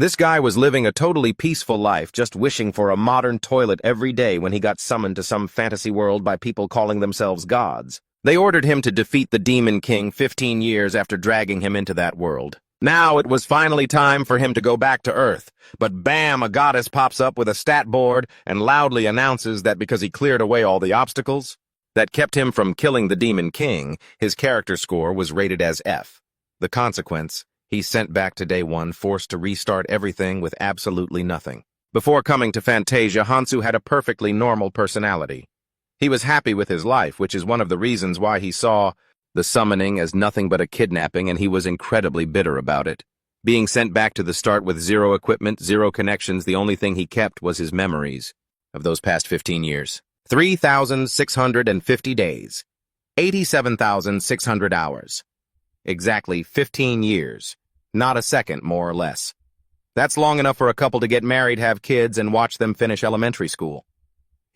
This guy was living a totally peaceful life, just wishing for a modern toilet every day when he got summoned to some fantasy world by people calling themselves gods. They ordered him to defeat the Demon King 15 years after dragging him into that world. Now it was finally time for him to go back to Earth, but bam, a goddess pops up with a stat board and loudly announces that because he cleared away all the obstacles that kept him from killing the Demon King, his character score was rated as F. The consequence: he's sent back to day one, forced to restart everything with absolutely nothing. Before coming to Fantasia, Hansu had a perfectly normal personality. He was happy with his life, which is one of the reasons why he saw the summoning as nothing but a kidnapping, and he was incredibly bitter about it. Being sent back to the start with zero equipment, zero connections, the only thing he kept was his memories of those past 15 years. 3,650 days. 87,600 hours. Exactly 15 years. Not a second, more or less. That's long enough for a couple to get married, have kids, and watch them finish elementary school.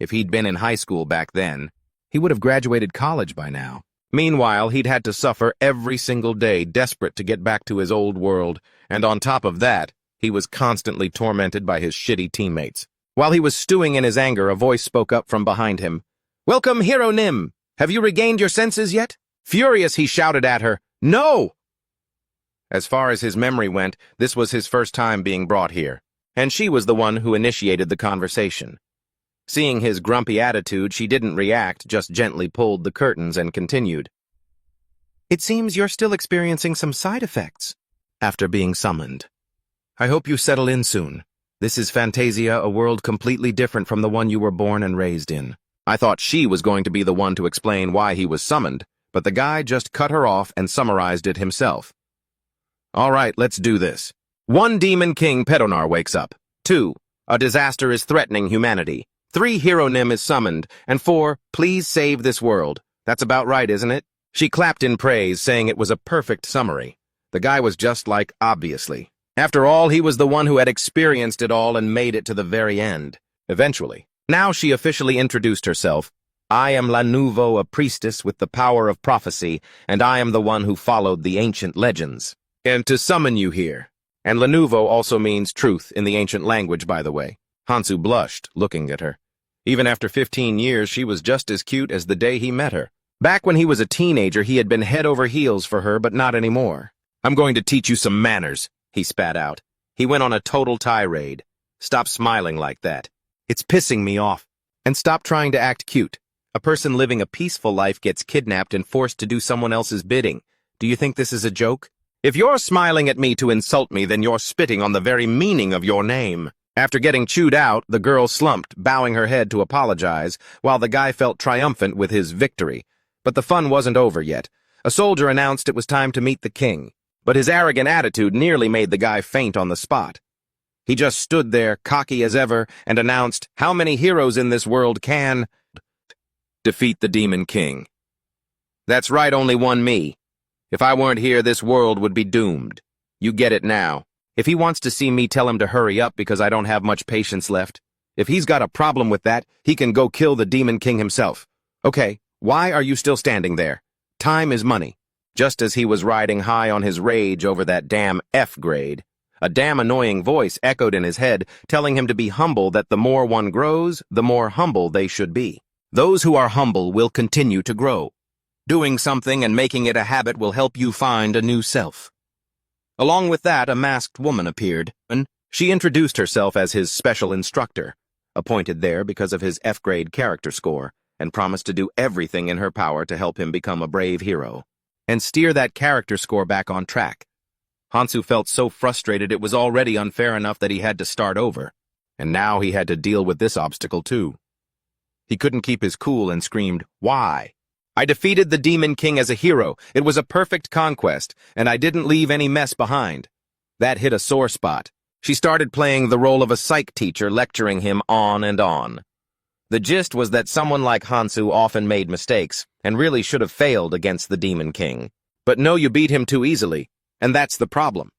If he'd been in high school back then, he would have graduated college by now. Meanwhile, he'd had to suffer every single day, desperate to get back to his old world, and on top of that, he was constantly tormented by his shitty teammates. While he was stewing in his anger, a voice spoke up from behind him. "Welcome, Hero Nim! Have you regained your senses yet?" Furious, he shouted at her, "No!" As far as his memory went, this was his first time being brought here, and she was the one who initiated the conversation. Seeing his grumpy attitude, she didn't react, just gently pulled the curtains and continued. "It seems you're still experiencing some side effects after being summoned. I hope you settle in soon. This is Fantasia, a world completely different from the one you were born and raised in." I thought she was going to be the one to explain why he was summoned, but the guy just cut her off and summarized it himself. "All right, let's do this. 1. Demon King Pedonar wakes up. 2. A disaster is threatening humanity. 3. Hero Nim is summoned. And 4. Please save this world. That's about right, isn't it?" She clapped in praise, saying it was a perfect summary. The guy was just like, obviously. After all, he was the one who had experienced it all and made it to the very end. Eventually. Now she officially introduced herself. "I am La Nouveau, a priestess with the power of prophecy, and I am the one who followed the ancient legends. And to summon you here." And La Nouveau also means truth in the ancient language, by the way. Hansu blushed, looking at her. Even after 15 years, she was just as cute as the day he met her. Back when he was a teenager, he had been head over heels for her, but not anymore. "I'm going to teach you some manners," he spat out. He went on a total tirade. "Stop smiling like that. It's pissing me off. And stop trying to act cute. A person living a peaceful life gets kidnapped and forced to do someone else's bidding. Do you think this is a joke? If you're smiling at me to insult me, then you're spitting on the very meaning of your name." After getting chewed out, the girl slumped, bowing her head to apologize, while the guy felt triumphant with his victory. But the fun wasn't over yet. A soldier announced it was time to meet the king, but his arrogant attitude nearly made the guy faint on the spot. He just stood there, cocky as ever, and announced, "How many heroes in this world can defeat the Demon King?" "That's right, only one me. If I weren't here, this world would be doomed. You get it now. If he wants to see me, tell him to hurry up because I don't have much patience left. If he's got a problem with that, he can go kill the Demon King himself. Okay, why are you still standing there? Time is money." Just as he was riding high on his rage over that damn F grade, a damn annoying voice echoed in his head, telling him to be humble, that the more one grows, the more humble they should be. Those who are humble will continue to grow. Doing something and making it a habit will help you find a new self. Along with that, a masked woman appeared, and she introduced herself as his special instructor, appointed there because of his F-grade character score, and promised to do everything in her power to help him become a brave hero, and steer that character score back on track. Hansu felt so frustrated it was already unfair enough that he had to start over, and now he had to deal with this obstacle too. He couldn't keep his cool and screamed, "Why? I defeated the Demon King as a hero. It was a perfect conquest, and I didn't leave any mess behind." That hit a sore spot. She started playing the role of a psych teacher, lecturing him on and on. The gist was that someone like Hansu often made mistakes, and really should have failed against the Demon King. But no, you beat him too easily, and that's the problem.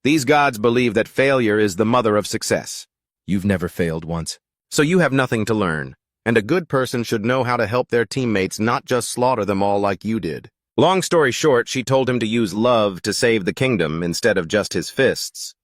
These gods believe that failure is the mother of success. You've never failed once, so you have nothing to learn. And a good person should know how to help their teammates, not just slaughter them all like you did. Long story short, she told him to use love to save the kingdom instead of just his fists.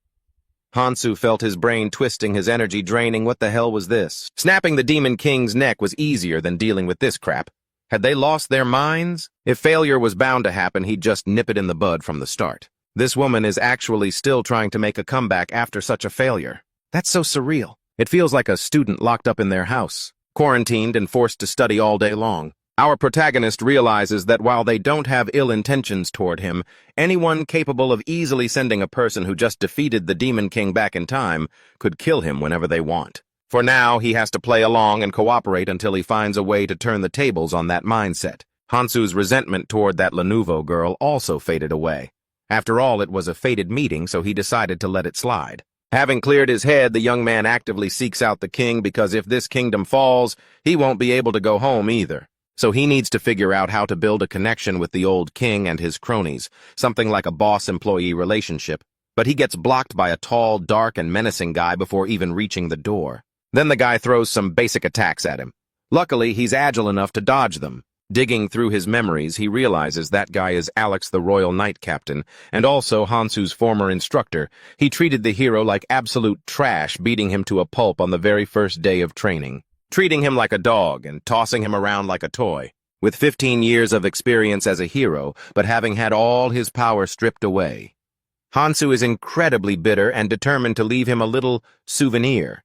Hansu felt his brain twisting, his energy draining. What the hell was this? Snapping the Demon King's neck was easier than dealing with this crap. Had they lost their minds? If failure was bound to happen, he'd just nip it in the bud from the start. This woman is actually still trying to make a comeback after such a failure. That's so surreal. It feels like a student locked up in their house, quarantined and forced to study all day long. Our protagonist realizes that while they don't have ill intentions toward him, anyone capable of easily sending a person who just defeated the Demon King back in time could kill him whenever they want. For now, he has to play along and cooperate until he finds a way to turn the tables on that mindset. Hansu's resentment toward that Lenovo girl also faded away. After all, it was a fated meeting, so he decided to let it slide. Having cleared his head, the young man actively seeks out the king because if this kingdom falls, he won't be able to go home either. So he needs to figure out how to build a connection with the old king and his cronies, something like a boss-employee relationship. But he gets blocked by a tall, dark, and menacing guy before even reaching the door. Then the guy throws some basic attacks at him. Luckily, he's agile enough to dodge them. Digging through his memories, he realizes that guy is Alex, the Royal Knight Captain, and also Hansu's former instructor. He treated the hero like absolute trash, beating him to a pulp on the very first day of training, treating him like a dog and tossing him around like a toy. With 15 years of experience as a hero, but having had all his power stripped away, Hansu is incredibly bitter and determined to leave him a little souvenir.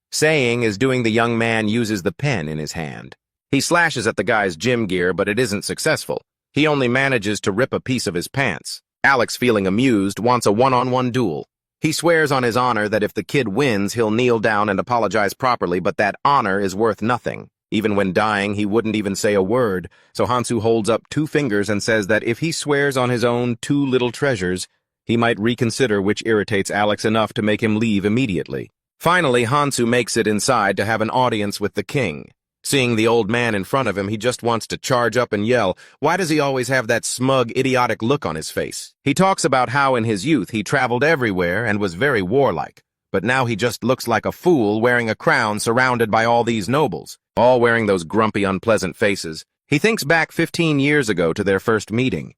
Saying as doing, the young man uses the pen in his hand. He slashes at the guy's gym gear, but it isn't successful. He only manages to rip a piece of his pants. Alex, feeling amused, wants a one-on-one duel. He swears on his honor that if the kid wins, he'll kneel down and apologize properly, but that honor is worth nothing. Even when dying, he wouldn't even say a word, so Hansu holds up 2 fingers and says that if he swears on his own 2 little treasures, he might reconsider, which irritates Alex enough to make him leave immediately. Finally, Hansu makes it inside to have an audience with the king. Seeing the old man in front of him, he just wants to charge up and yell. Why does he always have that smug, idiotic look on his face? He talks about how in his youth he traveled everywhere and was very warlike, but now he just looks like a fool wearing a crown surrounded by all these nobles, all wearing those grumpy, unpleasant faces. He thinks back 15 years ago to their first meeting.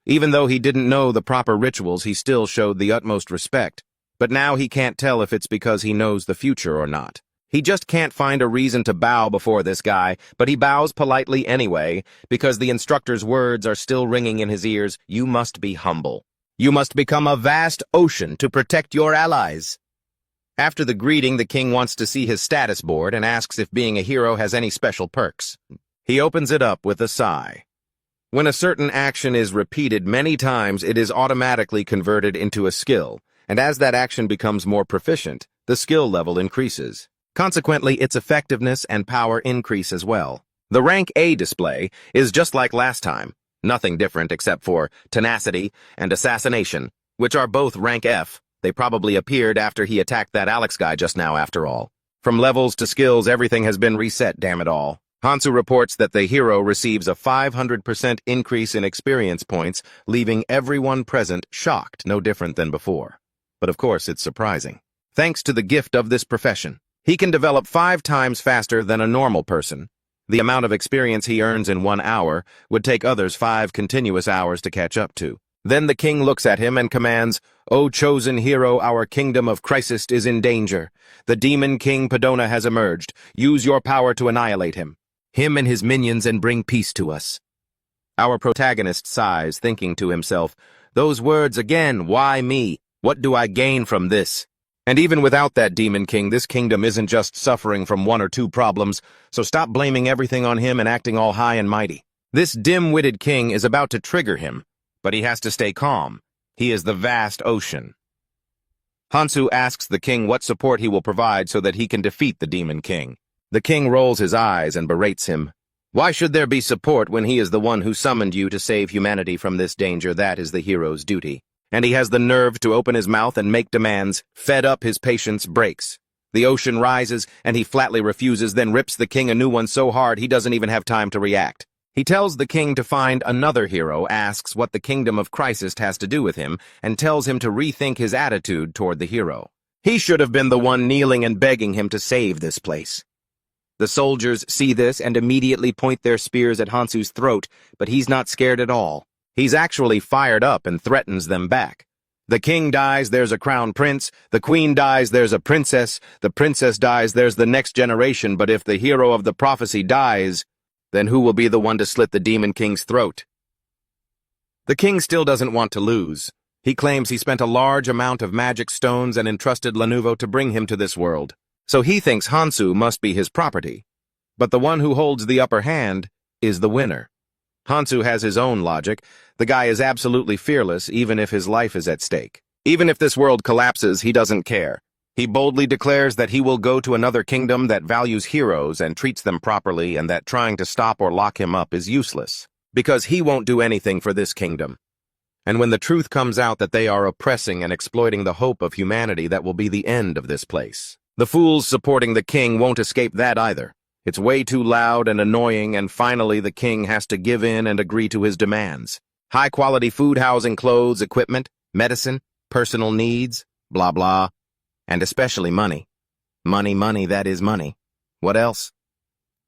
Even though he didn't know the proper rituals, he still showed the utmost respect. But now he can't tell if it's because he knows the future or not. He just can't find a reason to bow before this guy, but he bows politely anyway, because the instructor's words are still ringing in his ears. You must be humble. You must become a vast ocean to protect your allies. After the greeting, the king wants to see his status board and asks if being a hero has any special perks. He opens it up with a sigh. When a certain action is repeated many times, it is automatically converted into a skill, and as that action becomes more proficient, the skill level increases. Consequently, its effectiveness and power increase as well. The rank A display is just like last time, nothing different except for tenacity and assassination, which are both rank F. They probably appeared after he attacked that Alex guy just now after all. From levels to skills, everything has been reset, damn it all. Hansu reports that the hero receives a 500% increase in experience points, leaving everyone present shocked, no different than before. But of course, it's surprising. Thanks to the gift of this profession, he can develop 5 times faster than a normal person. The amount of experience he earns in 1 hour would take others 5 continuous hours to catch up to. Then the king looks at him and commands, O chosen hero, our kingdom of Crisis is in danger. The demon king Padona has emerged. Use your power to annihilate him and his minions, and bring peace to us. Our protagonist sighs, thinking to himself, those words again, why me? What do I gain from this? And even without that demon king, this kingdom isn't just suffering from 1 or 2 problems, so stop blaming everything on him and acting all high and mighty. This dim-witted king is about to trigger him, but he has to stay calm. He is the vast ocean. Hansu asks the king what support he will provide so that he can defeat the demon king. The king rolls his eyes and berates him. Why should there be support when he is the one who summoned you to save humanity from this danger? That is the hero's duty. And he has the nerve to open his mouth and make demands. Fed up, his patience breaks. The ocean rises, and he flatly refuses, then rips the king a new one so hard he doesn't even have time to react. He tells the king to find another hero, asks what the kingdom of Crisis has to do with him, and tells him to rethink his attitude toward the hero. He should have been the one kneeling and begging him to save this place. The soldiers see this and immediately point their spears at Hansu's throat, but he's not scared at all. He's actually fired up and threatens them back. The king dies, there's a crown prince. The queen dies, there's a princess. The princess dies, there's the next generation. But if the hero of the prophecy dies, then who will be the one to slit the demon king's throat? The king still doesn't want to lose. He claims he spent a large amount of magic stones and entrusted Lenovo to bring him to this world. So he thinks Hansu must be his property. But the one who holds the upper hand is the winner. Hansu has his own logic. The guy is absolutely fearless, even if his life is at stake. Even if this world collapses, he doesn't care. He boldly declares that he will go to another kingdom that values heroes and treats them properly, and that trying to stop or lock him up is useless, because he won't do anything for this kingdom. And when the truth comes out that they are oppressing and exploiting the hope of humanity, that will be the end of this place. The fools supporting the king won't escape that either. It's way too loud and annoying, and finally the king has to give in and agree to his demands. High-quality food, housing, clothes, equipment, medicine, personal needs, blah blah, and especially money. Money, that is money. What else?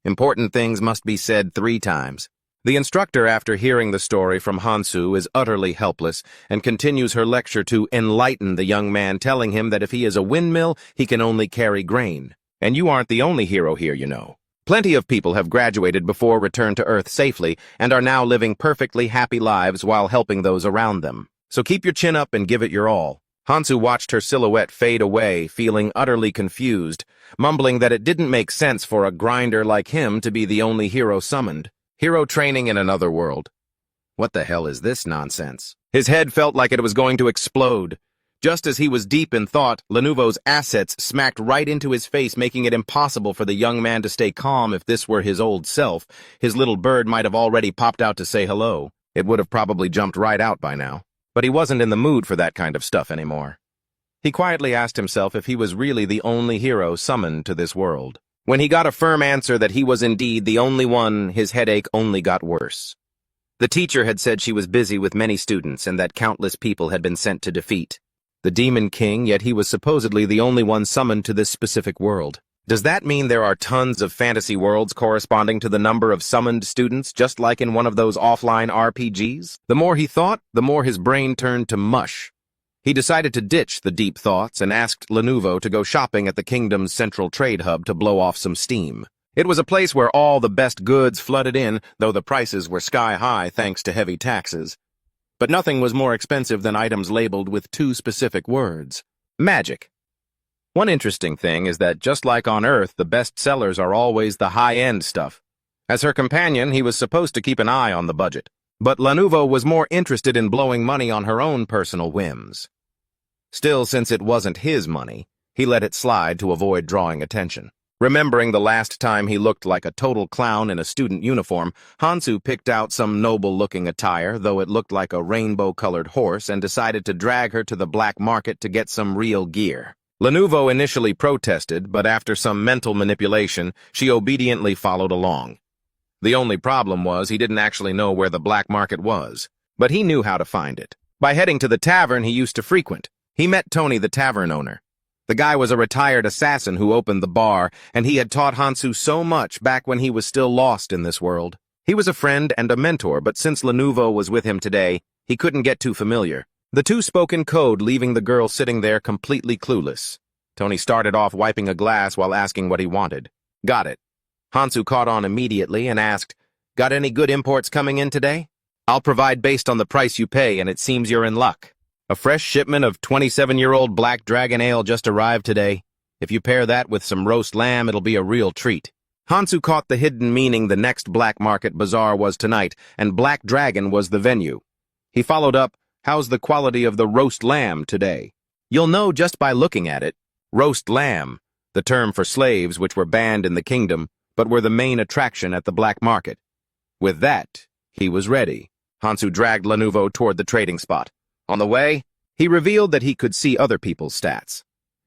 Important things must be said 3 times. The instructor, after hearing the story from Hansu, is utterly helpless and continues her lecture to enlighten the young man, telling him that if he is a windmill, he can only carry grain. And you aren't the only hero here, you know. Plenty of people have graduated before returned to Earth safely and are now living perfectly happy lives while helping those around them. So keep your chin up and give it your all. Hansu watched her silhouette fade away, feeling utterly confused, mumbling that it didn't make sense for a grinder like him to be the only hero summoned. Hero training in another world. What the hell is this nonsense? His head felt like it was going to explode. Just as he was deep in thought, Lenovo's assets smacked right into his face, making it impossible for the young man to stay calm. If this were his old self, his little bird might have already popped out to say hello. It would have probably jumped right out by now. But he wasn't in the mood for that kind of stuff anymore. He quietly asked himself if he was really the only hero summoned to this world. When he got a firm answer that he was indeed the only one, his headache only got worse. The teacher had said she was busy with many students and that countless people had been sent to defeat the Demon King, yet he was supposedly the only one summoned to this specific world. Does that mean there are tons of fantasy worlds corresponding to the number of summoned students, just like in one of those offline RPGs? The more he thought, the more his brain turned to mush. He decided to ditch the deep thoughts and asked Lenovo to go shopping at the kingdom's central trade hub to blow off some steam. It was a place where all the best goods flooded in, though the prices were sky-high thanks to heavy taxes. But nothing was more expensive than items labeled with 2 specific words: magic. One interesting thing is that just like on Earth, the best sellers are always the high-end stuff. As her companion, he was supposed to keep an eye on the budget. But Lenovo was more interested in blowing money on her own personal whims. Still, since it wasn't his money, he let it slide to avoid drawing attention. Remembering the last time he looked like a total clown in a student uniform, Hansu picked out some noble-looking attire, though it looked like a rainbow-colored horse, and decided to drag her to the black market to get some real gear. Lenovo initially protested, but after some mental manipulation, she obediently followed along. The only problem was he didn't actually know where the black market was, but he knew how to find it. By heading to the tavern he used to frequent, he met Tony, the tavern owner. The guy was a retired assassin who opened the bar, and he had taught Hansu so much back when he was still lost in this world. He was a friend and a mentor, but since Lenovo was with him today, he couldn't get too familiar. The two spoke in code, leaving the girl sitting there completely clueless. Tony started off wiping a glass while asking what he wanted. Got it. Hansu caught on immediately and asked, "Got any good imports coming in today? I'll provide based on the price you pay, and it seems you're in luck. A fresh shipment of 27-year-old Black Dragon Ale just arrived today. If you pair that with some roast lamb, it'll be a real treat." Hansu caught the hidden meaning the next black market bazaar was tonight, and Black Dragon was the venue. He followed up, "How's the quality of the roast lamb today?" "You'll know just by looking at it. Roast lamb, the term for slaves which were banned in the kingdom, but were the main attraction at the black market." With that, he was ready. Hansu dragged Lenovo toward the trading spot. On the way, he revealed that he could see other people's stats.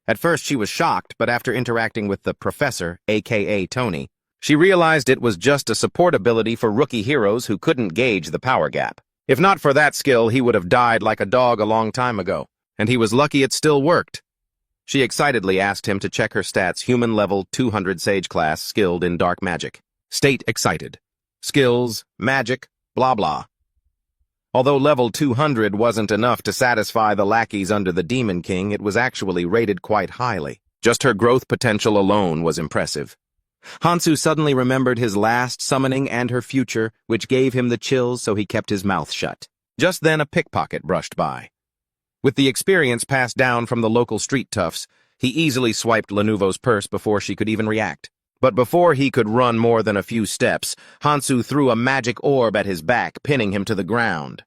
At first she was shocked, but after interacting with the professor, aka Tony, she realized it was just a support ability for rookie heroes who couldn't gauge the power gap. If not for that skill, he would have died like a dog a long time ago, and he was lucky it still worked. She excitedly asked him to check her stats: human level 200 sage class, skilled in dark magic. State excited. Skills, magic, blah blah. Although level 200 wasn't enough to satisfy the lackeys under the Demon King, it was actually rated quite highly. Just her growth potential alone was impressive. Hansu suddenly remembered his last summoning and her future, which gave him the chills, so he kept his mouth shut. Just then a pickpocket brushed by. With the experience passed down from the local street toughs, he easily swiped Lenovo's purse before she could even react. But before he could run more than a few steps, Hansu threw a magic orb at his back, pinning him to the ground.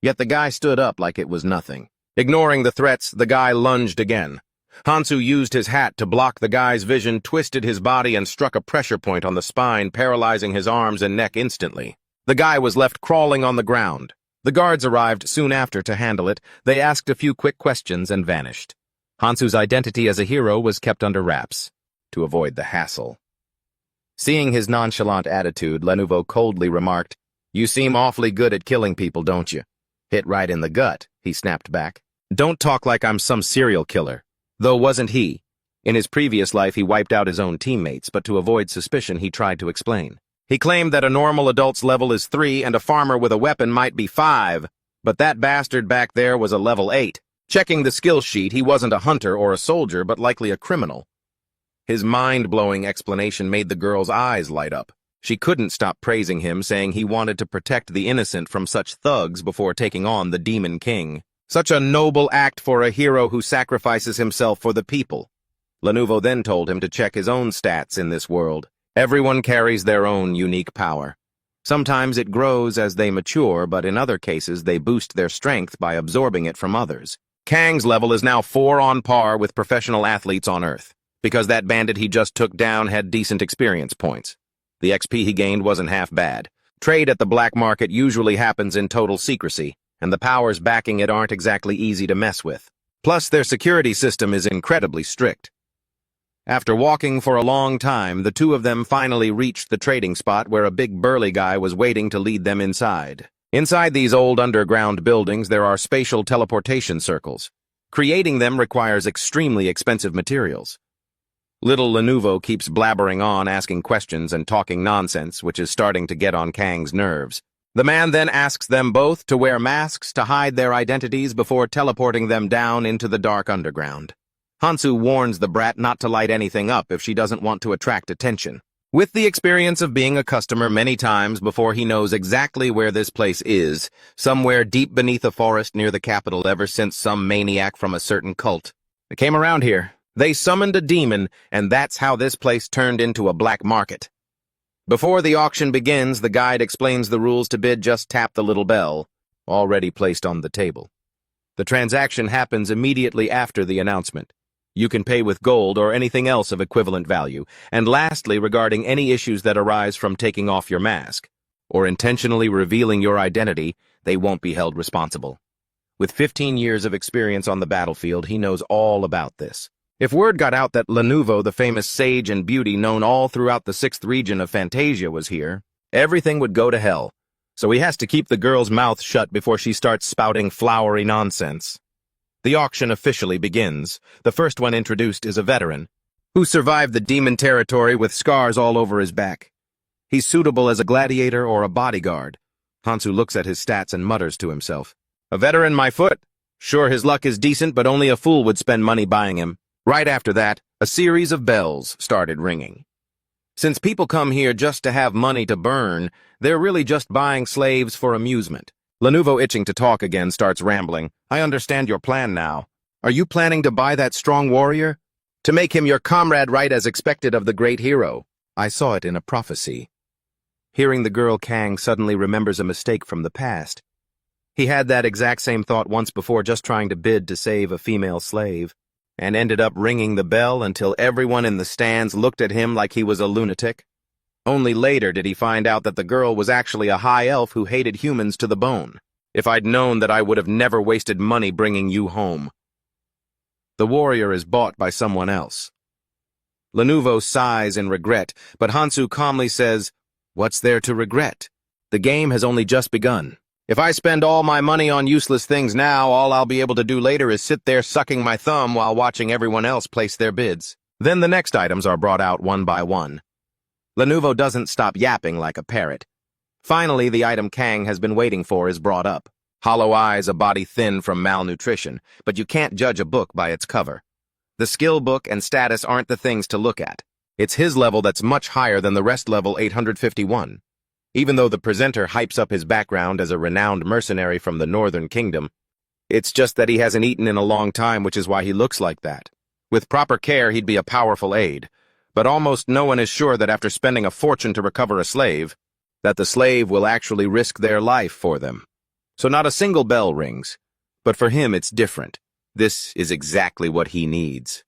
Yet the guy stood up like it was nothing. Ignoring the threats, the guy lunged again. Hansu used his hat to block the guy's vision, twisted his body, and struck a pressure point on the spine, paralyzing his arms and neck instantly. The guy was left crawling on the ground. The guards arrived soon after to handle it. They asked a few quick questions and vanished. Hansu's identity as a hero was kept under wraps, to avoid the hassle. Seeing his nonchalant attitude, Lenovo coldly remarked, "You seem awfully good at killing people, don't you?" "Hit right in the gut," he snapped back. "Don't talk like I'm some serial killer." Though wasn't he? In his previous life he wiped out his own teammates, but to avoid suspicion he tried to explain. He claimed that a normal adult's level is 3 and a farmer with a weapon might be 5, but that bastard back there was a level 8. Checking the skill sheet, he wasn't a hunter or a soldier, but likely a criminal. His mind-blowing explanation made the girl's eyes light up. She couldn't stop praising him, saying he wanted to protect the innocent from such thugs before taking on the Demon King. Such a noble act for a hero who sacrifices himself for the people. Lenovo then told him to check his own stats in this world. Everyone carries their own unique power. Sometimes it grows as they mature, but in other cases they boost their strength by absorbing it from others. Kang's level is now 4 on par with professional athletes on Earth, because that bandit he just took down had decent experience points. The XP he gained wasn't half bad. Trade at the black market usually happens in total secrecy, and the powers backing it aren't exactly easy to mess with. Plus, their security system is incredibly strict. After walking for a long time, the two of them finally reached the trading spot where a big burly guy was waiting to lead them inside. Inside these old underground buildings, there are spatial teleportation circles. Creating them requires extremely expensive materials. Little Lenovo keeps blabbering on, asking questions and talking nonsense, which is starting to get on Kang's nerves. The man then asks them both to wear masks to hide their identities before teleporting them down into the dark underground. Hansu warns the brat not to light anything up if she doesn't want to attract attention. With the experience of being a customer many times before he knows exactly where this place is, somewhere deep beneath a forest near the capital ever since some maniac from a certain cult. They came around here. They summoned a demon, and that's how this place turned into a black market. Before the auction begins, the guide explains the rules to bid. Just tap the little bell, already placed on the table. The transaction happens immediately after the announcement. You can pay with gold or anything else of equivalent value. And lastly, regarding any issues that arise from taking off your mask or intentionally revealing your identity, they won't be held responsible. With 15 years of experience on the battlefield, he knows all about this. If word got out that Lenovo, the famous sage and beauty known all throughout the 6th region of Fantasia, was here, everything would go to hell. So he has to keep the girl's mouth shut before she starts spouting flowery nonsense. The auction officially begins. The first one introduced is a veteran, who survived the demon territory with scars all over his back. He's suitable as a gladiator or a bodyguard. Hansu looks at his stats and mutters to himself. A veteran, my foot? Sure, his luck is decent, but only a fool would spend money buying him. Right after that, a series of bells started ringing. Since people come here just to have money to burn, they're really just buying slaves for amusement. Lenovo, itching to talk again, starts rambling. I understand your plan now. Are you planning to buy that strong warrior? To make him your comrade, right as expected of the great hero. I saw it in a prophecy. Hearing the girl, Kang suddenly remembers a mistake from the past. He had that exact same thought once before, just trying to bid to save a female slave, and ended up ringing the bell until everyone in the stands looked at him like he was a lunatic. Only later did he find out that the girl was actually a high elf who hated humans to the bone. If I'd known that, I would have never wasted money bringing you home. The warrior is bought by someone else. Lenovo sighs in regret, but Hansu calmly says, "What's there to regret? The game has only just begun. If I spend all my money on useless things now, all I'll be able to do later is sit there sucking my thumb while watching everyone else place their bids." Then the next items are brought out one by one. Lenovo doesn't stop yapping like a parrot. Finally, the item Kang has been waiting for is brought up. Hollow eyes, a body thin from malnutrition, but you can't judge a book by its cover. The skill book and status aren't the things to look at. It's his level that's much higher than the rest level 851. Even though the presenter hypes up his background as a renowned mercenary from the Northern Kingdom, it's just that he hasn't eaten in a long time, which is why he looks like that. With proper care, he'd be a powerful aid, but almost no one is sure that after spending a fortune to recover a slave, that the slave will actually risk their life for them. So not a single bell rings, but for him it's different. This is exactly what he needs.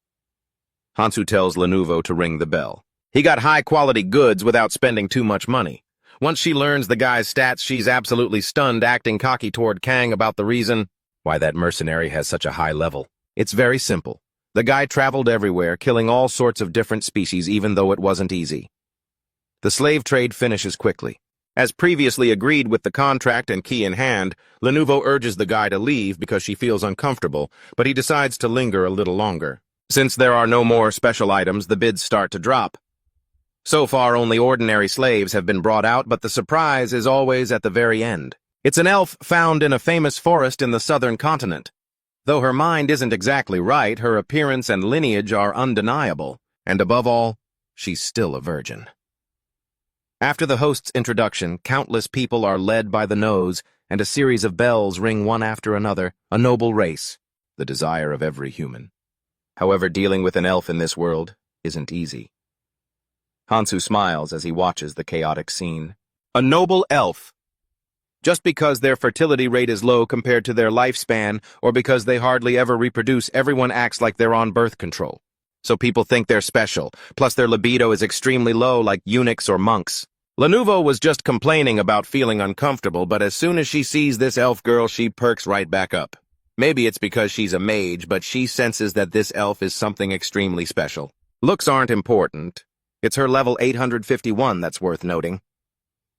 Hansu tells Lenovo to ring the bell. He got high-quality goods without spending too much money. Once she learns the guy's stats, she's absolutely stunned, acting cocky toward Kang about the reason why that mercenary has such a high level. It's very simple. The guy traveled everywhere, killing all sorts of different species, even though it wasn't easy. The slave trade finishes quickly. As previously agreed with the contract and key in hand, Lenovo urges the guy to leave because she feels uncomfortable, but he decides to linger a little longer. Since there are no more special items, the bids start to drop. So far, only ordinary slaves have been brought out, but the surprise is always at the very end. It's an elf found in a famous forest in the southern continent. Though her mind isn't exactly right, her appearance and lineage are undeniable, and above all, she's still a virgin. After the host's introduction, countless people are led by the nose, and a series of bells ring one after another, a noble race, the desire of every human. However, dealing with an elf in this world isn't easy. Hansu smiles as he watches the chaotic scene. A noble elf. Just because their fertility rate is low compared to their lifespan, or because they hardly ever reproduce, everyone acts like they're on birth control. So people think they're special, plus their libido is extremely low like eunuchs or monks. Lenovo was just complaining about feeling uncomfortable, but as soon as she sees this elf girl, she perks right back up. Maybe it's because she's a mage, but she senses that this elf is something extremely special. Looks aren't important. It's her level 851 that's worth noting.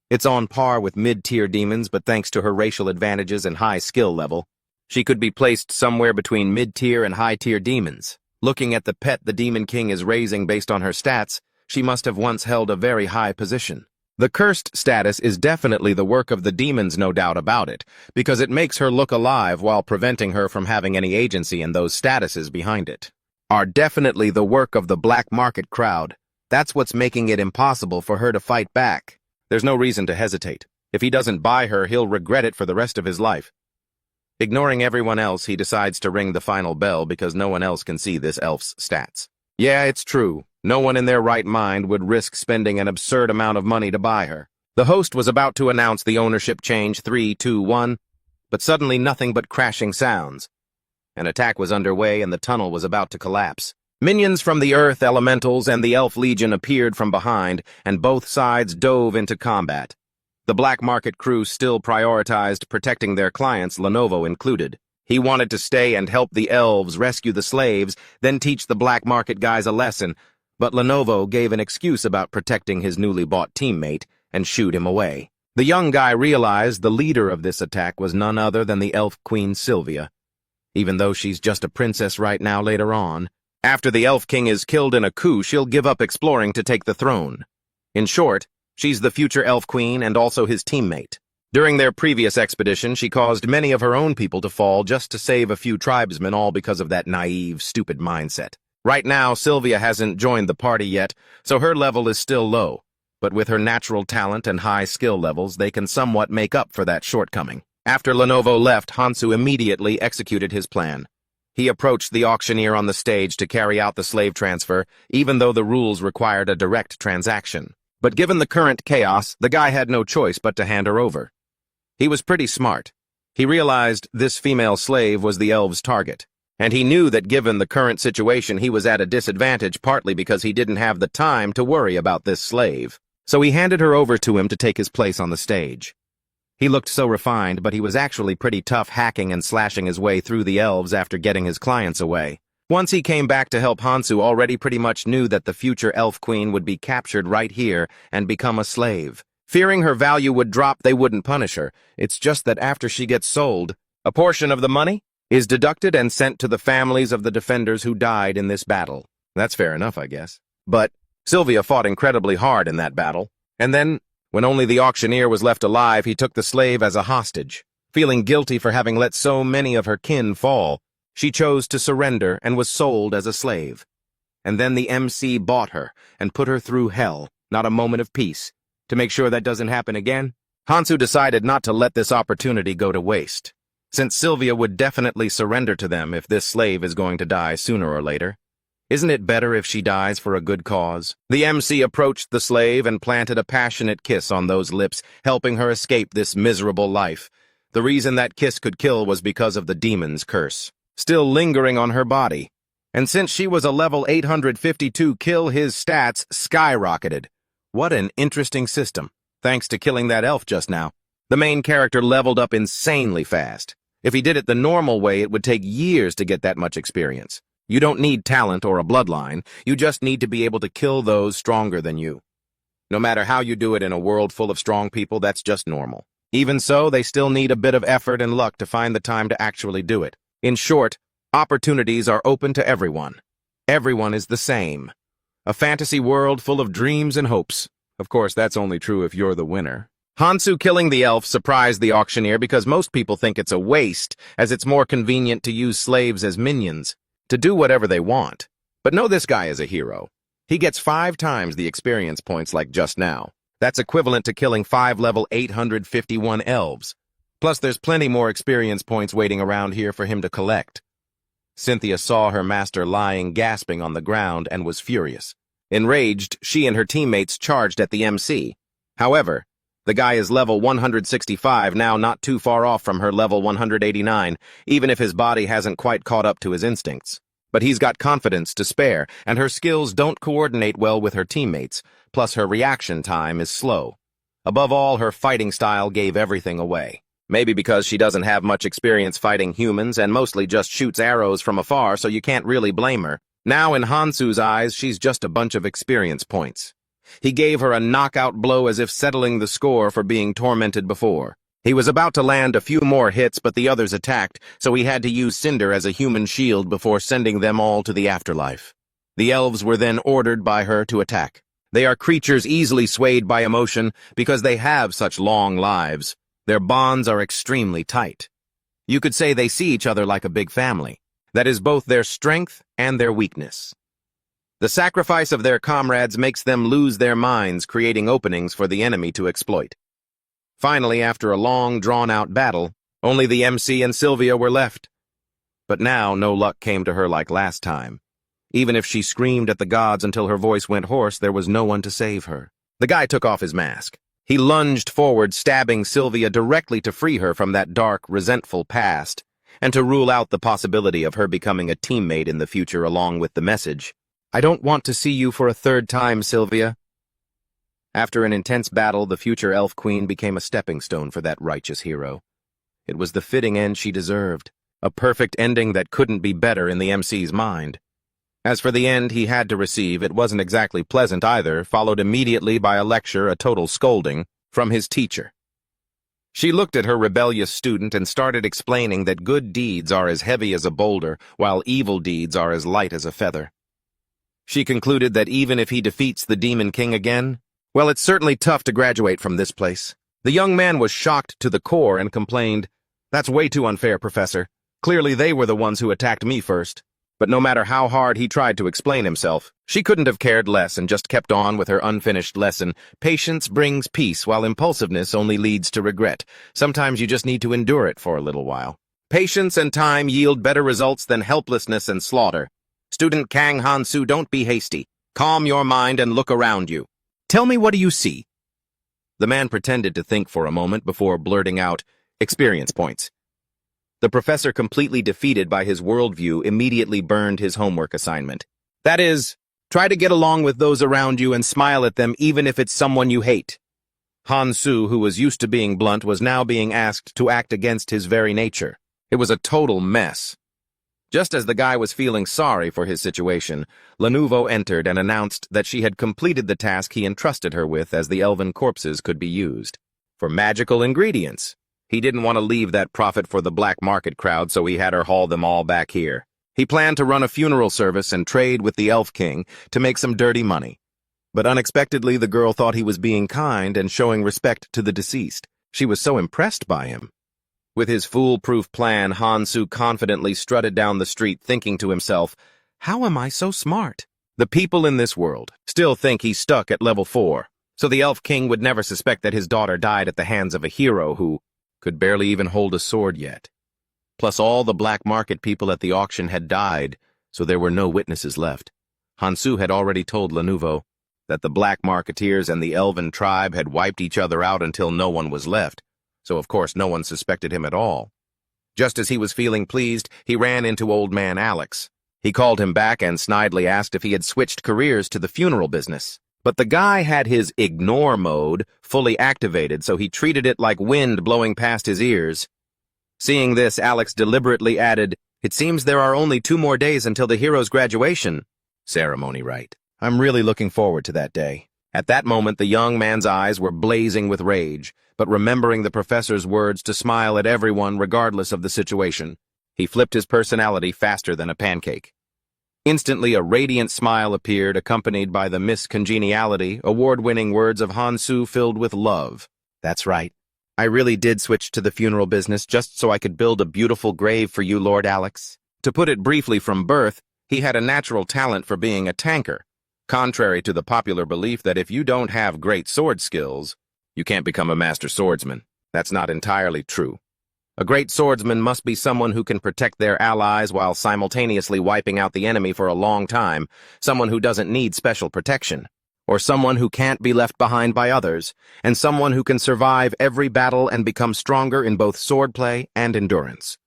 It's on par with mid-tier demons, but thanks to her racial advantages and high skill level, she could be placed somewhere between mid-tier and high-tier demons. Looking at the pet the Demon King is raising based on her stats, she must have once held a very high position. The cursed status is definitely the work of the demons, no doubt about it, because it makes her look alive while preventing her from having any agency, and those statuses behind it are definitely the work of the black market crowd. That's what's making it impossible for her to fight back. There's no reason to hesitate. If he doesn't buy her, he'll regret it for the rest of his life. Ignoring everyone else, he decides to ring the final bell because no one else can see this elf's stats. Yeah, it's true. No one in their right mind would risk spending an absurd amount of money to buy her. The host was about to announce the ownership change 3, 2, 1, but suddenly nothing but crashing sounds. An attack was underway and the tunnel was about to collapse. Minions from the Earth Elementals and the Elf Legion appeared from behind, and both sides dove into combat. The black market crew still prioritized protecting their clients, Lenovo included. He wanted to stay and help the elves rescue the slaves, then teach the black market guys a lesson, but Lenovo gave an excuse about protecting his newly bought teammate and shooed him away. The young guy realized the leader of this attack was none other than the elf queen Sylvia, even though she's just a princess right now. Later on, after the elf king is killed in a coup, she'll give up exploring to take the throne. In short, she's the future elf queen and also his teammate. During their previous expedition, she caused many of her own people to fall just to save a few tribesmen, all because of that naive, stupid mindset. Right now, Sylvia hasn't joined the party yet, so her level is still low, but with her natural talent and high skill levels, they can somewhat make up for that shortcoming. After Lenovo left, Hansu immediately executed his plan. He approached the auctioneer on the stage to carry out the slave transfer, even though the rules required a direct transaction. But given the current chaos, the guy had no choice but to hand her over. He was pretty smart. He realized this female slave was the elves' target, and he knew that given the current situation he was at a disadvantage, partly because he didn't have the time to worry about this slave. So he handed her over to him to take his place on the stage. He looked so refined, but he was actually pretty tough, hacking and slashing his way through the elves after getting his clients away. Once he came back to help, Hansu already pretty much knew that the future elf queen would be captured right here and become a slave. Fearing her value would drop, they wouldn't punish her. It's just that after she gets sold, a portion of the money is deducted and sent to the families of the defenders who died in this battle. That's fair enough, I guess. But Sylvia fought incredibly hard in that battle, and then, when only the auctioneer was left alive, he took the slave as a hostage. Feeling guilty for having let so many of her kin fall, she chose to surrender and was sold as a slave. And then the MC bought her and put her through hell, not a moment of peace. To make sure that doesn't happen again, Hansu decided not to let this opportunity go to waste, since Sylvia would definitely surrender to them if this slave is going to die sooner or later. Isn't it better if she dies for a good cause? The MC approached the slave and planted a passionate kiss on those lips, helping her escape this miserable life. The reason that kiss could kill was because of the demon's curse, still lingering on her body. And since she was a level 852 kill, his stats skyrocketed. What an interesting system, thanks to killing that elf just now. The main character leveled up insanely fast. If he did it the normal way, it would take years to get that much experience. You don't need talent or a bloodline, you just need to be able to kill those stronger than you. No matter how you do it in a world full of strong people, that's just normal. Even so, they still need a bit of effort and luck to find the time to actually do it. In short, opportunities are open to everyone. Everyone is the same. A fantasy world full of dreams and hopes. Of course, that's only true if you're the winner. Hansu killing the elf surprised the auctioneer because most people think it's a waste, as it's more convenient to use slaves as minions, to do whatever they want. But no, this guy is a hero. He gets 5 times the experience points like just now. That's equivalent to killing 5 level 851 elves. Plus, there's plenty more experience points waiting around here for him to collect. Cynthia saw her master lying gasping on the ground and was furious. Enraged, she and her teammates charged at the MC. However, the guy is level 165 now, not too far off from her level 189, even if his body hasn't quite caught up to his instincts. But he's got confidence to spare, and her skills don't coordinate well with her teammates, plus her reaction time is slow. Above all, her fighting style gave everything away. Maybe because she doesn't have much experience fighting humans and mostly just shoots arrows from afar, so you can't really blame her. Now in Hansu's eyes, she's just a bunch of experience points. He gave her a knockout blow as if settling the score for being tormented before. He was about to land a few more hits, but the others attacked, so he had to use Cinder as a human shield before sending them all to the afterlife. The elves were then ordered by her to attack. They are creatures easily swayed by emotion because they have such long lives. Their bonds are extremely tight. You could say they see each other like a big family. That is both their strength and their weakness. The sacrifice of their comrades makes them lose their minds, creating openings for the enemy to exploit. Finally, after a long, drawn-out battle, only the MC and Sylvia were left. But now no luck came to her like last time. Even if she screamed at the gods until her voice went hoarse, there was no one to save her. The guy took off his mask. He lunged forward, stabbing Sylvia directly to free her from that dark, resentful past, and to rule out the possibility of her becoming a teammate in the future along with the message, "I don't want to see you for a 3rd time, Sylvia." After an intense battle, the future elf queen became a stepping stone for that righteous hero. It was the fitting end she deserved, a perfect ending that couldn't be better in the MC's mind. As for the end he had to receive, it wasn't exactly pleasant either, followed immediately by a lecture, a total scolding, from his teacher. She looked at her rebellious student and started explaining that good deeds are as heavy as a boulder, while evil deeds are as light as a feather. She concluded that even if he defeats the Demon King again, well, it's certainly tough to graduate from this place. The young man was shocked to the core and complained, "That's way too unfair, Professor. Clearly they were the ones who attacked me first." But no matter how hard he tried to explain himself, she couldn't have cared less and just kept on with her unfinished lesson. Patience brings peace, while impulsiveness only leads to regret. Sometimes you just need to endure it for a little while. Patience and time yield better results than helplessness and slaughter. Student Kang Hansu, don't be hasty. Calm your mind and look around you. Tell me, what do you see? The man pretended to think for a moment before blurting out, "Experience points." The professor, completely defeated by his worldview, immediately burned his homework assignment. That is, try to get along with those around you and smile at them even if it's someone you hate. Hansu, who was used to being blunt, was now being asked to act against his very nature. It was a total mess. Just as the guy was feeling sorry for his situation, Lenovo entered and announced that she had completed the task he entrusted her with, as the elven corpses could be used for magical ingredients. He didn't want to leave that profit for the black market crowd, so he had her haul them all back here. He planned to run a funeral service and trade with the Elf King to make some dirty money. But unexpectedly, the girl thought he was being kind and showing respect to the deceased. She was so impressed by him. With his foolproof plan, Hansu confidently strutted down the street thinking to himself, "How am I so smart?" The people in this world still think he's stuck at level 4, so the Elf King would never suspect that his daughter died at the hands of a hero who could barely even hold a sword yet. Plus all the black market people at the auction had died, so there were no witnesses left. Hansu had already told Lenovo that the black marketeers and the elven tribe had wiped each other out until no one was left, so of course no one suspected him at all. Just as he was feeling pleased, he ran into old man Alex. He called him back and snidely asked if he had switched careers to the funeral business. But the guy had his ignore mode fully activated, so he treated it like wind blowing past his ears. Seeing this, Alex deliberately added, "It seems there are only 2 more days until the hero's graduation ceremony, right? I'm really looking forward to that day." At that moment, the young man's eyes were blazing with rage, but remembering the professor's words to smile at everyone regardless of the situation, he flipped his personality faster than a pancake. Instantly, a radiant smile appeared, accompanied by the Miss Congeniality, award-winning words of Hansu filled with love. "That's right. I really did switch to the funeral business just so I could build a beautiful grave for you, Lord Alex." To put it briefly, from birth, he had a natural talent for being a tanker, contrary to the popular belief that if you don't have great sword skills, you can't become a master swordsman. That's not entirely true. A great swordsman must be someone who can protect their allies while simultaneously wiping out the enemy for a long time, someone who doesn't need special protection, or someone who can't be left behind by others, and someone who can survive every battle and become stronger in both swordplay and endurance.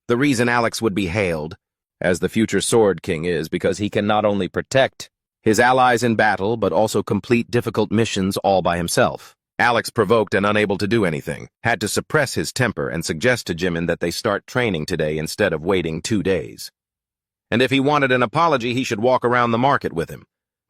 The reason Alex would be hailed as the future Sword King is because he can not only protect his allies in battle, but also complete difficult missions all by himself. Alex, provoked and unable to do anything, had to suppress his temper and suggest to Jimin that they start training today instead of waiting 2 days. And if he wanted an apology, he should walk around the market with him.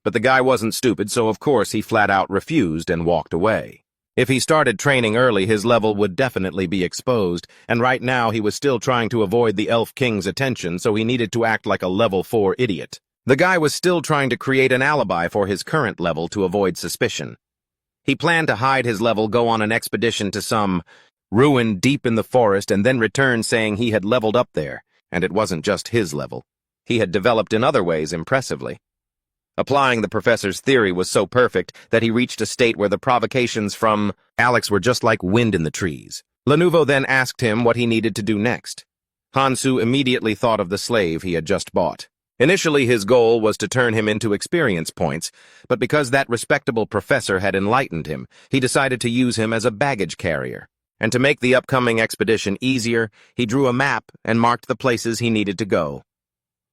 But the guy wasn't stupid, so of course he flat out refused and walked away. If he started training early, his level would definitely be exposed, and right now he was still trying to avoid the Elf King's attention, so he needed to act like a level 4 idiot. The guy was still trying to create an alibi for his current level to avoid suspicion. He planned to hide his level, go on an expedition to some ruin deep in the forest, and then return saying he had leveled up there, and it wasn't just his level. He had developed in other ways impressively. Applying the professor's theory was so perfect that he reached a state where the provocations from Alex were just like wind in the trees. Lenovo then asked him what he needed to do next. Hansu immediately thought of the slave he had just bought. Initially, his goal was to turn him into experience points, but because that respectable professor had enlightened him, he decided to use him as a baggage carrier. And to make the upcoming expedition easier, he drew a map and marked the places he needed to go.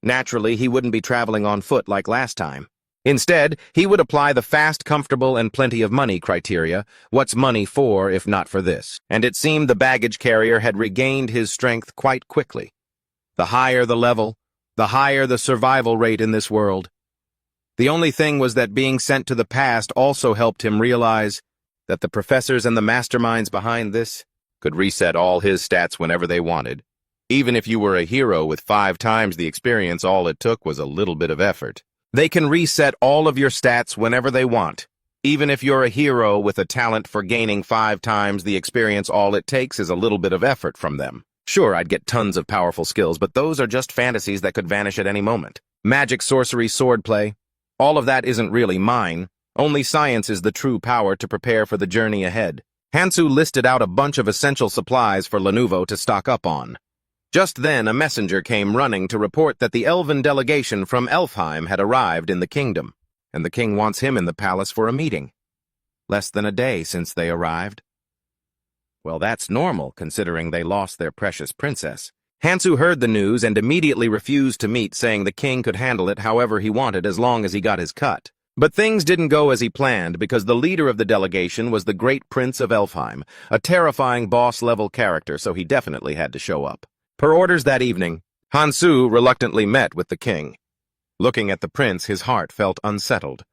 Naturally, he wouldn't be traveling on foot like last time. Instead, he would apply the fast, comfortable, and plenty of money criteria. What's money for if not for this? And it seemed the baggage carrier had regained his strength quite quickly. The higher the level, the higher the survival rate in this world. The only thing was that being sent to the past also helped him realize that the professors and the masterminds behind this could reset all his stats whenever they wanted. Even if you were a hero with 5 times the experience, all it took was a little bit of effort. They can reset all of your stats whenever they want. Even if you're a hero with a talent for gaining 5 times the experience, all it takes is a little bit of effort from them. Sure, I'd get tons of powerful skills, but those are just fantasies that could vanish at any moment. Magic, sorcery, swordplay, all of that isn't really mine. Only science is the true power to prepare for the journey ahead. Hansu listed out a bunch of essential supplies for Lenovo to stock up on. Just then, a messenger came running to report that the elven delegation from Elfheim had arrived in the kingdom, and the king wants him in the palace for a meeting. Less than a day since they arrived. Well, that's normal, considering they lost their precious princess. Hansu heard the news and immediately refused to meet, saying the king could handle it however he wanted as long as he got his cut. But things didn't go as he planned, because the leader of the delegation was the great prince of Elfheim, a terrifying boss-level character, so he definitely had to show up. Per orders that evening, Hansu reluctantly met with the king. Looking at the prince, his heart felt unsettled.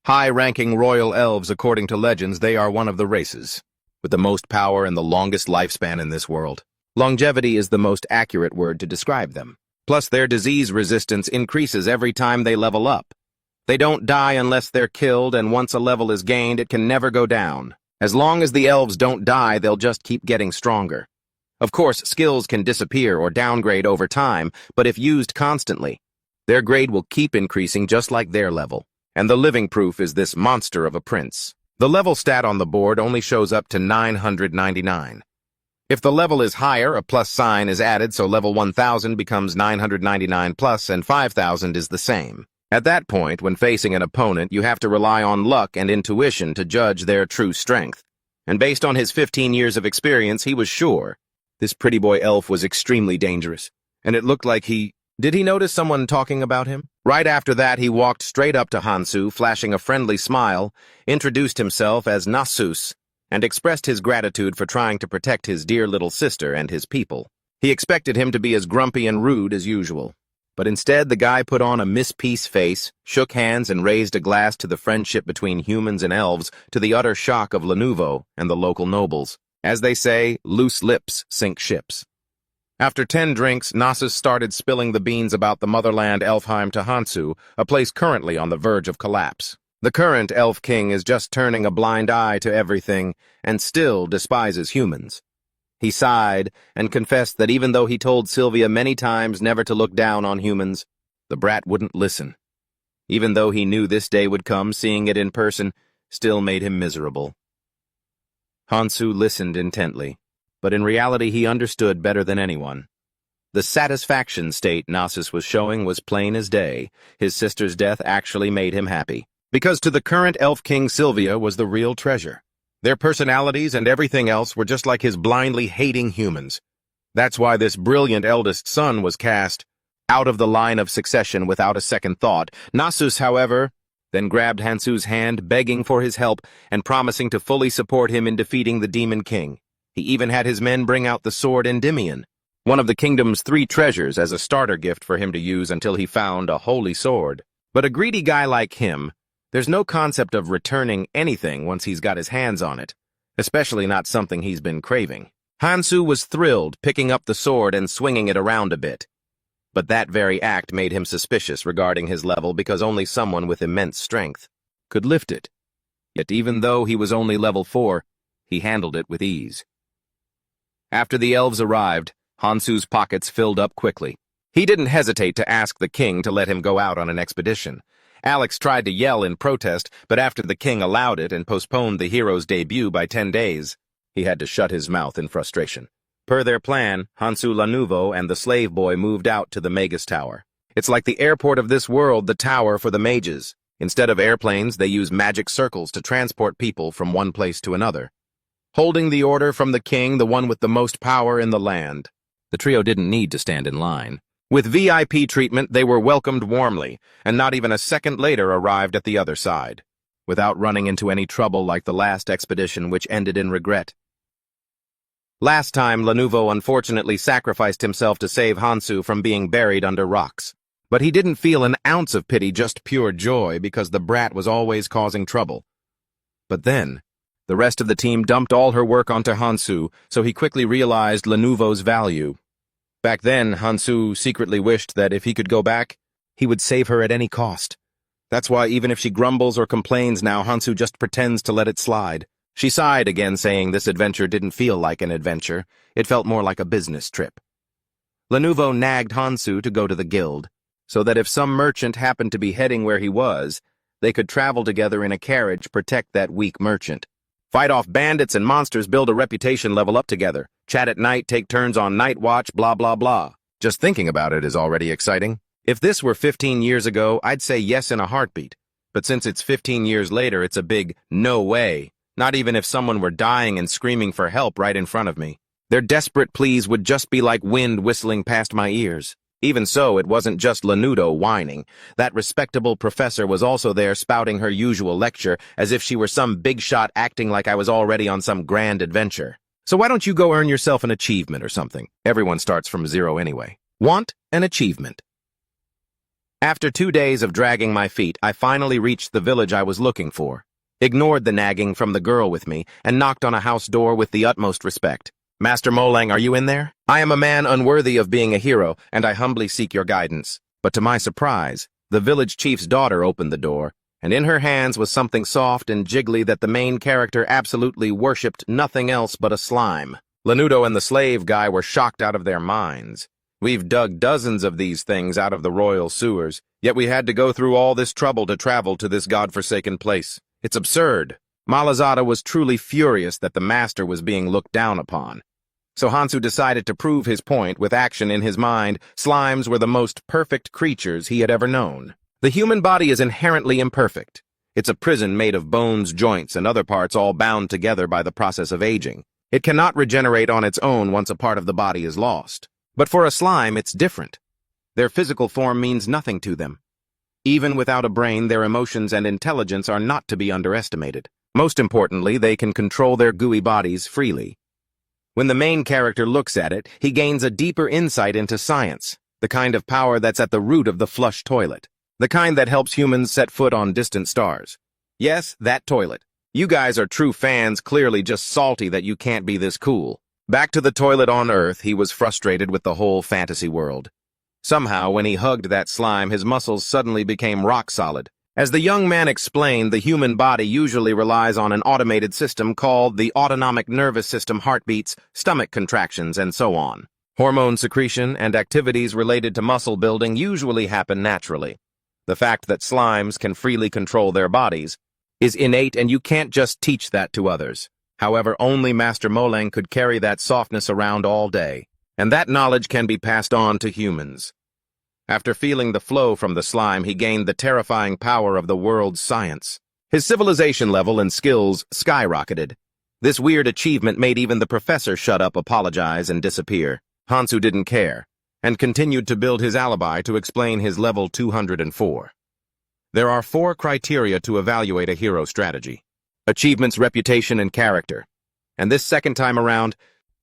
High-ranking royal elves, according to legends, they are one of the races with the most power and the longest lifespan in this world. Longevity is the most accurate word to describe them. Plus, their disease resistance increases every time they level up. They don't die unless they're killed, and once a level is gained, it can never go down. As long as the elves don't die, they'll just keep getting stronger. Of course, skills can disappear or downgrade over time, but if used constantly, their grade will keep increasing just like their level. And the living proof is this monster of a prince. The level stat on the board only shows up to 999. If the level is higher, a plus sign is added, so level 1000 becomes 999 plus, and 5000 is the same. At that point, when facing an opponent, you have to rely on luck and intuition to judge their true strength. And based on his 15 years of experience, he was sure this pretty boy elf was extremely dangerous. And it looked like Did he notice someone talking about him? Right after that, he walked straight up to Hansu, flashing a friendly smile, introduced himself as Nasus, and expressed his gratitude for trying to protect his dear little sister and his people. He expected him to be as grumpy and rude as usual. But instead, the guy put on a Miss Peace face, shook hands, and raised a glass to the friendship between humans and elves, to the utter shock of Lenovo and the local nobles. As they say, loose lips sink ships. After 10 drinks, Nasus started spilling the beans about the motherland Elfheim to Hansu, a place currently on the verge of collapse. The current Elf King is just turning a blind eye to everything, and still despises humans. He sighed and confessed that even though he told Sylvia many times never to look down on humans, the brat wouldn't listen. Even though he knew this day would come, seeing it in person still made him miserable. Hansu listened intently, but in reality he understood better than anyone. The satisfaction state Nasus was showing was plain as day. His sister's death actually made him happy, because to the current Elf King, Sylvia was the real treasure. Their personalities and everything else were just like his blindly hating humans. That's why this brilliant eldest son was cast out of the line of succession without a second thought. Nasus, however, then grabbed Hansu's hand, begging for his help and promising to fully support him in defeating the Demon King. He even had his men bring out the sword Endymion, one of the kingdom's 3 treasures, as a starter gift for him to use until he found a holy sword. But a greedy guy like him, there's no concept of returning anything once he's got his hands on it, especially not something he's been craving. Hansu was thrilled, picking up the sword and swinging it around a bit. But that very act made him suspicious regarding his level, because only someone with immense strength could lift it. Yet even though he was only level 4, he handled it with ease. After the elves arrived, Hansu's pockets filled up quickly. He didn't hesitate to ask the king to let him go out on an expedition. Alex tried to yell in protest, but after the king allowed it and postponed the hero's debut by 10 days, he had to shut his mouth in frustration. Per their plan, Hansu Lanuvo and the slave boy moved out to the Magus Tower. It's like the airport of this world, the tower for the mages. Instead of airplanes, they use magic circles to transport people from one place to another. Holding the order from the king, the one with the most power in the land. The trio didn't need to stand in line. With VIP treatment, they were welcomed warmly, and not even a second later arrived at the other side, without running into any trouble like the last expedition, which ended in regret. Last time, Lanuvo unfortunately sacrificed himself to save Hansu from being buried under rocks. But he didn't feel an ounce of pity, just pure joy, because the brat was always causing trouble. But then, the rest of the team dumped all her work onto Hansu, so he quickly realized Lanuvo's value. Back then, Hansu secretly wished that if he could go back, he would save her at any cost. That's why even if she grumbles or complains now, Hansu just pretends to let it slide. She sighed again, saying this adventure didn't feel like an adventure. It felt more like a business trip. Lanuvo nagged Hansu to go to the guild, so that if some merchant happened to be heading where he was, they could travel together in a carriage, protect that weak merchant. Fight off bandits and monsters, build a reputation, level up together. Chat at night, take turns on night watch, blah, blah, blah. Just thinking about it is already exciting. If this were 15 years ago, I'd say yes in a heartbeat. But since it's 15 years later, it's a big no way. Not even if someone were dying and screaming for help right in front of me. Their desperate pleas would just be like wind whistling past my ears. Even so, it wasn't just Lanudo whining. That respectable professor was also there, spouting her usual lecture, as if she were some big shot, acting like I was already on some grand adventure. So why don't you go earn yourself an achievement or something? Everyone starts from 0 anyway. Want an achievement. After 2 days of dragging my feet, I finally reached the village I was looking for, ignored the nagging from the girl with me, and knocked on a house door with the utmost respect. Master Molang, are you in there? I am a man unworthy of being a hero, and I humbly seek your guidance. But to my surprise, the village chief's daughter opened the door, and in her hands was something soft and jiggly that the main character absolutely worshipped, nothing else but a slime. Lanudo and the slave guy were shocked out of their minds. We've dug dozens of these things out of the royal sewers, yet we had to go through all this trouble to travel to this godforsaken place. It's absurd. Malazada was truly furious that the master was being looked down upon. So Hansu decided to prove his point with action in his mind. Slimes were the most perfect creatures he had ever known. The human body is inherently imperfect. It's a prison made of bones, joints, and other parts all bound together by the process of aging. It cannot regenerate on its own once a part of the body is lost. But for a slime, it's different. Their physical form means nothing to them. Even without a brain, their emotions and intelligence are not to be underestimated. Most importantly, they can control their gooey bodies freely. When the main character looks at it, he gains a deeper insight into science, the kind of power that's at the root of the flush toilet, the kind that helps humans set foot on distant stars. Yes, that toilet. You guys are true fans, clearly just salty that you can't be this cool. Back to the toilet on Earth, he was frustrated with the whole fantasy world. Somehow, when he hugged that slime, his muscles suddenly became rock solid. As the young man explained, the human body usually relies on an automated system called the autonomic nervous system, heartbeats, stomach contractions, and so on. Hormone secretion and activities related to muscle building usually happen naturally. The fact that slimes can freely control their bodies is innate, and you can't just teach that to others. However, only Master Moleng could carry that softness around all day, and that knowledge can be passed on to humans. After feeling the flow from the slime, he gained the terrifying power of the world's science. His civilization level and skills skyrocketed. This weird achievement made even the professor shut up, apologize, and disappear. Hansu didn't care, and continued to build his alibi to explain his level 204. There are 4 criteria to evaluate a hero strategy: achievements, reputation, and character. And this second time around,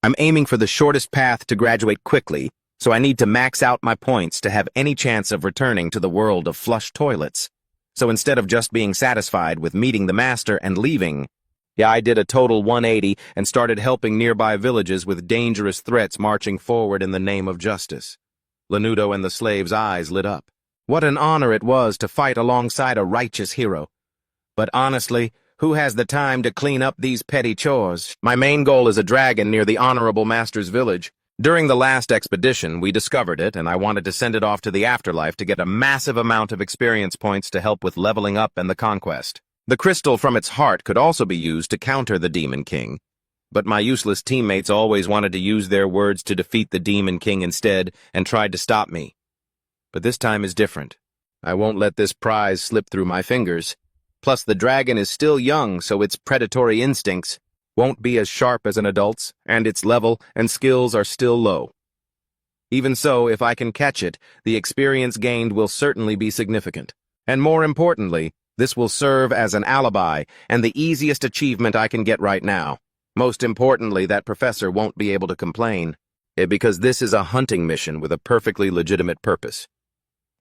I'm aiming for the shortest path to graduate quickly, so I need to max out my points to have any chance of returning to the world of flush toilets. So instead of just being satisfied with meeting the master and leaving, I did a total 180 and started helping nearby villages with dangerous threats marching forward in the name of justice. Lanudo and the slave's eyes lit up. What an honor it was to fight alongside a righteous hero. But honestly, who has the time to clean up these petty chores? My main goal is a dragon near the Honorable Master's village. During the last expedition, we discovered it, and I wanted to send it off to the afterlife to get a massive amount of experience points to help with leveling up and the conquest. The crystal from its heart could also be used to counter the Demon King. But my useless teammates always wanted to use their words to defeat the Demon King instead, and tried to stop me. But this time is different. I won't let this prize slip through my fingers. Plus, the dragon is still young, so its predatory instincts won't be as sharp as an adult's, and its level and skills are still low. Even so, if I can catch it, the experience gained will certainly be significant. And more importantly, this will serve as an alibi and the easiest achievement I can get right now. Most importantly, that professor won't be able to complain, because this is a hunting mission with a perfectly legitimate purpose.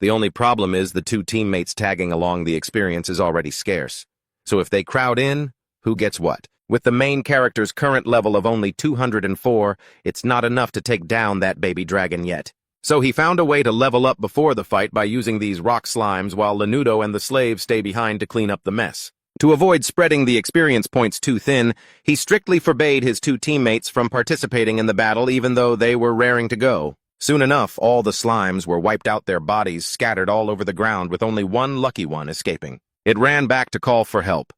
The only problem is the 2 teammates tagging along the experience is already scarce. So if they crowd in, who gets what? With the main character's current level of only 204, it's not enough to take down that baby dragon yet. So he found a way to level up before the fight by using these rock slimes while Lanudo and the slave stay behind to clean up the mess. To avoid spreading the experience points too thin, he strictly forbade his 2 teammates from participating in the battle even though they were raring to go. Soon enough, all the slimes were wiped out, their bodies scattered all over the ground with only one lucky one escaping. It ran back to call for help.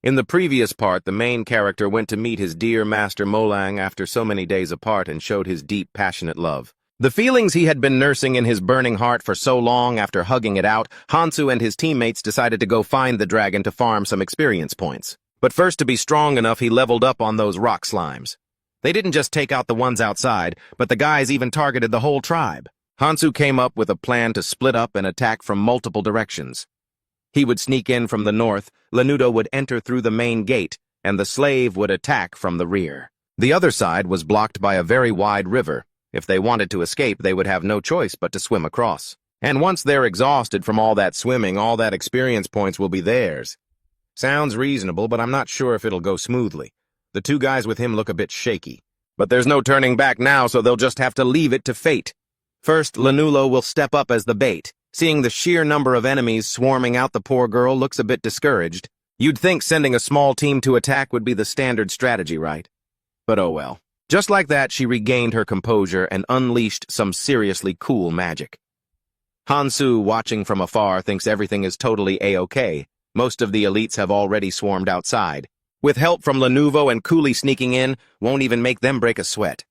In the previous part, the main character went to meet his dear Master Moleng after so many days apart and showed his deep, passionate love. The feelings he had been nursing in his burning heart for so long after hugging it out, Hansu and his teammates decided to go find the dragon to farm some experience points. But first, to be strong enough, he leveled up on those rock slimes. They didn't just take out the ones outside, but the guys even targeted the whole tribe. Hansu came up with a plan to split up and attack from multiple directions. He would sneak in from the north, Lanudo would enter through the main gate, and the slave would attack from the rear. The other side was blocked by a very wide river. If they wanted to escape, they would have no choice but to swim across. And once they're exhausted from all that swimming, all that experience points will be theirs. Sounds reasonable, but I'm not sure if it'll go smoothly. The 2 guys with him look a bit shaky. But there's no turning back now, so they'll just have to leave it to fate. First, Lanulo will step up as the bait. Seeing the sheer number of enemies swarming out, the poor girl looks a bit discouraged. You'd think sending a small team to attack would be the standard strategy, right? But oh well. Just like that, she regained her composure and unleashed some seriously cool magic. Hansu, watching from afar, thinks everything is totally A-okay. Most of the elites have already swarmed outside. With help from Lenovo and Cooley sneaking in, won't even make them break a sweat.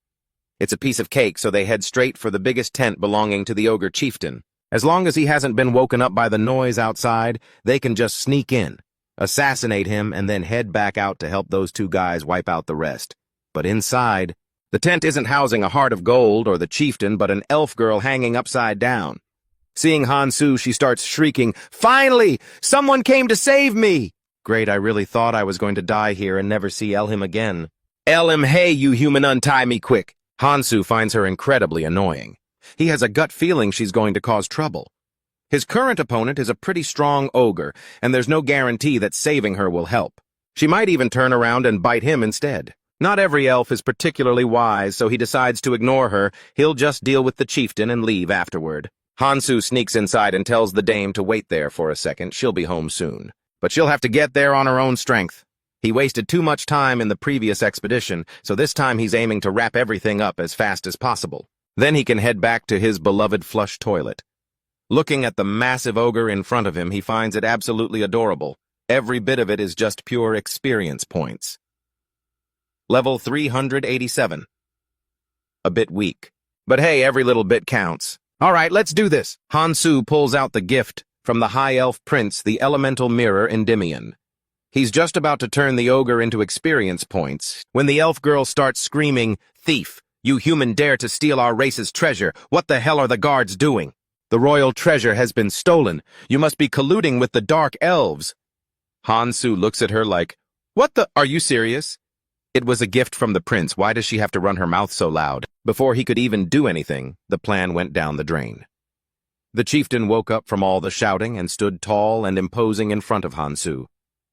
It's a piece of cake, so they head straight for the biggest tent belonging to the ogre chieftain. As long as he hasn't been woken up by the noise outside, they can just sneak in, assassinate him, and then head back out to help those two guys wipe out the rest. But inside, the tent isn't housing a heart of gold or the chieftain, but an elf girl hanging upside down. Seeing Hansu, she starts shrieking, "Finally! Someone came to save me!" Great, I really thought I was going to die here and never see Elim again. Elim, hey, you human, untie me quick! Hansu finds her incredibly annoying. He has a gut feeling she's going to cause trouble. His current opponent is a pretty strong ogre, and there's no guarantee that saving her will help. She might even turn around and bite him instead. Not every elf is particularly wise, so he decides to ignore her. He'll just deal with the chieftain and leave afterward. Hansu sneaks inside and tells the dame to wait there for a second. She'll be home soon. But she'll have to get there on her own strength. He wasted too much time in the previous expedition, so this time he's aiming to wrap everything up as fast as possible. Then he can head back to his beloved flush toilet. Looking at the massive ogre in front of him, he finds it absolutely adorable. Every bit of it is just pure experience points. Level 387. A bit weak. But hey, every little bit counts. All right, let's do this. Hansu pulls out the gift from the High Elf Prince, the elemental mirror Endymion. He's just about to turn the ogre into experience points when the elf girl starts screaming, "Thief! You human dare to steal our race's treasure! What the hell are the guards doing? The royal treasure has been stolen. You must be colluding with the dark elves." Hansu looks at her like, "What the? Are you serious?" It was a gift from the prince. Why does she have to run her mouth so loud? Before he could even do anything, the plan went down the drain. The chieftain woke up from all the shouting and stood tall and imposing in front of Hansu.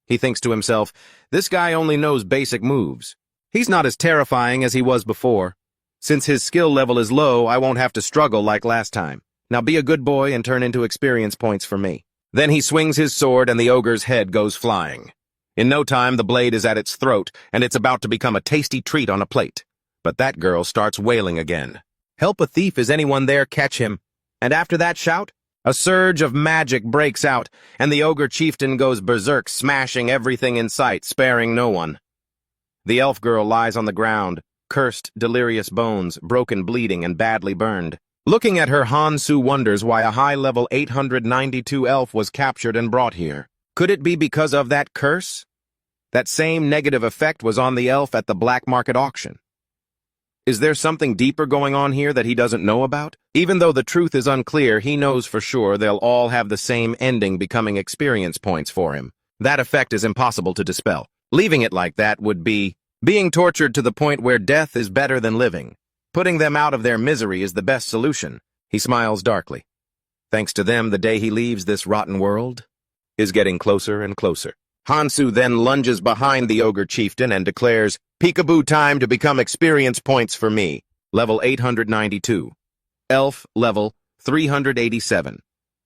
He thinks to himself, this guy only knows basic moves. He's not as terrifying as he was before. Since his skill level is low, I won't have to struggle like last time. Now be a good boy and turn into experience points for me. Then he swings his sword and the ogre's head goes flying. In no time, the blade is at its throat, and it's about to become a tasty treat on a plate. But that girl starts wailing again. Help a thief, is anyone there? Catch him. And after that shout, a surge of magic breaks out, and the ogre chieftain goes berserk, smashing everything in sight, sparing no one. The elf girl lies on the ground, cursed, delirious bones, broken, bleeding, and badly burned. Looking at her, Hansu wonders why a high-level 892 elf was captured and brought here. Could it be because of that curse? That same negative effect was on the elf at the black market auction. Is there something deeper going on here that he doesn't know about? Even though the truth is unclear, he knows for sure they'll all have the same ending, becoming experience points for him. That effect is impossible to dispel. Leaving it like that would be being tortured to the point where death is better than living. Putting them out of their misery is the best solution. He smiles darkly. Thanks to them, the day he leaves this rotten world is getting closer and closer. Hansu then lunges behind the ogre chieftain and declares, "Peekaboo time to become experience points for me." Level 892. Elf level 387.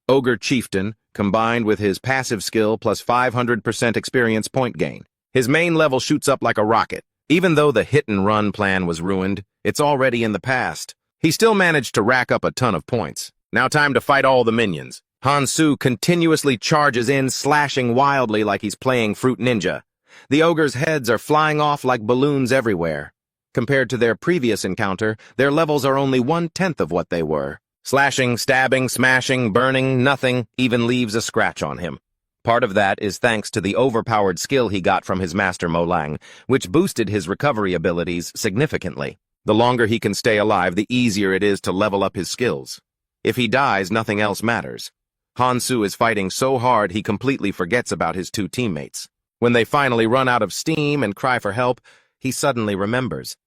Ogre chieftain, combined with his passive skill plus 500% experience point gain. His main level shoots up like a rocket. Even though the hit-and-run plan was ruined, it's already in the past. He still managed to rack up a ton of points. Now time to fight all the minions. Hansu continuously charges in, slashing wildly like he's playing Fruit Ninja. The ogres' heads are flying off like balloons everywhere. Compared to their previous encounter, their levels are only 1/10 of what they were. Slashing, stabbing, smashing, burning, nothing even leaves a scratch on him. Part of that is thanks to the overpowered skill he got from his master Molang, which boosted his recovery abilities significantly. The longer he can stay alive, the easier it is to level up his skills. If he dies, nothing else matters. Hansu is fighting so hard he completely forgets about his two teammates. When they finally run out of steam and cry for help, he suddenly remembers.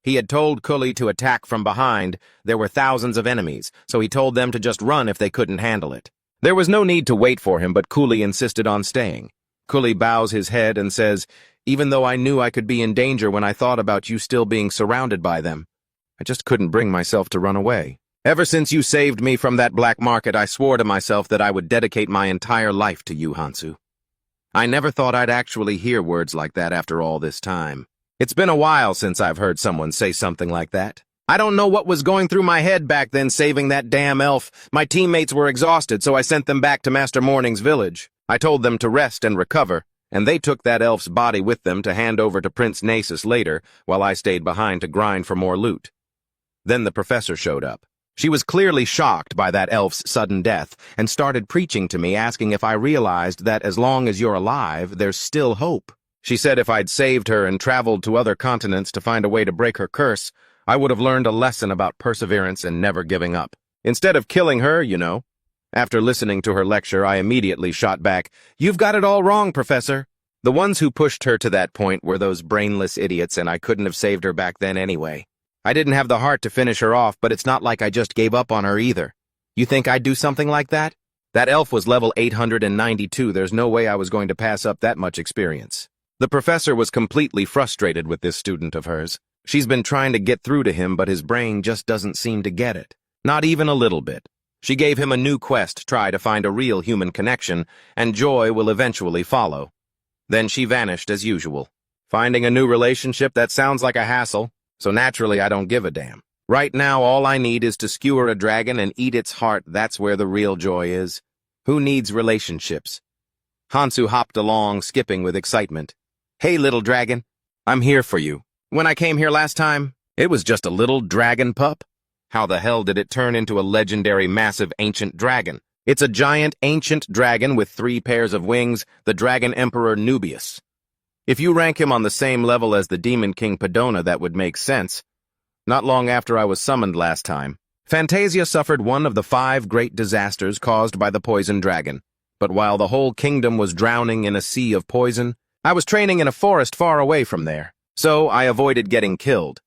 He had told Kuli to attack from behind. There were thousands of enemies, so he told them to just run if they couldn't handle it. There was no need to wait for him, but Kuli insisted on staying. Kuli bows his head and says, "Even though I knew I could be in danger when I thought about you still being surrounded by them, I just couldn't bring myself to run away. Ever since you saved me from that black market, I swore to myself that I would dedicate my entire life to you, Hansu. I never thought I'd actually hear words like that after all this time." It's been a while since I've heard someone say something like that. I don't know what was going through my head back then saving that damn elf. My teammates were exhausted, so I sent them back to Master Morning's village. I told them to rest and recover, and they took that elf's body with them to hand over to Prince Nasus later, while I stayed behind to grind for more loot. Then the professor showed up. She was clearly shocked by that elf's sudden death, and started preaching to me, asking if I realized that as long as you're alive, there's still hope. She said if I'd saved her and traveled to other continents to find a way to break her curse, I would have learned a lesson about perseverance and never giving up. Instead of killing her, you know. After listening to her lecture, I immediately shot back, "You've got it all wrong, Professor." The ones who pushed her to that point were those brainless idiots, and I couldn't have saved her back then anyway. I didn't have the heart to finish her off, but it's not like I just gave up on her either. You think I'd do something like that? That elf was level 892, there's no way I was going to pass up that much experience. The professor was completely frustrated with this student of hers. She's been trying to get through to him, but his brain just doesn't seem to get it. Not even a little bit. She gave him a new quest to try to find a real human connection, and joy will eventually follow. Then she vanished as usual. Finding a new relationship, that sounds like a hassle, so naturally I don't give a damn. Right now, all I need is to skewer a dragon and eat its heart. That's where the real joy is. Who needs relationships? Hansu hopped along, skipping with excitement. "Hey, little dragon, I'm here for you. When I came here last time, it was just a little dragon pup. How the hell did it turn into a legendary massive ancient dragon? It's a giant ancient dragon with 3 pairs of wings, the Dragon Emperor Nubius. If you rank him on the same level as the Demon King Padona, that would make sense. Not long after I was summoned last time, Fantasia suffered one of the 5 great disasters caused by the poison dragon. But while the whole kingdom was drowning in a sea of poison, I was training in a forest far away from there, so I avoided getting killed.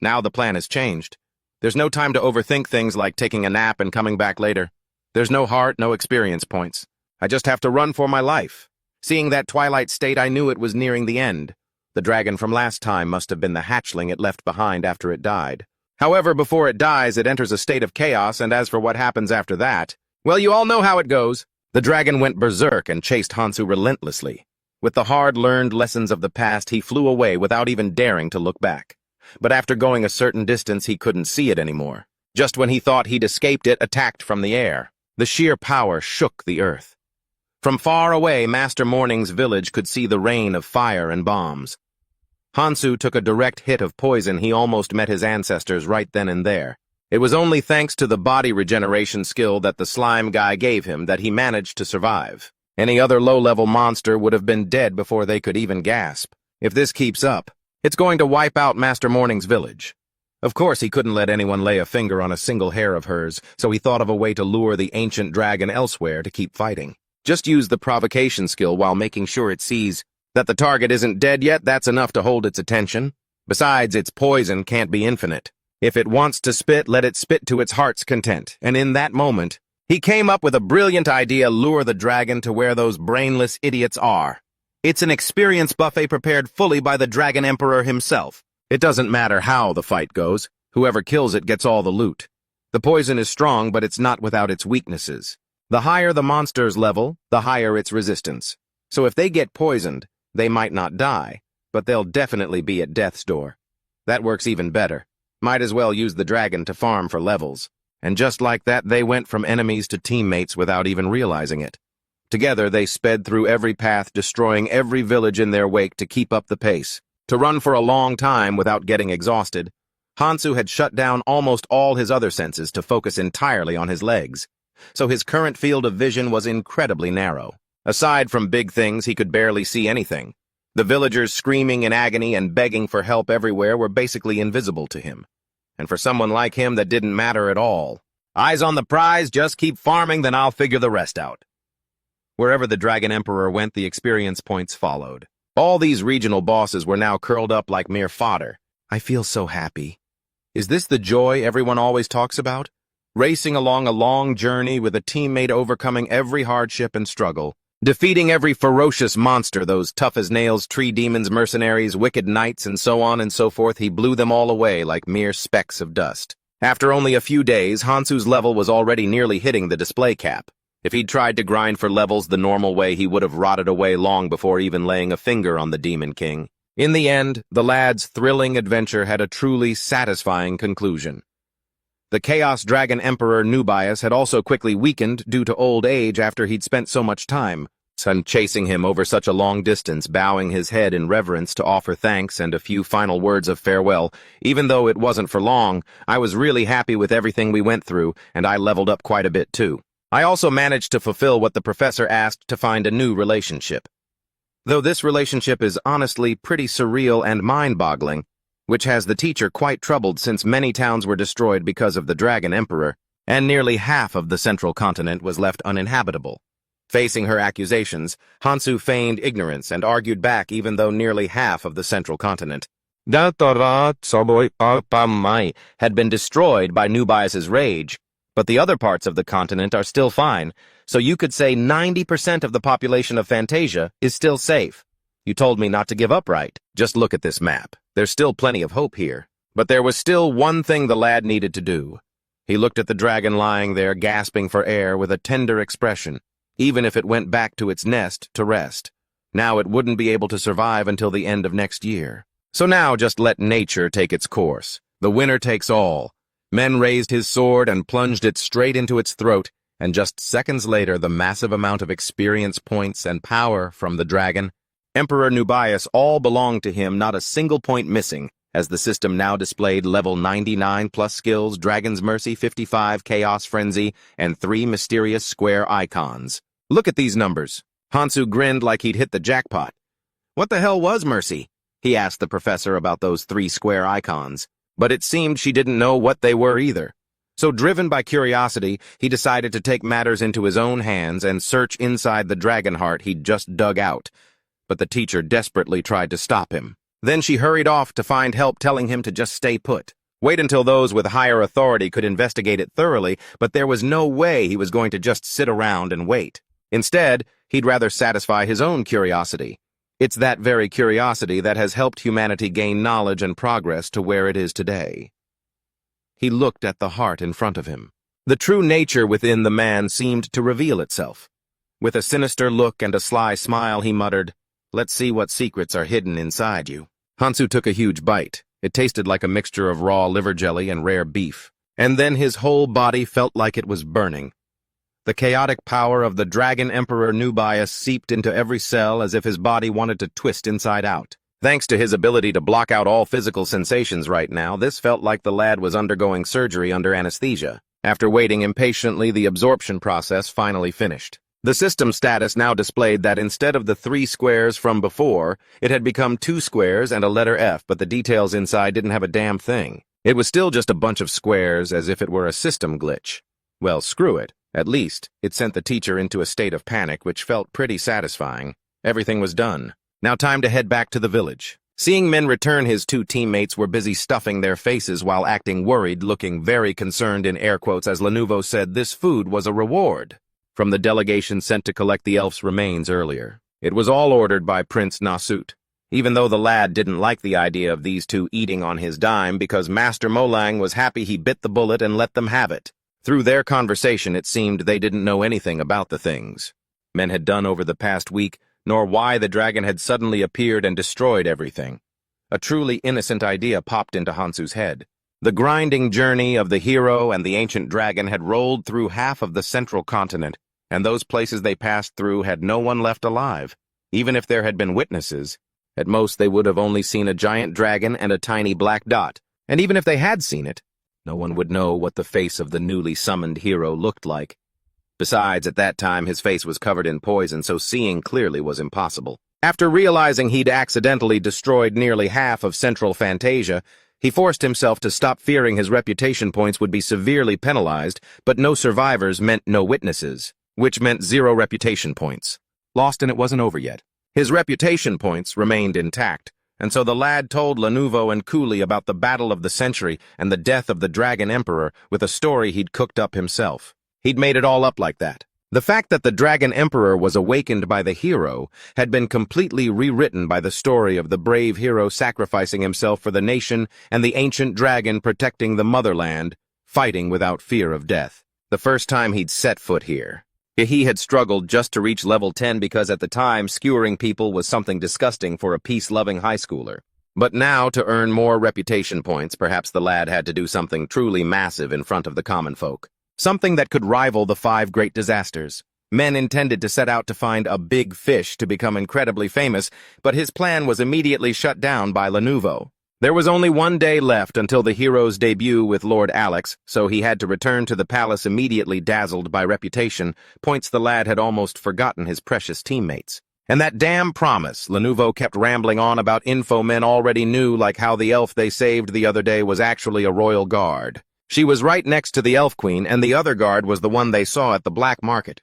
Now the plan has changed. There's no time to overthink things like taking a nap and coming back later. There's no heart, no experience points. I just have to run for my life. Seeing that twilight state, I knew it was nearing the end. The dragon from last time must have been the hatchling it left behind after it died. However, before it dies, it enters a state of chaos, and as for what happens after that, well, you all know how it goes. The dragon went berserk and chased Hansu relentlessly. With the hard-learned lessons of the past, he flew away without even daring to look back. But after going a certain distance, he couldn't see it anymore. Just when he thought he'd escaped, it attacked from the air. The sheer power shook the earth. From far away, Master Morning's village could see the rain of fire and bombs. Hansu took a direct hit of poison. He almost met his ancestors right then and there. It was only thanks to the body regeneration skill that the slime guy gave him that he managed to survive. Any other low-level monster would have been dead before they could even gasp. If this keeps up, it's going to wipe out Master Morning's village. Of course, he couldn't let anyone lay a finger on a single hair of hers, so he thought of a way to lure the ancient dragon elsewhere to keep fighting. Just use the provocation skill while making sure it sees that the target isn't dead yet. That's enough to hold its attention. Besides, its poison can't be infinite. If it wants to spit, let it spit to its heart's content. And in that moment, he came up with a brilliant idea: lure the dragon to where those brainless idiots are. It's an experience buffet prepared fully by the Dragon Emperor himself. It doesn't matter how the fight goes. Whoever kills it gets all the loot. The poison is strong, but it's not without its weaknesses. The higher the monster's level, the higher its resistance. So if they get poisoned, they might not die, but they'll definitely be at death's door. That works even better. Might as well use the dragon to farm for levels. And just like that, they went from enemies to teammates without even realizing it. Together, they sped through every path, destroying every village in their wake to keep up the pace. To run for a long time without getting exhausted, Hansu had shut down almost all his other senses to focus entirely on his legs. So his current field of vision was incredibly narrow. Aside from big things, he could barely see anything. The villagers screaming in agony and begging for help everywhere were basically invisible to him. And for someone like him, that didn't matter at all. Eyes on the prize, just keep farming, then I'll figure the rest out. Wherever the Dragon Emperor went, the experience points followed. All these regional bosses were now curled up like mere fodder. I feel so happy. Is this the joy everyone always talks about? Racing along a long journey with a teammate, overcoming every hardship and struggle, defeating every ferocious monster, those tough-as-nails tree demons, mercenaries, wicked knights, and so on and so forth. He blew them all away like mere specks of dust. After only a few days, Hansu's level was already nearly hitting the display cap. If he'd tried to grind for levels the normal way, he would have rotted away long before even laying a finger on the Demon King. In the end, the lad's thrilling adventure had a truly satisfying conclusion. The Chaos Dragon Emperor Nubius had also quickly weakened due to old age after he'd spent so much time chasing him over such a long distance, bowing his head in reverence to offer thanks and a few final words of farewell. Even though it wasn't for long, I was really happy with everything we went through, and I leveled up quite a bit too. I also managed to fulfill what the professor asked, to find a new relationship. Though this relationship is honestly pretty surreal and mind-boggling, which has the teacher quite troubled since many towns were destroyed because of the Dragon Emperor, and nearly half of the central continent was left uninhabitable. Facing her accusations, Hansu feigned ignorance and argued back even though nearly half of the central continent had been destroyed by Nubius's rage, but the other parts of the continent are still fine, so you could say 90% of the population of Fantasia is still safe. You told me not to give up, right? Just look at this map. There's still plenty of hope here. But there was still one thing the lad needed to do. He looked at the dragon lying there, gasping for air with a tender expression. Even if it went back to its nest to rest, now it wouldn't be able to survive until the end of next year. So now just let nature take its course. The winner takes all. Men raised his sword and plunged it straight into its throat, and just seconds later the massive amount of experience points and power from the dragon, Emperor Nubius, all belonged to him, not a single point missing, as the system now displayed level 99 plus skills, Dragon's Mercy 55, Chaos Frenzy, and 3 mysterious square icons. Look at these numbers. Hansu grinned like he'd hit the jackpot. What the hell was Mercy? He asked the professor about those 3 square icons, but it seemed she didn't know what they were either. So driven by curiosity, he decided to take matters into his own hands and search inside the dragon heart he'd just dug out. But the teacher desperately tried to stop him. Then she hurried off to find help, telling him to just stay put. Wait until those with higher authority could investigate it thoroughly, but there was no way he was going to just sit around and wait. Instead, he'd rather satisfy his own curiosity. It's that very curiosity that has helped humanity gain knowledge and progress to where it is today. He looked at the heart in front of him. The true nature within the man seemed to reveal itself. With a sinister look and a sly smile, he muttered, "Let's see what secrets are hidden inside you." Hansu took a huge bite. It tasted like a mixture of raw liver jelly and rare beef. And then his whole body felt like it was burning. The chaotic power of the Dragon Emperor Nubius seeped into every cell as if his body wanted to twist inside out. Thanks to his ability to block out all physical sensations right now, this felt like the lad was undergoing surgery under anesthesia. After waiting impatiently, the absorption process finally finished. The system status now displayed that instead of the 3 squares from before, it had become 2 squares and a letter F, but the details inside didn't have a damn thing. It was still just a bunch of squares, as if it were a system glitch. Well, screw it. At least, it sent the teacher into a state of panic, which felt pretty satisfying. Everything was done. Now time to head back to the village. Seeing men return, his 2 teammates were busy stuffing their faces while acting worried, looking very concerned in air quotes as Lenovo said this food was a reward from the delegation sent to collect the elf's remains earlier. It was all ordered by Prince Nasut. Even though the lad didn't like the idea of these 2 eating on his dime, because Master Molang was happy he bit the bullet and let them have it. Through their conversation, it seemed they didn't know anything about the things men had done over the past week, nor why the dragon had suddenly appeared and destroyed everything. A truly innocent idea popped into Hansu's head. The grinding journey of the hero and the ancient dragon had rolled through half of the central continent, and those places they passed through had no one left alive. Even if there had been witnesses, at most they would have only seen a giant dragon and a tiny black dot, and even if they had seen it, no one would know what the face of the newly summoned hero looked like. Besides, at that time his face was covered in poison, so seeing clearly was impossible. After realizing he'd accidentally destroyed nearly half of Central Fantasia, he forced himself to stop, fearing his reputation points would be severely penalized, but no survivors meant no witnesses, which meant 0 reputation points. Lost and it wasn't over yet. His reputation points remained intact, and so the lad told Lenovo and Cooley about the battle of the century and the death of the Dragon Emperor with a story he'd cooked up himself. He'd made it all up like that. The fact that the Dragon Emperor was awakened by the hero had been completely rewritten by the story of the brave hero sacrificing himself for the nation and the ancient dragon protecting the motherland, fighting without fear of death. The first time he'd set foot here, He had struggled just to reach level 10 because at the time, skewering people was something disgusting for a peace-loving high schooler. But now, to earn more reputation points, perhaps the lad had to do something truly massive in front of the common folk. Something that could rival the 5 great disasters. Men intended to set out to find a big fish to become incredibly famous, but his plan was immediately shut down by Le Nouveau. There was only one day left until the hero's debut with Lord Alex, so he had to return to the palace immediately dazzled by reputation, points the lad had almost forgotten his precious teammates. And that damn promise, Le Nouveau kept rambling on about info men already knew, like how the elf they saved the other day was actually a royal guard. She was right next to the elf queen, and the other guard was the one they saw at the black market.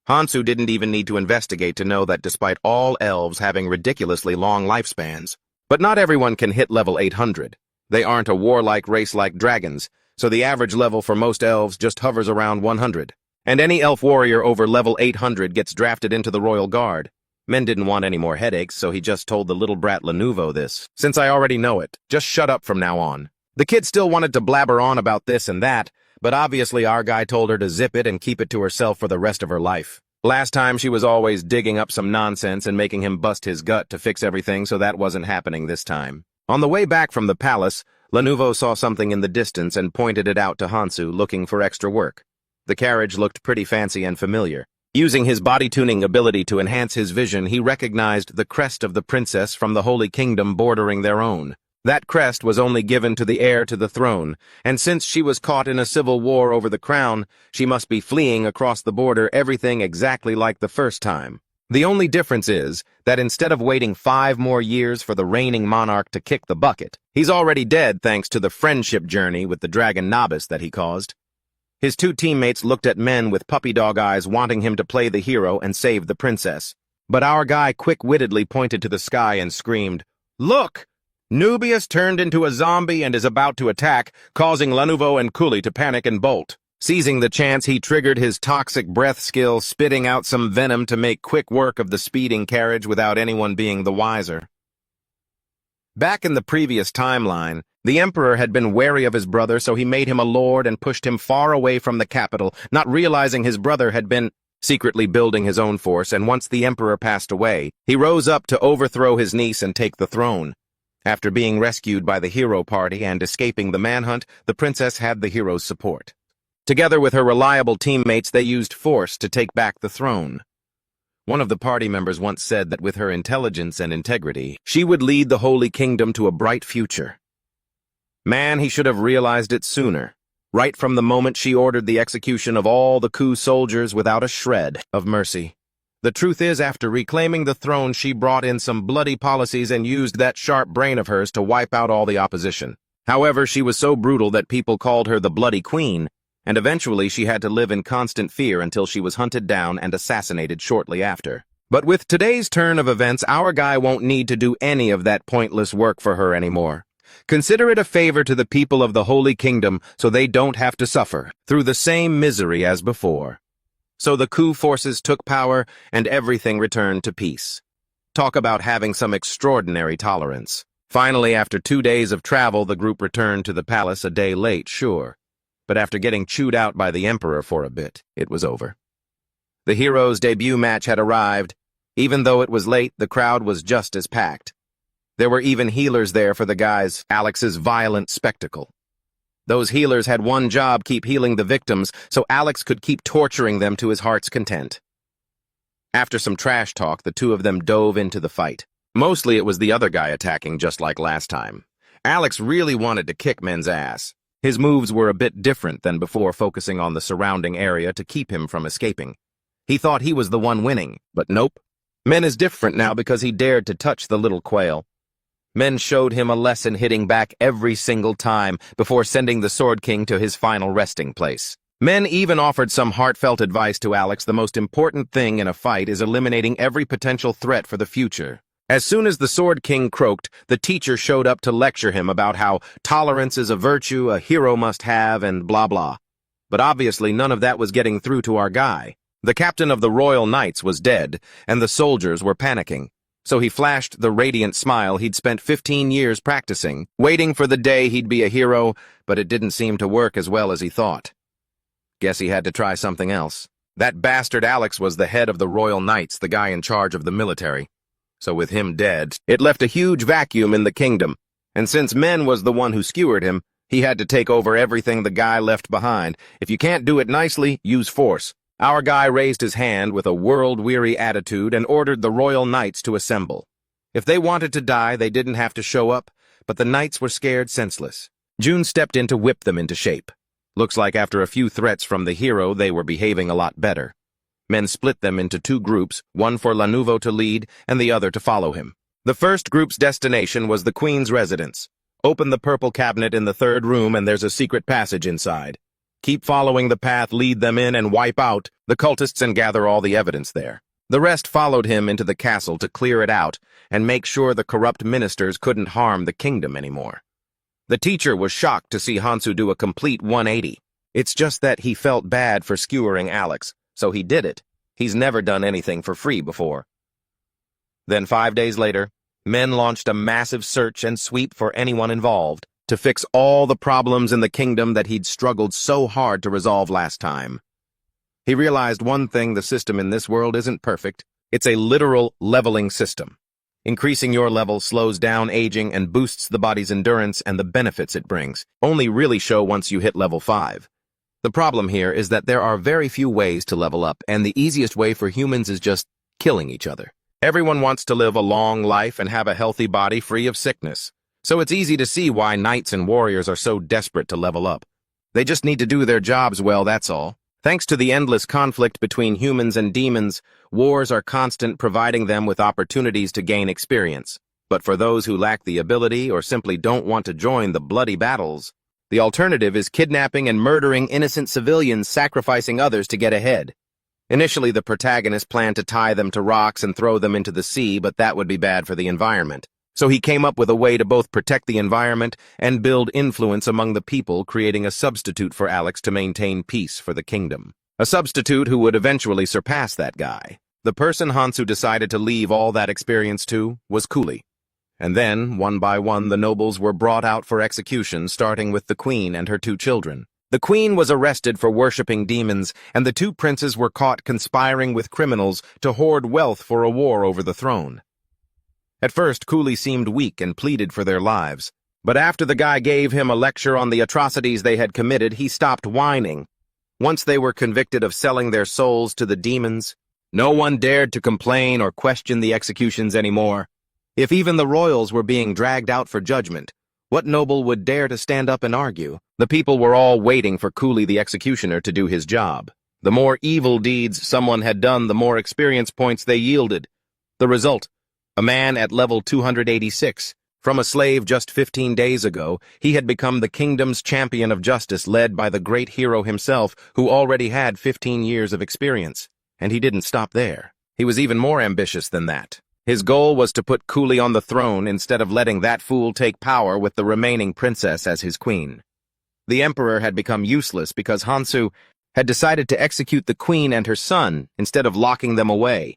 Hansu didn't even need to investigate to know that despite all elves having ridiculously long lifespans, but not everyone can hit level 800. They aren't a warlike race like dragons, so the average level for most elves just hovers around 100. And any elf warrior over level 800 gets drafted into the Royal Guard. Men didn't want any more headaches, so he just told the little brat Le Nouveau this. Since I already know it, just shut up from now on. The kid still wanted to blabber on about this and that, but obviously our guy told her to zip it and keep it to herself for the rest of her life. Last time she was always digging up some nonsense and making him bust his gut to fix everything, so that wasn't happening this time. On the way back from the palace, Le Nouveau saw something in the distance and pointed it out to Hansu, looking for extra work. The carriage looked pretty fancy and familiar. Using his body-tuning ability to enhance his vision, he recognized the crest of the princess from the Holy Kingdom bordering their own. That crest was only given to the heir to the throne, and since she was caught in a civil war over the crown, she must be fleeing across the border, everything exactly like the first time. The only difference is that instead of waiting 5 more years for the reigning monarch to kick the bucket, he's already dead thanks to the friendship journey with the dragon Nobis that he caused. His 2 teammates looked at men with puppy dog eyes wanting him to play the hero and save the princess. But our guy quick-wittedly pointed to the sky and screamed, "Look! Nubius turned into a zombie and is about to attack, causing Le Nouveau and Cooley to panic and bolt." Seizing the chance, he triggered his toxic breath skill, spitting out some venom to make quick work of the speeding carriage without anyone being the wiser. Back in the previous timeline, the Emperor had been wary of his brother, so he made him a lord and pushed him far away from the capital, not realizing his brother had been secretly building his own force, and once the Emperor passed away, he rose up to overthrow his niece and take the throne. After being rescued by the hero party and escaping the manhunt, the princess had the hero's support. Together with her reliable teammates, they used force to take back the throne. One of the party members once said that with her intelligence and integrity, she would lead the Holy Kingdom to a bright future. Man, he should have realized it sooner, right from the moment she ordered the execution of all the coup soldiers without a shred of mercy. The truth is, after reclaiming the throne, she brought in some bloody policies and used that sharp brain of hers to wipe out all the opposition. However, she was so brutal that people called her the Bloody Queen, and eventually she had to live in constant fear until she was hunted down and assassinated shortly after. But with today's turn of events, our guy won't need to do any of that pointless work for her anymore. Consider it a favor to the people of the Holy Kingdom so they don't have to suffer through the same misery as before. So the coup forces took power and everything returned to peace. Talk about having some extraordinary tolerance. Finally, after 2 days of travel, the group returned to the palace, a day late, sure. But after getting chewed out by the Emperor for a bit, it was over. The hero's debut match had arrived. Even though it was late, the crowd was just as packed. There were even healers there for the guys, Alex's violent spectacle. Those healers had one job, keep healing the victims, so Alex could keep torturing them to his heart's content. After some trash talk, the 2 of them dove into the fight. Mostly it was the other guy attacking, just like last time. Alex really wanted to kick men's ass. His moves were a bit different than before, focusing on the surrounding area to keep him from escaping. He thought he was the one winning, but nope. Men is different now because he dared to touch the little quail. Men showed him a lesson, hitting back every single time before sending the Sword King to his final resting place. Men even offered some heartfelt advice to Alex. The most important thing in a fight is eliminating every potential threat for the future. As soon as the Sword King croaked, the teacher showed up to lecture him about how tolerance is a virtue a hero must have and blah blah. But obviously none of that was getting through to our guy. The captain of the Royal Knights was dead, and the soldiers were panicking. So he flashed the radiant smile he'd spent 15 years practicing, waiting for the day he'd be a hero, but it didn't seem to work as well as he thought. Guess he had to try something else. That bastard Alex was the head of the Royal Knights, the guy in charge of the military. So with him dead, it left a huge vacuum in the kingdom, and since Men was the one who skewered him, he had to take over everything the guy left behind. If you can't do it nicely, use force. Our guy raised his hand with a world-weary attitude and ordered the Royal Knights to assemble. If they wanted to die, they didn't have to show up, but the knights were scared senseless. June stepped in to whip them into shape. Looks like after a few threats from the hero, they were behaving a lot better. Men split them into two groups, one for La Nouveau to lead and the other to follow him. The first group's destination was the Queen's residence. Open the purple cabinet in the third room and there's a secret passage inside. Keep following the path, lead them in, and wipe out the cultists and gather all the evidence there. The rest followed him into the castle to clear it out and make sure the corrupt ministers couldn't harm the kingdom anymore. The teacher was shocked to see Hansu do a complete 180. It's just that he felt bad for skewering Alex, so he did it. He's never done anything for free before. Then 5 days later, Men launched a massive search and sweep for anyone involved to fix all the problems in the kingdom that he'd struggled so hard to resolve last time. He realized one thing: the system in this world isn't perfect. It's a literal leveling system. Increasing your level slows down aging and boosts the body's endurance, and the benefits it brings only really show once you hit level 5. The problem here is that there are very few ways to level up, and the easiest way for humans is just killing each other. Everyone wants to live a long life and have a healthy body free of sickness, so it's easy to see why knights and warriors are so desperate to level up. They just need to do their jobs well, that's all. Thanks to the endless conflict between humans and demons, wars are constant, providing them with opportunities to gain experience. But for those who lack the ability or simply don't want to join the bloody battles, the alternative is kidnapping and murdering innocent civilians, sacrificing others to get ahead. Initially, the protagonist planned to tie them to rocks and throw them into the sea, but that would be bad for the environment. So he came up with a way to both protect the environment and build influence among the people, creating a substitute for Alex to maintain peace for the kingdom. A substitute who would eventually surpass that guy. The person Hansu decided to leave all that experience to was Cooley. And then, one by one, the nobles were brought out for execution, starting with the queen and her 2 children. The queen was arrested for worshipping demons, and the 2 princes were caught conspiring with criminals to hoard wealth for a war over the throne. At first, Cooley seemed weak and pleaded for their lives, but after the guy gave him a lecture on the atrocities they had committed, he stopped whining. Once they were convicted of selling their souls to the demons, no one dared to complain or question the executions anymore. If even the royals were being dragged out for judgment, what noble would dare to stand up and argue? The people were all waiting for Cooley the executioner to do his job. The more evil deeds someone had done, the more experience points they yielded. The result: a man at level 286. From a slave just 15 days ago, he had become the kingdom's champion of justice, led by the great hero himself, who already had 15 years of experience. And he didn't stop there. He was even more ambitious than that. His goal was to put Cooley on the throne instead of letting that fool take power with the remaining princess as his queen. The emperor had become useless because Hansu had decided to execute the queen and her son instead of locking them away.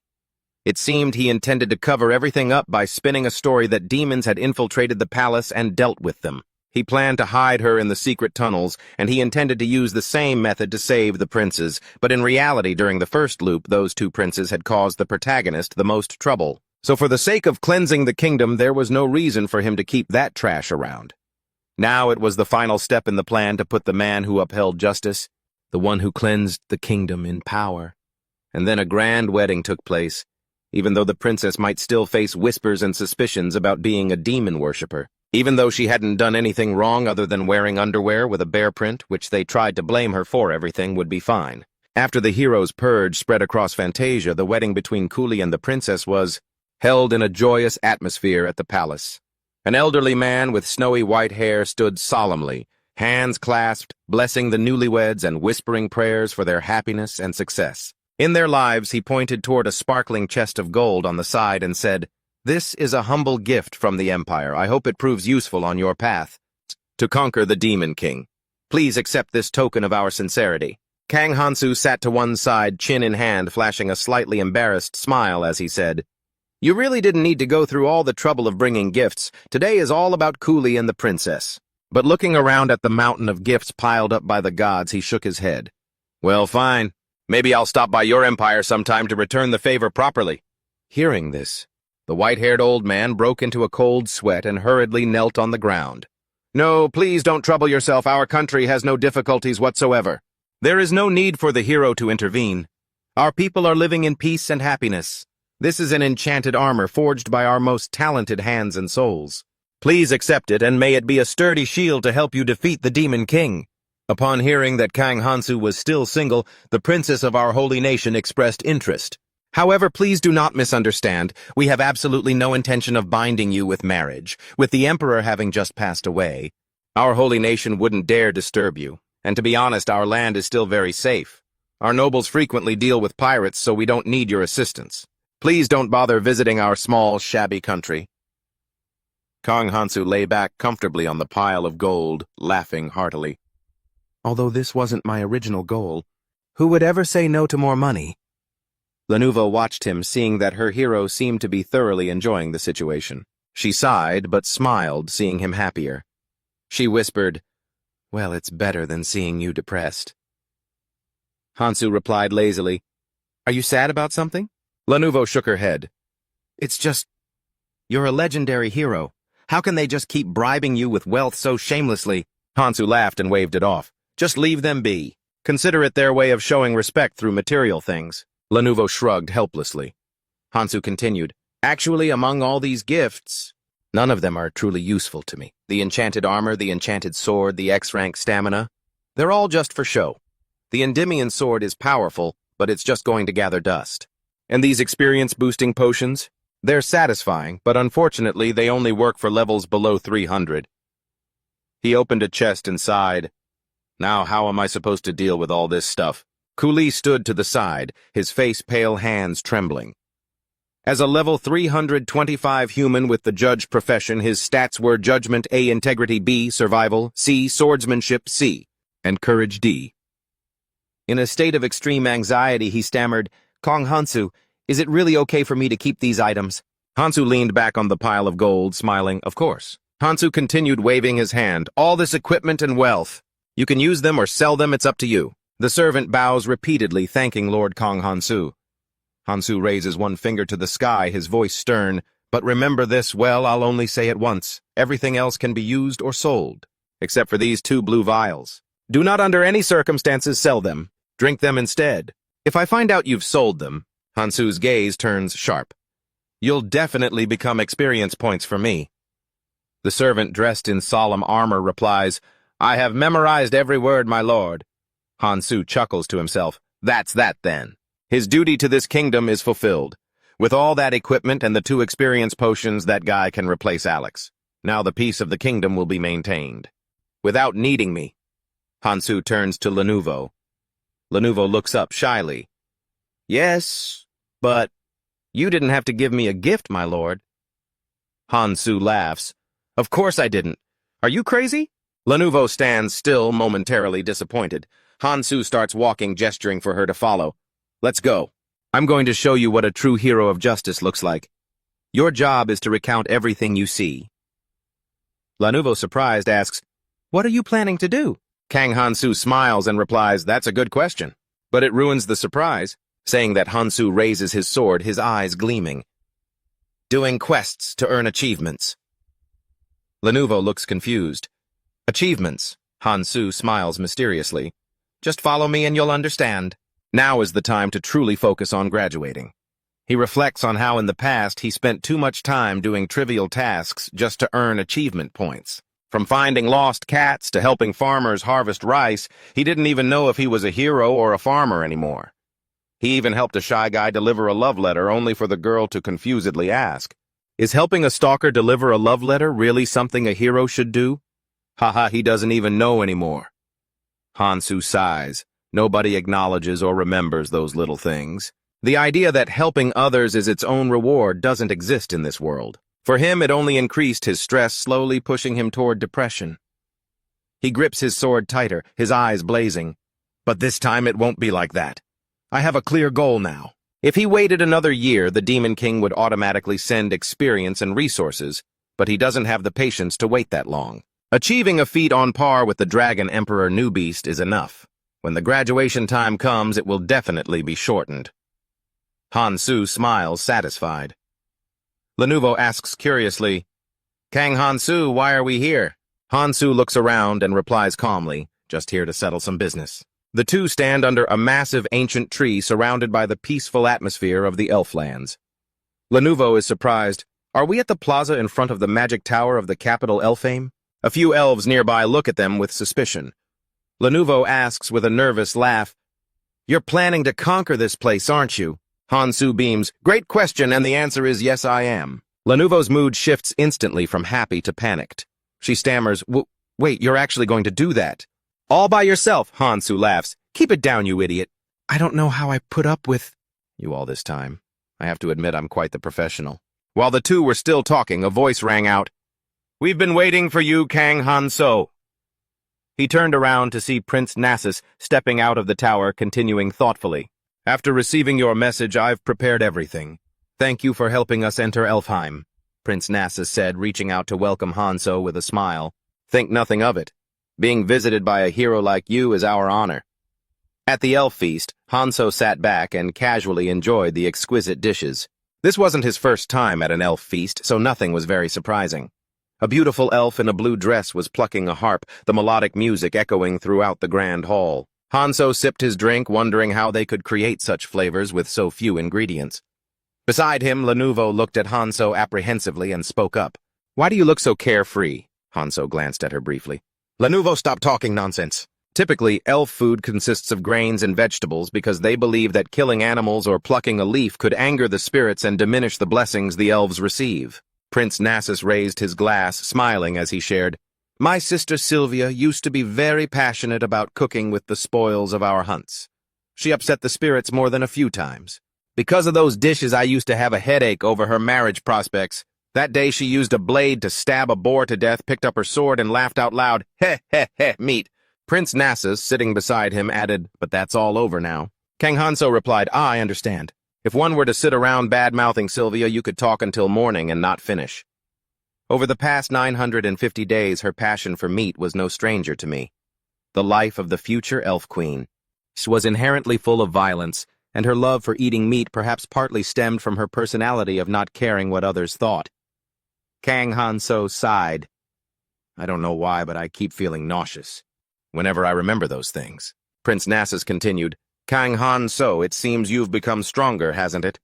It seemed he intended to cover everything up by spinning a story that demons had infiltrated the palace and dealt with them. He planned to hide her in the secret tunnels, and he intended to use the same method to save the princes, but in reality, during the first loop, those 2 princes had caused the protagonist the most trouble. So for the sake of cleansing the kingdom, there was no reason for him to keep that trash around. Now it was the final step in the plan to put the man who upheld justice, the one who cleansed the kingdom, in power. And then a grand wedding took place, even though the princess might still face whispers and suspicions about being a demon worshipper. Even though she hadn't done anything wrong other than wearing underwear with a bear print, which they tried to blame her for, everything would be fine. After the hero's purge spread across Fantasia, the wedding between Cooley and the princess was held in a joyous atmosphere at the palace. An elderly man with snowy white hair stood solemnly, hands clasped, blessing the newlyweds and whispering prayers for their happiness and success. In their lives, he pointed toward a sparkling chest of gold on the side and said, "This is a humble gift from the Empire. I hope it proves useful on your path to conquer the Demon King. Please accept this token of our sincerity." Kang Hansu sat to one side, chin in hand, flashing a slightly embarrassed smile as he said, "You really didn't need to go through all the trouble of bringing gifts. Today is all about Cooley and the princess." But looking around at the mountain of gifts piled up by the gods, he shook his head. "Well, fine. Maybe I'll stop by your empire sometime to return the favor properly." Hearing this, the white-haired old man broke into a cold sweat and hurriedly knelt on the ground. "No, please don't trouble yourself. Our country has no difficulties whatsoever. There is no need for the hero to intervene. Our people are living in peace and happiness. This is an enchanted armor forged by our most talented hands and souls. Please accept it, and may it be a sturdy shield to help you defeat the Demon King." Upon hearing that Kang Hansu was still single, the princess of our holy nation expressed interest. "However, please do not misunderstand. We have absolutely no intention of binding you with marriage. With the emperor having just passed away, our holy nation wouldn't dare disturb you. And to be honest, our land is still very safe. Our nobles frequently deal with pirates, so we don't need your assistance. Please don't bother visiting our small, shabby country." Kang Hansu lay back comfortably on the pile of gold, laughing heartily. "Although this wasn't my original goal, who would ever say no to more money?" Lenovo watched him, seeing that her hero seemed to be thoroughly enjoying the situation. She sighed, but smiled, seeing him happier. She whispered, "Well, it's better than seeing you depressed." Hansu replied lazily, "Are you sad about something?" Lenovo shook her head. "It's just, you're a legendary hero. How can they just keep bribing you with wealth so shamelessly?" Hansu laughed and waved it off. "Just leave them be. Consider it their way of showing respect through material things." Lenovo shrugged helplessly. Hansu continued, "Actually, among all these gifts, none of them are truly useful to me. The enchanted armor, the enchanted sword, the X-rank stamina, they're all just for show. The Endymion sword is powerful, but it's just going to gather dust. And these experience-boosting potions, they're satisfying, but unfortunately they only work for levels below 300. He opened a chest and sighed. "Now how am I supposed to deal with all this stuff?" Kuli stood to the side, his face pale, hands trembling. As a level 325 human with the judge profession, his stats were Judgment A, Integrity B, Survival C, Swordsmanship C, and Courage D. In a state of extreme anxiety, he stammered, "Kang Hansu, is it really okay for me to keep these items?" Hansu leaned back on the pile of gold, smiling, "Of course." Hansu continued waving his hand, "All this equipment and wealth. You can use them or sell them, it's up to you." The servant bows repeatedly, thanking Lord Kang Hansu. Hansu raises one finger to the sky, his voice stern, "But remember this, well, I'll only say it once. Everything else can be used or sold, except for these 2 blue vials. Do not under any circumstances sell them. Drink them instead. If I find out you've sold them," Hansu's gaze turns sharp, "you'll definitely become experience points for me." The servant dressed in solemn armor replies, "I have memorized every word, my lord." Hansu chuckles to himself. That's that, then. His duty to this kingdom is fulfilled. With all that equipment and the 2 experience potions, that guy can replace Alex. Now the peace of the kingdom will be maintained. Without needing me. Hansu turns to Lenovo. Lenovo looks up shyly. "Yes, but you didn't have to give me a gift, my lord." Hansu laughs. "Of course I didn't. Are you crazy?" Lenovo stands still, momentarily disappointed. Hansu starts walking, gesturing for her to follow. "Let's go. I'm going to show you what a true hero of justice looks like. Your job is to recount everything you see." Lenovo, surprised, asks, "What are you planning to do?" Kang Hansu smiles and replies, "That's a good question." But it ruins the surprise, saying that Hansu raises his sword, his eyes gleaming. "Doing quests to earn achievements." Lenovo looks confused. "Achievements?" Hansu smiles mysteriously. "Just follow me and you'll understand." Now is the time to truly focus on graduating. He reflects on how in the past he spent too much time doing trivial tasks just to earn achievement points. From finding lost cats to helping farmers harvest rice, he didn't even know if he was a hero or a farmer anymore. He even helped a shy guy deliver a love letter only for the girl to confusedly ask, "Is helping a stalker deliver a love letter really something a hero should do?" Haha, he doesn't even know anymore. Hansu sighs. Nobody acknowledges or remembers those little things. The idea that helping others is its own reward doesn't exist in this world. For him, it only increased his stress, slowly pushing him toward depression. He grips his sword tighter, his eyes blazing. But this time it won't be like that. I have a clear goal now. If he waited another year, the Demon King would automatically send experience and resources, but he doesn't have the patience to wait that long. Achieving a feat on par with the Dragon Emperor New Beast is enough. When the graduation time comes, it will definitely be shortened. Han-su smiles, satisfied. Lenovo asks curiously, Kang Han-su, why are we here? Han-su looks around and replies calmly, just here to settle some business. The two stand under a massive ancient tree surrounded by the peaceful atmosphere of the Elflands. Lenovo is surprised. Are we at the plaza in front of the magic tower of the capital Elfame? A few elves nearby look at them with suspicion. Lenovo asks with a nervous laugh, You're planning to conquer this place, aren't you? Han-su beams, Great question, and the answer is yes, I am. Lenovo's mood shifts instantly from happy to panicked. She stammers, Wait, you're actually going to do that? All by yourself, Han-su laughs. Keep it down, you idiot. I don't know how I put up with you all this time. I have to admit I'm quite the professional. While the two were still talking, a voice rang out, We've been waiting for you, Kang Han-so. He turned around to see Prince Nasus stepping out of the tower, continuing thoughtfully. After receiving your message, I've prepared everything. Thank you for helping us enter Elfheim, Prince Nasus said, reaching out to welcome Han-so with a smile. Think nothing of it. Being visited by a hero like you is our honor. At the elf feast, Han-so sat back and casually enjoyed the exquisite dishes. This wasn't his first time at an elf feast, so nothing was very surprising. A beautiful elf in a blue dress was plucking a harp, the melodic music echoing throughout the grand hall. Han-so sipped his drink, wondering how they could create such flavors with so few ingredients. Beside him, Lenovo looked at Han-so apprehensively and spoke up. Why do you look so carefree? Han-so glanced at her briefly. Lenovo, stop talking nonsense. Typically, elf food consists of grains and vegetables because they believe that killing animals or plucking a leaf could anger the spirits and diminish the blessings the elves receive. Prince Nasus raised his glass, smiling as he shared, My sister Sylvia used to be very passionate about cooking with the spoils of our hunts. She upset the spirits more than a few times. Because of those dishes, I used to have a headache over her marriage prospects. That day she used a blade to stab a boar to death, picked up her sword, and laughed out loud, Heh, heh, heh, meat. Prince Nasus, sitting beside him, added, But that's all over now. Kang Han-so replied, I understand. If one were to sit around bad-mouthing Sylvia, you could talk until morning and not finish. Over the past 950 days, her passion for meat was no stranger to me. The life of the future elf queen. She was inherently full of violence, and her love for eating meat perhaps partly stemmed from her personality of not caring what others thought. Kang Han-so sighed. I don't know why, but I keep feeling nauseous whenever I remember those things. Prince Nasus continued, Kang Han-so, it seems you've become stronger, hasn't it?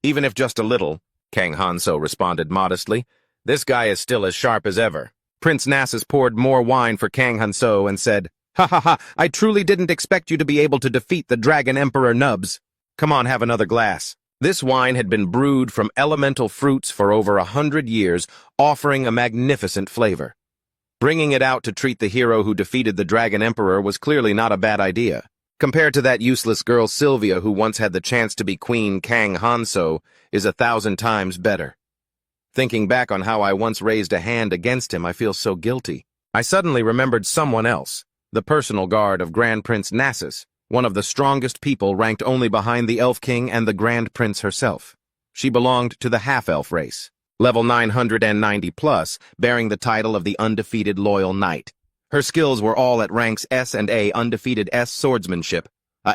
Even if just a little, Kang Han-so responded modestly. This guy is still as sharp as ever. Prince Nasus poured more wine for Kang Han-so and said, Ha ha ha, I truly didn't expect you to be able to defeat the Dragon Emperor Nubs. Come on, have another glass. This wine had been brewed from elemental fruits for over 100 years, offering a magnificent flavor. Bringing it out to treat the hero who defeated the Dragon Emperor was clearly not a bad idea. Compared to that useless girl Sylvia who once had the chance to be Queen Kang Han-so is 1,000 times better. Thinking back on how I once raised a hand against him, I feel so guilty. I suddenly remembered someone else, the personal guard of Grand Prince Nasus, one of the strongest people ranked only behind the Elf King and the Grand Prince herself. She belonged to the half-elf race, level 990 plus, bearing the title of the Undefeated Loyal Knight. Her skills were all at ranks S and A, Undefeated S swordsmanship,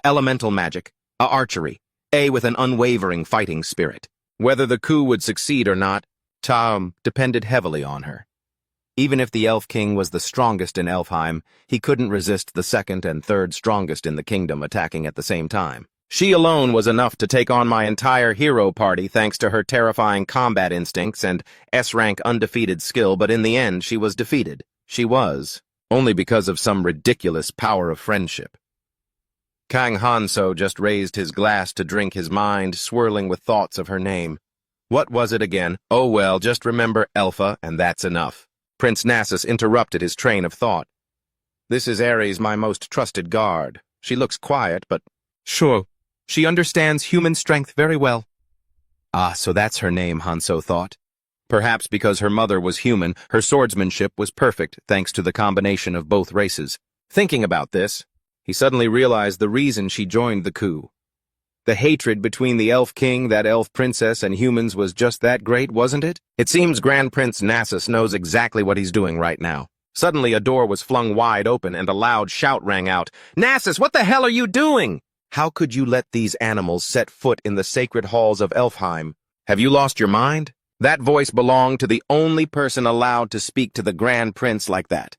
elemental magic, archery, A with an unwavering fighting spirit. Whether the coup would succeed or not, depended heavily on her. Even if the Elf King was the strongest in Elfheim, he couldn't resist the second and third strongest in the kingdom attacking at the same time. She alone was enough to take on my entire hero party thanks to her terrifying combat instincts and S-rank undefeated skill, but in the end she was defeated. She was, only because of some ridiculous power of friendship. Kang Han-so just raised his glass to drink, his mind swirling with thoughts of her name. What was it again? Oh well, just remember Elpha, and that's enough. Prince Nasus interrupted his train of thought. This is Ares, my most trusted guard. She looks quiet, but sure, she understands human strength very well. Ah, so that's her name, Han-so thought. Perhaps because her mother was human, her swordsmanship was perfect thanks to the combination of both races. Thinking about this, he suddenly realized the reason she joined the coup. The hatred between the Elf King, that elf princess, and humans was just that great, wasn't it? It seems Grand Prince Nasus knows exactly what he's doing right now. Suddenly, a door was flung wide open and a loud shout rang out. "Nasus, what the hell are you doing? How could you let these animals set foot in the sacred halls of Elfheim? Have you lost your mind?" That voice belonged to the only person allowed to speak to the Grand Prince like that.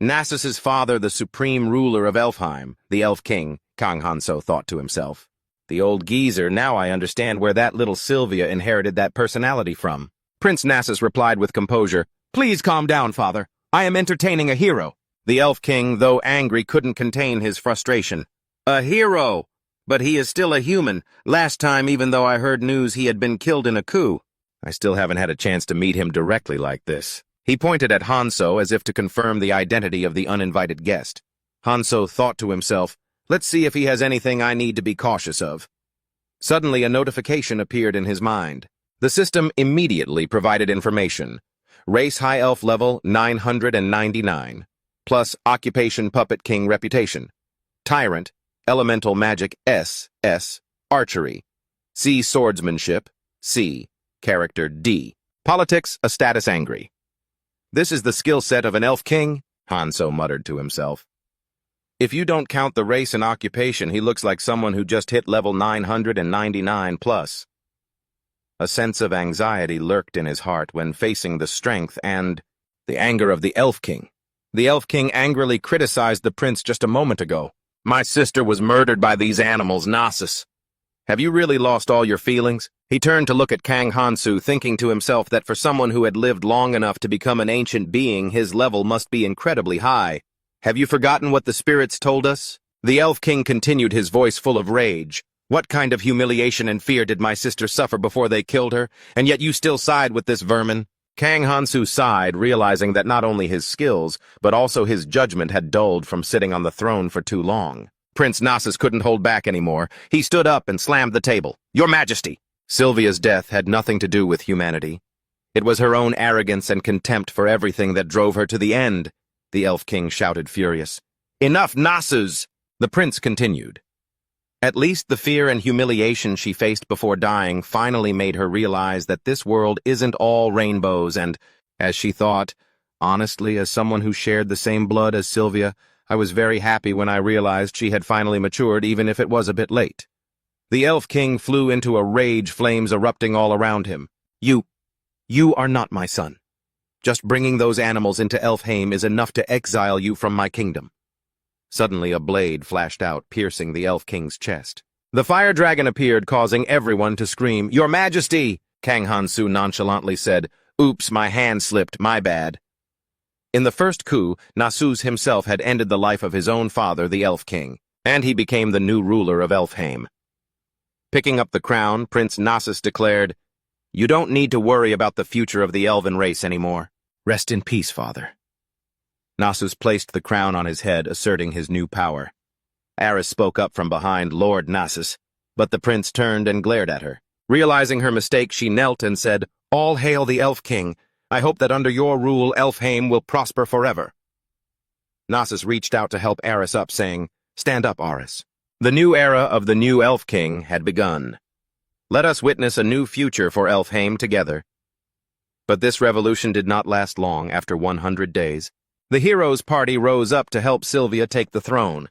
Nasus's father, the supreme ruler of Elfheim, the Elf King, Kang Hanso thought to himself. The old geezer, now I understand where that little Sylvia inherited that personality from. Prince Nasus replied with composure, "Please calm down, father. I am entertaining a hero." The Elf King, though angry, couldn't contain his frustration. "A hero! But he is still a human. Last time, even though I heard news he had been killed in a coup. I still haven't had a chance to meet him directly like this." He pointed at Hanso as if to confirm the identity of the uninvited guest. Hanso thought to himself, "Let's see if he has anything I need to be cautious of." Suddenly, a notification appeared in his mind. The system immediately provided information. Race High Elf level 999, plus Occupation Puppet King reputation. Tyrant, Elemental Magic S, Archery. C, Swordsmanship, C, Character D. Politics, a status angry. "This is the skill set of an Elf King," Hanso muttered to himself. "If you don't count the race and occupation, he looks like someone who just hit level 999 plus. A sense of anxiety lurked in his heart when facing the strength and the anger of the Elf King. The Elf King angrily criticized the prince just a moment ago. "My sister was murdered by these animals, Nasus. Have you really lost all your feelings?" He turned to look at Kang Hansu, thinking to himself that for someone who had lived long enough to become an ancient being, his level must be incredibly high. "Have you forgotten what the spirits told us?" The Elf King continued, his voice full of rage. "What kind of humiliation and fear did my sister suffer before they killed her, and yet you still side with this vermin?" Kang Hansu sighed, realizing that not only his skills, but also his judgment had dulled from sitting on the throne for too long. Prince Nasus couldn't hold back anymore. He stood up and slammed the table. "Your Majesty!" Sylvia's death had nothing to do with humanity. It was her own arrogance and contempt for everything that drove her to the end, the Elf King shouted, furious. "Enough, Nasus!" The prince continued. At least the fear and humiliation she faced before dying finally made her realize that this world isn't all rainbows and, as she thought, honestly, as someone who shared the same blood as Sylvia, I was very happy when I realized she had finally matured, even if it was a bit late. The Elf King flew into a rage, flames erupting all around him. You are not my son. Just bringing those animals into Elfheim is enough to exile you from my kingdom." Suddenly a blade flashed out, piercing the Elf King's chest. The fire dragon appeared, causing everyone to scream. "Your Majesty!" Kang Hansu nonchalantly said. "Oops, my hand slipped, my bad." In the first coup, Nasus himself had ended the life of his own father, the Elf King, and he became the new ruler of Elfheim. Picking up the crown, Prince Nasus declared, "You don't need to worry about the future of the elven race anymore. Rest in peace, father." Nasus placed the crown on his head, asserting his new power. Aris spoke up from behind, "Lord Nasus," but the prince turned and glared at her. Realizing her mistake, she knelt and said, "All hail the Elf King. I hope that under your rule, Elfheim will prosper forever." Nasus reached out to help Aris up, saying, "Stand up, Aris. The new era of the new Elf King had begun. Let us witness a new future for Elfheim together." But this revolution did not last long. After 100 days, the heroes' party rose up to help Sylvia take the throne.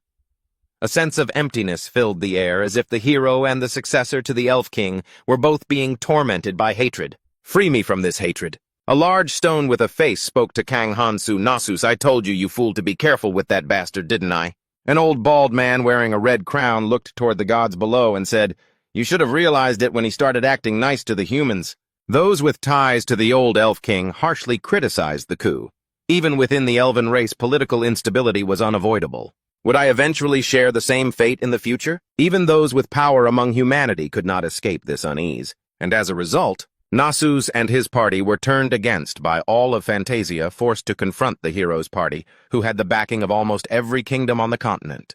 A sense of emptiness filled the air, as if the hero and the successor to the Elf King were both being tormented by hatred. "Free me from this hatred." A large stone with a face spoke to Kang Hansu. "Nasus, I told you, you fool, to be careful with that bastard, didn't I?" An old bald man wearing a red crown looked toward the gods below and said, "You should have realized it when he started acting nice to the humans." Those with ties to the old Elf King harshly criticized the coup. Even within the elven race, political instability was unavoidable. Would I eventually share the same fate in the future? Even those with power among humanity could not escape this unease, and as a result, Nasus and his party were turned against by all of Fantasia, forced to confront the heroes' party, who had the backing of almost every kingdom on the continent.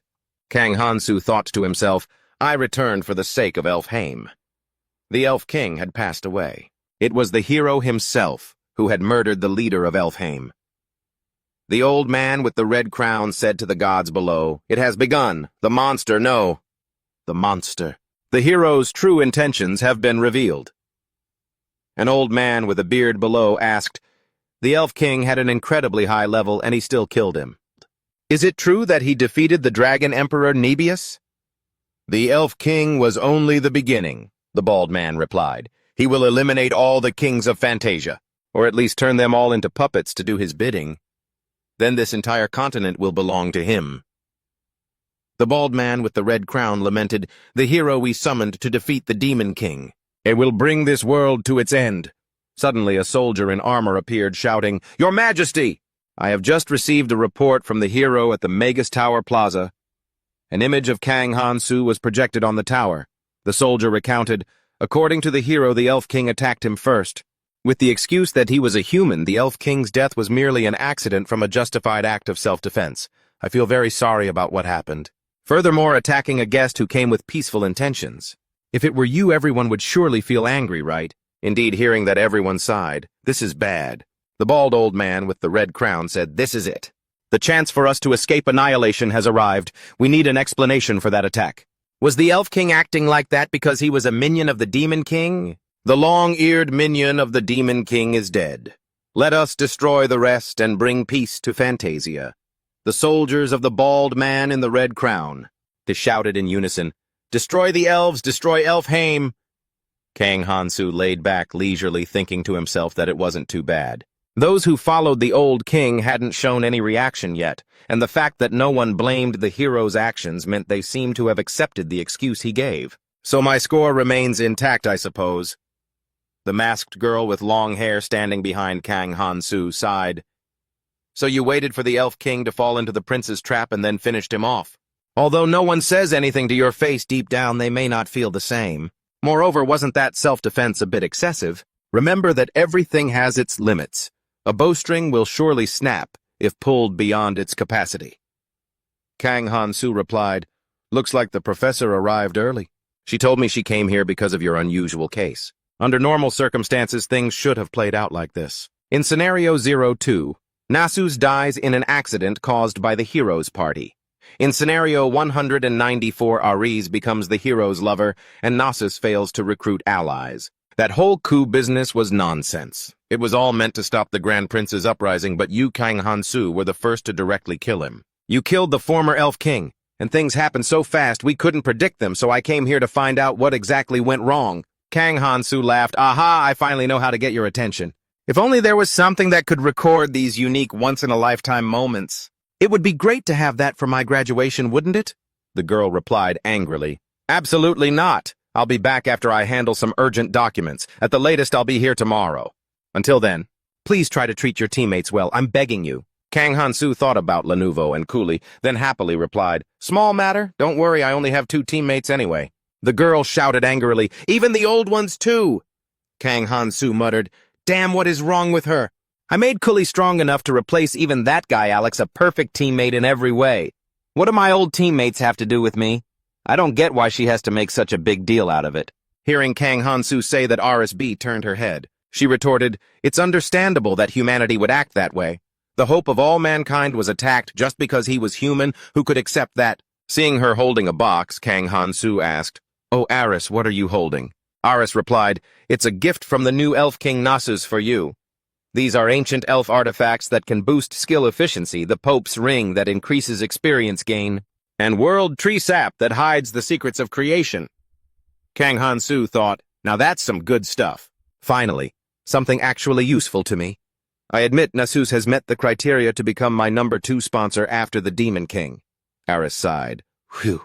Kang Hansu thought to himself, "I returned for the sake of Elfheim." The Elf King had passed away. It was the hero himself who had murdered the leader of Elfheim. The old man with the red crown said to the gods below, "It has begun. The monster, no. The monster. The hero's true intentions have been revealed." An old man with a beard below asked, The Elf King had an incredibly high level and he still killed him. Is it true that he defeated the Dragon Emperor Nebius? The Elf King was only the beginning, the bald man replied. He will eliminate all the kings of Fantasia, or at least turn them all into puppets to do his bidding. Then this entire continent will belong to him. The bald man with the red crown lamented, the hero we summoned to defeat the Demon King. It will bring this world to its end. Suddenly a soldier in armor appeared, shouting, Your Majesty! I have just received a report from the hero at the Magus Tower Plaza. An image of Kang Han-su was projected on the tower. The soldier recounted, according to the hero, the Elf King attacked him first. With the excuse that he was a human, the Elf King's death was merely an accident from a justified act of self-defense. I feel very sorry about what happened. Furthermore, attacking a guest who came with peaceful intentions. If it were you, everyone would surely feel angry, right? Indeed, hearing that everyone sighed, this is bad. The bald old man with the red crown said, This is it. The chance for us to escape annihilation has arrived. We need an explanation for that attack. Was the Elf King acting like that because he was a minion of the Demon King? The long-eared minion of the Demon King is dead. Let us destroy the rest and bring peace to Fantasia. The soldiers of the bald man in the red crown. They shouted in unison, Destroy the elves, destroy Elfheim! Kang Han-su laid back leisurely, thinking to himself that it wasn't too bad. Those who followed the old king hadn't shown any reaction yet, and the fact that no one blamed the hero's actions meant they seemed to have accepted the excuse he gave. So my score remains intact, I suppose. The masked girl with long hair standing behind Kang Han-su sighed. So you waited for the Elf King to fall into the prince's trap and then finished him off. Although no one says anything to your face deep down, they may not feel the same. Moreover, wasn't that self-defense a bit excessive? Remember that everything has its limits. A bowstring will surely snap if pulled beyond its capacity. Kang Han-su replied, Looks like the professor arrived early. She told me she came here because of your unusual case. Under normal circumstances, things should have played out like this. In Scenario 02, Nasus dies in an accident caused by the hero's party. In Scenario 194, Ares becomes the hero's lover, and Nasus fails to recruit allies. That whole coup business was nonsense. It was all meant to stop the Grand Prince's uprising, but you, Kang Han-su, were the first to directly kill him. You killed the former Elf King, and things happened so fast we couldn't predict them, so I came here to find out what exactly went wrong. Kang Han-su laughed. Aha, I finally know how to get your attention. If only there was something that could record these unique once-in-a-lifetime moments. It would be great to have that for my graduation, wouldn't it? The girl replied angrily. Absolutely not. I'll be back after I handle some urgent documents. At the latest, I'll be here tomorrow. Until then, please try to treat your teammates well. I'm begging you. Kang Han-su thought about Lenovo and coolly, then happily replied, Small matter. Don't worry, I only have 2 teammates anyway. The girl shouted angrily, Even the old ones, too. Kang Han-su muttered, Damn, what is wrong with her? I made Cooley strong enough to replace even that guy, Alex, a perfect teammate in every way. What do my old teammates have to do with me? I don't get why she has to make such a big deal out of it. Hearing Kang Han-su say that RSB turned her head, she retorted, It's understandable that humanity would act that way. The hope of all mankind was attacked just because he was human who could accept that. Seeing her holding a box, Kang Han-su asked, Oh, Aris, what are you holding? Aris replied, It's a gift from the new Elf King Nasus for you. These are ancient elf artifacts that can boost skill efficiency, the Pope's Ring that increases experience gain, and World Tree Sap that hides the secrets of creation. Kang Han-su thought, Now that's some good stuff. Finally, something actually useful to me. I admit Nasus has met the criteria to become my number 2 sponsor after the Demon King. Aris sighed. Whew.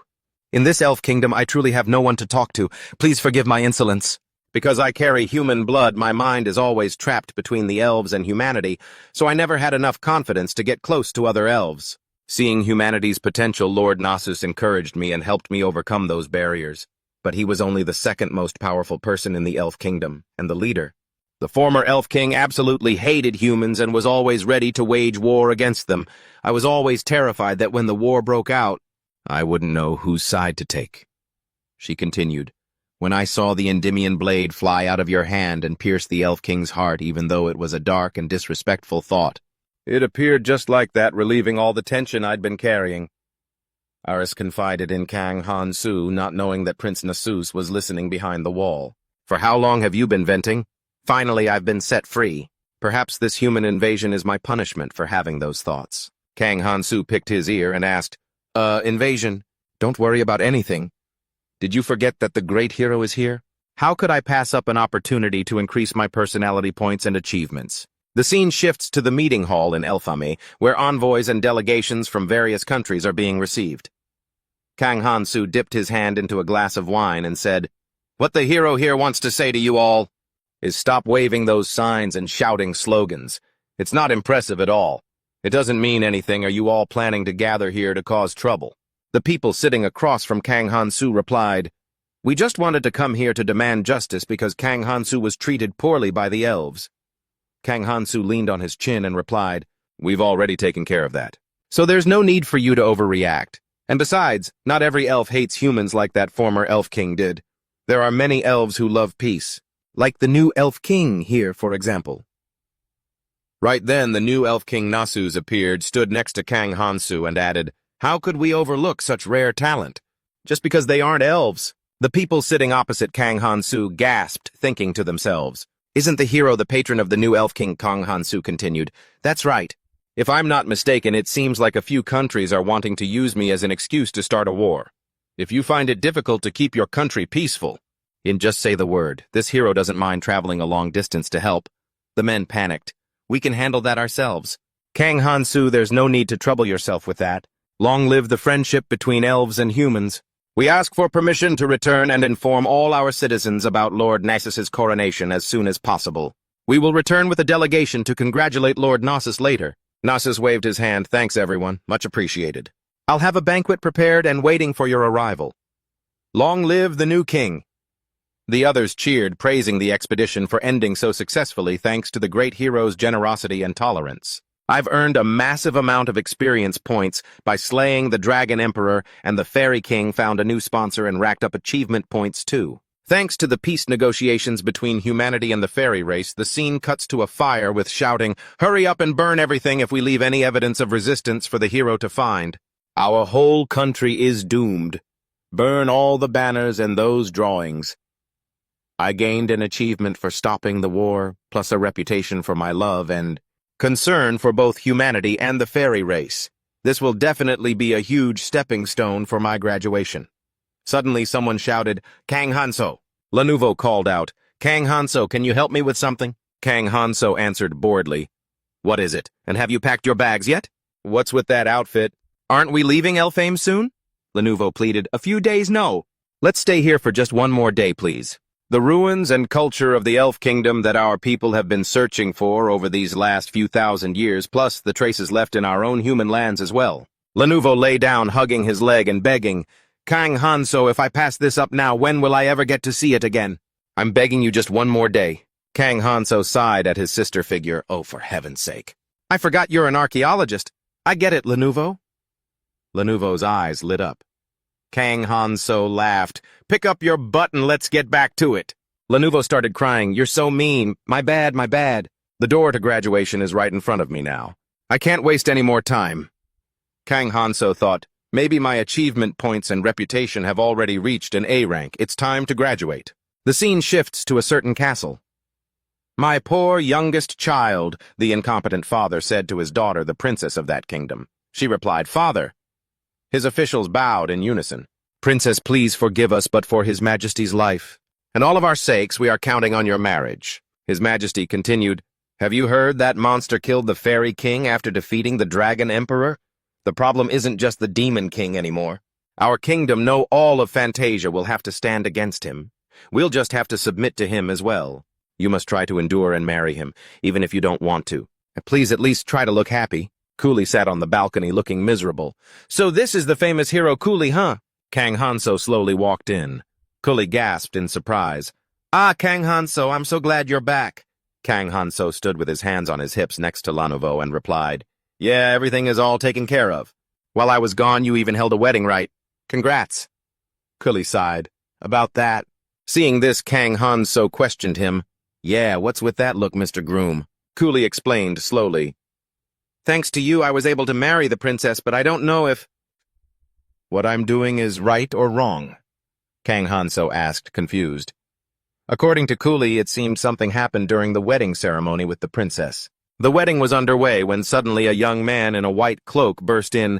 In this elf kingdom, I truly have no one to talk to. Please forgive my insolence. Because I carry human blood, my mind is always trapped between the elves and humanity, so I never had enough confidence to get close to other elves. Seeing humanity's potential, Lord Nasus encouraged me and helped me overcome those barriers. But he was only the second most powerful person in the elf kingdom, and the leader. The former elf king absolutely hated humans and was always ready to wage war against them. I was always terrified that when the war broke out, I wouldn't know whose side to take. She continued, When I saw the Endymion blade fly out of your hand and pierce the Elf King's heart, even though it was a dark and disrespectful thought, it appeared just like that, relieving all the tension I'd been carrying. Aris confided in Kang Han-su, not knowing that Prince Nasus was listening behind the wall. For how long have you been venting? Finally, I've been set free. Perhaps this human invasion is my punishment for having those thoughts. Kang Hansu picked his ear and asked, invasion? Don't worry about anything. Did you forget that the great hero is here? How could I pass up an opportunity to increase my personality points and achievements? The scene shifts to the meeting hall in Elfame, where envoys and delegations from various countries are being received. Kang Hansu dipped his hand into a glass of wine and said, "What the hero here wants to say to you all is stop waving those signs and shouting slogans. It's not impressive at all. It doesn't mean anything. Are you all planning to gather here to cause trouble?" The people sitting across from Kang Hansu replied, "We just wanted to come here to demand justice because Kang Hansu was treated poorly by the elves." Kang Hansu leaned on his chin and replied, "We've already taken care of that. So there's no need for you to overreact. And besides, not every elf hates humans like that former elf king did. There are many elves who love peace, like the new elf king here, for example." Right then, the new elf king Nasus appeared, stood next to Kang Hansu, and added, "How could we overlook such rare talent? Just because they aren't elves." The people sitting opposite Kang Hansu gasped, thinking to themselves, "Isn't the hero the patron of the new elf king?" Kang Hansu continued, "That's right. If I'm not mistaken, it seems like a few countries are wanting to use me as an excuse to start a war. If you find it difficult to keep your country peaceful, just say the word. This hero doesn't mind traveling a long distance to help." The men panicked. "We can handle that ourselves." "Kang Hansu, there's no need to trouble yourself with that. Long live the friendship between elves and humans. We ask for permission to return and inform all our citizens about Lord Nasus's coronation as soon as possible. We will return with a delegation to congratulate Lord Nasus later." Nasus waved his hand. "Thanks, everyone. Much appreciated. I'll have a banquet prepared and waiting for your arrival. Long live the new king." The others cheered, praising the expedition for ending so successfully thanks to the great hero's generosity and tolerance. "I've earned a massive amount of experience points by slaying the Dragon Emperor, and the Fairy King found a new sponsor and racked up achievement points too." Thanks to the peace negotiations between humanity and the fairy race, the scene cuts to a fire with shouting, "Hurry up and burn everything if we leave any evidence of resistance for the hero to find. Our whole country is doomed. Burn all the banners and those drawings." I gained an achievement for stopping the war, plus a reputation for my love and concern for both humanity and the fairy race. This will definitely be a huge stepping stone for my graduation. Suddenly someone shouted, "Kang Hanso!" Lenovo called out, "Kang Hanso, can you help me with something?" Kang Hanso answered boredly, "What is it? And have you packed your bags yet?" "What's with that outfit? Aren't we leaving Elfame soon?" Lenovo pleaded, "A few days, no. Let's stay here for just one more day, please. The ruins and culture of the elf kingdom that our people have been searching for over these last few thousand years, plus the traces left in our own human lands as well." Lenovo lay down, hugging his leg and begging, "Kang Hanso, if I pass this up now, when will I ever get to see it again? I'm begging you just one more day." Kang Hanso sighed at his sister figure. "Oh, for heaven's sake. I forgot you're an archaeologist. I get it, Lenovo." Lenovo's eyes lit up. Kang Hanso laughed. "Pick up your butt and let's get back to it." Lenovo started crying. "You're so mean. My bad, my bad. The door to graduation is right in front of me now. I can't waste any more time." Kang Hanso thought, "Maybe my achievement points and reputation have already reached an A rank. It's time to graduate." The scene shifts to a certain castle. "My poor youngest child," the incompetent father said to his daughter, the princess of that kingdom. She replied, "Father." His officials bowed in unison. "Princess, please forgive us, but for His Majesty's life and all of our sakes, we are counting on your marriage." His Majesty continued, "Have you heard that monster killed the Fairy King after defeating the Dragon Emperor? The problem isn't just the Demon King anymore. Our kingdom, no, all of Fantasia, will have to stand against him. We'll just have to submit to him as well. You must try to endure and marry him, even if you don't want to. Please at least try to look happy." Cooley sat on the balcony looking miserable. "So this is the famous hero Cooley, huh?" Kang Hanso slowly walked in. Cooley gasped in surprise. "Ah, Kang Hanso, I'm so glad you're back." Kang Hanso stood with his hands on his hips next to Lenovo and replied, "Yeah, everything is all taken care of. While I was gone, you even held a wedding rite. Congrats." Cooley sighed. "About that." Seeing this, Kang Hanso questioned him. "Yeah, what's with that look, Mr. Groom?" Cooley explained slowly. "Thanks to you, I was able to marry the princess, but I don't know if what I'm doing is right or wrong?" Kang Hanso asked, confused. According to Cooley, it seemed something happened during the wedding ceremony with the princess. The wedding was underway when suddenly a young man in a white cloak burst in.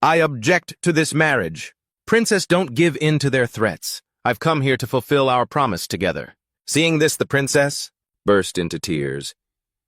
"I object to this marriage. Princess, don't give in to their threats. I've come here to fulfill our promise together." Seeing this, the princess burst into tears.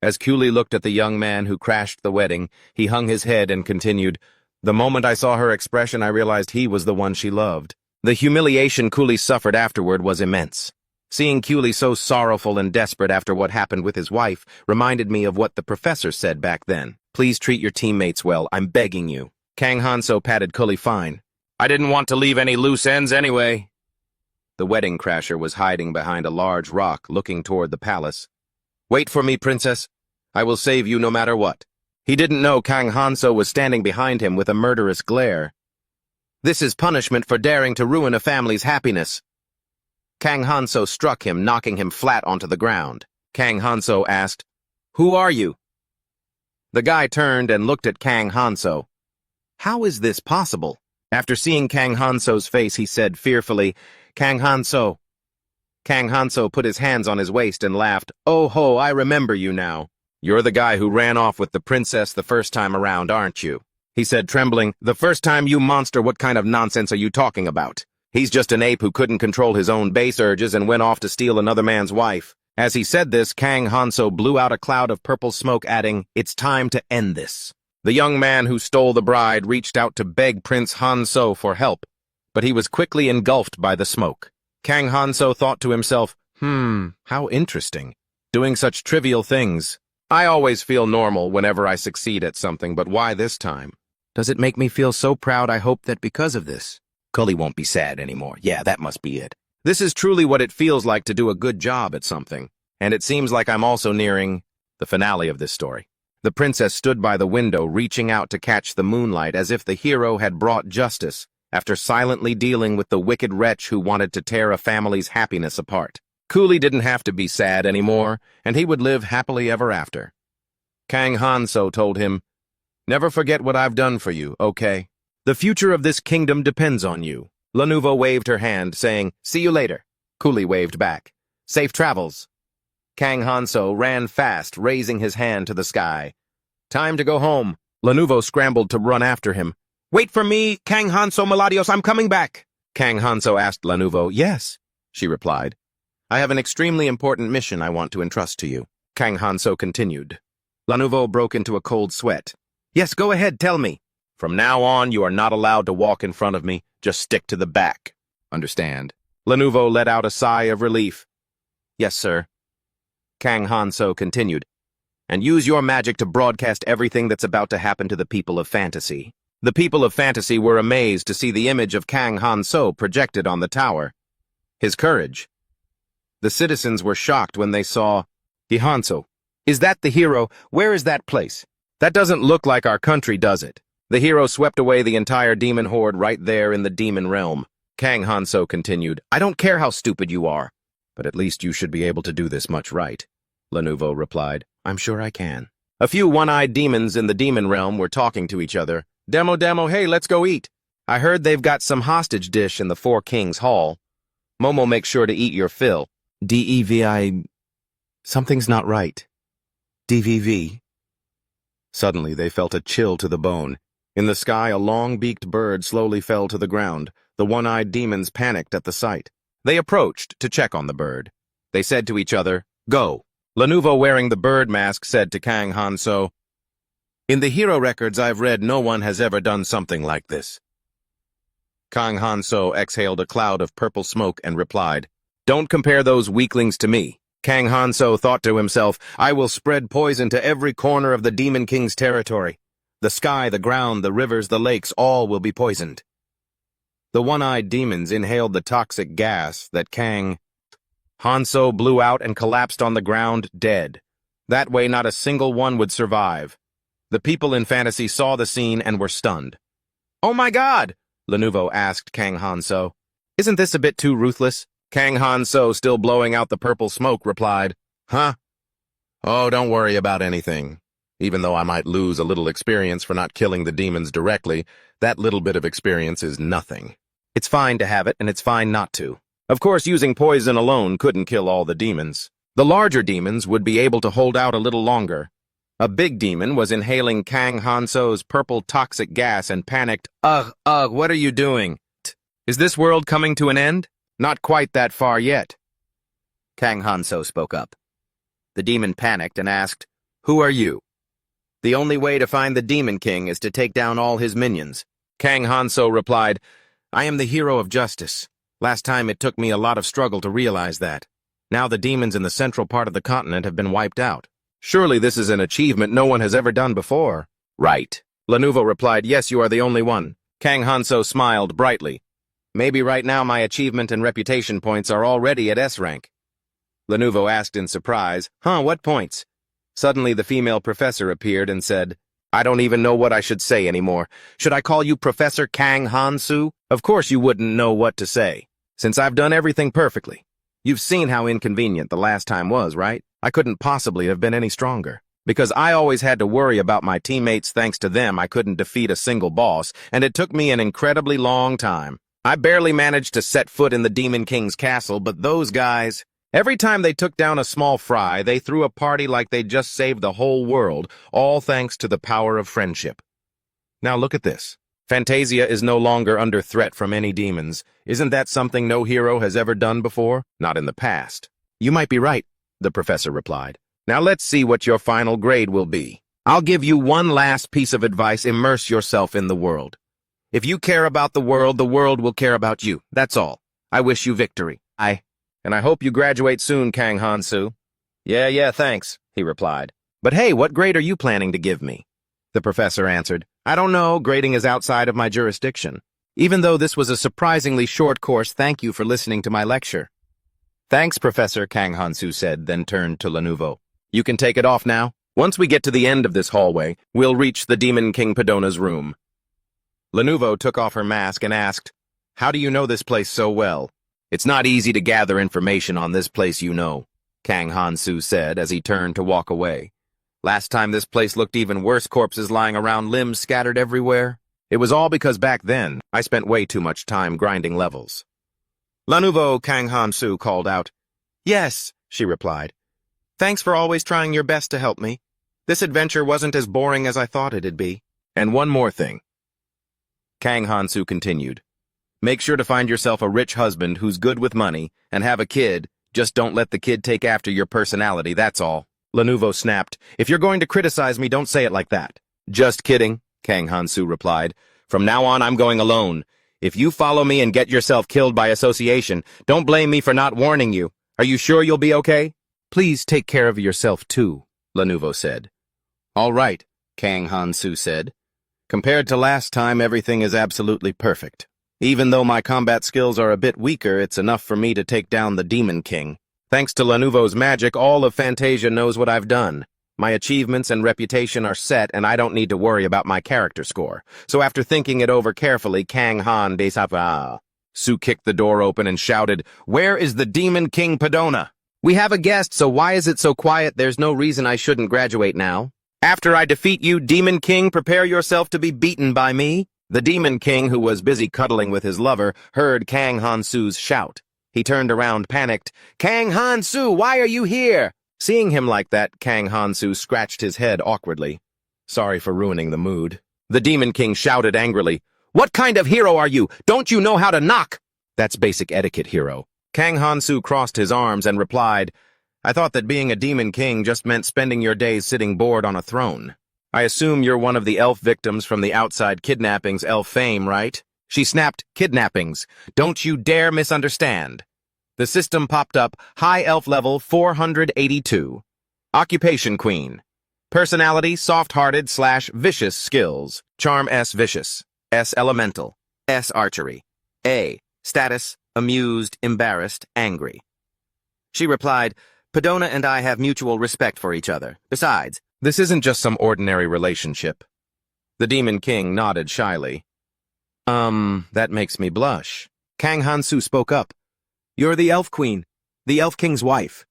As Cooley looked at the young man who crashed the wedding, he hung his head and continued, "The moment I saw her expression, I realized he was the one she loved." The humiliation Cooley suffered afterward was immense. Seeing Cooley so sorrowful and desperate after what happened with his wife reminded me of what the professor said back then. "Please treat your teammates well, I'm begging you." Kang Hanso patted Cooley fine. "I didn't want to leave any loose ends anyway." The wedding crasher was hiding behind a large rock looking toward the palace. "Wait for me, princess. I will save you no matter what." He didn't know Kang Hanso was standing behind him with a murderous glare. "This is punishment for daring to ruin a family's happiness." Kang Hanso struck him, knocking him flat onto the ground. Kang Hanso asked, "Who are you?" The guy turned and looked at Kang Hanso. "How is this possible?" After seeing Kang Hanso's face, he said fearfully, "Kang Hanso." Kang Hanso put his hands on his waist and laughed. "Oh ho, I remember you now. You're the guy who ran off with the princess the first time around, aren't you?" He said, trembling. "The first time, you monster, what kind of nonsense are you talking about? He's just an ape who couldn't control his own base urges and went off to steal another man's wife." As he said this, Kang Hanso blew out a cloud of purple smoke, adding, "It's time to end this." The young man who stole the bride reached out to beg Prince Hanso for help, but he was quickly engulfed by the smoke. Kang Hanso thought to himself, how interesting. Doing such trivial things. I always feel normal whenever I succeed at something, but why this time? Does it make me feel so proud? I hope that because of this, Cully won't be sad anymore. Yeah, that must be it. This is truly what it feels like to do a good job at something, and it seems like I'm also nearing the finale of this story. The princess stood by the window, reaching out to catch the moonlight as if the hero had brought justice after silently dealing with the wicked wretch who wanted to tear a family's happiness apart. Cooley didn't have to be sad anymore, and he would live happily ever after. Kang Hanso told him, "Never forget what I've done for you, okay? The future of this kingdom depends on you." Lanuvo waved her hand, saying, "See you later." Cooley waved back, "Safe travels." Kang Hanso ran fast, raising his hand to the sky. "Time to go home." Lanuvo scrambled to run after him. "Wait for me, Kang Hanso Meladios, I'm coming back." Kang Hanso asked Lanuvo. "Yes," she replied. "I have an extremely important mission I want to entrust to you." Kang Hanso continued. Lanuvo broke into a cold sweat. "Yes, go ahead, tell me." "From now on, you are not allowed to walk in front of me. Just stick to the back. Understand?" Lanuvo let out a sigh of relief. "Yes, sir." Kang Hanso continued. "And use your magic to broadcast everything that's about to happen to the people of fantasy." The people of fantasy were amazed to see the image of Kang Hanso projected on the tower. His courage. The citizens were shocked when they saw Hanso. "Is that the hero? Where is that place? That doesn't look like our country, does it?" The hero swept away the entire demon horde right there in the demon realm. Kang Hanso continued, "I don't care how stupid you are, but at least you should be able to do this much right." Lanuvo replied, "I'm sure I can." A few one-eyed demons in the demon realm were talking to each other. Demo, hey, let's go eat. I heard they've got some hostage dish in the Four Kings Hall. Momo, make sure to eat your fill. DEVI... Something's not right. DVV. Suddenly, they felt a chill to the bone. In the sky, a long-beaked bird slowly fell to the ground. The one-eyed demons panicked at the sight. They approached to check on the bird. They said to each other, "Go." Lanuvo, wearing the bird mask, said to Kang Hanso, "In the hero records I've read, no one has ever done something like this." Kang Hanso exhaled a cloud of purple smoke and replied, "Don't compare those weaklings to me." Kang Hanso thought to himself, "I will spread poison to every corner of the Demon King's territory. The sky, the ground, the rivers, the lakes, all will be poisoned." The one-eyed demons inhaled the toxic gas that Kang Hanso blew out and collapsed on the ground, dead. That way not a single one would survive. The people in fantasy saw the scene and were stunned. "Oh my God!" Lanuvo asked Kang Hanso. "Isn't this a bit too ruthless?" Kang Hanso, still blowing out the purple smoke, replied, "Huh? Oh, don't worry about anything. Even though I might lose a little experience for not killing the demons directly, that little bit of experience is nothing. It's fine to have it, and it's fine not to." Of course, using poison alone couldn't kill all the demons. The larger demons would be able to hold out a little longer. A big demon was inhaling Kang Hanso's purple toxic gas and panicked, "Ugh, what are you doing? Is this world coming to an end? Not quite that far yet." Kang Hanso spoke up. The demon panicked and asked, "Who are you?" "The only way to find the Demon King is to take down all his minions." Kang Hanso replied, "I am the hero of justice. Last time it took me a lot of struggle to realize that. Now the demons in the central part of the continent have been wiped out. Surely this is an achievement no one has ever done before." "Right." Lenovo replied, "Yes, you are the only one." Kang Hanso smiled brightly. "Maybe right now my achievement and reputation points are already at S rank." Lenovo asked in surprise, "What points?" Suddenly the female professor appeared and said, "I don't even know what I should say anymore. Should I call you Professor Kang Hansu? Of course you wouldn't know what to say, since I've done everything perfectly. You've seen how inconvenient the last time was, right? I couldn't possibly have been any stronger. Because I always had to worry about my teammates. Thanks to them, I couldn't defeat a single boss, and it took me an incredibly long time. I barely managed to set foot in the Demon King's castle, but those guys... Every time they took down a small fry, they threw a party like they'd just saved the whole world, all thanks to the power of friendship. Now look at this. Fantasia is no longer under threat from any demons. Isn't that something no hero has ever done before? Not in the past." "You might be right," the professor replied. "Now let's see what your final grade will be. I'll give you one last piece of advice. Immerse yourself in the world. If you care about the world will care about you. That's all. I wish you victory. And I hope you graduate soon, Kang Hansu." Yeah, thanks," he replied. "But hey, what grade are you planning to give me?" The professor answered, "I don't know, grading is outside of my jurisdiction. Even though this was a surprisingly short course, thank you for listening to my lecture." "Thanks, Professor," Kang Hansu said, then turned to Lenovo. "You can take it off now. Once we get to the end of this hallway, we'll reach the Demon King Padona's room." Lenovo took off her mask and asked, "How do you know this place so well?" "It's not easy to gather information on this place you know," Kang Hansu said as he turned to walk away. "Last time this place looked even worse, corpses lying around, limbs scattered everywhere. It was all because back then, I spent way too much time grinding levels." "Lenovo," Kang Hansu called out. "Yes," she replied. "Thanks for always trying your best to help me. This adventure wasn't as boring as I thought it'd be. And one more thing," Kang Hansu continued. "Make sure to find yourself a rich husband who's good with money and have a kid. Just don't let the kid take after your personality, that's all." Lenovo snapped, "If you're going to criticize me, don't say it like that." "Just kidding," Kang Hansu replied. "From now on, I'm going alone. If you follow me and get yourself killed by association, don't blame me for not warning you. Are you sure you'll be okay?" "Please take care of yourself too," Lenovo said. "All right," Kang Hansu said. "Compared to last time, everything is absolutely perfect. Even though my combat skills are a bit weaker, it's enough for me to take down the Demon King. Thanks to Lenovo's magic, all of Fantasia knows what I've done. My achievements and reputation are set, and I don't need to worry about my character score. So after thinking it over carefully, Kang Han Desapa. Sue kicked the door open and shouted, "Where is the Demon King Padona?" "We have a guest, so why is it so quiet? There's no reason I shouldn't graduate now. After I defeat you, Demon King, prepare yourself to be beaten by me." The Demon King, who was busy cuddling with his lover, heard Kang Hansu's shout. He turned around, panicked. "Kang Hansu, why are you here?" Seeing him like that, Kang Hansu scratched his head awkwardly. "Sorry for ruining the mood." The Demon King shouted angrily, "What kind of hero are you? Don't you know how to knock?" "That's basic etiquette, hero." Kang Hansu crossed his arms and replied, "I thought that being a Demon King just meant spending your days sitting bored on a throne. I assume you're one of the elf victims from the outside kidnappings elf fame, right?" She snapped, "Kidnappings. Don't you dare misunderstand." The system popped up, high elf level 482. Occupation Queen. Personality, soft-hearted / vicious skills. Charm S vicious. S elemental. S archery. A. Status, amused, embarrassed, angry. She replied, "Padona and I have mutual respect for each other. Besides, this isn't just some ordinary relationship." The Demon King nodded shyly. That makes me blush." Kang Hansu spoke up. "You're the Elf Queen, the Elf King's wife."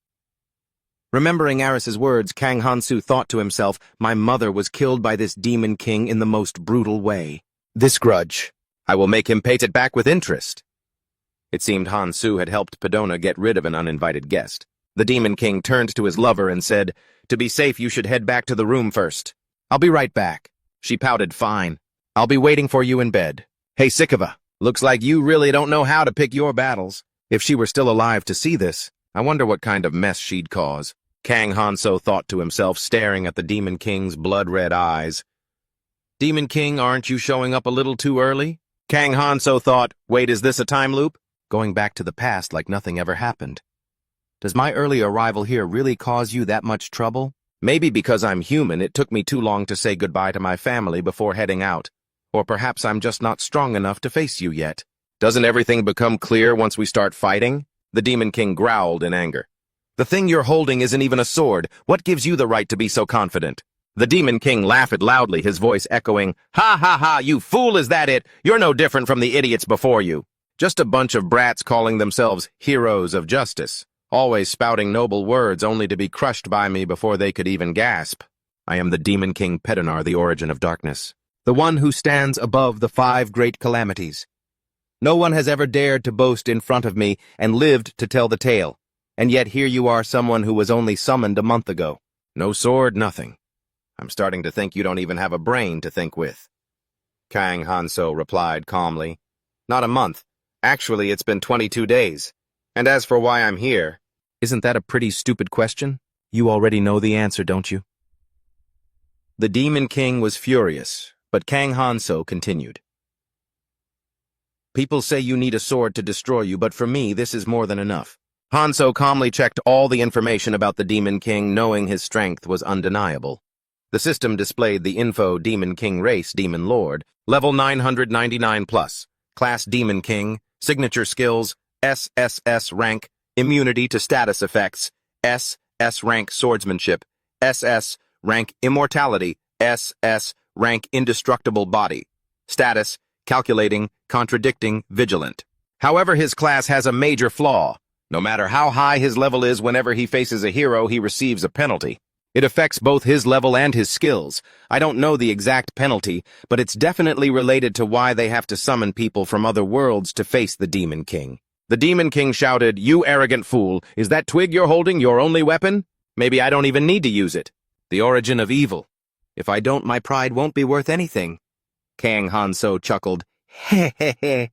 Remembering Aris's words, Kang Hansu thought to himself, "My mother was killed by this Demon King in the most brutal way. This grudge, I will make him pay it back with interest." It seemed Hansu had helped Padona get rid of an uninvited guest. The Demon King turned to his lover and said, "To be safe, you should head back to the room first." "I'll be right back." She pouted, "Fine. I'll be waiting for you in bed." "Hey, Sikava, looks like you really don't know how to pick your battles." If she were still alive to see this, I wonder what kind of mess she'd cause. Kang Hanso thought to himself, staring at the Demon King's blood-red eyes. "Demon King, aren't you showing up a little too early?" Kang Hanso thought, "Wait, is this a time loop?" Going back to the past like nothing ever happened. Does my early arrival here really cause you that much trouble? Maybe because I'm human, it took me too long to say goodbye to my family before heading out. Or perhaps I'm just not strong enough to face you yet. Doesn't everything become clear once we start fighting? The Demon King growled in anger. "The thing you're holding isn't even a sword. What gives you the right to be so confident?" The Demon King laughed loudly, his voice echoing, "Ha ha ha, you fool, is that it? You're no different from the idiots before you. Just a bunch of brats calling themselves heroes of justice, always spouting noble words only to be crushed by me before they could even gasp. I am the Demon King Pedinar, the origin of darkness, the one who stands above the 5 great calamities. No one has ever dared to boast in front of me and lived to tell the tale, and yet here you are, someone who was only summoned a month ago. No sword, nothing. I'm starting to think you don't even have a brain to think with." Kang Hanso replied calmly, "Not a month. Actually, it's been 22 days. And as for why I'm here..." "Isn't that a pretty stupid question? You already know the answer, don't you?" The Demon King was furious, but Kang Hanso continued. "People say you need a sword to destroy you, but for me, this is more than enough." Hanso calmly checked all the information about the Demon King, knowing his strength was undeniable. The system displayed the info: Demon King race, Demon Lord, level 999 plus, class Demon King, signature skills, SSS rank, immunity to status effects, SS rank swordsmanship, SS rank immortality, SS rank indestructible body, status, calculating, contradicting, vigilant. However, his class has a major flaw. No matter how high his level is, whenever he faces a hero, he receives a penalty. It affects both his level and his skills. I don't know the exact penalty, but it's definitely related to why they have to summon people from other worlds to face the Demon King. The Demon King shouted, "You arrogant fool, is that twig you're holding your only weapon? Maybe I don't even need to use it. The origin of evil. If I don't, my pride won't be worth anything." Kang Hanso chuckled, "Heh heh heh.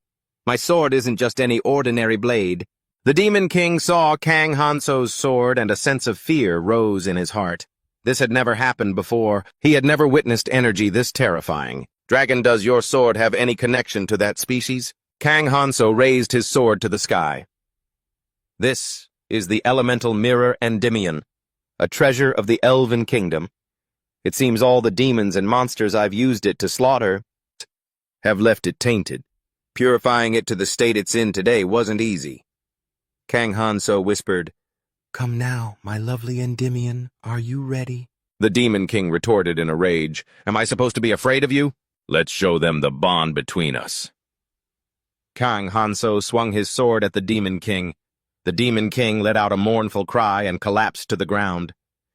My sword isn't just any ordinary blade." The Demon King saw Kang Hanso's sword, and a sense of fear rose in his heart. This had never happened before. He had never witnessed energy this terrifying. "Dragon, does your sword have any connection to that species?" Kang Hanso raised his sword to the sky. "This is the elemental mirror Endymion, a treasure of the Elven Kingdom. It seems all the demons and monsters I've used it to slaughter have left it tainted. Purifying it to the state it's in today wasn't easy." Kang Hanso whispered, "Come now, my lovely Endymion, are you ready?" The Demon King retorted in a rage, "Am I supposed to be afraid of you? Let's show them the bond between us." Kang Hanso swung his sword at the Demon King. The Demon King let out a mournful cry and collapsed to the ground.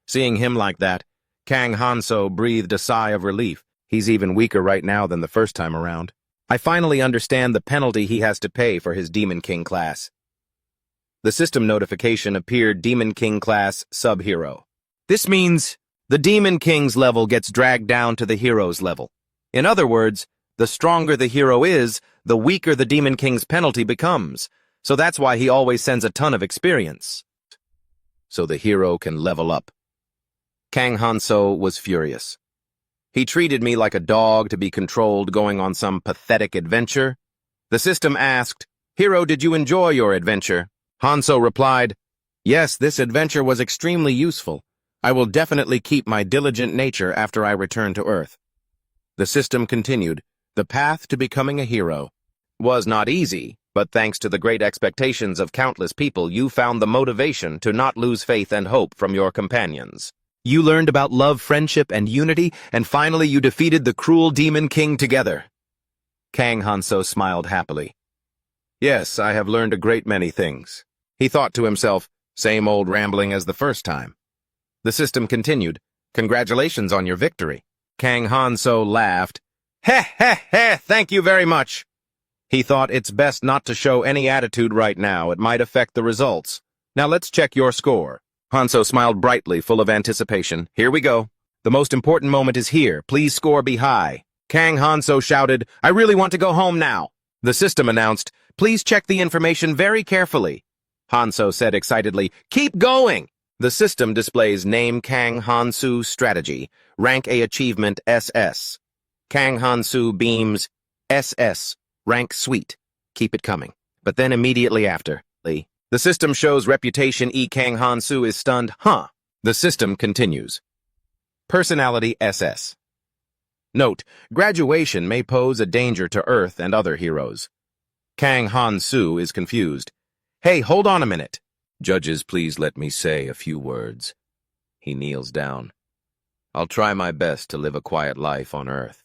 Seeing him like that, Kang Hanso breathed a sigh of relief. He's even weaker right now than the first time around. I finally understand the penalty he has to pay for his Demon King class. The system notification appeared: Demon King class sub-hero. This means the Demon King's level gets dragged down to the hero's level. In other words, the stronger the hero is, the weaker the Demon King's penalty becomes. So that's why he always sends a ton of experience, so the hero can level up. Kang Hanso was furious. He treated me like a dog to be controlled going on some pathetic adventure. The system asked, "Hero, did you enjoy your adventure?" Hanso replied, "Yes, this adventure was extremely useful. I will definitely keep my diligent nature after I return to Earth." The system continued, "The path to becoming a hero was not easy, but thanks to the great expectations of countless people, you found the motivation to not lose faith and hope from your companions. You learned about love, friendship, and unity, and finally you defeated the cruel Demon King together." Kang Hanso smiled happily. "Yes, I have learned a great many things." He thought to himself, same old rambling as the first time. The system continued, "Congratulations on your victory." Kang Hanso laughed. "Heh heh heh, thank you very much." He thought it's best not to show any attitude right now. It might affect the results. Now let's check your score. Hanso smiled brightly, full of anticipation. Here we go. The most important moment is here. Please score be high. Kang Hanso shouted, I really want to go home now. The system announced, please check the information very carefully. Hanso said excitedly, keep going. The system displays name Kang Hansu strategy, rank A achievement SS. Kang Hansu beams SS, rank sweet. Keep it coming. But then immediately after, the system shows reputation E. Kang Hansu is stunned, huh? The system continues. Personality SS. Note, graduation may pose a danger to Earth and other heroes. Kang Hansu is confused. Hey, hold on a minute. Judges, please let me say a few words. He kneels down. I'll try my best to live a quiet life on Earth.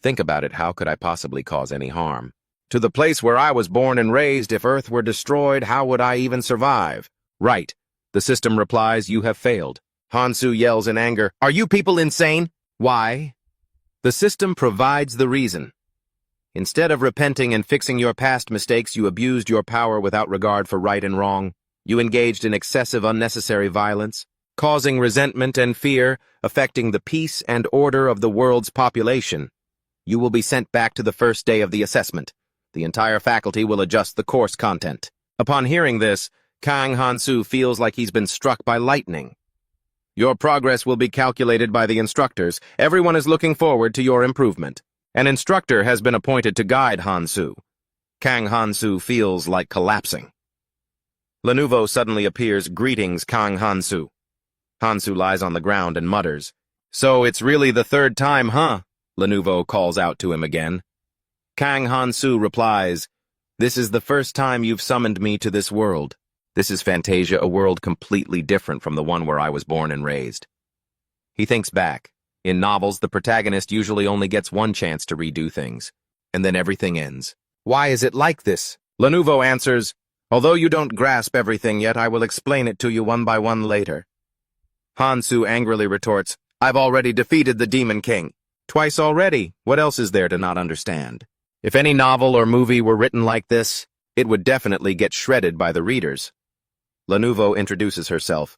Think about it, how could I possibly cause any harm? To the place where I was born and raised, if Earth were destroyed, how would I even survive? Right. The system replies, you have failed. Hansu yells in anger, are you people insane? Why? The system provides the reason. Instead of repenting and fixing your past mistakes, you abused your power without regard for right and wrong. You engaged in excessive, unnecessary violence, causing resentment and fear, affecting the peace and order of the world's population. You will be sent back to the first day of the assessment. The entire faculty will adjust the course content. Upon hearing this, Kang Hansu feels like he's been struck by lightning. Your progress will be calculated by the instructors. Everyone is looking forward to your improvement. An instructor has been appointed to guide Hansu. Kang Hansu feels like collapsing. Lenovo suddenly appears, greetings, Kang Hansu. Hansu lies on the ground and mutters. So it's really the third time, huh? Lenovo calls out to him again. Kang Hansu replies, this is the first time you've summoned me to this world. This is Fantasia, a world completely different from the one where I was born and raised. He thinks back. In novels, the protagonist usually only gets one chance to redo things, and then everything ends. Why is it like this? Lenovo answers, although you don't grasp everything yet, I will explain it to you one by one later. Hansu angrily retorts, I've already defeated the Demon King. Twice already. What else is there to not understand? If any novel or movie were written like this, it would definitely get shredded by the readers. Lenovo introduces herself.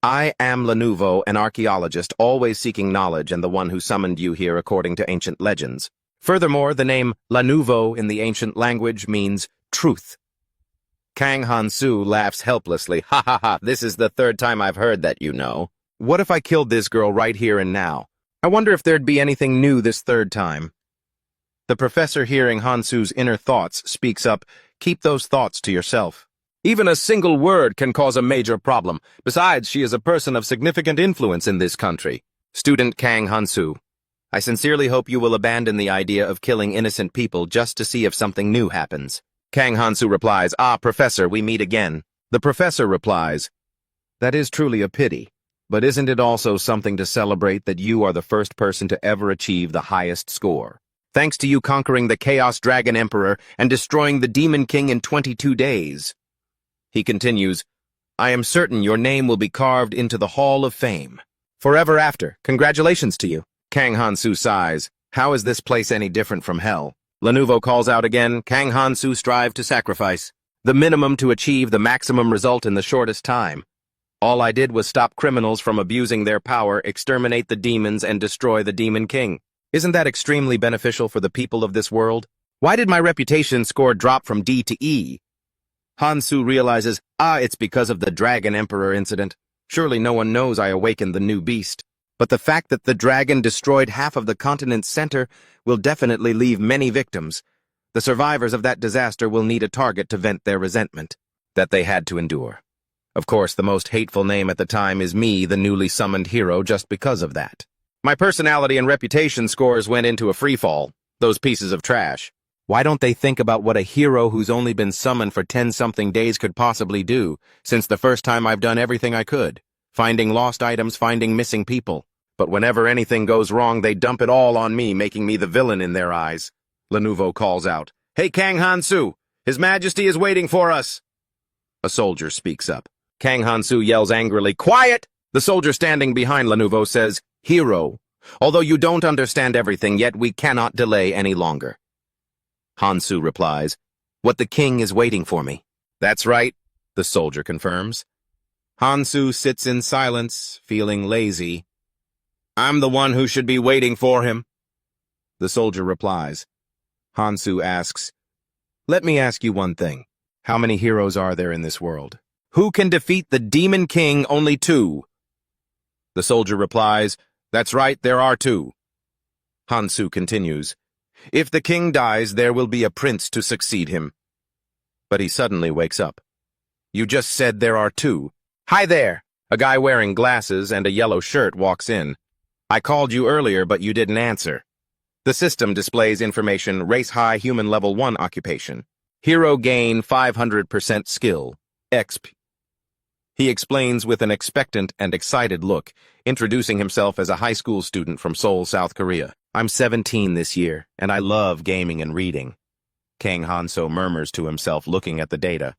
I am Lenovo, an archaeologist, always seeking knowledge and the one who summoned you here according to ancient legends. Furthermore, the name Lenovo in the ancient language means truth. Kang Hansu laughs helplessly. Ha ha ha, this is the third time I've heard that, you know. What if I killed this girl right here and now? I wonder if there'd be anything new this third time. The professor, hearing Hansu's inner thoughts, speaks up, keep those thoughts to yourself. Even a single word can cause a major problem. Besides, she is a person of significant influence in this country. Student Kang Hansu, I sincerely hope you will abandon the idea of killing innocent people just to see if something new happens. Kang Hansu replies, Professor, we meet again. The professor replies, that is truly a pity. But isn't it also something to celebrate that you are the first person to ever achieve the highest score? Thanks to you conquering the Chaos Dragon Emperor and destroying the Demon King in 22 days. He continues, I am certain your name will be carved into the Hall of Fame. Forever after, congratulations to you. Kang Hansu sighs, how is this place any different from hell? Lenovo calls out again, Kang Hansu strive to sacrifice. The minimum to achieve the maximum result in the shortest time. All I did was stop criminals from abusing their power, exterminate the demons, and destroy the Demon King. Isn't that extremely beneficial for the people of this world? Why did my reputation score drop from D to E? Hansu realizes, it's because of the Dragon Emperor incident. Surely no one knows I awakened the new beast. But the fact that the dragon destroyed half of the continent's center will definitely leave many victims. The survivors of that disaster will need a target to vent their resentment that they had to endure. Of course, the most hateful name at the time is me, the newly summoned hero, just because of that. My personality and reputation scores went into a freefall, those pieces of trash. Why don't they think about what a hero who's only been summoned for 10-something days could possibly do, since the first time I've done everything I could? Finding lost items, finding missing people. But whenever anything goes wrong, they dump it all on me, making me the villain in their eyes. Lenovo calls out, Hey Kang Hansu, His Majesty is waiting for us. A soldier speaks up. Kang Hansu yells angrily, Quiet! The soldier standing behind Lenovo says, Hero, although you don't understand everything yet, we cannot delay any longer. Hansu replies, "What the king is waiting for me." "That's right," the soldier confirms. Hansu sits in silence, feeling lazy. "I'm the one who should be waiting for him," the soldier replies. Hansu asks, "Let me ask you one thing. How many heroes are there in this world? Who can defeat the Demon King? Only two." The soldier replies, "That's right, there are two." Hansu continues, "If the king dies, there will be a prince to succeed him." But he suddenly wakes up. "You just said there are two." "Hi there!" A guy wearing glasses and a yellow shirt walks in. "I called you earlier, but you didn't answer." The system displays information: race high, human level 1 occupation. Hero gain 500% skill. XP. He explains with an expectant and excited look, introducing himself as a high school student from Seoul, South Korea. "I'm 17 this year, and I love gaming and reading." Kang Hanso murmurs to himself, looking at the data.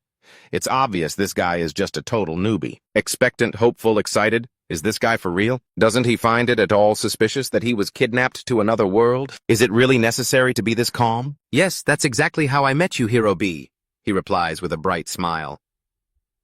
It's obvious this guy is just a total newbie. Expectant, hopeful, excited. Is this guy for real? Doesn't he find it at all suspicious that he was kidnapped to another world? Is it really necessary to be this calm? "Yes, that's exactly how I met you, Hero B," he replies with a bright smile.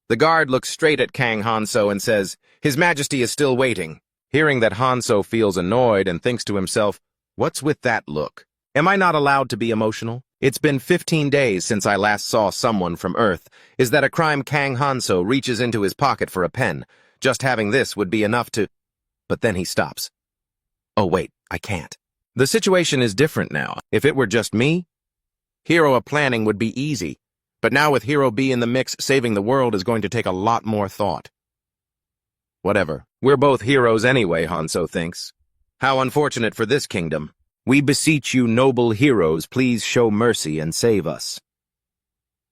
The guard looks straight at Kang Hanso and says, "His Majesty is still waiting." Hearing that, Hanso feels annoyed and thinks to himself, "What's with that look? Am I not allowed to be emotional? It's been 15 days since I last saw someone from Earth. Is that a crime?" Kang Hanso reaches into his pocket for a pen. Just having this would be enough to... But then he stops. "Oh wait, I can't. The situation is different now. If it were just me, hero planning would be easy. But now with Hero B in the mix, saving the world is going to take a lot more thought." Whatever. We're both heroes anyway, Hanso thinks. How unfortunate for this kingdom. "We beseech you, noble heroes, please show mercy and save us."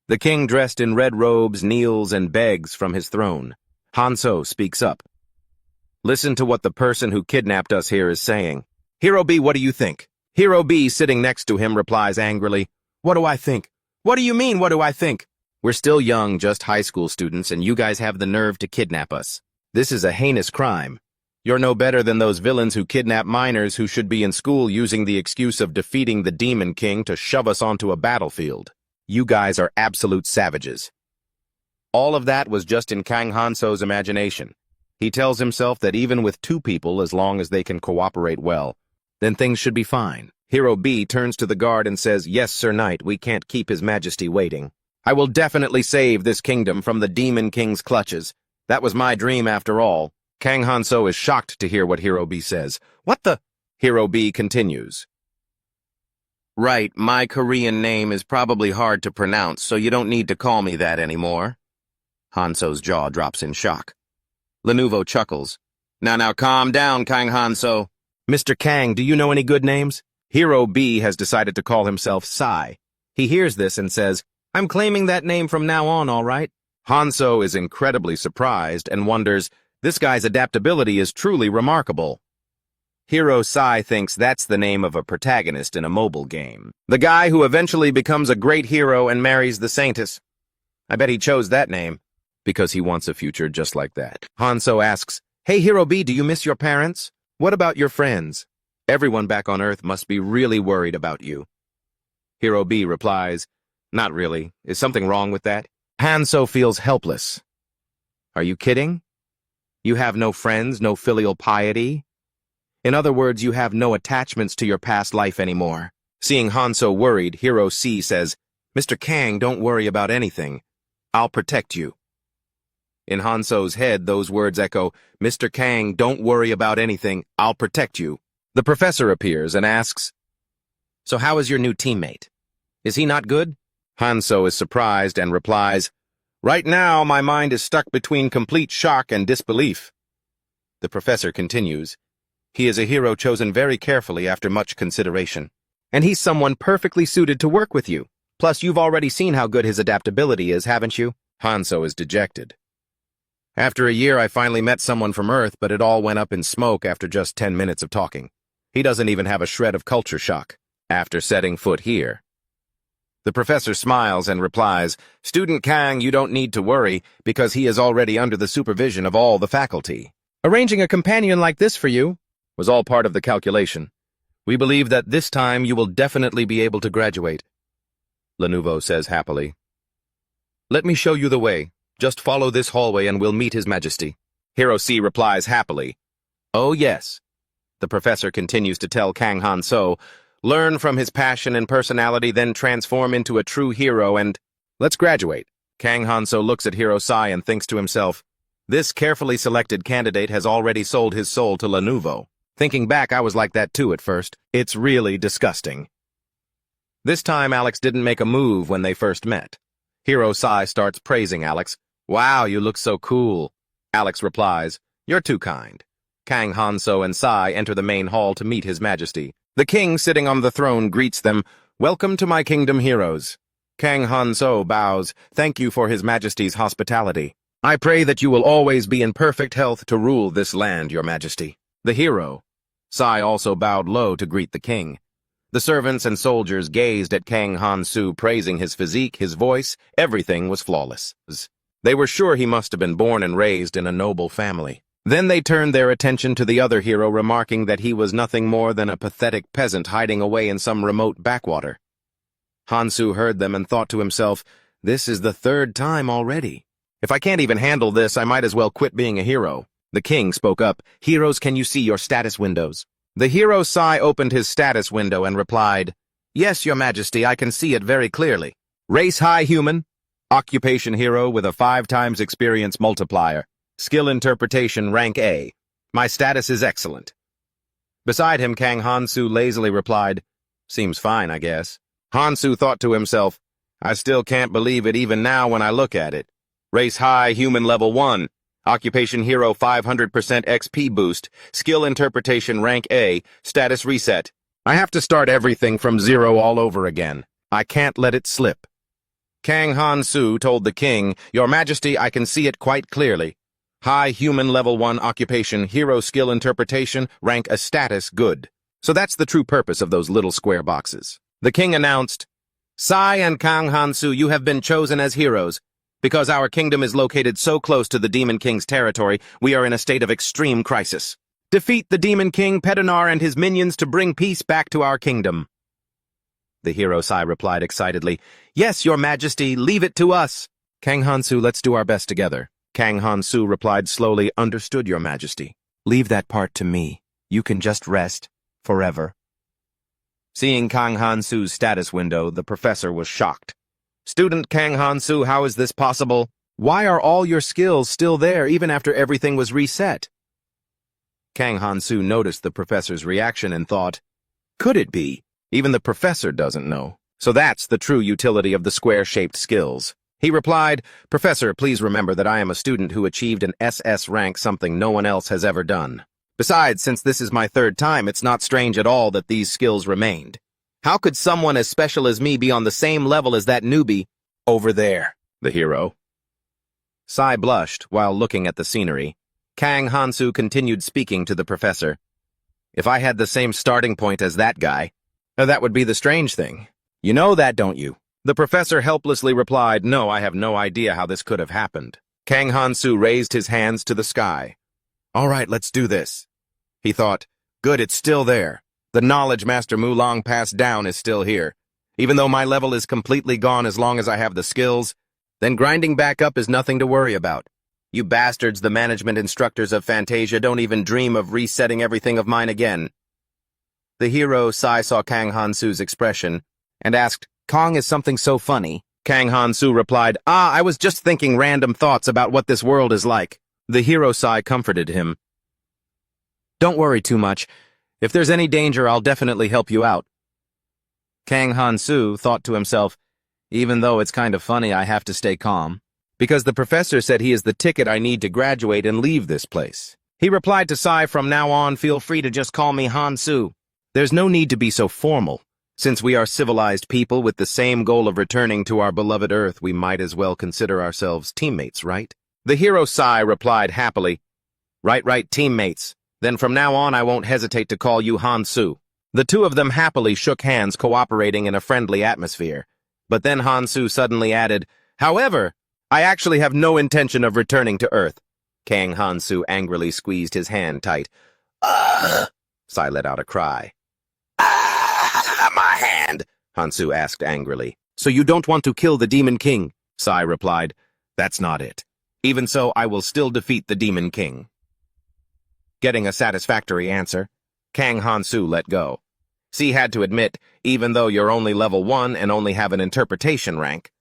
The king, dressed in red robes, kneels and begs from his throne. Hanso speaks up. "Listen to what the person who kidnapped us here is saying." "Hero B, what do you think?" Hero B, sitting next to him, replies angrily, "What do I think? What do you mean, what do I think? We're still young, just high school students, and you guys have the nerve to kidnap us. This is a heinous crime. You're no better than those villains who kidnap minors who should be in school using the excuse of defeating the Demon King to shove us onto a battlefield. You guys are absolute savages." All of that was just in Kang Hanso's imagination. He tells himself that even with two people, as long as they can cooperate well, then things should be fine. Hero B turns to the guard and says, "Yes, Sir Knight, we can't keep His Majesty waiting. I will definitely save this kingdom from the Demon King's clutches. That was my dream after all." Kang Hanso is shocked to hear what Hero B says. "What the?" Hero B continues. "Right, my Korean name is probably hard to pronounce, so you don't need to call me that anymore." Hanso's jaw drops in shock. Lenovo chuckles. Now, calm down, Kang Hanso." "Mr. Kang, do you know any good names?" Hero B has decided to call himself Sai. He hears this and says, "I'm claiming that name from now on, all right." Hanso is incredibly surprised and wonders, this guy's adaptability is truly remarkable. Hero Sai thinks that's the name of a protagonist in a mobile game. The guy who eventually becomes a great hero and marries the Saintess. I bet he chose that name because he wants a future just like that. Hanso asks, "Hey, Hero B, do you miss your parents? What about your friends? Everyone back on Earth must be really worried about you." Hero B replies, "Not really. Is something wrong with that?" Hanso feels helpless. "Are you kidding? You have no friends, no filial piety? In other words, you have no attachments to your past life anymore." Seeing Hanso worried, Hero C says, "Mr. Kang, don't worry about anything. I'll protect you." In Hanso's head, those words echo, "Mr. Kang, don't worry about anything. I'll protect you." The professor appears and asks, "So how is your new teammate? Is he not good?" Hanso is surprised and replies, "Right now, my mind is stuck between complete shock and disbelief." The professor continues, "He is a hero chosen very carefully after much consideration. And he's someone perfectly suited to work with you. Plus, you've already seen how good his adaptability is, haven't you?" Hanso is dejected. "After a year, I finally met someone from Earth, but it all went up in smoke after just 10 minutes of talking. He doesn't even have a shred of culture shock after setting foot here." The professor smiles and replies, "Student Kang, you don't need to worry, because he is already under the supervision of all the faculty. Arranging a companion like this for you was all part of the calculation. We believe that this time you will definitely be able to graduate." Lenovo says happily. Let me show you the way. Just follow this hallway and we'll meet His Majesty. Hero C replies happily. Oh yes. The professor continues to tell Kang Han-so, learn from his passion and personality, then transform into a true hero and... Let's graduate. Kang Han-so looks at Hero Sai and thinks to himself, this carefully selected candidate has already sold his soul to Lenovo. Thinking back, I was like that too at first. It's really disgusting. This time, Alex didn't make a move when they first met. Hero Sai starts praising Alex. Wow, you look so cool. Alex replies, you're too kind. Kang Han-so and Sai enter the main hall to meet His Majesty. The king sitting on the throne greets them. Welcome to my kingdom, heroes. Kang Han-so bows. Thank you for His Majesty's hospitality. I pray that you will always be in perfect health to rule this land, Your Majesty. The hero. Sai also bowed low to greet the king. The servants and soldiers gazed at Kang Han-so, praising his physique, his voice. Everything was flawless. They were sure he must have been born and raised in a noble family. Then they turned their attention to the other hero, remarking that he was nothing more than a pathetic peasant hiding away in some remote backwater. Han-so heard them and thought to himself, this is the third time already. If I can't even handle this, I might as well quit being a hero. The king spoke up, heroes, can you see your status windows? The hero Sai opened his status window and replied, yes, Your Majesty, I can see it very clearly. Race high human, occupation hero with a 5 times experience multiplier. Skill interpretation rank A. My status is excellent. Beside him, Kang Han-so lazily replied, seems fine, I guess. Han-so thought to himself, I still can't believe it even now when I look at it. Race high, human level 1. Occupation hero 500% XP boost. Skill interpretation rank A. Status reset. I have to start everything from 0 all over again. I can't let it slip. Kang Han-so told the king, Your Majesty, I can see it quite clearly. High human level 1 occupation, hero skill interpretation, rank a status good. So that's the true purpose of those little square boxes. The king announced, Sai and Kang Han-so, you have been chosen as heroes. Because our kingdom is located so close to the Demon King's territory, we are in a state of extreme crisis. Defeat the Demon King, Pedinar, and his minions to bring peace back to our kingdom. The hero Sai replied excitedly, Yes, Your Majesty, leave it to us. Kang Han-so, let's do our best together. Kang Han-so replied slowly, understood, Your Majesty. Leave that part to me. You can just rest forever. Seeing Kang Han-so's status window, the professor was shocked. Student Kang Han-so, how is this possible? Why are all your skills still there even after everything was reset? Kang Han-so noticed the professor's reaction and thought, could it be? Even the professor doesn't know. So that's the true utility of the square-shaped skills. He replied, Professor, please remember that I am a student who achieved an SS rank, something no one else has ever done. Besides, since this is my 3rd time, it's not strange at all that these skills remained. How could someone as special as me be on the same level as that newbie over there? The hero. Sai blushed while looking at the scenery. Kang Han-so continued speaking to the professor. If I had the same starting point as that guy, that would be the strange thing. You know that, don't you? The professor helplessly replied, No, I have no idea how this could have happened. Kang Han-so raised his hands to the sky. All right, let's do this. He thought, good, it's still there. The knowledge Master Mulong passed down is still here. Even though my level is completely gone, as long as I have the skills, then grinding back up is nothing to worry about. You bastards, the management instructors of Fantasia, don't even dream of resetting everything of mine again. The hero Sai saw Kang Han-so's expression and asked, Kong, is something so funny? Kang Han-so replied, I was just thinking random thoughts about what this world is like. The hero Sai comforted him. Don't worry too much. If there's any danger, I'll definitely help you out. Kang Han-so thought to himself, even though it's kind of funny, I have to stay calm, because the professor said he is the ticket I need to graduate and leave this place. He replied to Sai, from now on, feel free to just call me Han-so. There's no need to be so formal. Since we are civilized people with the same goal of returning to our beloved Earth, we might as well consider ourselves teammates, right? The hero Sai replied happily, Right, teammates. Then from now on, I won't hesitate to call you Han-so. The two of them happily shook hands, cooperating in a friendly atmosphere. But then Han-so suddenly added, However, I actually have no intention of returning to Earth. Kang Han-so angrily squeezed his hand tight. Ugh! Sai let out a cry. My hand, Han-so asked angrily. So you don't want to kill the Demon King? Sai replied. That's not it. Even so, I will still defeat the Demon King. Getting a satisfactory answer, Kang Hansu let go. Sai had to admit, even though you're only level 1 and only have an interpretation rank,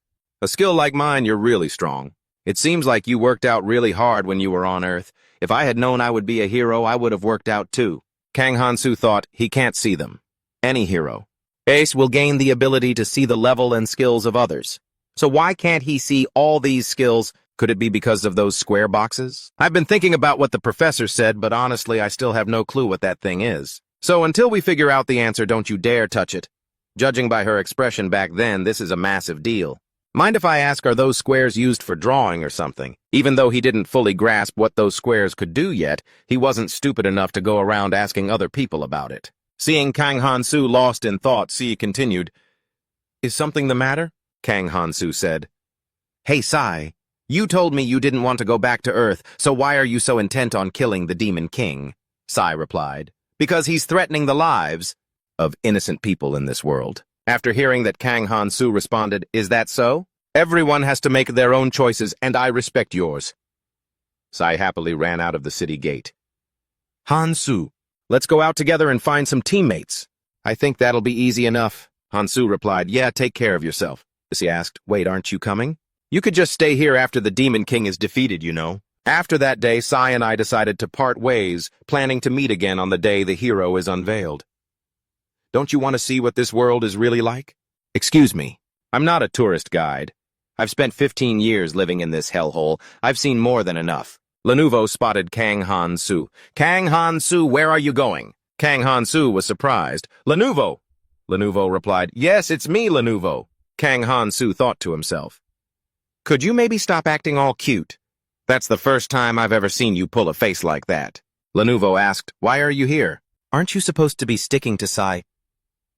a skill like mine, you're really strong. It seems like you worked out really hard when you were on Earth. If I had known I would be a hero, I would have worked out too. Kang Hansu thought he can't see them. Any hero. Ace will gain the ability to see the level and skills of others. So why can't he see all these skills? Could it be because of those square boxes? I've been thinking about what the professor said, but honestly, I still have no clue what that thing is. So until we figure out the answer, don't you dare touch it. Judging by her expression back then, this is a massive deal. Mind if I ask, are those squares used for drawing or something? Even though he didn't fully grasp what those squares could do yet, he wasn't stupid enough to go around asking other people about it. Seeing Kang Hansu lost in thought, Sai continued, Is something the matter? Kang Hansu said. Hey, Sai, you told me you didn't want to go back to Earth, so why are you so intent on killing the Demon King? Sai replied. Because he's threatening the lives of innocent people in this world. After hearing that, Kang Hansu responded, Is that so? Everyone has to make their own choices, and I respect yours. Sai happily ran out of the city gate. Hansu, let's go out together and find some teammates. I think that'll be easy enough. Hansu replied, Yeah, take care of yourself. Sai asked, Wait, aren't you coming? You could just stay here after the Demon King is defeated, you know. After that day, Sai and I decided to part ways, planning to meet again on the day the hero is unveiled. Don't you want to see what this world is really like? Excuse me, I'm not a tourist guide. I've spent 15 years living in this hellhole. I've seen more than enough. Lenovo spotted Kang Hansu. Kang Hansu, where are you going? Kang Hansu was surprised. Lenovo! Lenovo replied, Yes, it's me, Lenovo. Kang Hansu thought to himself. Could you maybe stop acting all cute? That's the first time I've ever seen you pull a face like that. Lenovo asked, Why are you here? Aren't you supposed to be sticking to Sai?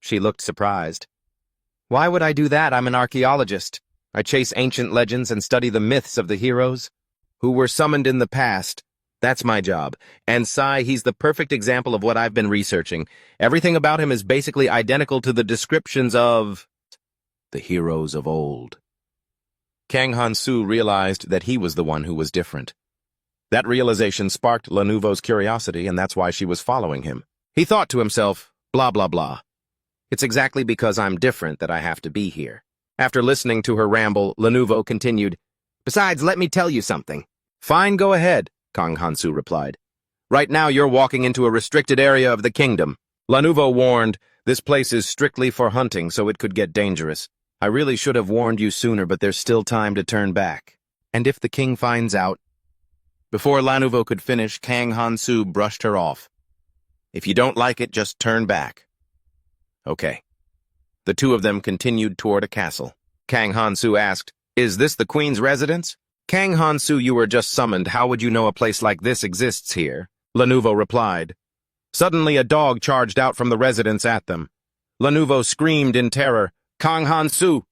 She looked surprised. Why would I do that? I'm an archaeologist. I chase ancient legends and study the myths of the heroes who were summoned in the past. That's my job. And Sai, he's the perfect example of what I've been researching. Everything about him is basically identical to the descriptions of the heroes of old. Kang Hansu realized that he was the one who was different. That realization sparked Lenovo's curiosity, and that's why she was following him. He thought to himself, blah, blah, blah. It's exactly because I'm different that I have to be here. After listening to her ramble, Lenovo continued, Besides, let me tell you something. Fine, go ahead, Kang Hansu replied. Right now you're walking into a restricted area of the kingdom. Lenovo warned, This place is strictly for hunting, so it could get dangerous. I really should have warned you sooner, but there's still time to turn back. And if the king finds out... Before Lenovo could finish, Kang Hansu brushed her off. If you don't like it, just turn back. Okay. The two of them continued toward a castle. Kang Hansu asked, Is this the queen's residence? Kang Hansu, you were just summoned. How would you know a place like this exists here? Lenovo replied. Suddenly a dog charged out from the residence at them. Lenovo screamed in terror, Kang Hansu!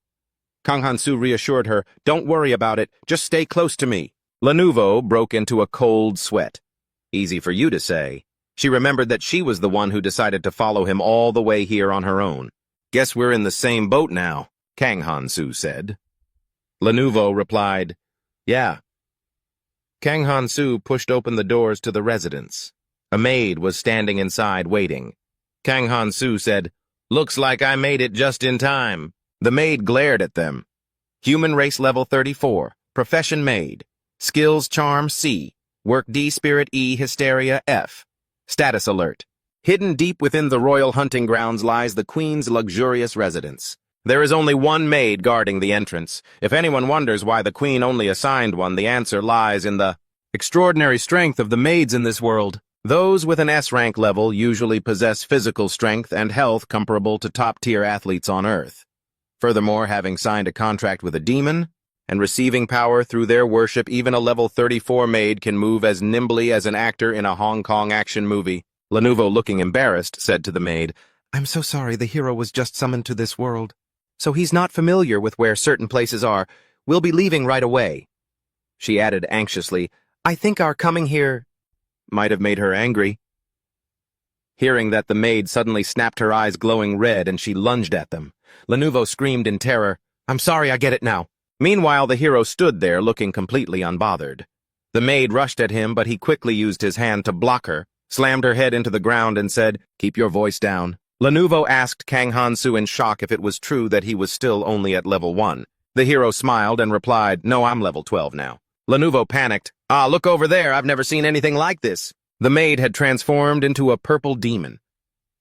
Kang Hansu reassured her, Don't worry about it, just stay close to me. Lenovo broke into a cold sweat. Easy for you to say. She remembered that she was the one who decided to follow him all the way here on her own. Guess we're in the same boat now, Kang Hansu said. Lenovo replied, Yeah. Kang Hansu pushed open the doors to the residence. A maid was standing inside waiting. Kang Hansu said, Looks like I made it just in time. The maid glared at them. Human race level 34, profession maid. Skills charm C, work D spirit E hysteria F. Status alert. Hidden deep within the royal hunting grounds lies the queen's luxurious residence. There is only one maid guarding the entrance. If anyone wonders why the queen only assigned one, the answer lies in the extraordinary strength of the maids in this world. Those with an S-rank level usually possess physical strength and health comparable to top-tier athletes on Earth. Furthermore, having signed a contract with a demon and receiving power through their worship, even a level 34 maid can move as nimbly as an actor in a Hong Kong action movie. Lenovo, looking embarrassed, said to the maid, I'm so sorry, the hero was just summoned to this world. So he's not familiar with where certain places are. We'll be leaving right away. She added anxiously, I think our coming here might have made her angry. Hearing that, the maid suddenly snapped her eyes glowing red and she lunged at them. Lenovo screamed in terror, I'm sorry, I get it now. Meanwhile, the hero stood there looking completely unbothered. The maid rushed at him, but he quickly used his hand to block her, slammed her head into the ground, and said, "Keep your voice down." Lenovo asked Kang Han-soo in shock if it was true that he was still only at level 1. The hero smiled and replied, "No, I'm level 12 now." Lenovo panicked. "Ah, look over there, I've never seen anything like this." The maid had transformed into a purple demon.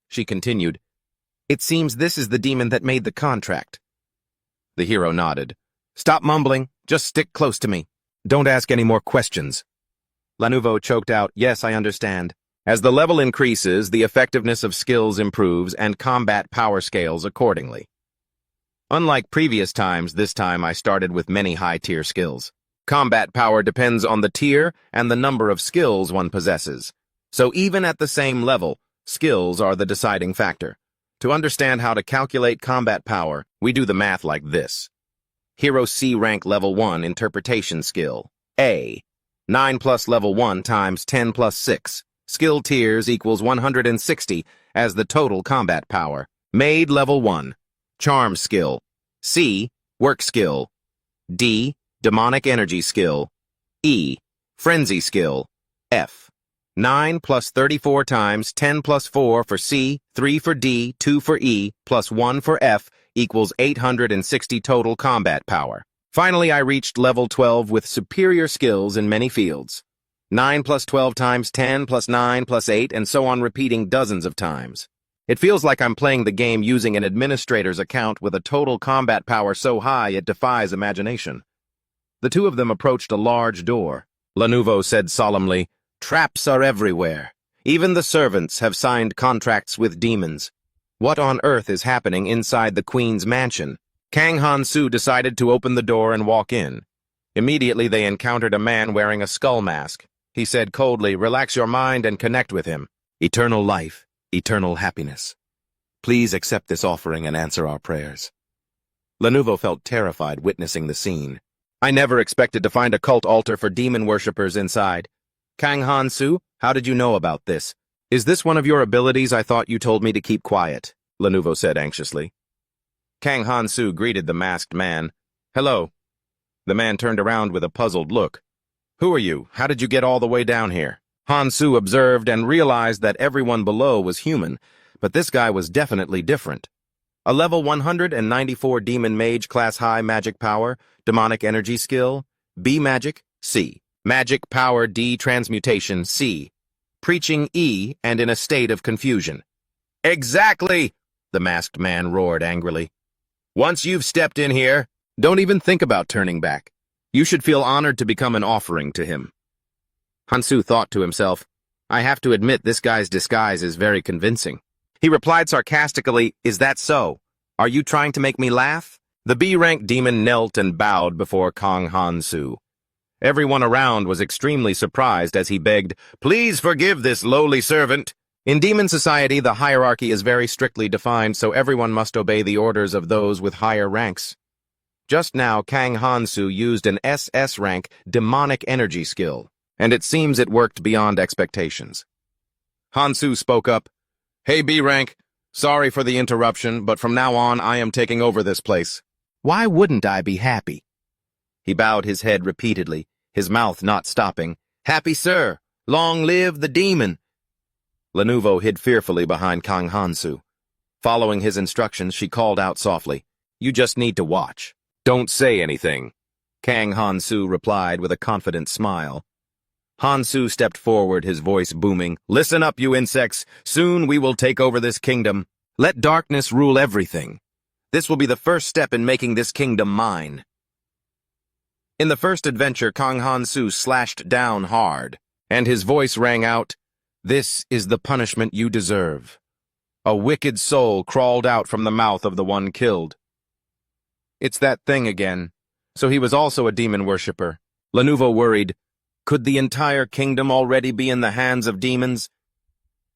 She continued, "It seems this is the demon that made the contract." The hero nodded. "Stop mumbling, just stick close to me. Don't ask any more questions." Lenovo choked out, "Yes, I understand." As the level increases, the effectiveness of skills improves and combat power scales accordingly. Unlike previous times, this time I started with many high-tier skills. Combat power depends on the tier and the number of skills one possesses. So even at the same level, skills are the deciding factor. To understand how to calculate combat power, we do the math like this. Hero C rank level 1 interpretation skill. A. 9 plus level 1 times 10 plus 6. Skill tiers equals 160 as the total combat power. Maid level 1. Charm skill. C. Work skill. D. Demonic energy skill. E. Frenzy skill. F. 9 plus 34 times 10 plus 4 for C, 3 for D, 2 for E, plus 1 for F equals 860 total combat power. Finally, I reached level 12 with superior skills in many fields. 9 plus 12 times 10 plus 9 plus 8 and so on, repeating dozens of times. It feels like I'm playing the game using an administrator's account with a total combat power so high it defies imagination. The two of them approached a large door. Lenovo said solemnly, "Traps are everywhere. Even the servants have signed contracts with demons. What on earth is happening inside the Queen's mansion?" Kang Han-soo decided to open the door and walk in. Immediately they encountered a man wearing a skull mask. He said coldly, "Relax your mind and connect with him. Eternal life, eternal happiness. Please accept this offering and answer our prayers." Lenovo felt terrified witnessing the scene. "I never expected to find a cult altar for demon worshippers inside. Kang Han-soo, how did you know about this? Is this one of your abilities? I thought you told me to keep quiet," Lenovo said anxiously. Kang Han-soo greeted the masked man. "Hello." The man turned around with a puzzled look. "Who are you? How did you get all the way down here?" Han-soo observed and realized that everyone below was human, but this guy was definitely different. A level 194 demon mage class high magic power, demonic energy skill, B magic, C. Magic power D transmutation C. Preaching E and in a state of confusion. "Exactly!" the masked man roared angrily. "Once you've stepped in here, don't even think about turning back. You should feel honored to become an offering to him." Han-soo thought to himself, "I have to admit this guy's disguise is very convincing." He replied sarcastically, "Is that so? Are you trying to make me laugh?" The B-rank demon knelt and bowed before Kang Han-soo. Everyone around was extremely surprised as he begged, "Please forgive this lowly servant." In demon society, the hierarchy is very strictly defined, so everyone must obey the orders of those with higher ranks. Just now, Kang Han-soo used an SS rank demonic energy skill, and it seems it worked beyond expectations. Han-soo spoke up, "Hey B-rank, sorry for the interruption, but from now on I am taking over this place." "Why wouldn't I be happy?" He bowed his head repeatedly, his mouth not stopping. "Happy sir, long live the demon." Lenovo hid fearfully behind Kang Han-soo. Following his instructions, she called out softly, "You just need to watch. Don't say anything." Kang Han-soo replied with a confident smile. Han-soo stepped forward, his voice booming, "Listen up, you insects. Soon we will take over this kingdom. Let darkness rule everything. This will be the first step in making this kingdom mine." In the first adventure, Kang Han-soo slashed down hard, and his voice rang out, "This is the punishment you deserve." A wicked soul crawled out from the mouth of the one killed. It's that thing again. So he was also a demon worshipper. Lenovo worried, could the entire kingdom already be in the hands of demons?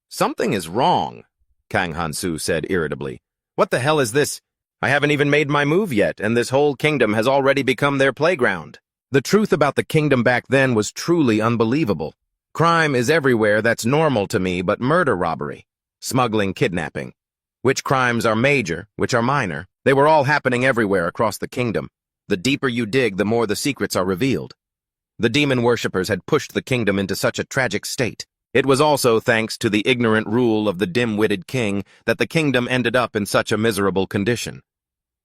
"Something is wrong," Kang Han-soo said irritably. "What the hell is this? I haven't even made my move yet, and this whole kingdom has already become their playground." The truth about the kingdom back then was truly unbelievable. Crime is everywhere, that's normal to me, but murder robbery, smuggling, kidnapping. Which crimes are major, which are minor? They were all happening everywhere across the kingdom. The deeper you dig, the more the secrets are revealed. The demon worshippers had pushed the kingdom into such a tragic state. It was also thanks to the ignorant rule of the dim-witted king that the kingdom ended up in such a miserable condition.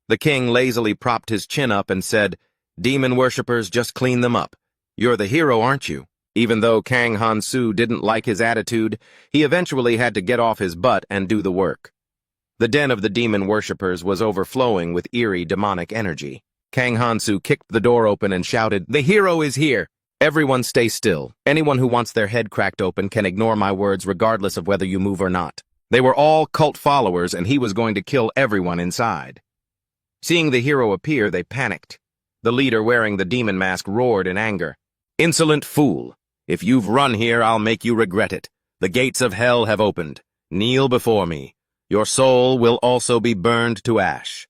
The king lazily propped his chin up and said, "Demon worshippers, just clean them up. You're the hero, aren't you?" Even though Kang Han-soo didn't like his attitude, he eventually had to get off his butt and do the work. The den of the demon worshippers was overflowing with eerie demonic energy. Kang Han-soo kicked the door open and shouted, "The hero is here! Everyone stay still. Anyone who wants their head cracked open can ignore my words regardless of whether you move or not." They were all cult followers and he was going to kill everyone inside. Seeing the hero appear, they panicked. The leader wearing the demon mask roared in anger. "Insolent fool! If you've run here, I'll make you regret it. The gates of hell have opened. Kneel before me. Your soul will also be burned to ash.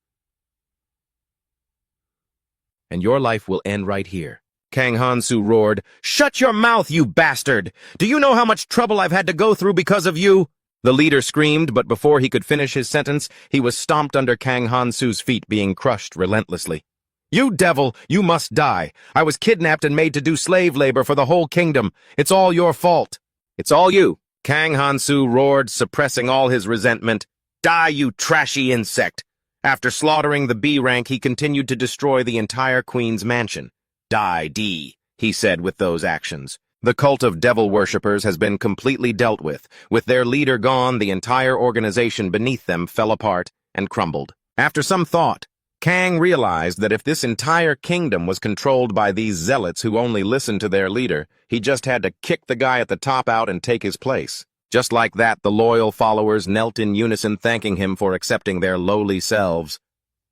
And your life will end right here." Kang Han-soo roared, "Shut your mouth, you bastard! Do you know how much trouble I've had to go through because of you?" The leader screamed, but before he could finish his sentence, he was stomped under Kang Han-soo's feet, being crushed relentlessly. "You devil, you must die. I was kidnapped and made to do slave labor for the whole kingdom. It's all your fault." "It's all you," Kang Han-soo roared, suppressing all his resentment. "Die, you trashy insect." After slaughtering the B rank, he continued to destroy the entire queen's mansion. "Die, D," he said with those actions. The cult of devil worshippers has been completely dealt with. With their leader gone, the entire organization beneath them fell apart and crumbled. After some thought, Kang realized that if this entire kingdom was controlled by these zealots who only listened to their leader, he just had to kick the guy at the top out and take his place. Just like that, the loyal followers knelt in unison, thanking him for accepting their lowly selves.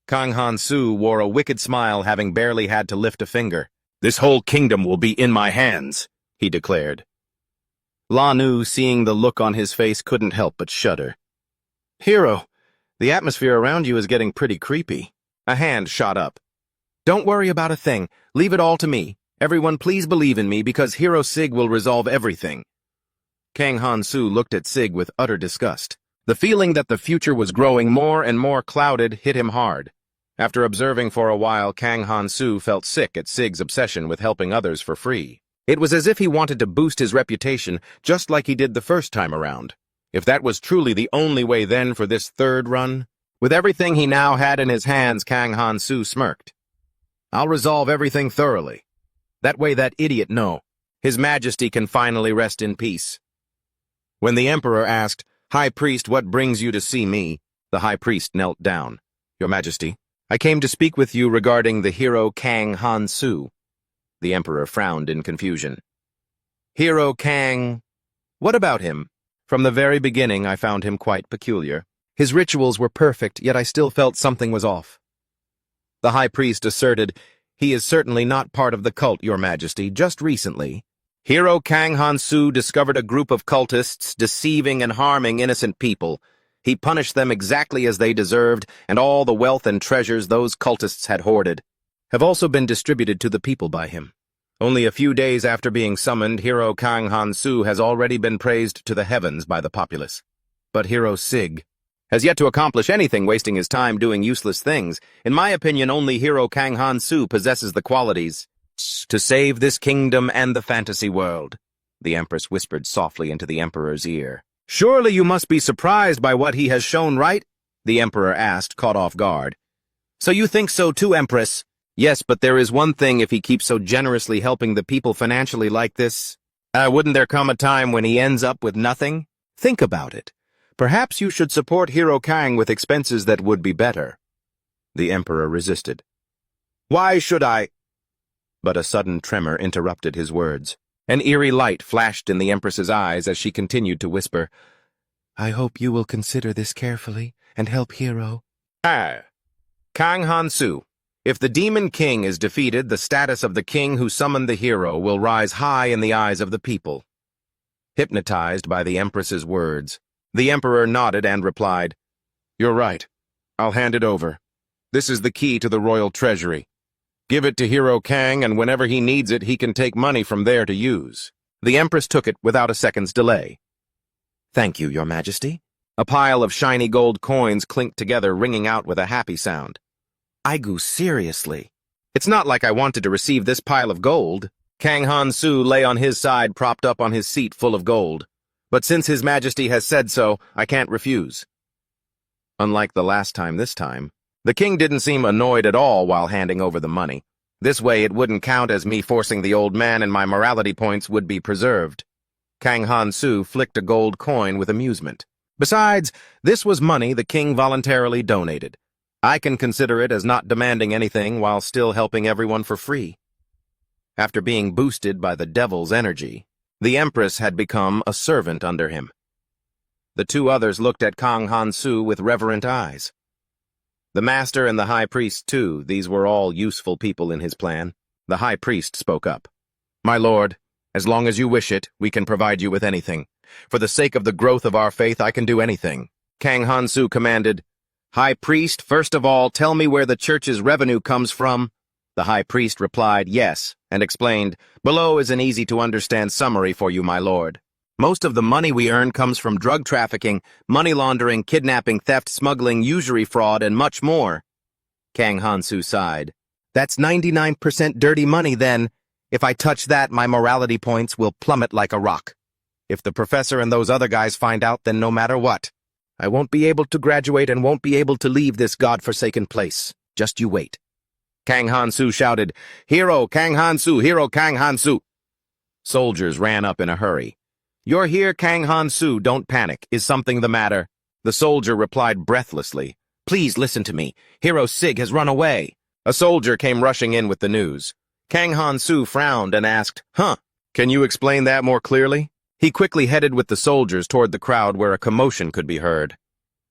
Kang Han-soo wore a wicked smile, having barely had to lift a finger. "This whole kingdom will be in my hands," he declared. La-nu, seeing the look on his face, couldn't help but shudder. "Hero, the atmosphere around you is getting pretty creepy." A hand shot up. "Don't worry about a thing. Leave it all to me. Everyone please believe in me because Hero Sig will resolve everything." Kang Han-soo looked at Sig with utter disgust. The feeling that the future was growing more and more clouded hit him hard. After observing for a while, Kang Han-soo felt sick at Sig's obsession with helping others for free. It was as if he wanted to boost his reputation just like he did the first time around. If that was truly the only way then for this third run? With everything he now had in his hands, Kang Han-soo smirked. "I'll resolve everything thoroughly. That way that idiot know. His Majesty can finally rest in peace." When the Emperor asked, "High Priest, what brings you to see me?" the High Priest knelt down. "Your Majesty, I came to speak with you regarding the hero Kang Han-soo." The Emperor frowned in confusion. "Hero Kang? What about him?" "From the very beginning, I found him quite peculiar. His rituals were perfect, yet I still felt something was off." The High Priest asserted, "He is certainly not part of the cult, Your Majesty. Just recently, Hero Kang Han-soo discovered a group of cultists deceiving and harming innocent people. He punished them exactly as they deserved, and all the wealth and treasures those cultists had hoarded have also been distributed to the people by him. Only a few days after being summoned, Hero Kang Han-soo has already been praised to the heavens by the populace. But Hero Sig has yet to accomplish anything, wasting his time doing useless things. In my opinion, only Hero Kang Han-soo possesses the qualities to save this kingdom and the fantasy world," the Empress whispered softly into the Emperor's ear. "Surely you must be surprised by what he has shown, right?" the Emperor asked, caught off guard. "So you think so too, Empress?" "Yes, but there is one thing: if he keeps so generously helping the people financially like this, wouldn't there come a time when he ends up with nothing? Think about it. Perhaps you should support Hero Kang with expenses that would be better." The Emperor resisted. "Why should I?" But a sudden tremor interrupted his words. An eerie light flashed in the Empress's eyes as she continued to whisper, "I hope you will consider this carefully and help Hero." Kang Han-soo, if the Demon King is defeated, the status of the king who summoned the hero will rise high in the eyes of the people. Hypnotized by the Empress's words, the Emperor nodded and replied, "You're right. I'll hand it over. This is the key to the royal treasury. Give it to Hero Kang, and whenever he needs it, he can take money from there to use." The Empress took it without a second's delay. "Thank you, Your Majesty." A pile of shiny gold coins clinked together, ringing out with a happy sound. Aigu, seriously. It's not like I wanted to receive this pile of gold. Kang Han-su lay on his side, propped up on his seat full of gold. But since His Majesty has said so, I can't refuse. Unlike the last time, this time, the king didn't seem annoyed at all while handing over the money. This way it wouldn't count as me forcing the old man, and my morality points would be preserved. Kang Han-su flicked a gold coin with amusement. Besides, this was money the king voluntarily donated. I can consider it as not demanding anything while still helping everyone for free. After being boosted by the devil's energy, the Empress had become a servant under him. The two others looked at Kang Han-su with reverent eyes. The master and the high priest, too, these were all useful people in his plan. The high priest spoke up. "My lord, as long as you wish it, we can provide you with anything. For the sake of the growth of our faith, I can do anything." Kang Han-su commanded, "High priest, first of all, tell me where the church's revenue comes from." The high priest replied, "Yes," and explained, "Below is an easy-to-understand summary for you, my lord. Most of the money we earn comes from drug trafficking, money laundering, kidnapping, theft, smuggling, usury fraud, and much more." Kang Han-su sighed. "That's 99% dirty money, then. If I touch that, my morality points will plummet like a rock. If the professor and those other guys find out, then no matter what, I won't be able to graduate and won't be able to leave this godforsaken place. Just you wait." Kang Han-su shouted, "Hero Kang Han-su! Hero Kang Han-su!" Soldiers ran up in a hurry. "You're here, Kang Han-su, don't panic. Is something the matter?" The soldier replied breathlessly, "Please listen to me. Hero Sig has run away." A soldier came rushing in with the news. Kang Han-su frowned and asked, "Huh, can you explain that more clearly?" He quickly headed with the soldiers toward the crowd where a commotion could be heard.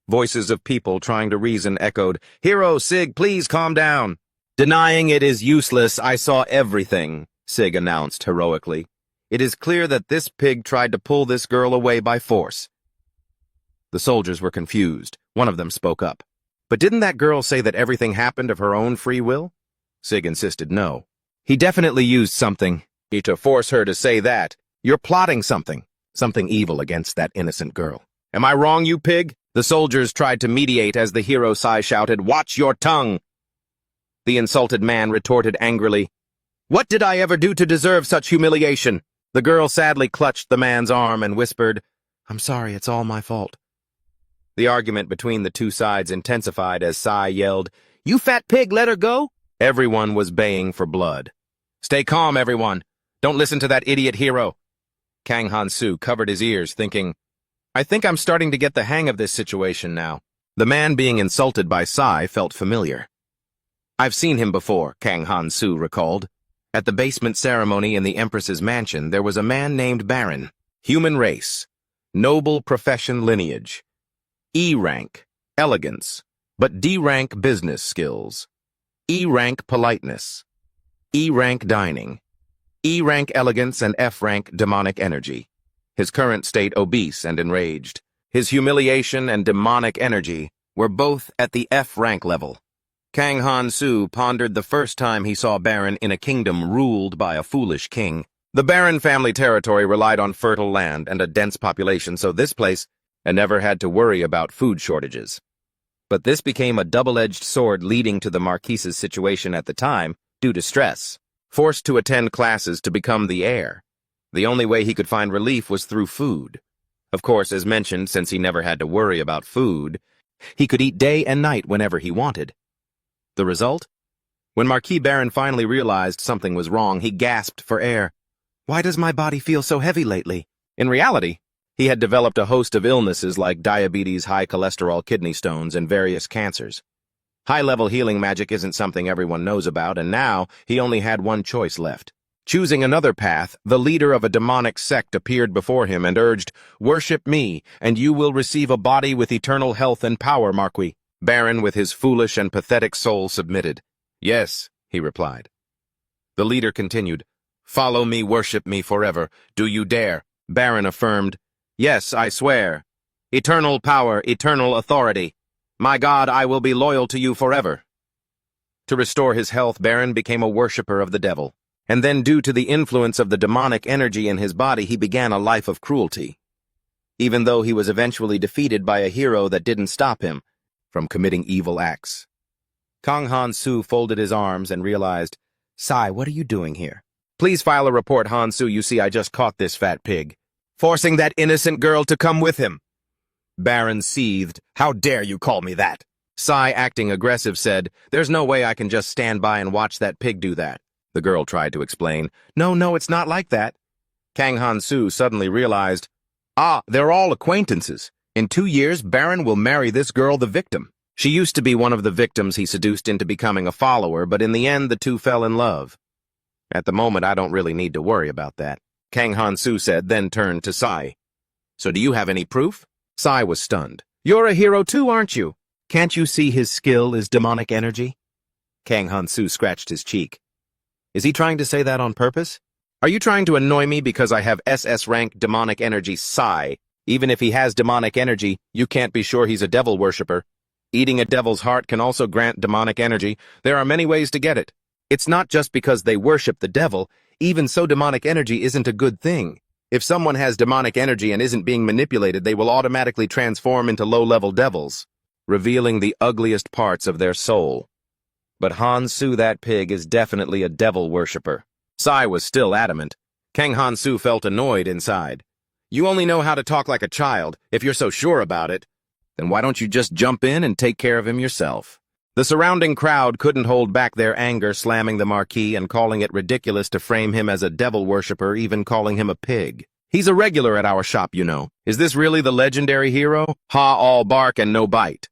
Voices of people trying to reason echoed, "Hero Sig, please calm down." "Denying it is useless. I saw everything," Sig announced heroically. "It is clear that this pig tried to pull this girl away by force." The soldiers were confused. One of them spoke up. "But didn't that girl say that everything happened of her own free will?" Sig insisted no. "He definitely used something to force her to say that. You're plotting something evil against that innocent girl. Am I wrong, you pig?" The soldiers tried to mediate as the hero Sai shouted, "Watch your tongue!" The insulted man retorted angrily, "What did I ever do to deserve such humiliation?" The girl sadly clutched the man's arm and whispered, "I'm sorry, it's all my fault." The argument between the two sides intensified as Sai yelled, "You fat pig, let her go!" Everyone was baying for blood. "Stay calm, everyone. Don't listen to that idiot hero." Kang Han-su covered his ears, thinking, "I think I'm starting to get the hang of this situation now." The man being insulted by Sai felt familiar. "I've seen him before," Kang Han-su recalled. At the basement ceremony in the Empress's mansion, there was a man named Baron. Human race. Noble profession lineage. E rank. Elegance. But D rank business skills. E rank politeness. E rank dining. E rank elegance and F rank demonic energy. His current state obese and enraged. His humiliation and demonic energy were both at the F rank level. Kang Han-su pondered the first time he saw Baron in a kingdom ruled by a foolish king. The Baron family territory relied on fertile land and a dense population, so this place never had to worry about food shortages. But this became a double-edged sword leading to the Marquise's situation at the time due to stress. Forced to attend classes to become the heir, the only way he could find relief was through food. Of course, as mentioned, since he never had to worry about food, he could eat day and night whenever he wanted. The result? When Marquis Baron finally realized something was wrong, he gasped for air. "Why does my body feel so heavy lately?" In reality, he had developed a host of illnesses like diabetes, high cholesterol, kidney stones, and various cancers. High-level healing magic isn't something everyone knows about, and now he only had one choice left. Choosing another path, the leader of a demonic sect appeared before him and urged, "Worship me, and you will receive a body with eternal health and power, Marquis." Baron, with his foolish and pathetic soul, submitted. "Yes," he replied. The leader continued, "Follow me, worship me forever. Do you dare?" Baron affirmed, "Yes, I swear. Eternal power, eternal authority. My God, I will be loyal to you forever." To restore his health, Baron became a worshipper of the devil. And then, due to the influence of the demonic energy in his body, he began a life of cruelty. even though he was eventually defeated by a hero that didn't stop him from committing evil acts. Kang Han-soo folded his arms and realized, "Sai, what are you doing here?" "Please file a report, Han-soo. You see, I just caught this fat pig forcing that innocent girl to come with him." Baron seethed. "How dare you call me that?" Sai, acting aggressive, said, "There's no way I can just stand by and watch that pig do that." The girl tried to explain. No, it's not like that." Kang Han-soo suddenly realized, they're all acquaintances. In 2 years, Baron will marry this girl, the victim. She used to be one of the victims he seduced into becoming a follower, but in the end, the two fell in love. "At the moment, I don't really need to worry about that," Kang Han-soo said, then turned to Sai. "So do you have any proof?" Sai was stunned. "You're a hero too, aren't you? Can't you see his skill is demonic energy?" Kang Han-soo scratched his cheek. "Is he trying to say that on purpose? Are you trying to annoy me because I have SS rank demonic energy, Sai? Even if he has demonic energy, you can't be sure he's a devil worshipper. Eating a devil's heart can also grant demonic energy. There are many ways to get it. It's not just because they worship the devil. Even so, demonic energy isn't a good thing. If someone has demonic energy and isn't being manipulated, they will automatically transform into low-level devils, revealing the ugliest parts of their soul. But Han-soo, that pig, is definitely a devil worshipper." Sai was still adamant. Kang Han-soo felt annoyed inside. "You only know how to talk like a child. If you're so sure about it, then why don't you just jump in and take care of him yourself?" The surrounding crowd couldn't hold back their anger, slamming the marquis and calling it ridiculous to frame him as a devil worshipper, even calling him a pig. "He's a regular at our shop, you know. Is this really the legendary hero? Ha, all bark and no bite."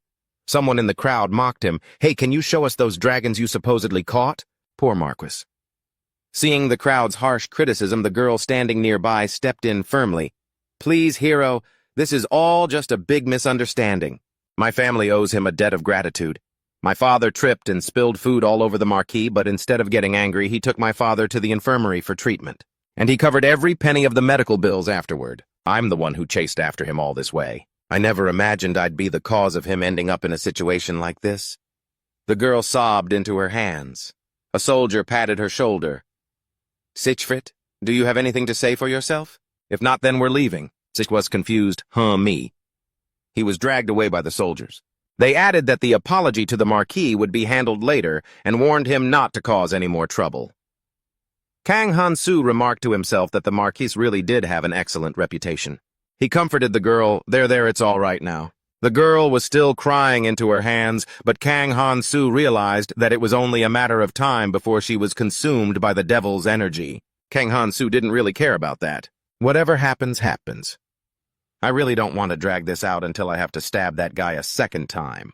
Someone in the crowd mocked him. "Hey, can you show us those dragons you supposedly caught?" Poor Marquis. Seeing the crowd's harsh criticism, the girl standing nearby stepped in firmly. "Please, hero, this is all just a big misunderstanding. My family owes him a debt of gratitude. My father tripped and spilled food all over the marquee, but instead of getting angry, he took my father to the infirmary for treatment. And he covered every penny of the medical bills afterward. I'm the one who chased after him all this way. I never imagined I'd be the cause of him ending up in a situation like this." The girl sobbed into her hands. A soldier patted her shoulder. "Siegfried, do you have anything to say for yourself? If not, then we're leaving." Siegfried was confused. Me. He was dragged away by the soldiers. They added that the apology to the Marquis would be handled later and warned him not to cause any more trouble. Kang Han-soo remarked to himself that the Marquis really did have an excellent reputation. He comforted the girl. There, it's all right now." The girl was still crying into her hands, but Kang Han-soo realized that it was only a matter of time before she was consumed by the devil's energy. Kang Han-soo didn't really care about that. Whatever happens, happens. I really don't want to drag this out until I have to stab that guy a second time.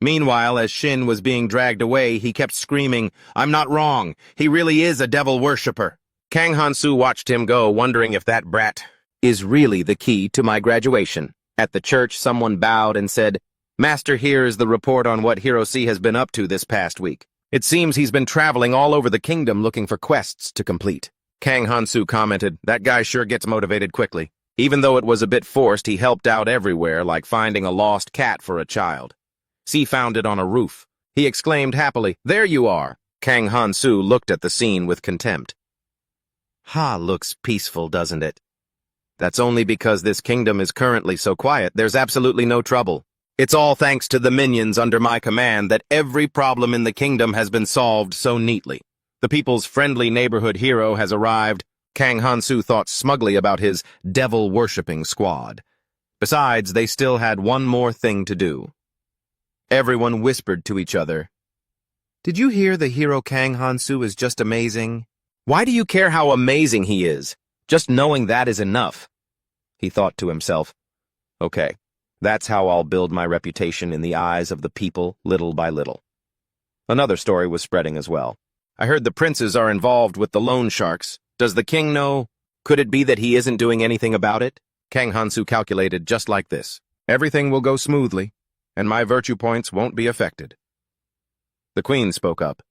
Meanwhile, as Shin was being dragged away, he kept screaming, "I'm not wrong. He really is a devil worshipper." Kang Han-soo watched him go, wondering if that brat is really the key to my graduation. At the church, someone bowed and said, "Master, here is the report on what Hiroshi has been up to this past week. It seems he's been traveling all over the kingdom looking for quests to complete." Kang Han-soo commented, "That guy sure gets motivated quickly. Even though it was a bit forced, he helped out everywhere, like finding a lost cat for a child. See, found it on a roof." He exclaimed happily, "There you are." Kang Han-soo looked at the scene with contempt. Looks peaceful, doesn't it? That's only because this kingdom is currently so quiet. There's absolutely no trouble. It's all thanks to the minions under my command that every problem in the kingdom has been solved so neatly. The people's friendly neighborhood hero has arrived. Kang Han-soo thought smugly about his devil-worshipping squad. Besides, they still had one more thing to do. Everyone whispered to each other, "Did you hear the hero Kang Han-soo is just amazing? Why do you care how amazing he is? Just knowing that is enough." He thought to himself, "Okay, that's how I'll build my reputation in the eyes of the people little by little." Another story was spreading as well. "I heard the princes are involved with the loan sharks. Does the king know? Could it be that he isn't doing anything about it?" Kang Han-soo calculated just like this. "Everything will go smoothly, and my virtue points won't be affected." The queen spoke up.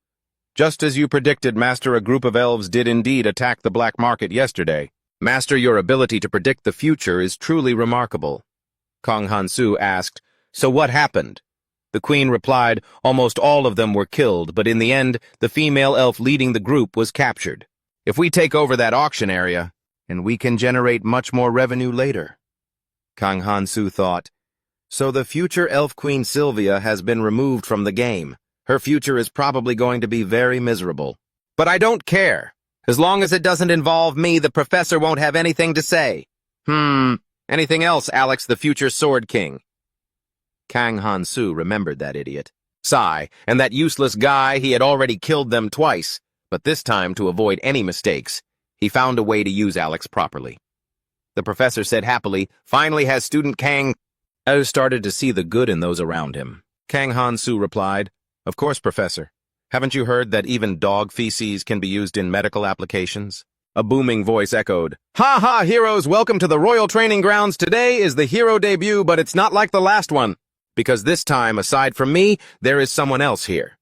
"Just as you predicted, Master, a group of elves did indeed attack the black market yesterday. Master, your ability to predict the future is truly remarkable." Kang Han-soo asked, "So what happened?" The queen replied, "Almost all of them were killed, but in the end, the female elf leading the group was captured. If we take over that auction area, and we can generate much more revenue later." Kang Han-soo thought. So the future elf queen Sylvia has been removed from the game. Her future is probably going to be very miserable. But I don't care. As long as it doesn't involve me, the professor won't have anything to say. Anything else, Alex, the future Sword King? Kang Han-soo remembered that idiot. Sigh, and that useless guy, he had already killed them twice. But this time, to avoid any mistakes, he found a way to use Alex properly. The professor said happily, finally has student Kang started to see the good in those around him. Kang Han-soo replied, of course, Professor. Haven't you heard that even dog feces can be used in medical applications? A booming voice echoed, ha ha, heroes, welcome to the Royal Training Grounds. Today is the hero debut, but it's not like the last one. Because this time, aside from me, there is someone else here.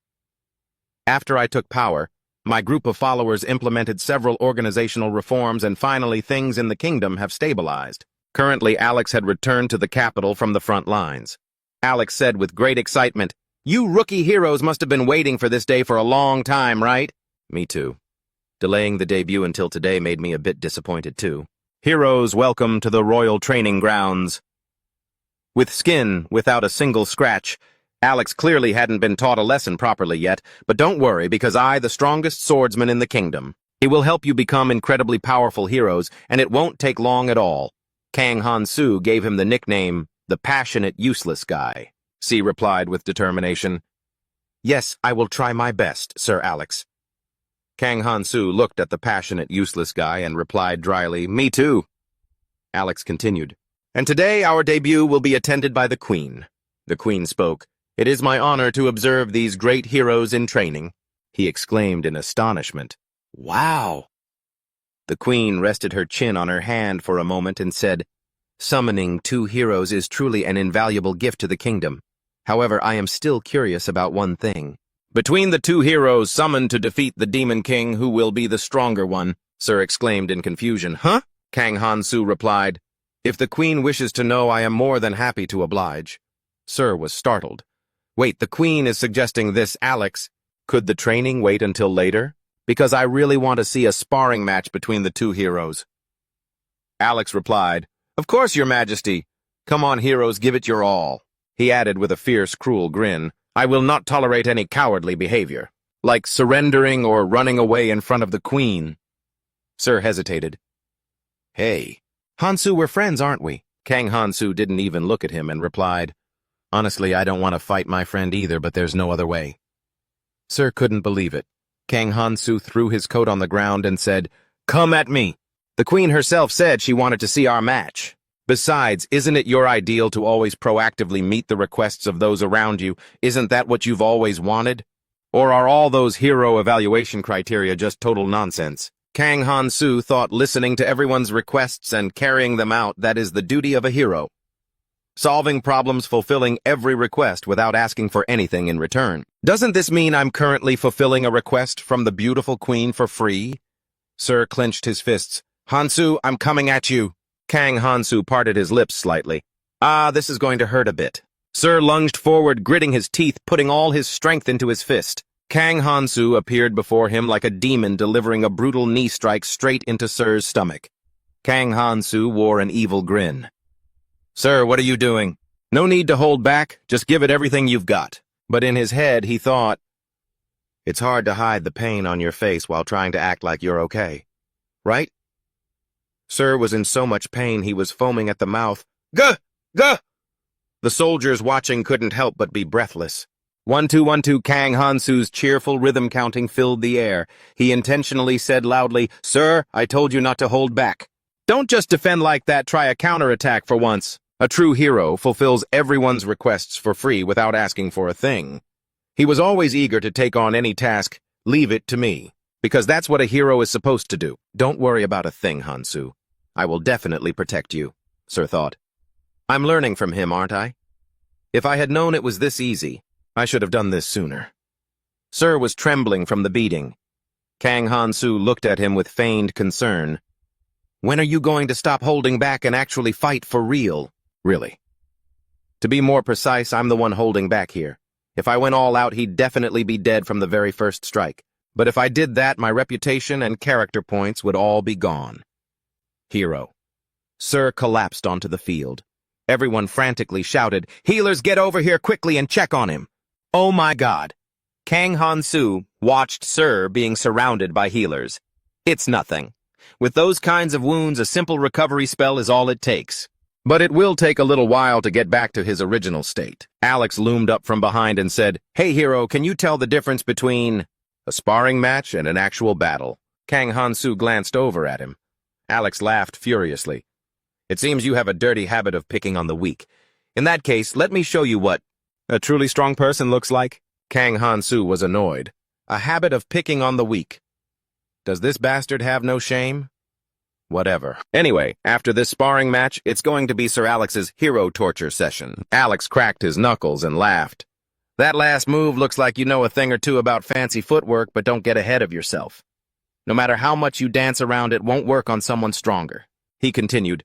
After I took power, my group of followers implemented several organizational reforms and finally things in the kingdom have stabilized. Currently, Alex had returned to the capital from the front lines. Alex said with great excitement, you rookie heroes must have been waiting for this day for a long time, right? Me too. Delaying the debut until today made me a bit disappointed too. Heroes, welcome to the Royal Training Grounds. With skin without a single scratch, Alex clearly hadn't been taught a lesson properly yet, but don't worry because I, the strongest swordsman in the kingdom, it will help you become incredibly powerful heroes, and it won't take long at all. Kang Han-soo gave him the nickname, the passionate useless guy. C replied with determination. Yes, I will try my best, Sir Alex. Kang Han-soo looked at the passionate useless guy and replied dryly, me too. Alex continued. And today our debut will be attended by the Queen. The Queen spoke. It is my honor to observe these great heroes in training, he exclaimed in astonishment. Wow! The Queen rested her chin on her hand for a moment and said, summoning 2 heroes is truly an invaluable gift to the kingdom. However, I am still curious about one thing. Between the 2 heroes summoned to defeat the Demon King, who will be the stronger one? Sir exclaimed in confusion. Huh? Kang Han-soo replied. If the Queen wishes to know, I am more than happy to oblige. Sir was startled. Wait, the Queen is suggesting this, Alex. Could the training wait until later? Because I really want to see a sparring match between the 2 heroes. Alex replied, of course, Your Majesty. Come on, heroes, give it your all. He added with a fierce, cruel grin, I will not tolerate any cowardly behavior, like surrendering or running away in front of the Queen. Sir hesitated. Hey, Han-soo, we're friends, aren't we? Kang Han-soo didn't even look at him and replied, honestly, I don't want to fight my friend either, but there's no other way. Sir couldn't believe it. Kang Han-soo threw his coat on the ground and said, come at me. The Queen herself said she wanted to see our match. Besides, isn't it your ideal to always proactively meet the requests of those around you? Isn't that what you've always wanted? Or are all those hero evaluation criteria just total nonsense? Kang Han-soo thought listening to everyone's requests and carrying them out, that is the duty of a hero. Solving problems, fulfilling every request without asking for anything in return. Doesn't this mean I'm currently fulfilling a request from the beautiful Queen for free? Sir clenched his fists. Han-soo, I'm coming at you. Kang Han-soo parted his lips slightly. This is going to hurt a bit. Sir lunged forward, gritting his teeth, putting all his strength into his fist. Kang Han-soo appeared before him like a demon delivering a brutal knee strike straight into Sir's stomach. Kang Han-soo wore an evil grin. Sir, what are you doing? No need to hold back, just give it everything you've got. But in his head, he thought, it's hard to hide the pain on your face while trying to act like you're okay. Right? Sir was in so much pain he was foaming at the mouth. Gah! Gah! The soldiers watching couldn't help but be breathless. 1-2-1-2, Kang Han-soo's cheerful rhythm counting filled the air. He intentionally said loudly, Sir, I told you not to hold back. Don't just defend like that, try a counterattack for once. A true hero fulfills everyone's requests for free without asking for a thing. He was always eager to take on any task. Leave it to me. Because that's what a hero is supposed to do. Don't worry about a thing, Han-soo. I will definitely protect you, Sir thought. I'm learning from him, aren't I? If I had known it was this easy, I should have done this sooner. Sir was trembling from the beating. Kang Han-soo looked at him with feigned concern. When are you going to stop holding back and actually fight for real? Really? To be more precise, I'm the one holding back here. If I went all out, he'd definitely be dead from the very first strike. But if I did that, my reputation and character points would all be gone. Hero. Sir collapsed onto the field. Everyone frantically shouted, "Healers, get over here quickly and check on him!" Oh my God! Kang Han-soo watched Sir being surrounded by healers. It's nothing. With those kinds of wounds, a simple recovery spell is all it takes. But it will take a little while to get back to his original state. Alex loomed up from behind and said, "Hey hero, can you tell the difference between a sparring match and an actual battle?" Kang Han-soo glanced over at him. Alex laughed furiously. "It seems you have a dirty habit of picking on the weak. In that case, let me show you what a truly strong person looks like." Kang Han-soo was annoyed. A habit of picking on the weak. Does this bastard have no shame? Whatever. Anyway, after this sparring match, it's going to be Sir Alex's hero torture session. Alex cracked his knuckles and laughed. "That last move looks like you know a thing or two about fancy footwork, but don't get ahead of yourself. No matter how much you dance around, it won't work on someone stronger." He continued,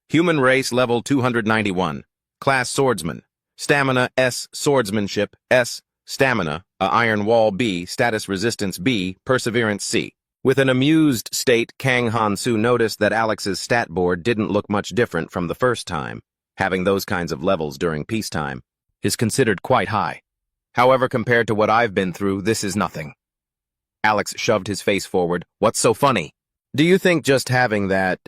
"Human race level 291. Class swordsman. Stamina S. Swordsmanship S. Stamina, iron wall B. Status resistance B. Perseverance C." With an amused state, Kang Han-soo noticed that Alex's stat board didn't look much different from the first time. Having those kinds of levels during peacetime is considered quite high. However, compared to what I've been through, this is nothing. Alex shoved his face forward. "What's so funny? Do you think just having that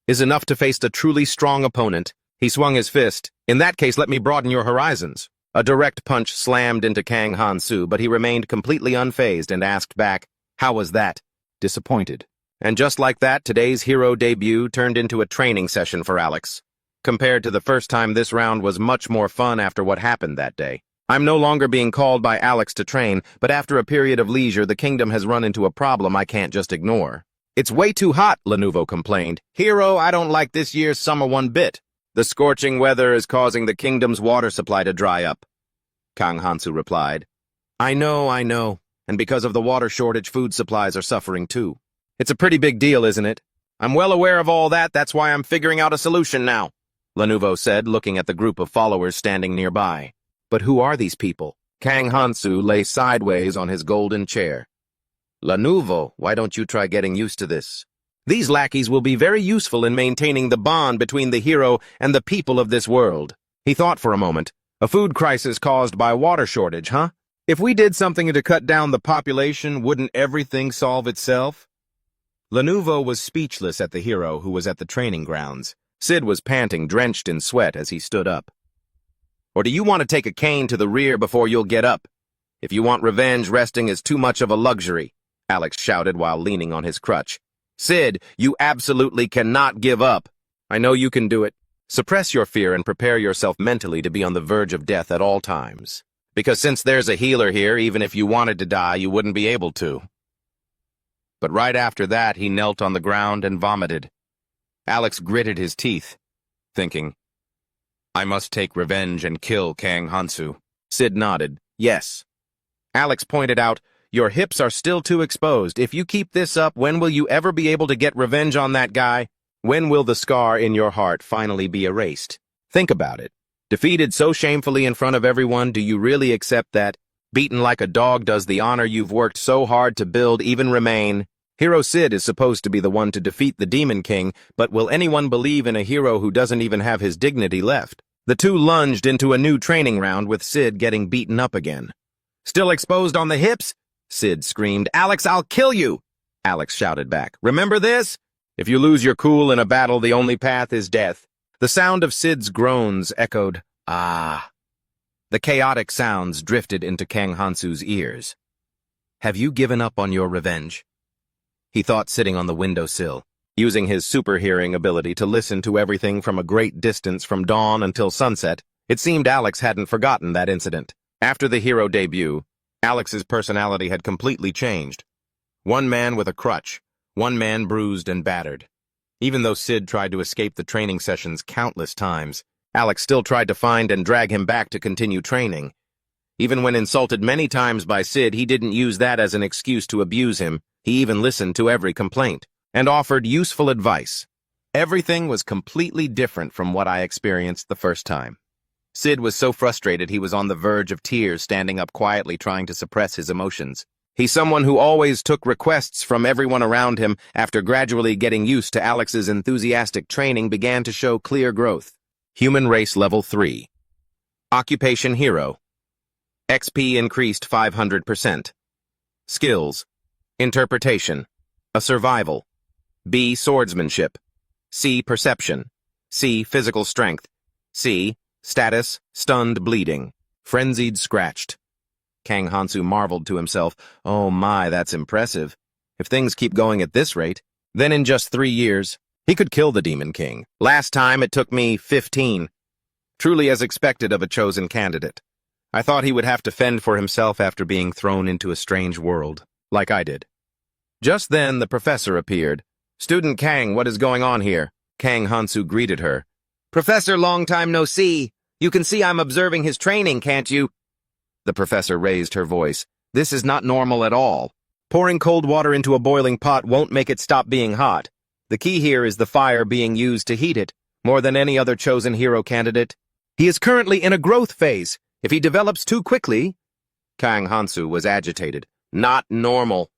is enough to face a truly strong opponent?" He swung his fist. "In that case, let me broaden your horizons." A direct punch slammed into Kang Han-soo, but he remained completely unfazed and asked back, "How was that?" Disappointed. And just like that, today's hero debut turned into a training session for Alex. Compared to the first time, this round was much more fun after what happened that day. I'm no longer being called by Alex to train, but after a period of leisure, the kingdom has run into a problem I can't just ignore. "It's way too hot," Lenovo complained. "Hero, I don't like this year's summer one bit. The scorching weather is causing the kingdom's water supply to dry up," Kang Han-soo replied. I know. And because of the water shortage, food supplies are suffering too. It's a pretty big deal, isn't it? I'm well aware of all that, that's why I'm figuring out a solution now, Lenovo said, looking at the group of followers standing nearby. But who are these people? Kang Han-soo lay sideways on his golden chair. Lenovo, why don't you try getting used to this? These lackeys will be very useful in maintaining the bond between the hero and the people of this world. He thought for a moment. A food crisis caused by water shortage, huh? If we did something to cut down the population, wouldn't everything solve itself? Lenovo was speechless at the hero who was at the training grounds. Sid was panting, drenched in sweat as he stood up. Or do you want to take a cane to the rear before you'll get up? If you want revenge, resting is too much of a luxury, Alex shouted while leaning on his crutch. Sid, you absolutely cannot give up. I know you can do it. Suppress your fear and prepare yourself mentally to be on the verge of death at all times. Because since there's a healer here, even if you wanted to die, you wouldn't be able to. But right after that, he knelt on the ground and vomited. Alex gritted his teeth, thinking, I must take revenge and kill Kang Han-soo. Sid nodded, yes. Alex pointed out, your hips are still too exposed. If you keep this up, when will you ever be able to get revenge on that guy? When will the scar in your heart finally be erased? Think about it. Defeated so shamefully in front of everyone, do you really accept that? Beaten like a dog, does the honor you've worked so hard to build even remain? Hero Sid is supposed to be the one to defeat the Demon King, but will anyone believe in a hero who doesn't even have his dignity left? The two lunged into a new training round with Sid getting beaten up again. Still exposed on the hips? Sid screamed. Alex, I'll kill you! Alex shouted back. Remember this? If you lose your cool in a battle, the only path is death. The sound of Sid's groans echoed, ah. The chaotic sounds drifted into Kang Han-soo's ears. Have you given up on your revenge? He thought, sitting on the windowsill, using his super hearing ability to listen to everything from a great distance from dawn until sunset. It seemed Alex hadn't forgotten that incident. After the hero debut, Alex's personality had completely changed. One man with a crutch, one man bruised and battered. Even though Sid tried to escape the training sessions countless times, Alex still tried to find and drag him back to continue training. Even when insulted many times by Sid, he didn't use that as an excuse to abuse him. He even listened to every complaint and offered useful advice. Everything was completely different from what I experienced the first time. Sid was so frustrated he was on the verge of tears, standing up quietly trying to suppress his emotions. He's someone who always took requests from everyone around him. After gradually getting used to Alex's enthusiastic training, began to show clear growth. Human race level 3. Occupation hero. XP increased 500%. Skills. Interpretation. A survival. B. Swordsmanship. C. Perception. C. Physical strength. C. Status. Stunned bleeding. Frenzied scratched. Kang Hansu marveled to himself, oh my, that's impressive. If things keep going at this rate, then in just 3 years, he could kill the Demon King. Last time it took me 15. Truly as expected of a chosen candidate. I thought he would have to fend for himself after being thrown into a strange world, like I did. Just then the professor appeared. Student Kang, what is going on here? Kang Hansu greeted her. Professor, long time no see. You can see I'm observing his training, can't you? The professor raised her voice. This is not normal at all. Pouring cold water into a boiling pot won't make it stop being hot. The key here is the fire being used to heat it, more than any other chosen hero candidate. He is currently in a growth phase. If he develops too quickly... Kang Hansu was agitated. Not normal.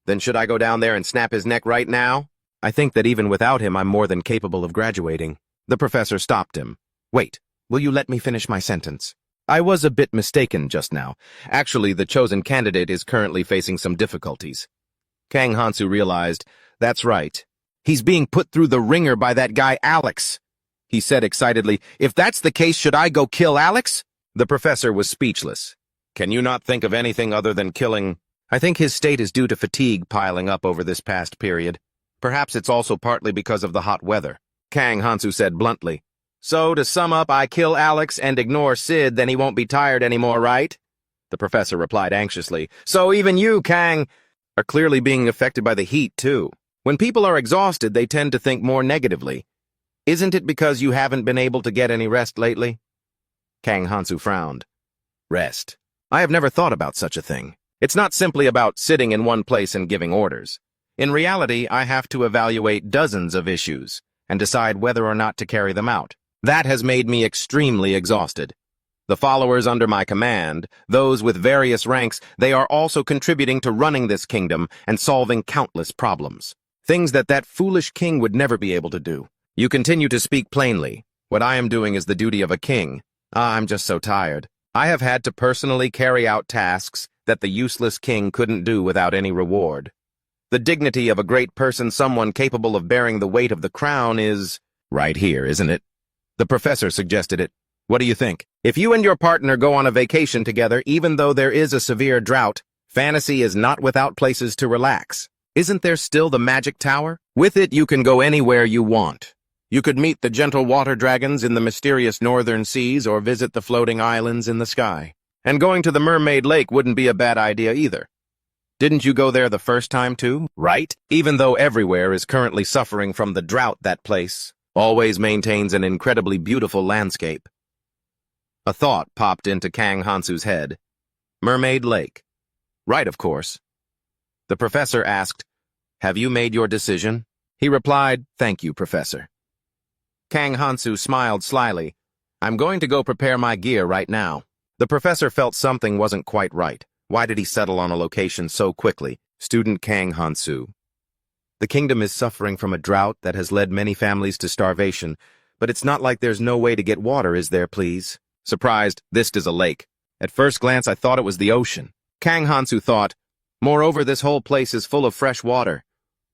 Then should I go down there and snap his neck right now? I think that even without him, I'm more than capable of graduating. The professor stopped him. Wait, will you let me finish my sentence? I was a bit mistaken just now. Actually, the chosen candidate is currently facing some difficulties. Kang Hansu realized, that's right. He's being put through the ringer by that guy Alex. He said excitedly, if that's the case, should I go kill Alex? The professor was speechless. Can you not think of anything other than killing? I think his state is due to fatigue piling up over this past period. Perhaps it's also partly because of the hot weather. Kang Hansu said bluntly. So, to sum up, I kill Alex and ignore Sid, then he won't be tired anymore, right? The professor replied anxiously. So even you, Kang, are clearly being affected by the heat, too. When people are exhausted, they tend to think more negatively. Isn't it because you haven't been able to get any rest lately? Kang Hansu frowned. Rest. I have never thought about such a thing. It's not simply about sitting in one place and giving orders. In reality, I have to evaluate dozens of issues and decide whether or not to carry them out. That has made me extremely exhausted. The followers under my command, those with various ranks, they are also contributing to running this kingdom and solving countless problems. Things that foolish king would never be able to do. You continue to speak plainly. What I am doing is the duty of a king. I'm just so tired. I have had to personally carry out tasks that the useless king couldn't do without any reward. The dignity of a great person, someone capable of bearing the weight of the crown, is right here, isn't it? The professor suggested it. What do you think? If you and your partner go on a vacation together, even though there is a severe drought, fantasy is not without places to relax. Isn't there still the magic tower? With it, you can go anywhere you want. You could meet the gentle water dragons in the mysterious northern seas or visit the floating islands in the sky. And going to the mermaid lake wouldn't be a bad idea either. Didn't you go there the first time too? Right? Even though everywhere is currently suffering from the drought, that place always maintains an incredibly beautiful landscape. A thought popped into Kang Hansu's head. Mermaid Lake. Right, of course. The professor asked, have you made your decision? He replied, thank you, Professor. Kang Hansu smiled slyly. I'm going to go prepare my gear right now. The professor felt something wasn't quite right. Why did he settle on a location so quickly? Student Kang Hansu. The kingdom is suffering from a drought that has led many families to starvation, but it's not like there's no way to get water, is there, please? Surprised, this is a lake. At first glance, I thought it was the ocean. Kang Hansu thought, moreover, this whole place is full of fresh water.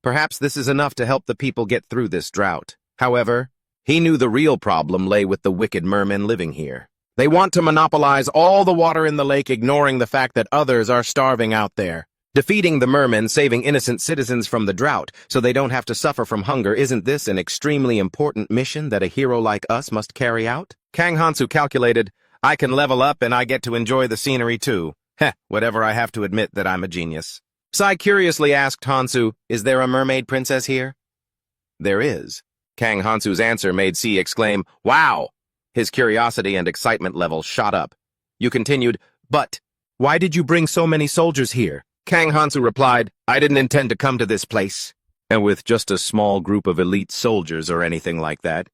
Perhaps this is enough to help the people get through this drought. However, he knew the real problem lay with the wicked mermen living here. They want to monopolize all the water in the lake, ignoring the fact that others are starving out there. Defeating the mermen, saving innocent citizens from the drought, so they don't have to suffer from hunger, isn't this an extremely important mission that a hero like us must carry out? Kang Hansu calculated, I can level up and I get to enjoy the scenery too. Heh, whatever, I have to admit that I'm a genius. Sai curiously asked Hansu, is there a mermaid princess here? There is. Kang Hansu's answer made C exclaim, wow! His curiosity and excitement level shot up. You continued, but why did you bring so many soldiers here? Kang Hansu replied, I didn't intend to come to this place, and with just a small group of elite soldiers or anything like that.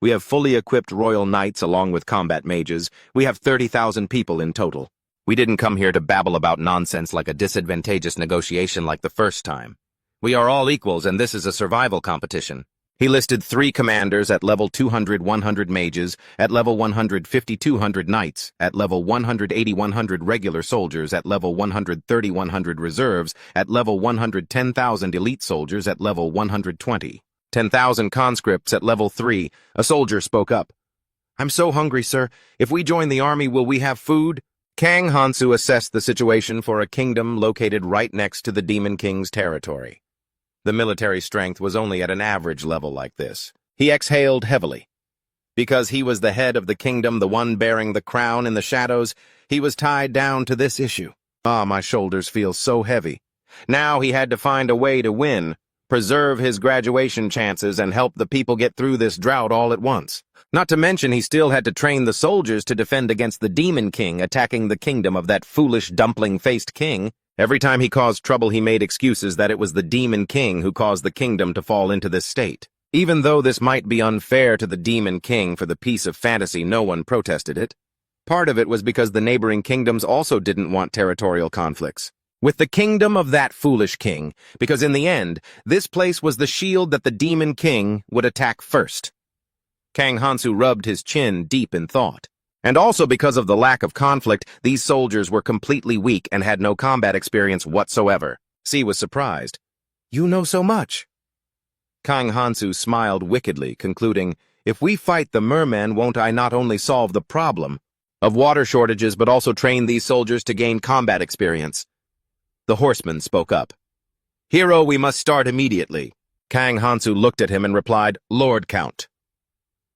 We have fully equipped royal knights along with combat mages. We have 30,000 people in total. We didn't come here to babble about nonsense like a disadvantageous negotiation like the first time. We are all equals, and this is a survival competition. He listed 3 commanders at level 200, 100 mages, at level 150, 200 knights, at level 180, 100 regular soldiers, at level 130, 100 reserves, at level 110,000 elite soldiers, at level 120. 10,000 conscripts at level 3. A soldier spoke up. "I'm so hungry, sir. If we join the army, will we have food?" Kang Hansu assessed the situation for a kingdom located right next to the Demon King's territory. The military strength was only at an average level like this. He exhaled heavily. Because he was the head of the kingdom, the one bearing the crown in the shadows, he was tied down to this issue. Ah, my shoulders feel so heavy. Now he had to find a way to win, preserve his graduation chances, and help the people get through this drought all at once. Not to mention he still had to train the soldiers to defend against the Demon King attacking the kingdom of that foolish dumpling-faced king. Every time he caused trouble, he made excuses that it was the Demon King who caused the kingdom to fall into this state. Even though this might be unfair to the Demon King for the piece of fantasy, no one protested it. Part of it was because the neighboring kingdoms also didn't want territorial conflicts with the kingdom of that foolish king, because in the end, this place was the shield that the Demon King would attack first. Kang Hansu rubbed his chin deep in thought. And also because of the lack of conflict, these soldiers were completely weak and had no combat experience whatsoever. C was surprised. "You know so much." Kang Hansu smiled wickedly, concluding, "If we fight the mermen, won't I not only solve the problem of water shortages, but also train these soldiers to gain combat experience?" The horseman spoke up. "Hero, we must start immediately." Kang Hansu looked at him and replied, "Lord Count."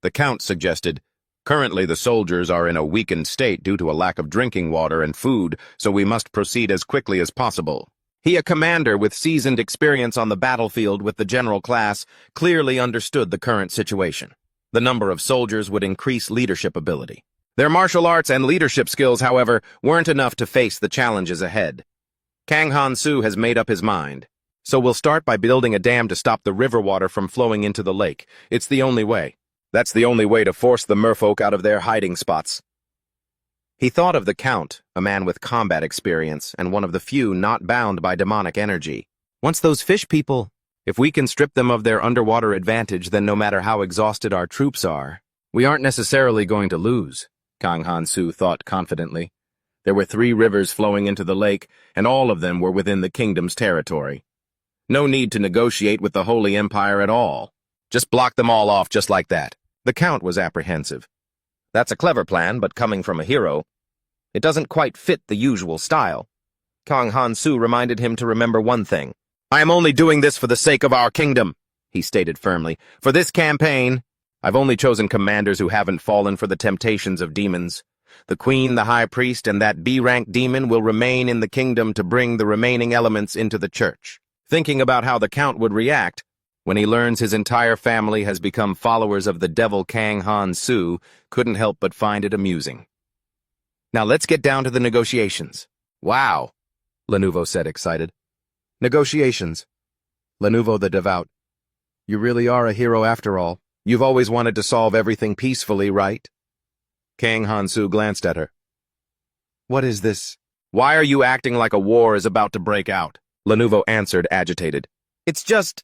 The Count suggested, "Currently the soldiers are in a weakened state due to a lack of drinking water and food, so we must proceed as quickly as possible." He, a commander with seasoned experience on the battlefield with the general class, clearly understood the current situation. The number of soldiers would increase leadership ability. Their martial arts and leadership skills, however, weren't enough to face the challenges ahead. Kang Hansu has made up his mind. "So we'll start by building a dam to stop the river water from flowing into the lake. It's the only way. That's the only way to force the merfolk out of their hiding spots." He thought of the Count, a man with combat experience, and one of the few not bound by demonic energy. "Once those fish people, if we can strip them of their underwater advantage, then no matter how exhausted our troops are, we aren't necessarily going to lose," Kang Hansu thought confidently. There were 3 rivers flowing into the lake, and all of them were within the kingdom's territory. No need to negotiate with the Holy Empire at all. Just block them all off just like that. The Count was apprehensive. That's a clever plan, but coming from a hero, it doesn't quite fit the usual style. Kang Hansu reminded him to remember one thing. "I am only doing this for the sake of our kingdom," he stated firmly. "For this campaign, I've only chosen commanders who haven't fallen for the temptations of demons. The Queen, the High Priest, and that B-rank demon will remain in the kingdom to bring the remaining elements into the church." Thinking about how the Count would react when he learns his entire family has become followers of the devil Kang Hansu, couldn't help but find it amusing. "Now let's get down to the negotiations." "Wow," Lenovo said, excited. "Negotiations. Lenovo the Devout. You really are a hero after all. You've always wanted to solve everything peacefully, right?" Kang Hansu glanced at her. "What is this? Why are you acting like a war is about to break out?" Lenovo answered, agitated. "It's just,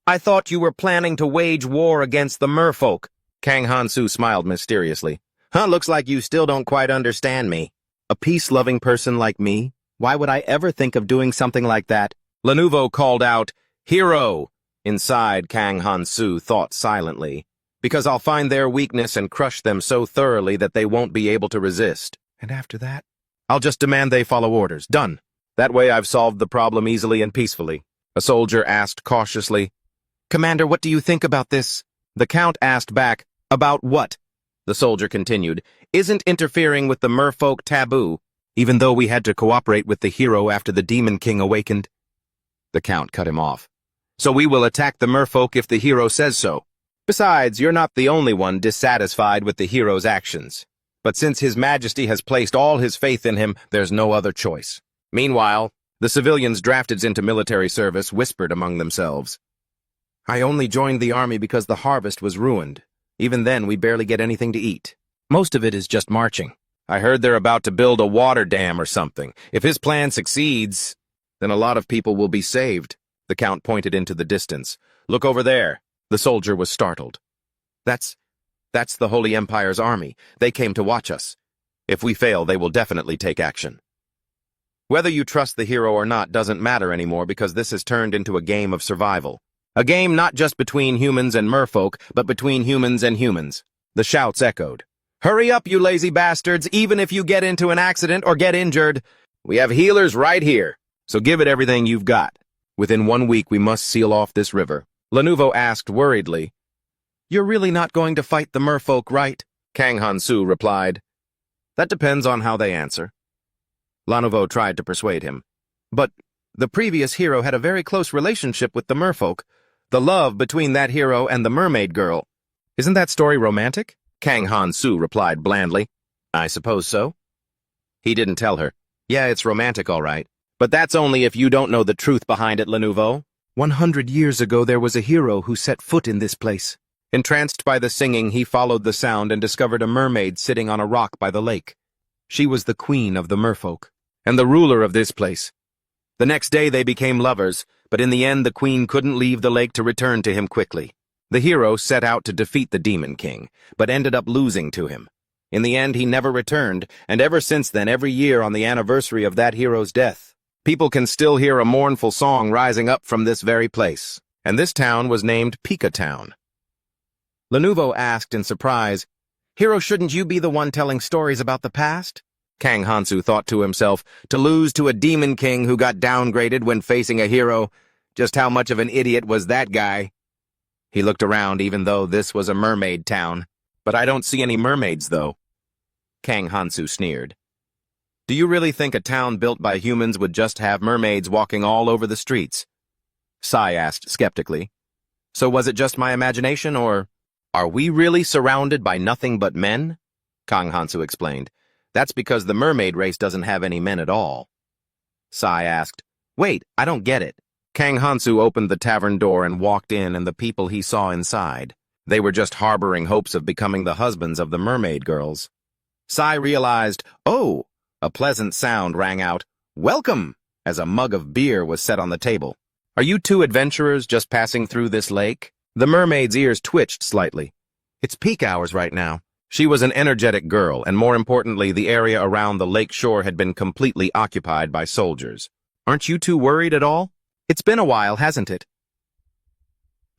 I thought you were planning to wage war against the merfolk." Kang Hansu smiled mysteriously. Looks like you still don't quite understand me. A peace-loving person like me? Why would I ever think of doing something like that?" Lenovo called out, "Hero!" Inside, Kang Hansu thought silently, "Because I'll find their weakness and crush them so thoroughly that they won't be able to resist. And after that, I'll just demand they follow orders. Done. That way I've solved the problem easily and peacefully." A soldier asked cautiously, "Commander, what do you think about this?" The Count asked back, "About what?" The soldier continued, "Isn't interfering with the merfolk taboo, even though we had to cooperate with the hero after the Demon King awakened?" The Count cut him off. "So we will attack the merfolk if the hero says so. Besides, you're not the only one dissatisfied with the hero's actions. But since His Majesty has placed all his faith in him, there's no other choice." Meanwhile, the civilians drafted into military service whispered among themselves. "I only joined the army because the harvest was ruined. Even then, we barely get anything to eat. Most of it is just marching. I heard they're about to build a water dam or something. If his plan succeeds, then a lot of people will be saved." The Count pointed into the distance. "Look over there. The soldier was startled. That's the Holy Empire's army. They came to watch us. If we fail, they will definitely take action. Whether you trust the hero or not doesn't matter anymore because this has turned into a game of survival. A game not just between humans and merfolk, but between humans and humans. The shouts echoed. Hurry up, you lazy bastards, even if you get into an accident or get injured. We have healers right here, so give it everything you've got. Within 1 week, we must seal off this river. Lenovo asked worriedly. You're really not going to fight the merfolk, right? Kang Han-su replied. That depends on how they answer. Lenovo tried to persuade him. But the previous hero had a very close relationship with the merfolk. The love between that hero and the mermaid girl. Isn't that story romantic? Kang Han-su replied blandly. I suppose so. He didn't tell her. Yeah, it's romantic, all right. But that's only if you don't know the truth behind it, Lenovo. 100 years ago, there was a hero who set foot in this place. Entranced by the singing, he followed the sound and discovered a mermaid sitting on a rock by the lake. She was the queen of the merfolk, and the ruler of this place. The next day they became lovers, but in the end the queen couldn't leave the lake to return to him quickly. The hero set out to defeat the Demon King, but ended up losing to him. In the end he never returned, and ever since then, every year on the anniversary of that hero's death, people can still hear a mournful song rising up from this very place. And this town was named Pika Town. Lenovo asked in surprise, Hero, shouldn't you be the one telling stories about the past? Kang Han-su thought to himself, to lose to a demon king who got downgraded when facing a hero, just how much of an idiot was that guy? He looked around even though this was a mermaid town. But I don't see any mermaids, though. Kang Han-su sneered. Do you really think a town built by humans would just have mermaids walking all over the streets? Sai asked skeptically. So was it just my imagination, or are we really surrounded by nothing but men? Kang Han-su explained. That's because the mermaid race doesn't have any men at all. Sai asked, Wait, I don't get it. Kang Han-su opened the tavern door and walked in, and the people he saw inside. They were just harboring hopes of becoming the husbands of the mermaid girls. Sai realized, oh, a pleasant sound rang out, Welcome, as a mug of beer was set on the table. Are you two adventurers just passing through this lake? The mermaid's ears twitched slightly. It's peak hours right now. She was an energetic girl, and more importantly, the area around the lake shore had been completely occupied by soldiers. Aren't you two worried at all? It's been a while, hasn't it?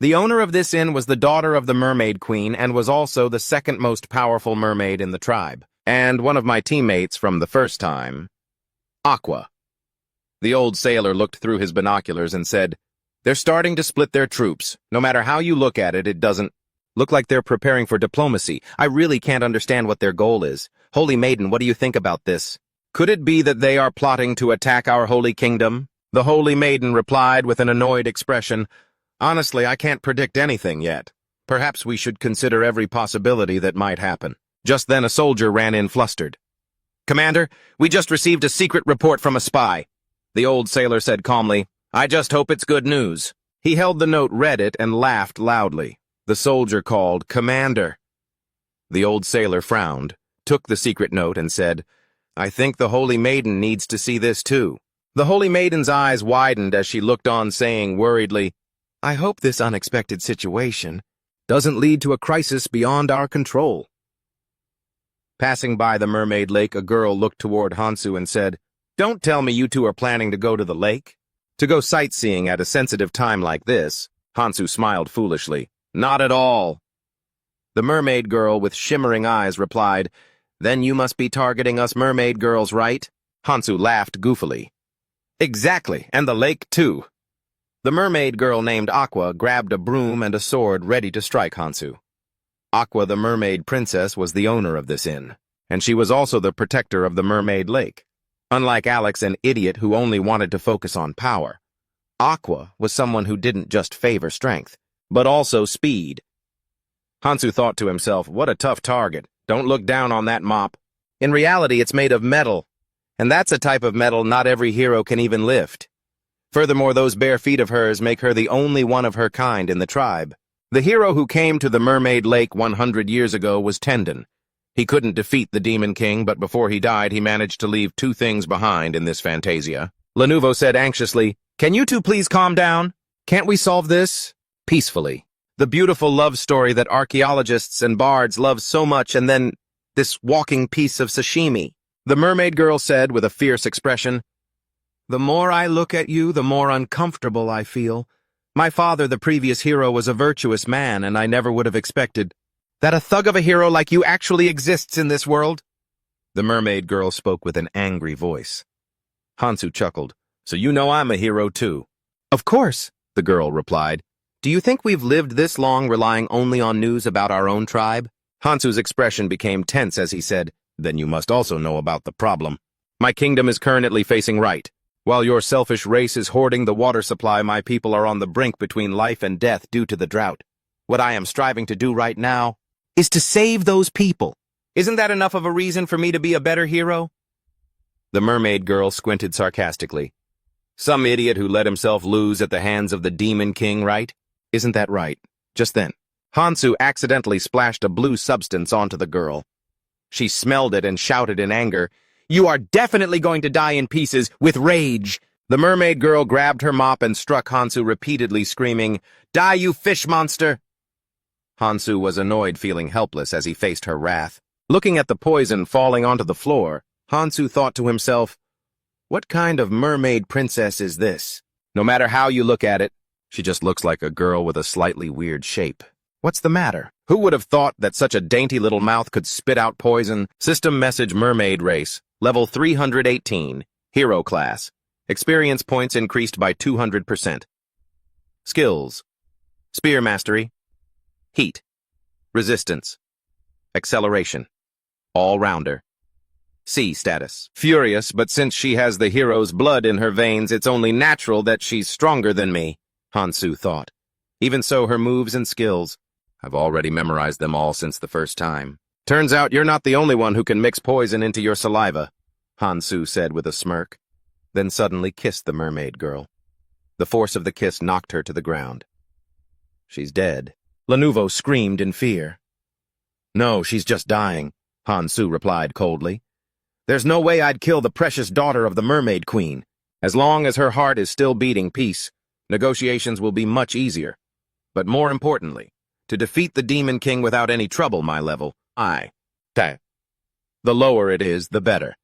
The owner of this inn was the daughter of the mermaid queen and was also the second most powerful mermaid in the tribe, and one of my teammates from the first time, Aqua. The old sailor looked through his binoculars and said, They're starting to split their troops. No matter how you look at it, it doesn't look like they're preparing for diplomacy. I really can't understand what their goal is. Holy Maiden, what do you think about this? Could it be that they are plotting to attack our holy kingdom? The Holy Maiden replied with an annoyed expression, Honestly, I can't predict anything yet. Perhaps we should consider every possibility that might happen. Just then a soldier ran in flustered. Commander, we just received a secret report from a spy. The old sailor said calmly, I just hope it's good news. He held the note, read it, and laughed loudly. The soldier called, Commander. The old sailor frowned, took the secret note, and said, I think the Holy Maiden needs to see this too. The Holy Maiden's eyes widened as she looked on, saying worriedly, I hope this unexpected situation doesn't lead to a crisis beyond our control. Passing by the mermaid lake, a girl looked toward Hansu and said, Don't tell me you two are planning to go to the lake? To go sightseeing at a sensitive time like this? Hansu smiled foolishly. Not at all. The mermaid girl with shimmering eyes replied, Then you must be targeting us mermaid girls, right? Hansu laughed goofily. Exactly, and the lake too. The mermaid girl named Aqua grabbed a broom and a sword ready to strike Hansu. Aqua, the mermaid princess, was the owner of this inn, and she was also the protector of the mermaid lake. Unlike Alex, an idiot who only wanted to focus on power, Aqua was someone who didn't just favor strength, but also speed. Hansu thought to himself, what a tough target. Don't look down on that mop. In reality, it's made of metal, and that's a type of metal not every hero can even lift. Furthermore, those bare feet of hers make her the only one of her kind in the tribe. The hero who came to the Mermaid Lake 100 years ago was Tendon. He couldn't defeat the Demon King, but before he died, he managed to leave two things behind in this fantasia. Lenovo said anxiously, Can you two please calm down? Can't we solve this peacefully? The beautiful love story that archaeologists and bards love so much, and then this walking piece of sashimi. The mermaid girl said with a fierce expression, "The more I look at you, the more uncomfortable I feel. My father, the previous hero, was a virtuous man, and I never would have expected that a thug of a hero like you actually exists in this world." The mermaid girl spoke with an angry voice. Hansu chuckled. "So you know I'm a hero too." "Of course," the girl replied. "Do you think we've lived this long relying only on news about our own tribe?" Hansu's expression became tense as he said, "Then you must also know about the problem. My kingdom is currently facing right. While your selfish race is hoarding the water supply, my people are on the brink between life and death due to the drought. What I am striving to do right now is to save those people. Isn't that enough of a reason for me to be a better hero?" The mermaid girl squinted sarcastically. "Some idiot who let himself lose at the hands of the Demon King, right? Isn't that right?" Just then, Hansu accidentally splashed a blue substance onto the girl. She smelled it and shouted in anger, "You are definitely going to die in pieces with rage." The mermaid girl grabbed her mop and struck Hansu repeatedly, screaming, "Die, you fish monster!" Hansu was annoyed, feeling helpless as he faced her wrath. Looking at the poison falling onto the floor, Hansu thought to himself, "What kind of mermaid princess is this? No matter how you look at it, she just looks like a girl with a slightly weird shape. What's the matter? Who would have thought that such a dainty little mouth could spit out poison?" System message: mermaid race. Level 318. Hero class. Experience points increased by 200%. Skills: Spear Mastery, Heat, Resistance, Acceleration, All-Rounder. C status: Furious, but since she has the hero's blood in her veins, it's only natural that she's stronger than me, Hansu thought. Even so, her moves and skills, I've already memorized them all since the first time. "Turns out you're not the only one who can mix poison into your saliva," Hansu said with a smirk, then suddenly kissed the mermaid girl. The force of the kiss knocked her to the ground. "She's dead." Lenovo screamed in fear. "No, she's just dying," Hansu replied coldly. "There's no way I'd kill the precious daughter of the Mermaid Queen. As long as her heart is still beating peace, negotiations will be much easier. But more importantly, to defeat the Demon King without any trouble, my level, the lower it is, the better."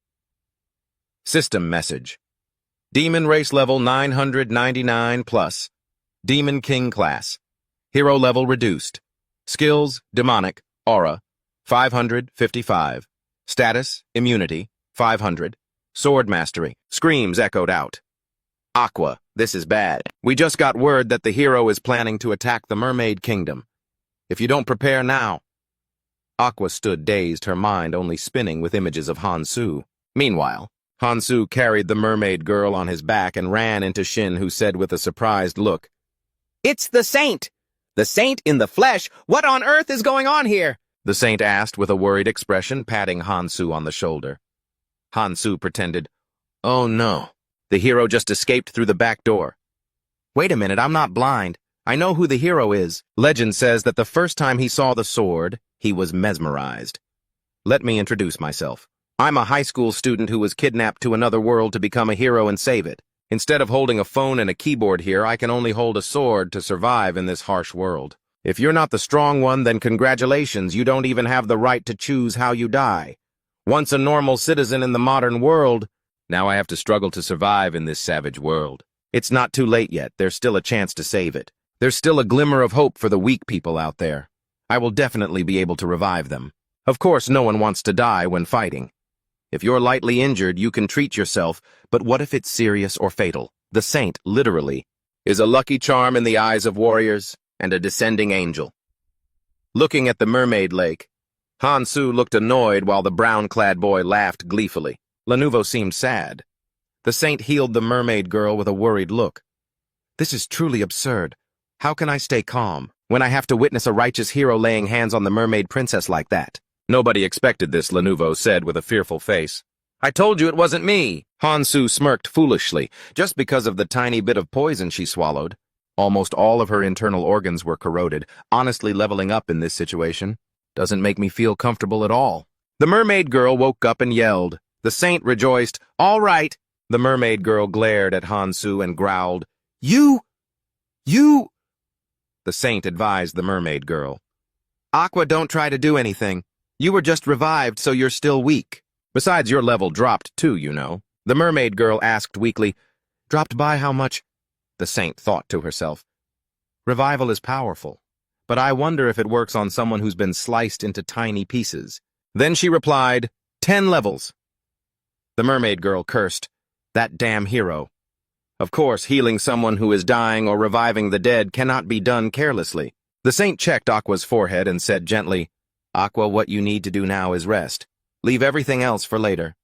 System message: Demon race level 999 plus. Demon King class. Hero level reduced. Skills: demonic, aura, 555. Status: immunity, 500. Sword mastery. Screams echoed out. "Aqua, this is bad. We just got word that the hero is planning to attack the Mermaid Kingdom. If you don't prepare now..." Aqua stood dazed, her mind only spinning with images of Hansu. Meanwhile, Hansu carried the mermaid girl on his back and ran into Shin, who said with a surprised look, "It's the Saint! The Saint in the flesh! What on earth is going on here?" The Saint asked with a worried expression, patting Hansu on the shoulder. Hansu pretended, "Oh no, the hero just escaped through the back door." "Wait a minute, I'm not blind. I know who the hero is." Legend says that the first time he saw the sword, he was mesmerized. Let me introduce myself. I'm a high school student who was kidnapped to another world to become a hero and save it. Instead of holding a phone and a keyboard here, I can only hold a sword to survive in this harsh world. If you're not the strong one, then congratulations, you don't even have the right to choose how you die. Once a normal citizen in the modern world, now I have to struggle to survive in this savage world. It's not too late yet. There's still a chance to save it. There's still a glimmer of hope for the weak people out there. I will definitely be able to revive them. Of course, no one wants to die when fighting. If you're lightly injured, you can treat yourself, but what if it's serious or fatal? The Saint, literally, is a lucky charm in the eyes of warriors and a descending angel. Looking at the mermaid lake, Hansu looked annoyed while the brown-clad boy laughed gleefully. Lenovo seemed sad. The Saint healed the mermaid girl with a worried look. "This is truly absurd. How can I stay calm when I have to witness a righteous hero laying hands on the mermaid princess like that?" "Nobody expected this," Lenovo said with a fearful face. "I told you it wasn't me." Hansu smirked foolishly, just because of the tiny bit of poison she swallowed. Almost all of her internal organs were corroded. Honestly, leveling up in this situation doesn't make me feel comfortable at all. The mermaid girl woke up and yelled. The Saint rejoiced. "All right." The mermaid girl glared at Hansu and growled, You... The saint advised the mermaid girl. Aqua, don't try to do anything. You were just revived, so you're still weak. Besides, your level dropped too, you know. The mermaid girl asked weakly. Dropped by how much? The saint thought to herself. Revival is powerful, but I wonder if it works on someone who's been sliced into tiny pieces. Then she replied, 10 levels. The mermaid girl cursed. That damn hero. Of course, healing someone who is dying or reviving the dead cannot be done carelessly. The saint checked Aqua's forehead and said gently, Aqua, what you need to do now is rest. Leave everything else for later.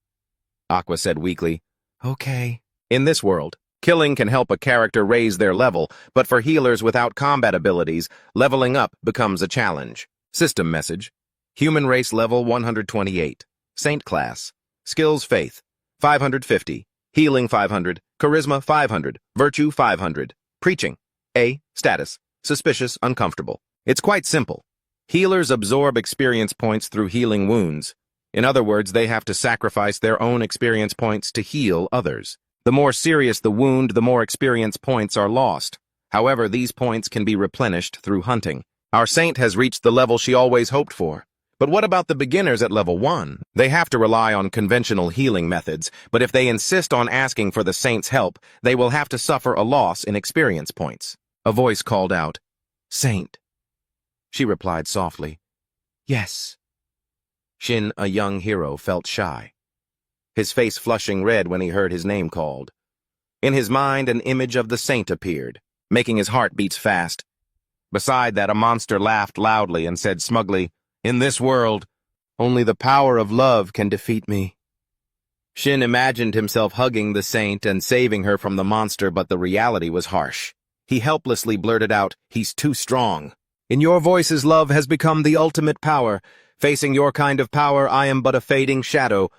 Aqua said weakly, Okay. In this world, killing can help a character raise their level, but for healers without combat abilities, leveling up becomes a challenge. System message. Human race level 128. Saint class. Skills faith. 550. Healing 500. Charisma 500. Virtue 500. Preaching. A. Status. Suspicious, uncomfortable. It's quite simple. Healers absorb experience points through healing wounds. In other words, they have to sacrifice their own experience points to heal others. The more serious the wound, the more experience points are lost. However, these points can be replenished through hunting. Our saint has reached the level she always hoped for. But what about the beginners at level 1? They have to rely on conventional healing methods, but if they insist on asking for the saint's help, they will have to suffer a loss in experience points. A voice called out, Saint. She replied softly, Yes. Shin, a young hero, felt shy, his face flushing red when he heard his name called. In his mind, an image of the saint appeared, making his heart beat fast. Beside that, a monster laughed loudly and said smugly, In this world, only the power of love can defeat me. Shin imagined himself hugging the saint and saving her from the monster, but the reality was harsh. He helplessly blurted out, He's too strong. In your voices, love has become the ultimate power. Facing your kind of power, I am but a fading shadow.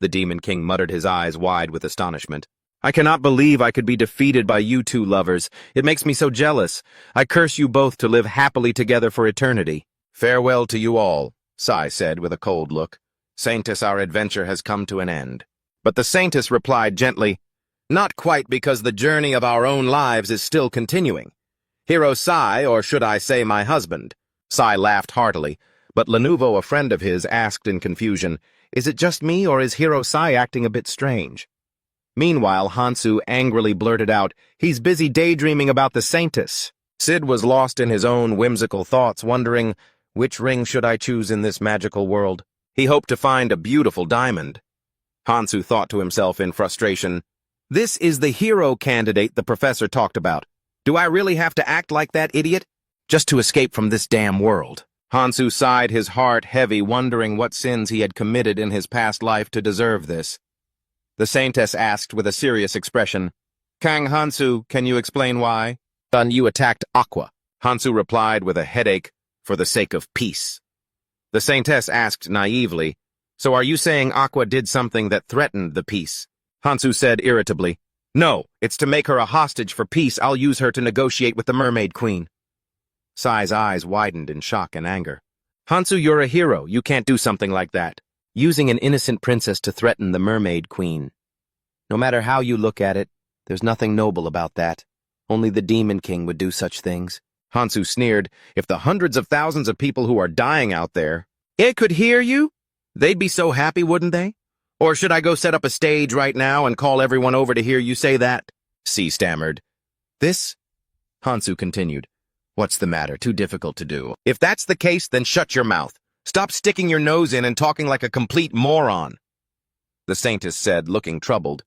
The Demon King muttered, his eyes wide with astonishment. I cannot believe I could be defeated by you two lovers. It makes me so jealous. I curse you both to live happily together for eternity. Farewell to you all, Sai said with a cold look. Saintess, our adventure has come to an end. But the Saintess replied gently, Not quite, because the journey of our own lives is still continuing. Hero Sai, or should I say my husband? Sai laughed heartily, but Lenuvo, a friend of his, asked in confusion, Is it just me, or is Hero Sai acting a bit strange? Meanwhile, Hansu angrily blurted out, He's busy daydreaming about the Saintess. Sid was lost in his own whimsical thoughts, wondering, Which ring should I choose in this magical world? He hoped to find a beautiful diamond. Hansu thought to himself in frustration, This is the hero candidate the professor talked about. Do I really have to act like that idiot? Just to escape from this damn world. Hansu sighed, his heart heavy, wondering what sins he had committed in his past life to deserve this. The Saintess asked with a serious expression, Kang Hansu, can you explain why? Then you attacked Aqua. Hansu replied with a headache, For the sake of peace. The Saintess asked naively, So are you saying Aqua did something that threatened the peace? Hansu said irritably, No, it's to make her a hostage for peace. I'll use her to negotiate with the Mermaid Queen. Sai's eyes widened in shock and anger. Hansu, you're a hero. You can't do something like that. Using an innocent princess to threaten the Mermaid Queen. No matter how you look at it, there's nothing noble about that. Only the Demon King would do such things. Hansu sneered, If the hundreds of thousands of people who are dying out there, it could hear you, they'd be so happy, wouldn't they? Or should I go set up a stage right now and call everyone over to hear you say that? C stammered. This? Hansu continued. What's the matter? Too difficult to do. If that's the case, then shut your mouth. Stop sticking your nose in and talking like a complete moron. The Saintess said, looking troubled.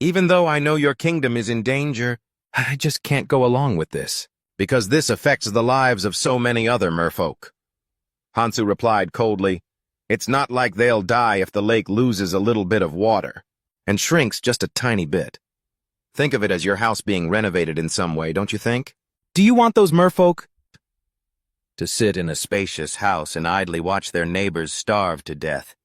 Even though I know your kingdom is in danger, I just can't go along with this, because this affects the lives of so many other merfolk. Hansu replied coldly, It's not like they'll die if the lake loses a little bit of water, and shrinks just a tiny bit. Think of it as your house being renovated in some way, don't you think? Do you want those merfolk to sit in a spacious house and idly watch their neighbors starve to death?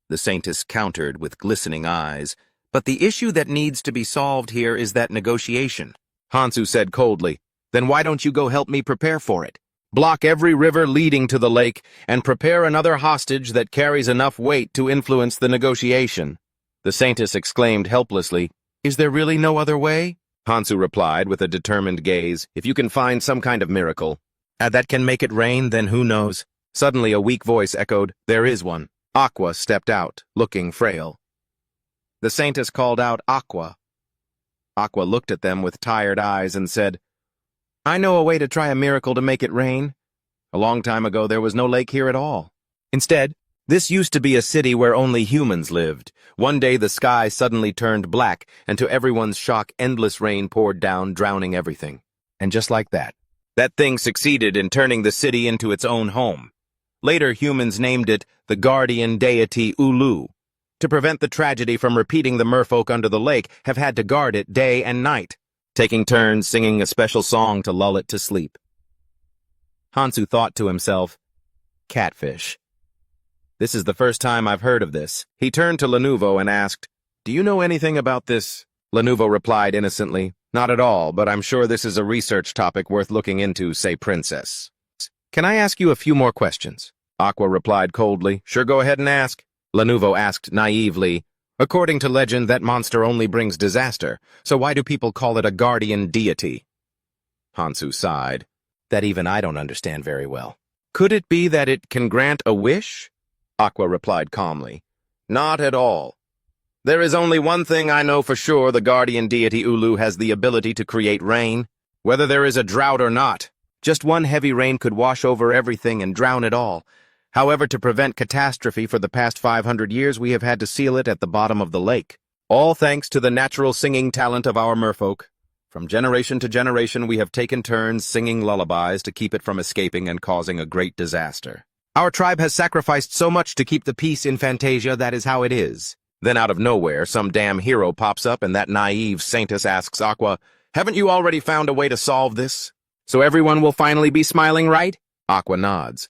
The Saintess countered with glistening eyes, but the issue that needs to be solved here is that negotiation. Hansu said coldly, Then why don't you go help me prepare for it? Block every river leading to the lake and prepare another hostage that carries enough weight to influence the negotiation. The Saintess exclaimed helplessly, Is there really no other way? Hansu replied with a determined gaze. If you can find some kind of miracle that can make it rain, then who knows? Suddenly a weak voice echoed, there is one. Aqua stepped out, looking frail. The saintess called out, Aqua. Aqua looked at them with tired eyes and said, I know a way to try a miracle to make it rain. A long time ago there was no lake here at all. Instead, this used to be a city where only humans lived. One day the sky suddenly turned black, and to everyone's shock, endless rain poured down, drowning everything. And just like that thing succeeded in turning the city into its own home. Later, humans named it the guardian deity Ulu. To prevent the tragedy from repeating, the merfolk under the lake have had to guard it day and night, taking turns singing a special song to lull it to sleep. Hansu thought to himself, catfish. This is the first time I've heard of this. He turned to Lenovo and asked, do you know anything about this? Lenovo replied innocently, not at all, but I'm sure this is a research topic worth looking into, say princess. Can I ask you a few more questions? Aqua replied coldly, sure, go ahead and ask. Lenovo asked naively, according to legend, that monster only brings disaster, so why do people call it a guardian deity? Hansu sighed, that even I don't understand very well. Could it be that it can grant a wish? Aqua replied calmly, not at all. There is only one thing I know for sure, the guardian deity Ulu has the ability to create rain, whether there is a drought or not. Just one heavy rain could wash over everything and drown it all. However, to prevent catastrophe for the past 500 years, we have had to seal it at the bottom of the lake. All thanks to the natural singing talent of our merfolk. From generation to generation, we have taken turns singing lullabies to keep it from escaping and causing a great disaster. Our tribe has sacrificed so much to keep the peace in Fantasia, that is how it is. Then out of nowhere, some damn hero pops up and that naive saintess asks Aqua, haven't you already found a way to solve this? So everyone will finally be smiling, right? Aqua nods.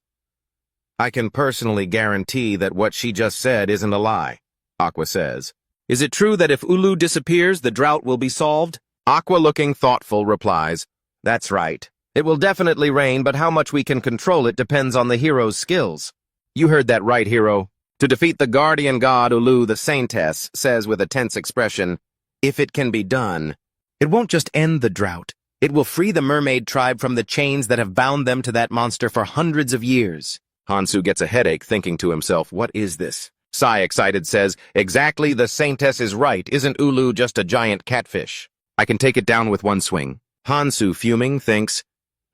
I can personally guarantee that what she just said isn't a lie, Aqua says. Is it true that if Ulu disappears, the drought will be solved? Aqua, looking thoughtful, replies, that's right. It will definitely rain, but how much we can control it depends on the hero's skills. You heard that right, hero. To defeat the guardian god Ulu, the saintess says with a tense expression, if it can be done, it won't just end the drought. It will free the mermaid tribe from the chains that have bound them to that monster for hundreds of years. Hansu gets a headache thinking to himself, what is this? Sai, excited, says, exactly, the saintess is right. Isn't Ulu just a giant catfish? I can take it down with one swing. Hansu, fuming, thinks,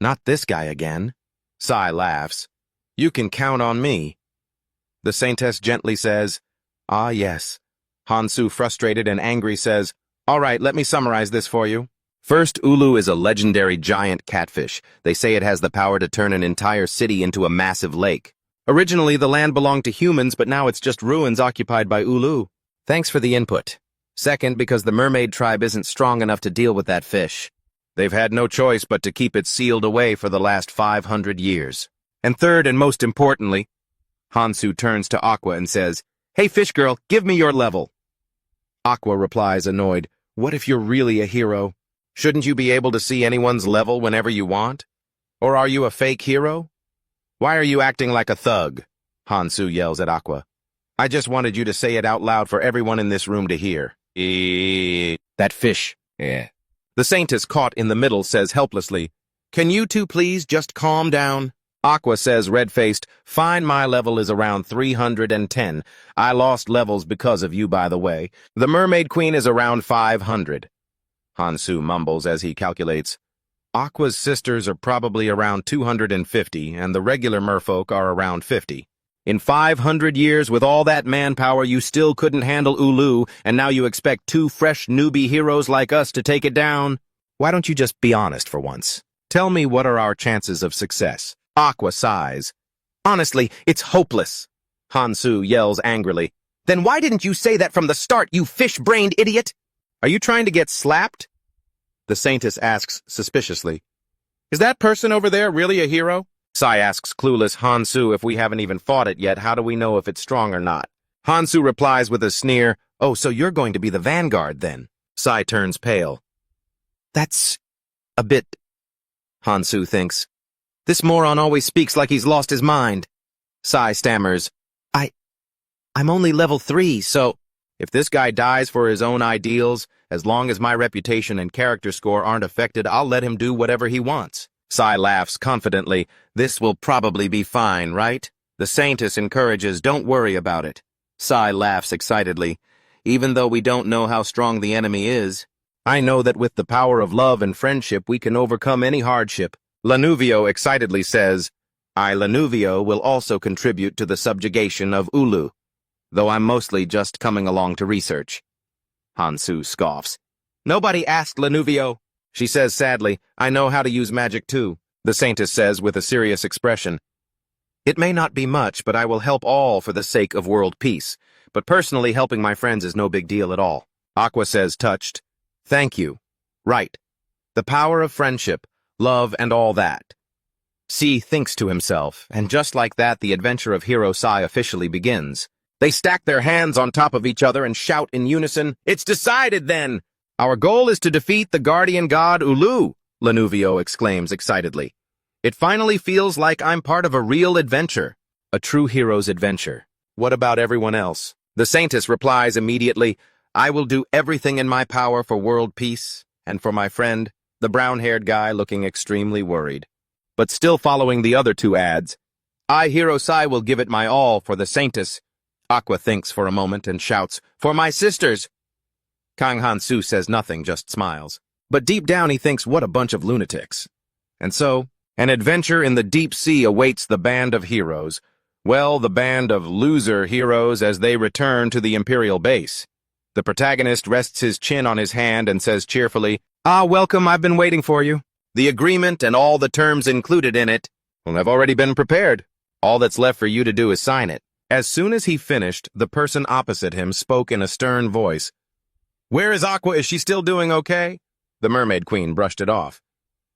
not this guy again. Sai laughs. You can count on me. The saintess gently says, ah, yes. Hansu, frustrated and angry, says, all right, let me summarize this for you. First, Ulu is a legendary giant catfish. They say it has the power to turn an entire city into a massive lake. Originally, the land belonged to humans, but now it's just ruins occupied by Ulu. Thanks for the input. Second, because the mermaid tribe isn't strong enough to deal with that fish. They've had no choice but to keep it sealed away for the last 500 years. And third, and most importantly, Hansu turns to Aqua and says, hey, fish girl, give me your level. Aqua replies, annoyed, what if you're really a hero? Shouldn't you be able to see anyone's level whenever you want? Or are you a fake hero? Why are you acting like a thug? Hansu yells at Aqua. I just wanted you to say it out loud for everyone in this room to hear. That fish. The saintess, caught in the middle, says helplessly, can you two please just calm down? Aqua says, red-faced, fine, my level is around 310. I lost levels because of you, by the way. The mermaid queen is around 500. Hansu mumbles as he calculates. Aqua's sisters are probably around 250, and the regular merfolk are around 50. In 500 years, with all that manpower, you still couldn't handle Ulu, and now you expect two fresh newbie heroes like us to take it down? Why don't you just be honest for once? Tell me, what are our chances of success? Aqua sighs. Honestly, it's hopeless. Hansu yells angrily. Then why didn't you say that from the start, you fish-brained idiot? Are you trying to get slapped? The saintess asks suspiciously. Is that person over there really a hero? Sai asks clueless Hansu, if we haven't even fought it yet, how do we know if it's strong or not? Hansu replies with a sneer, oh, so you're going to be the vanguard then? Sai turns pale. That's a bit... Hansu thinks. This moron always speaks like he's lost his mind. Sai stammers. I'm only level 3, so... If this guy dies for his own ideals, as long as my reputation and character score aren't affected, I'll let him do whatever he wants. Sai laughs confidently. This will probably be fine, right? The Saintess encourages, don't worry about it. Sai laughs excitedly. Even though we don't know how strong the enemy is, I know that with the power of love and friendship we can overcome any hardship. Lanuvio excitedly says, Lanuvio will also contribute to the subjugation of Ulu, though I'm mostly just coming along to research. Hansu scoffs. Nobody asked Lanuvio. She says sadly, I know how to use magic too. The Saintess says with a serious expression, it may not be much, but I will help all for the sake of world peace. But personally, helping my friends is no big deal at all. Aqua says, touched, thank you. Right. The power of friendship, love, and all that. C thinks to himself, and just like that, the adventure of Hero Sai officially begins. They stack their hands on top of each other and shout in unison, it's decided then! Our goal is to defeat the guardian god Ulu, Lanuvio exclaims excitedly. It finally feels like I'm part of a real adventure, a true hero's adventure. What about everyone else? The Saintess replies immediately, I will do everything in my power for world peace, and for my friend, the brown-haired guy looking extremely worried. But still following the other two ads, I, Hero Sai, will give it my all for the Saintess. Aqua thinks for a moment and shouts, for my sisters! Kang Han-su says nothing, just smiles. But deep down he thinks, what a bunch of lunatics. And so, an adventure in the deep sea awaits the band of heroes. Well, the band of loser heroes as they return to the Imperial base. The protagonist rests his chin on his hand and says cheerfully, welcome, I've been waiting for you. The agreement and all the terms included in it have already been prepared. All that's left for you to do is sign it. As soon as he finished, the person opposite him spoke in a stern voice. Where is Aqua? Is she still doing okay? The Mermaid Queen brushed it off.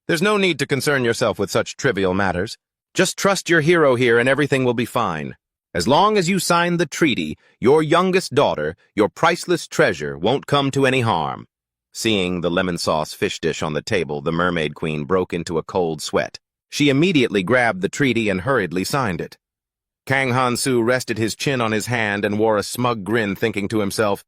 There's no need to concern yourself with such trivial matters. Just trust your hero here and everything will be fine. As long as you sign the treaty, your youngest daughter, your priceless treasure, won't come to any harm. Seeing the lemon sauce fish dish on the table, the Mermaid Queen broke into a cold sweat. She immediately grabbed the treaty and hurriedly signed it. Kang Han-su rested his chin on his hand and wore a smug grin, thinking to himself,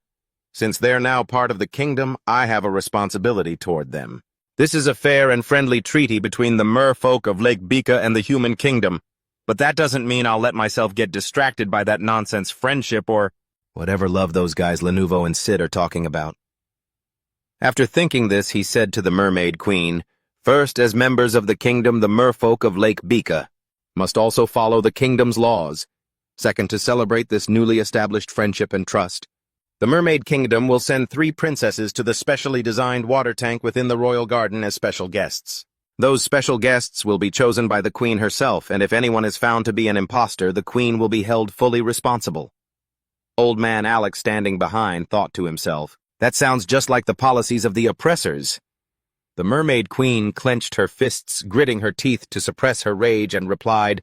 since they're now part of the kingdom, I have a responsibility toward them. This is a fair and friendly treaty between the merfolk of Lake Bika and the human kingdom. But that doesn't mean I'll let myself get distracted by that nonsense friendship or whatever love those guys Lanuvo and Sid are talking about. After thinking this, he said to the Mermaid Queen, first, as members of the kingdom, the merfolk of Lake Bika must also follow the kingdom's laws. Second, to celebrate this newly established friendship and trust, the Mermaid Kingdom will send 3 princesses to the specially designed water tank within the royal garden as special guests. Those special guests will be chosen by the Queen herself, and if anyone is found to be an impostor, the Queen will be held fully responsible. Old man Alex, standing behind, thought to himself, that sounds just like the policies of the oppressors. The Mermaid Queen clenched her fists, gritting her teeth to suppress her rage, and replied,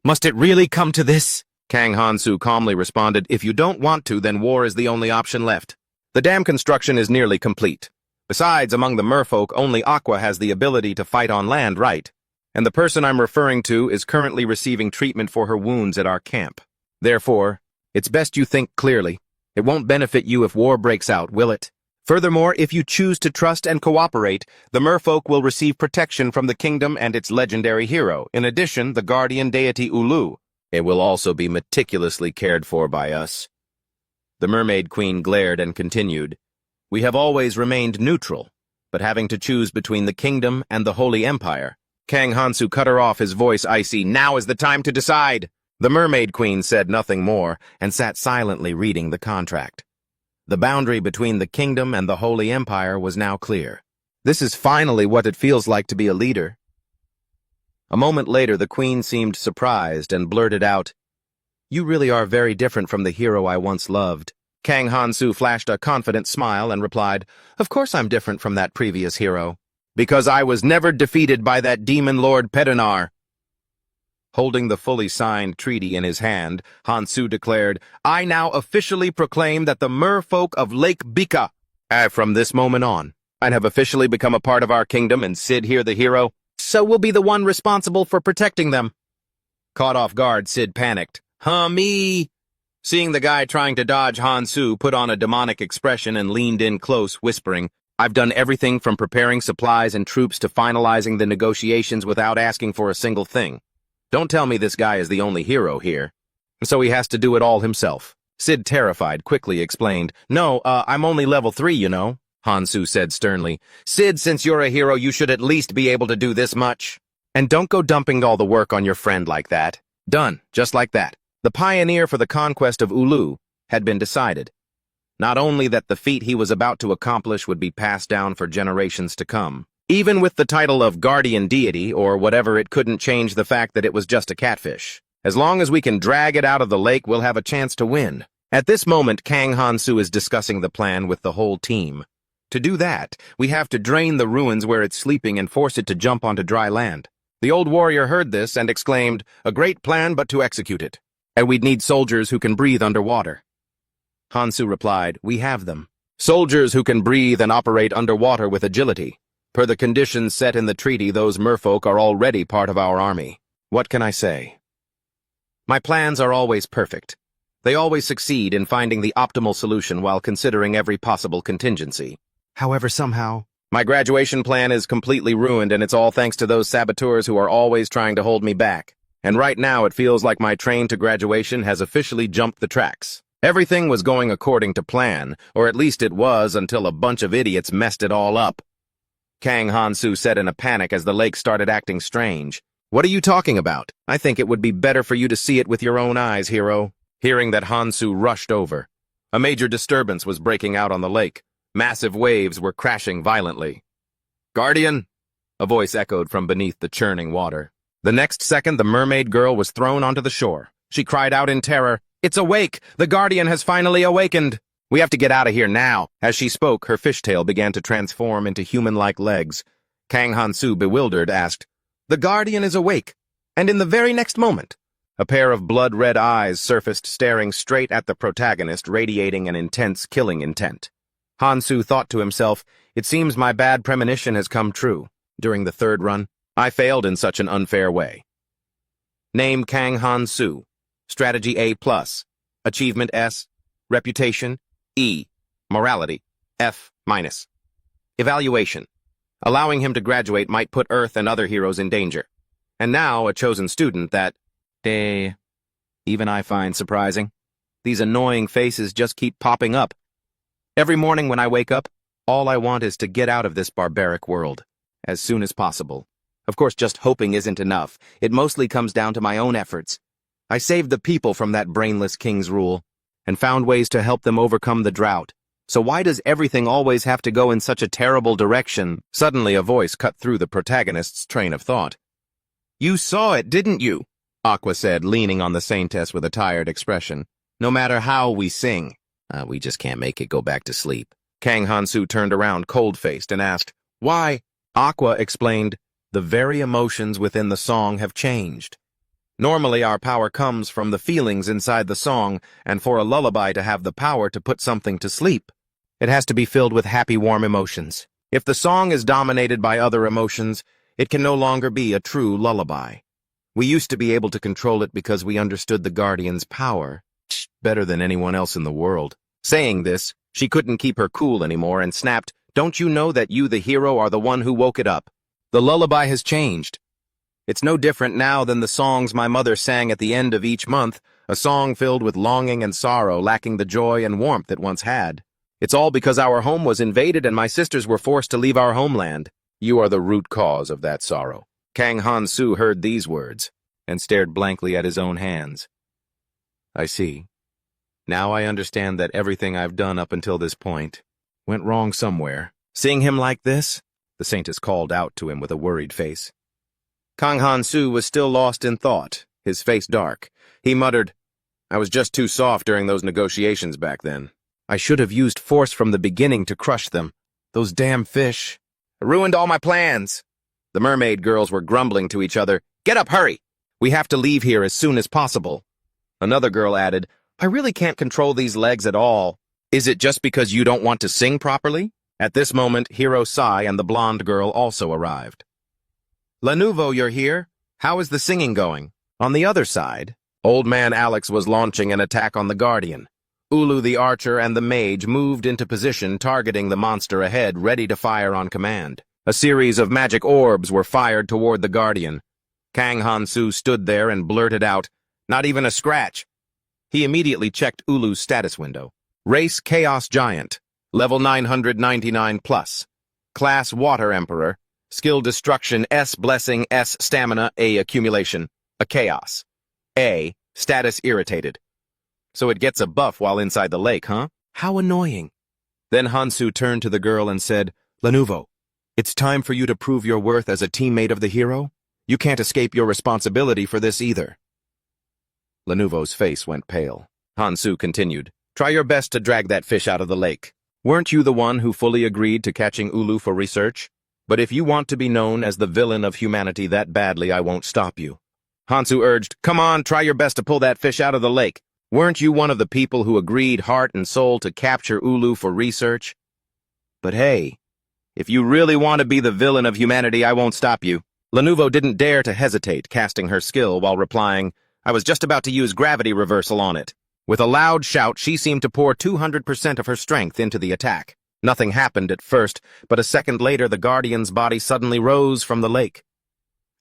must it really come to this? Kang Han-su calmly responded, if you don't want to, then war is the only option left. The dam construction is nearly complete. Besides, among the merfolk, only Aqua has the ability to fight on land, right? And the person I'm referring to is currently receiving treatment for her wounds at our camp. Therefore, it's best you think clearly. It won't benefit you if war breaks out, will it? Furthermore, if you choose to trust and cooperate, the merfolk will receive protection from the kingdom and its legendary hero. In addition, the guardian deity Ulu. It will also be meticulously cared for by us. The Mermaid Queen glared and continued, we have always remained neutral, but having to choose between the kingdom and the Holy Empire. Kang Han-su cut her off, his voice icy, now is the time to decide. The Mermaid Queen said nothing more and sat silently reading the contract. The boundary between the kingdom and the Holy Empire was now clear. This is finally what it feels like to be a leader. A moment later, the Queen seemed surprised and blurted out, you really are very different from the hero I once loved. Kang Han-su flashed a confident smile and replied, of course I'm different from that previous hero. Because I was never defeated by that demon lord Pedinar. Holding the fully signed treaty in his hand, Han-su declared, I now officially proclaim that the merfolk of Lake Bika, from this moment on, I have officially become a part of our kingdom, and Sid here, the hero, so will be the one responsible for protecting them. Caught off guard, Sid panicked. Me? Seeing the guy trying to dodge Hansu put on a demonic expression and leaned in close, whispering, "I've done everything from preparing supplies and troops to finalizing the negotiations without asking for a single thing. Don't tell me this guy is the only hero here. So he has to do it all himself." Sid, terrified, quickly explained, "No, I'm only level 3, you know," Hansu said sternly. "Sid, since you're a hero, you should at least be able to do this much. And don't go dumping all the work on your friend like that." Done, just like that. The pioneer for the conquest of Ulu had been decided. Not only that the feat he was about to accomplish would be passed down for generations to come, even with the title of guardian deity or whatever, it couldn't change the fact that it was just a catfish. As long as we can drag it out of the lake, we'll have a chance to win. At this moment, Kang Hansu is discussing the plan with the whole team. To do that, we have to drain the ruins where it's sleeping and force it to jump onto dry land. The old warrior heard this and exclaimed, "A great plan, but to execute it. And we'd need soldiers who can breathe underwater." Hansu replied, "We have them. Soldiers who can breathe and operate underwater with agility. Per the conditions set in the treaty, those merfolk are already part of our army. What can I say? My plans are always perfect. They always succeed in finding the optimal solution while considering every possible contingency. However, somehow, my graduation plan is completely ruined, and it's all thanks to those saboteurs who are always trying to hold me back. And right now it feels like my train to graduation has officially jumped the tracks. Everything was going according to plan, or at least it was until a bunch of idiots messed it all up." Kang Hansu said in a panic as the lake started acting strange. "What are you talking about? I think it would be better for you to see it with your own eyes, hero." Hearing that, Hansu rushed over. A major disturbance was breaking out on the lake. Massive waves were crashing violently. "Guardian!" a voice echoed from beneath the churning water. The next second, the mermaid girl was thrown onto the shore. She cried out in terror, "It's awake! The Guardian has finally awakened! We have to get out of here now!" As she spoke, her fishtail began to transform into human-like legs. Kang Hansu, bewildered, asked, "The Guardian is awake, and in the very next moment," a pair of blood-red eyes surfaced, staring straight at the protagonist, radiating an intense killing intent. Hansu thought to himself, "It seems my bad premonition has come true. During the third run, I failed in such an unfair way." Name Kang Hansu. Strategy A+. Achievement S. Reputation E. Morality F-. Evaluation. Allowing him to graduate might put Earth and other heroes in danger. And now a chosen student that, even I find surprising. These annoying faces just keep popping up. Every morning when I wake up, all I want is to get out of this barbaric world as soon as possible. Of course, just hoping isn't enough. It mostly comes down to my own efforts. I saved the people from that brainless king's rule and found ways to help them overcome the drought. So why does everything always have to go in such a terrible direction? Suddenly a voice cut through the protagonist's train of thought. "You saw it, didn't you?" Aqua said, leaning on the saintess with a tired expression. "No matter how we sing, we just can't make it go back to sleep." Kang Hansu turned around cold-faced and asked, "Why?" Aqua explained, "The very emotions within the song have changed. Normally our power comes from the feelings inside the song, and for a lullaby to have the power to put something to sleep, it has to be filled with happy, warm emotions. If the song is dominated by other emotions, it can no longer be a true lullaby. We used to be able to control it because we understood the Guardian's power better than anyone else in the world." Saying this, she couldn't keep her cool anymore and snapped, "Don't you know that you, the hero, are the one who woke it up? The lullaby has changed. It's no different now than the songs my mother sang at the end of each month, a song filled with longing and sorrow, lacking the joy and warmth it once had. It's all because our home was invaded and my sisters were forced to leave our homeland. You are the root cause of that sorrow." Kang Hansu heard these words and stared blankly at his own hands. "I see. Now I understand that everything I've done up until this point went wrong somewhere." Seeing him like this, the saintess called out to him with a worried face. Kang Hansu was still lost in thought, his face dark. He muttered, "I was just too soft during those negotiations back then. I should have used force from the beginning to crush them. Those damn fish. I ruined all my plans." The mermaid girls were grumbling to each other, "Get up, hurry! We have to leave here as soon as possible." Another girl added, "I really can't control these legs at all. Is it just because you don't want to sing properly?" At this moment, Hiro Sai and the blonde girl also arrived. "La Nouveau, you're here. How is the singing going?" On the other side, Old Man Alex was launching an attack on the Guardian. Ulu the archer and the mage moved into position, targeting the monster ahead, ready to fire on command. A series of magic orbs were fired toward the Guardian. Kang Hansu stood there and blurted out, "Not even a scratch." He immediately checked Ulu's status window. Race Chaos Giant, level 999 plus. Class Water Emperor, skill Destruction S Blessing S Stamina A Accumulation, a Chaos. A, status Irritated. So it gets a buff while inside the lake, huh? How annoying. Then Hansu turned to the girl and said, "Lanuvo, it's time for you to prove your worth as a teammate of the hero. You can't escape your responsibility for this either." Lanuvo's face went pale. Hansu continued, "Try your best to drag that fish out of the lake. Weren't you the one who fully agreed to catching Ulu for research? But if you want to be known as the villain of humanity that badly, I won't stop you." Hansu urged, "Come on, try your best to pull that fish out of the lake. Weren't you one of the people who agreed heart and soul to capture Ulu for research? But hey, if you really want to be the villain of humanity, I won't stop you." Lanuvo didn't dare to hesitate, casting her skill while replying, "I was just about to use gravity reversal on it." With a loud shout, she seemed to pour 200% of her strength into the attack. Nothing happened at first, but a second later the Guardian's body suddenly rose from the lake.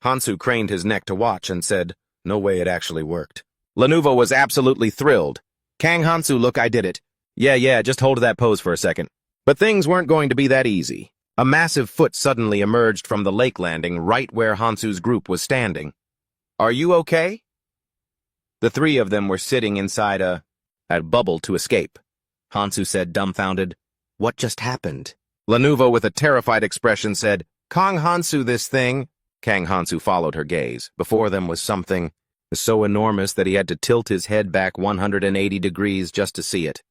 Hansu craned his neck to watch and said, "No way it actually worked." Lanuvo was absolutely thrilled. "Kang Hansu, look, I did it. Yeah, just hold that pose for a second." But things weren't going to be that easy. A massive foot suddenly emerged from the lake landing right where Hansu's group was standing. "Are you okay?" The three of them were sitting inside a bubble to escape. Hansu said, dumbfounded, "What just happened?" Lanuvo, with a terrified expression, said, "Kang Hansu, this thing." Kang Hansu followed her gaze. Before them was something so enormous that he had to tilt his head back 180 degrees just to see it.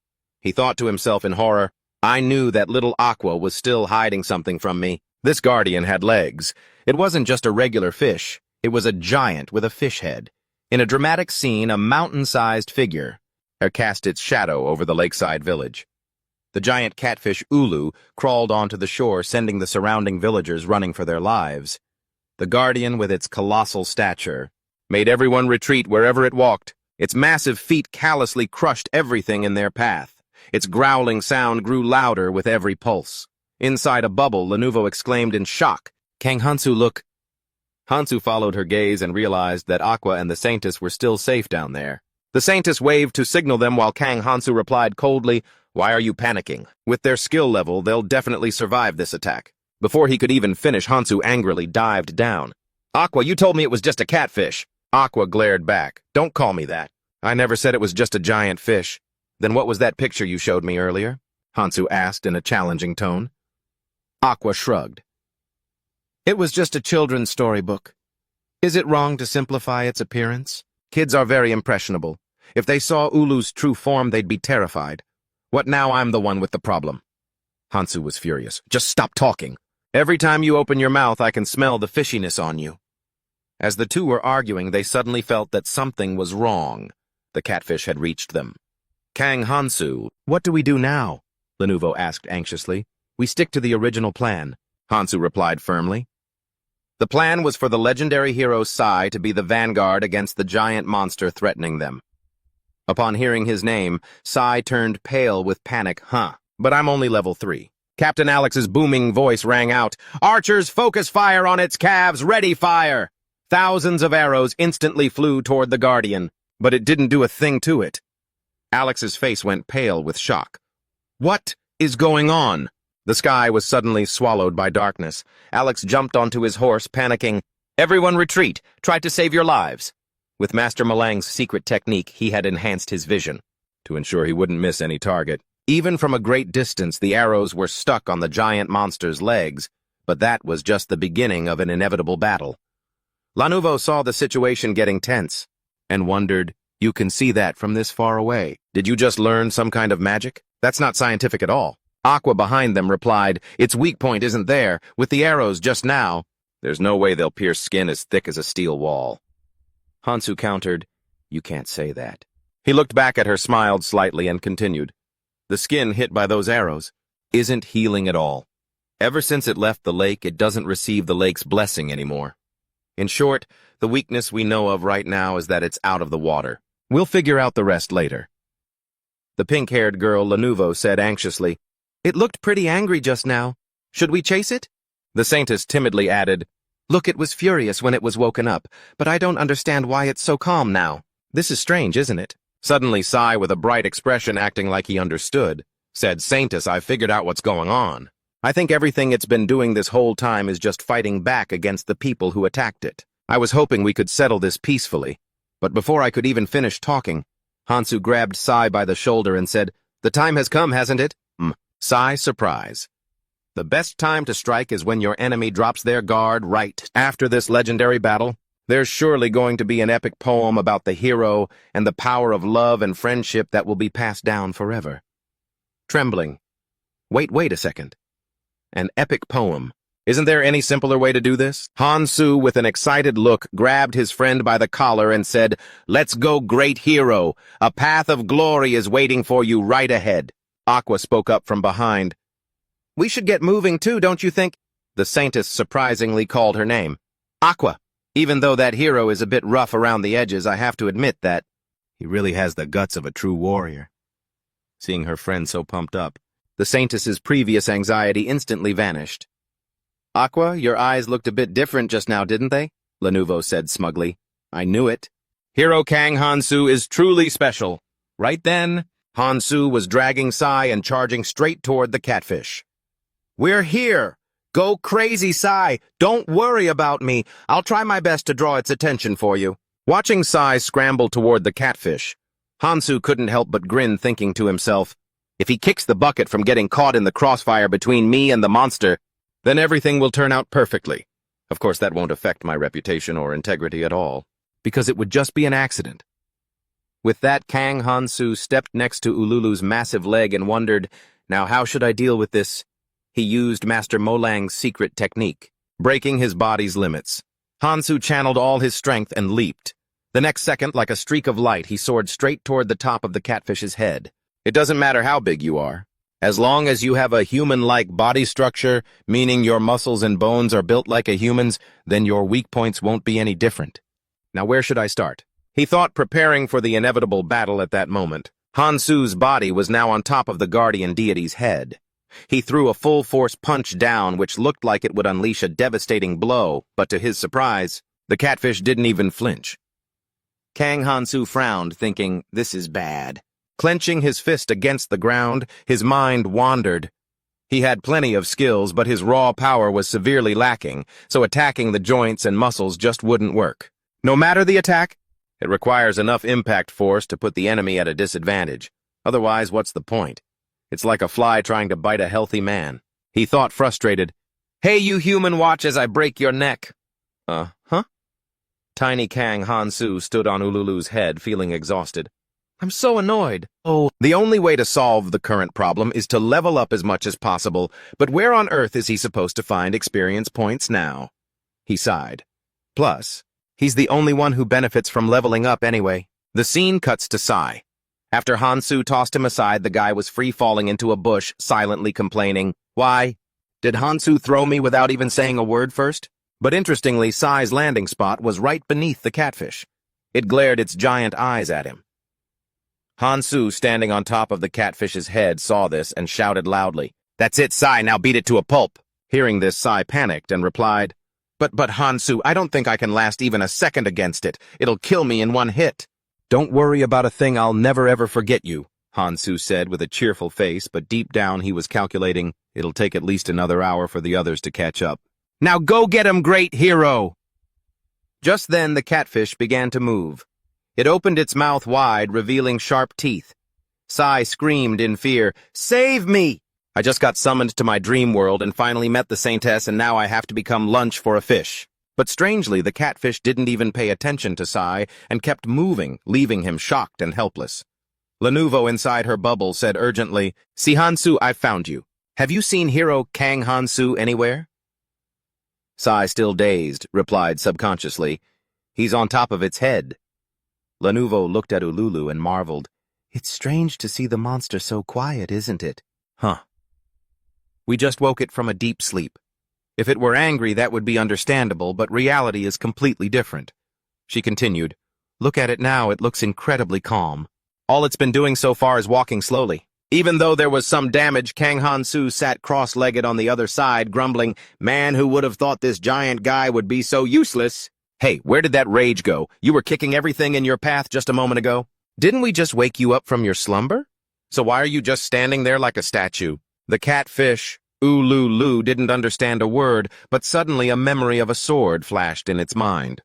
He thought to himself in horror, "I knew that little Aqua was still hiding something from me." This Guardian had legs. It wasn't just a regular fish. It was a giant with a fish head. In a dramatic scene, a mountain-sized figure cast its shadow over the lakeside village. The giant catfish Ulu crawled onto the shore, sending the surrounding villagers running for their lives. The Guardian, with its colossal stature, made everyone retreat wherever it walked. Its massive feet callously crushed everything in their path. Its growling sound grew louder with every pulse. Inside a bubble, Lanuvo exclaimed in shock, "Kang Hansu, look." Hansu followed her gaze and realized that Aqua and the Saintess were still safe down there. The Saintess waved to signal them while Kang Hansu replied coldly, "Why are you panicking? With their skill level, they'll definitely survive this attack." Before he could even finish, Hansu angrily dived down. "Aqua, you told me it was just a catfish." Aqua glared back. "Don't call me that. I never said it was just a giant fish." "Then what was that picture you showed me earlier?" Hansu asked in a challenging tone. Aqua shrugged. "It was just a children's storybook. Is it wrong to simplify its appearance? Kids are very impressionable. If they saw Ulu's true form, they'd be terrified. What now? I'm the one with the problem." Hansu was furious. "Just stop talking. Every time you open your mouth, I can smell the fishiness on you." As the two were arguing, they suddenly felt that something was wrong. The catfish had reached them. "Kang Hansu, what do we do now?" Lanuvo asked anxiously. "We stick to the original plan," Hansu replied firmly. The plan was for the legendary hero Sai to be the vanguard against the giant monster threatening them. Upon hearing his name, Sai turned pale with panic. But I'm only level 3. Captain Alex's booming voice rang out, "Archers, focus fire on its calves, ready fire!" Thousands of arrows instantly flew toward the Guardian, but it didn't do a thing to it. Alex's face went pale with shock. "What is going on?" The sky was suddenly swallowed by darkness. Alex jumped onto his horse, panicking. "Everyone retreat! Try to save your lives!" With Master Malang's secret technique, he had enhanced his vision to ensure he wouldn't miss any target. Even from a great distance, the arrows were stuck on the giant monster's legs, but that was just the beginning of an inevitable battle. Lanuvo saw the situation getting tense and wondered, "You can see that from this far away. Did you just learn some kind of magic? That's not scientific at all." Aqua behind them replied, "Its weak point isn't there. With the arrows just now, there's no way they'll pierce skin as thick as a steel wall." Hansu countered, "You can't say that." He looked back at her, smiled slightly, and continued, "The skin hit by those arrows isn't healing at all. Ever since it left the lake, it doesn't receive the lake's blessing anymore. In short, The weakness we know of right now is that it's out of the water. We'll figure out the rest later. The pink-haired girl, Lanuvo, said anxiously, "It looked pretty angry just now. Should we chase it?" The saintess timidly added, "Look, it was furious when it was woken up, but I don't understand why it's so calm now. This is strange, isn't it?" Suddenly, Sai, with a bright expression acting like he understood, said, "Saintess, I've figured out what's going on. I think everything it's been doing this whole time is just fighting back against the people who attacked it. I was hoping we could settle this peacefully, but before I could even finish talking, Hansu grabbed Sai by the shoulder and said, 'The time has come, hasn't it?' Sai's surprise. The best time to strike is when your enemy drops their guard right after this legendary battle. There's surely going to be an epic poem about the hero and the power of love and friendship that will be passed down forever." Trembling. Wait a second. An epic poem. Isn't there any simpler way to do this? Hansu, with an excited look, grabbed his friend by the collar and said, "Let's go, great hero. A path of glory is waiting for you right ahead." Aqua spoke up from behind. "We should get moving too, don't you think?" The saintess surprisingly called her name. "Aqua. Even though that hero is a bit rough around the edges, I have to admit that he really has the guts of a true warrior." Seeing her friend so pumped up, the saintess's previous anxiety instantly vanished. "Aqua, your eyes looked a bit different just now, didn't they?" Lanuvo said smugly. "I knew it. Hero Kang Hansu is truly special." Right then, Hansu was dragging Sai and charging straight toward the catfish. "We're here! Go crazy, Sai! Don't worry about me! I'll try my best to draw its attention for you." Watching Sai scramble toward the catfish, Hansu couldn't help but grin, thinking to himself, "If he kicks the bucket from getting caught in the crossfire between me and the monster, then everything will turn out perfectly. Of course, that won't affect my reputation or integrity at all, because it would just be an accident." With that, Kang Hansu stepped next to Ululu's massive leg and wondered, "Now how should I deal with this?" He used Master Molang's secret technique, breaking his body's limits. Hansu channeled all his strength and leaped. The next second, like a streak of light, he soared straight toward the top of the catfish's head. It doesn't matter how big you are. As long as you have a human-like body structure, meaning your muscles and bones are built like a human's, then your weak points won't be any different. Now where should I start? He thought, preparing for the inevitable battle at that moment. Hansu's body was now on top of the guardian deity's head. He threw a full-force punch down, which looked like it would unleash a devastating blow, but to his surprise, the catfish didn't even flinch. Kang Hansu frowned, thinking, "This is bad." Clenching his fist against the ground, his mind wandered. He had plenty of skills, but his raw power was severely lacking, so attacking the joints and muscles just wouldn't work. No matter the attack, it requires enough impact force to put the enemy at a disadvantage. Otherwise, what's the point? It's like a fly trying to bite a healthy man. He thought, frustrated, "Hey, you human, watch as I break your neck." Huh? Tiny Kang Hansu stood on Ululu's head, feeling exhausted. "I'm so annoyed." "Oh, the only way to solve the current problem is to level up as much as possible, but where on earth is he supposed to find experience points now?" He sighed. Plus, he's the only one who benefits from leveling up anyway. The scene cuts to Sai. After Hansu tossed him aside, the guy was free-falling into a bush, silently complaining, "Why? Did Hansu throw me without even saying a word first?" But interestingly, Sai's landing spot was right beneath the catfish. It glared its giant eyes at him. Hansu, standing on top of the catfish's head, saw this and shouted loudly, "That's it, Sai, now beat it to a pulp." Hearing this, Sai panicked and replied, But Hansu, I don't think I can last even a second against it. It'll kill me in one hit." "Don't worry about a thing, I'll never ever forget you," Hansu said with a cheerful face, but deep down he was calculating, it'll take at least another hour for the others to catch up. "Now go get him, great hero!" Just then the catfish began to move. It opened its mouth wide, revealing sharp teeth. Sai screamed in fear, "Save me! I just got summoned to my dream world and finally met the saintess, and now I have to become lunch for a fish." But strangely, the catfish didn't even pay attention to Sai and kept moving, leaving him shocked and helpless. Lanuvo inside her bubble said urgently, "See, Hansu, I've found you. Have you seen hero Kang Hansu anywhere?" Sai, still dazed, replied subconsciously, "He's on top of its head." Lanuvo looked at Ululu and marveled. "It's strange to see the monster so quiet, isn't it?" "Huh. We just woke it from a deep sleep. If it were angry, that would be understandable, but reality is completely different. She continued. Look at it now, it looks incredibly calm. All it's been doing so far is walking slowly. Even though there was some damage, Kang Han-soo sat cross-legged on the other side, grumbling, "Man, who would have thought this giant guy would be so useless?" Hey, where did that rage go? You were kicking everything in your path just a moment ago. Didn't we just wake you up from your slumber? So why are you just standing there like a statue? The catfish, Ululu, didn't understand a word, but suddenly a memory of a sword flashed in its mind.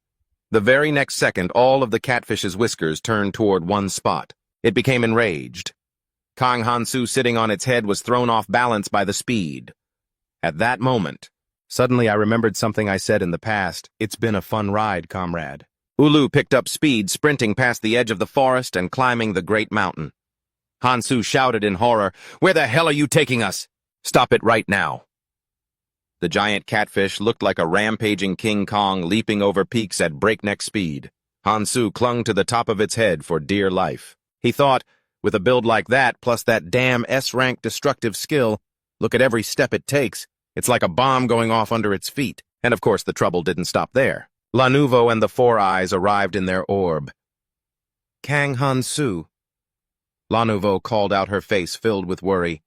The very next second, all of the catfish's whiskers turned toward one spot. It became enraged. Kang Han-soo, sitting on its head, was thrown off balance by the speed. At that moment, suddenly I remembered something I said in the past. It's been a fun ride, comrade. Ulu picked up speed, sprinting past the edge of the forest and climbing the great mountain. Han-soo shouted in horror, "Where the hell are you taking us? Stop it right now." The giant catfish looked like a rampaging King Kong leaping over peaks at breakneck speed. Han-soo clung to the top of its head for dear life. He thought, with a build like that, plus that damn S-rank destructive skill, look at every step it takes. It's like a bomb going off under its feet. And of course the trouble didn't stop there. La Nouveau and the Four Eyes arrived in their orb. Kang Han-soo. La Nouveau called out, her face filled with worry.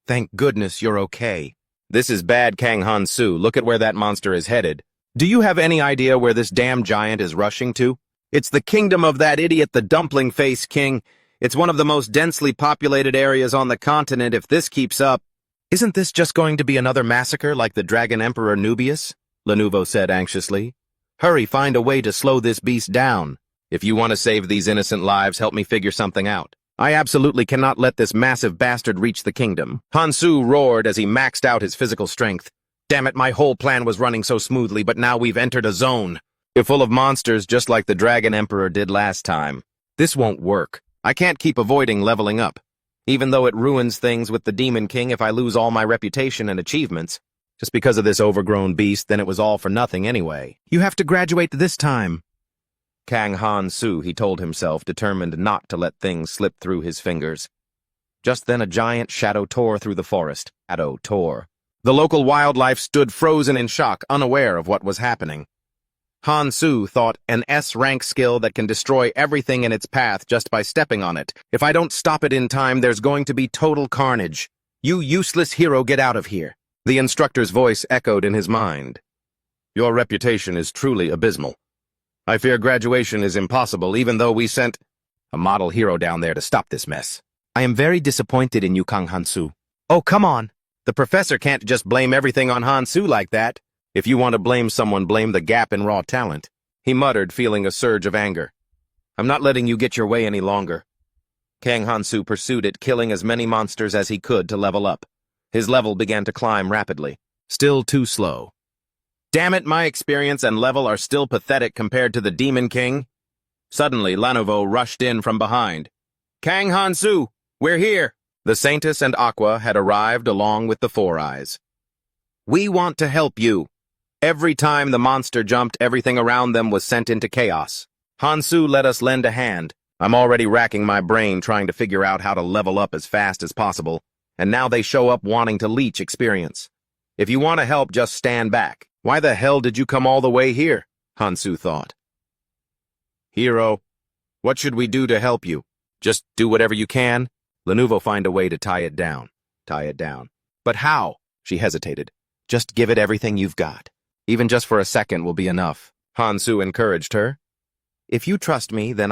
Thank goodness you're okay. This is bad, Kang Han-soo. Look at where that monster is headed. Do you have any idea where this damn giant is rushing to? It's the kingdom of that idiot, the Dumpling Face King. It's one of the most densely populated areas on the continent. If this keeps up, isn't this just going to be another massacre like the Dragon Emperor Nubius? La Nouveau said anxiously. Hurry, find a way to slow this beast down. If you want to save these innocent lives, help me figure something out. I absolutely cannot let this massive bastard reach the kingdom. Han-soo roared as he maxed out his physical strength. Damn it, my whole plan was running so smoothly, but now we've entered a zone. You're full of monsters just like the Dragon Emperor did last time. This won't work. I can't keep avoiding leveling up. Even though it ruins things with the Demon King if I lose all my reputation and achievements. Just because of this overgrown beast, then it was all for nothing anyway. You have to graduate this time. Kang Han-soo, he told himself, determined not to let things slip through his fingers. Just then a giant shadow tore through the forest. Shadow tore. The local wildlife stood frozen in shock, unaware of what was happening. Han-soo thought, an S-rank skill that can destroy everything in its path just by stepping on it. If I don't stop it in time, there's going to be total carnage. You useless hero, get out of here. The instructor's voice echoed in his mind. Your reputation is truly abysmal. I fear graduation is impossible, even though we sent a model hero down there to stop this mess. I am very disappointed in you, Kang Han-soo. Oh, come on. The professor can't just blame everything on Han-soo like that. If you want to blame someone, blame the gap in raw talent. He muttered, feeling a surge of anger. I'm not letting you get your way any longer. Kang Han-soo pursued it, killing as many monsters as he could to level up. His level began to climb rapidly. Still too slow. Damn it, my experience and level are still pathetic compared to the Demon King. Suddenly, La Nouveau rushed in from behind. Kang Han-soo, we're here. The Saintess and Aqua had arrived along with the Four Eyes. We want to help you. Every time the monster jumped, everything around them was sent into chaos. Han-soo let us lend a hand. I'm already racking my brain trying to figure out how to level up as fast as possible, and now they show up wanting to leech experience. If you want to help, just stand back. Why the hell did you come all the way here? Han-soo thought. Hero, what should we do to help you? Just do whatever you can? La Nouveau find a way to tie it down. Tie it down. But how? She hesitated. Just give it everything you've got. Even just for a second will be enough. Han-soo encouraged her. If you trust me, then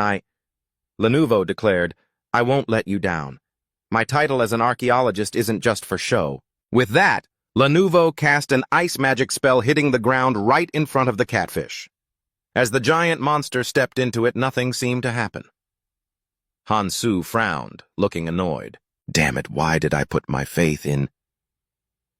La Nouveau declared, I won't let you down. My title as an archaeologist isn't just for show. With that, La Nouveau cast an ice magic spell hitting the ground right in front of the catfish. As the giant monster stepped into it, nothing seemed to happen. Han-soo frowned, looking annoyed. Damn it, why did I put my faith in...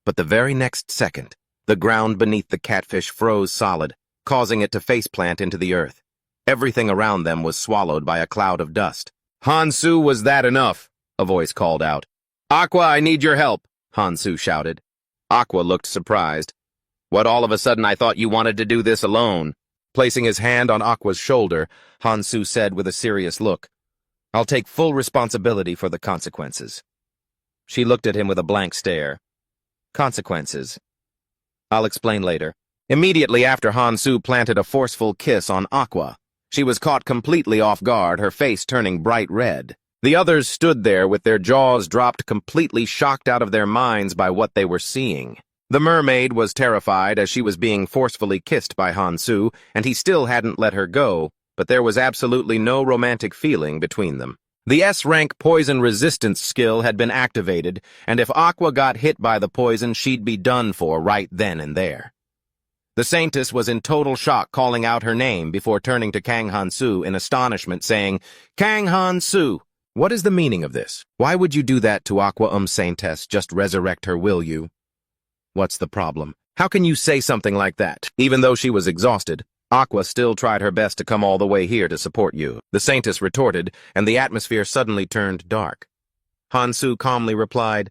But the very next second, the ground beneath the catfish froze solid, causing it to faceplant into the earth. Everything around them was swallowed by a cloud of dust. Han-soo, was that enough? A voice called out. Aqua, I need your help, Han-soo shouted. Aqua looked surprised. What, all of a sudden I thought you wanted to do this alone? Placing his hand on Aqua's shoulder, Han-soo said with a serious look, I'll take full responsibility for the consequences. She looked at him with a blank stare. Consequences. I'll explain later. Immediately after, Han-soo planted a forceful kiss on Aqua. She was caught completely off guard, her face turning bright red. The others stood there with their jaws dropped, completely shocked out of their minds by what they were seeing. The mermaid was terrified as she was being forcefully kissed by Hansu, and he still hadn't let her go, but there was absolutely no romantic feeling between them. The S-rank poison resistance skill had been activated, and if Aqua got hit by the poison, she'd be done for right then and there. The Saintess was in total shock, calling out her name before turning to Kang Hansu in astonishment, saying, "Kang Hansu, what is the meaning of this? Why would you do that to Aqua Saintess? Just resurrect her, will you? What's the problem? How can you say something like that?" Even though she was exhausted, Aqua still tried her best to come all the way here to support you, the Saintess retorted, and the atmosphere suddenly turned dark. Hansu calmly replied,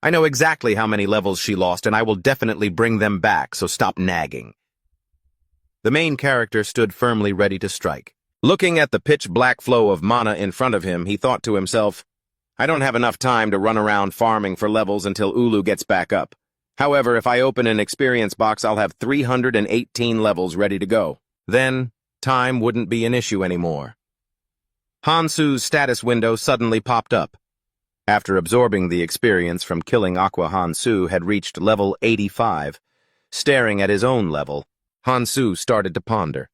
"I know exactly how many levels she lost, and I will definitely bring them back, so stop nagging." The main character stood firmly ready to strike. Looking at the pitch-black flow of mana in front of him, he thought to himself, "I don't have enough time to run around farming for levels until Ulu gets back up. However, if I open an experience box, I'll have 318 levels ready to go. Then, time wouldn't be an issue anymore." Hansu's status window suddenly popped up. After absorbing the experience from killing Aqua, Hansu had reached level 85. Staring at his own level, Hansu started to ponder.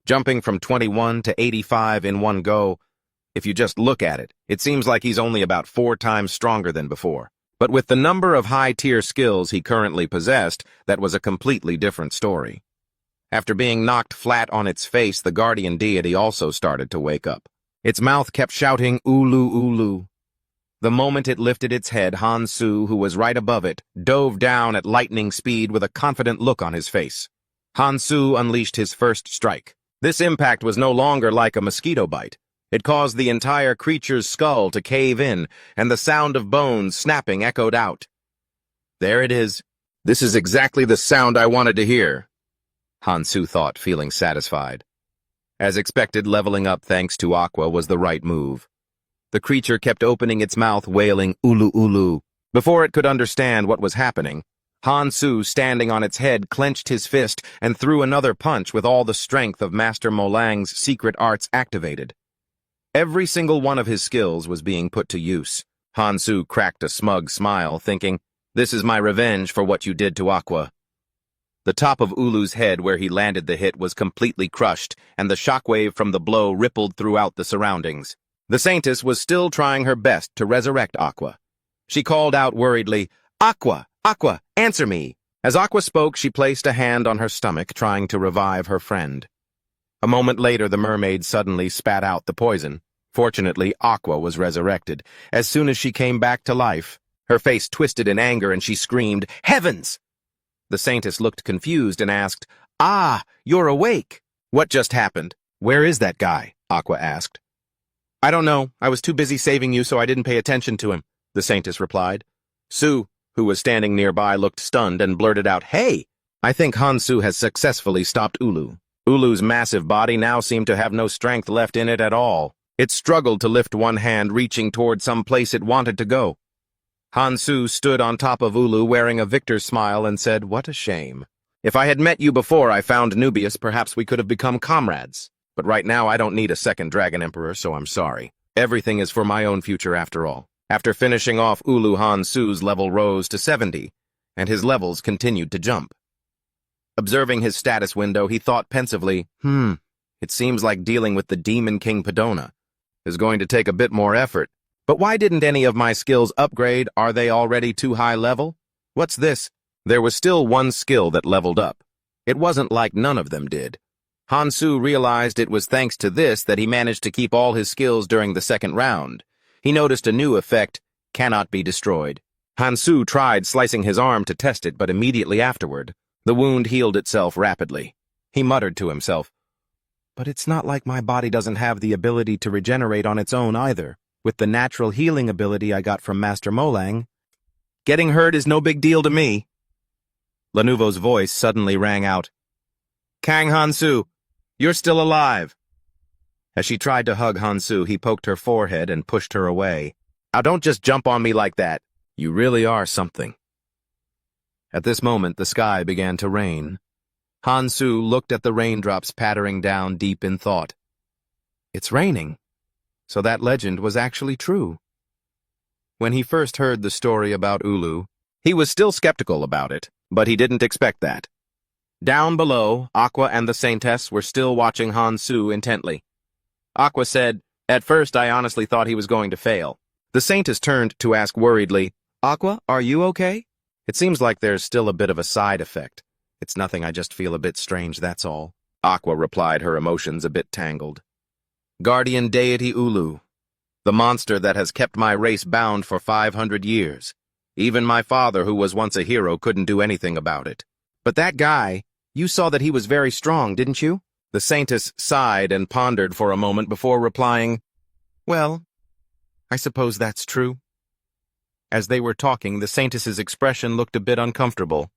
Jumping from 21 to 85 in one go, if you just look at it, it seems like he's only about 4 times stronger than before. But with the number of high-tier skills he currently possessed, that was a completely different story. After being knocked flat on its face, the guardian deity also started to wake up. Its mouth kept shouting, "Ulu, Ulu." The moment it lifted its head, Hansu, who was right above it, dove down at lightning speed with a confident look on his face. Hansu unleashed his first strike. This impact was no longer like a mosquito bite. It caused the entire creature's skull to cave in, and the sound of bones snapping echoed out. "There it is. This is exactly the sound I wanted to hear," Hansu thought, feeling satisfied. As expected, leveling up thanks to Aqua was the right move. The creature kept opening its mouth, wailing, "Ulu, Ulu." Before it could understand what was happening, Hansu, standing on its head, clenched his fist and threw another punch with all the strength of Master Molang's secret arts activated. Every single one of his skills was being put to use. Hansu cracked a smug smile, thinking, "This is my revenge for what you did to Aqua." The top of Ulu's head where he landed the hit was completely crushed, and the shockwave from the blow rippled throughout the surroundings. The Saintess was still trying her best to resurrect Aqua. She called out worriedly, "Aqua! Aqua! Answer me!" As Aqua spoke, she placed a hand on her stomach, trying to revive her friend. A moment later, the mermaid suddenly spat out the poison. Fortunately, Aqua was resurrected. As soon as she came back to life, her face twisted in anger and she screamed, "Heavens!" The Saintess looked confused and asked, "Ah, you're awake. What just happened? Where is that guy?" Aqua asked. "I don't know. I was too busy saving you, so I didn't pay attention to him," the Saintess replied. Sue, who was standing nearby, looked stunned and blurted out, "Hey! I think Hansu has successfully stopped Ulu." Ulu's massive body now seemed to have no strength left in it at all. It struggled to lift one hand, reaching toward some place it wanted to go. Hansu stood on top of Ulu wearing a victor's smile and said, "What a shame. If I had met you before I found Nubius, perhaps we could have become comrades. But right now I don't need a second Dragon Emperor, so I'm sorry. Everything is for my own future after all." After finishing off Ulu, Hansu's level rose to 70, and his levels continued to jump. Observing his status window, he thought pensively, it seems like dealing with the Demon King Padona is going to take a bit more effort. But why didn't any of my skills upgrade? Are they already too high level? What's this? There was still one skill that leveled up. It wasn't like none of them did. Hansu realized it was thanks to this that he managed to keep all his skills during the second round. He noticed a new effect, cannot be destroyed. Hansu tried slicing his arm to test it, but immediately afterward, the wound healed itself rapidly. He muttered to himself, "But it's not like my body doesn't have the ability to regenerate on its own either. With the natural healing ability I got from Master Molang, getting hurt is no big deal to me." Lenovo's voice suddenly rang out, "Kang Hansu, you're still alive." As she tried to hug Hansu, he poked her forehead and pushed her away. "Now don't just jump on me like that. You really are something." At this moment, the sky began to rain. Hansu looked at the raindrops pattering down deep in thought. It's raining. So that legend was actually true. When he first heard the story about Ulu, he was still skeptical about it, but he didn't expect that. Down below, Aqua and the Saintess were still watching Hansu intently. Aqua said, "At first I honestly thought he was going to fail." The Saintess turned to ask worriedly, "Aqua, are you okay?" "It seems like there's still a bit of a side effect. It's nothing, I just feel a bit strange, that's all." Aqua replied, her emotions a bit tangled. "Guardian deity Ulu, the monster that has kept my race bound for 500 years. Even my father, who was once a hero, couldn't do anything about it. But that guy, you saw that he was very strong, didn't you?" The Saintess sighed and pondered for a moment before replying, "Well, I suppose that's true." As they were talking, the Saintess's expression looked a bit uncomfortable.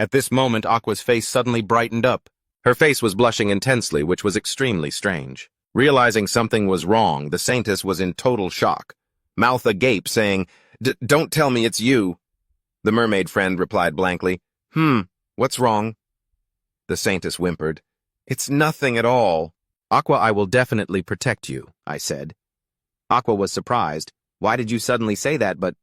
At this moment, Aqua's face suddenly brightened up. Her face was blushing intensely, which was extremely strange. Realizing something was wrong, the Saintess was in total shock, mouth agape, saying, "Don't tell me it's you." The mermaid friend replied blankly, "What's wrong?" The Saintess whimpered, "It's nothing at all." "Aqua, I will definitely protect you," I said. Aqua was surprised. "Why did you suddenly say that? But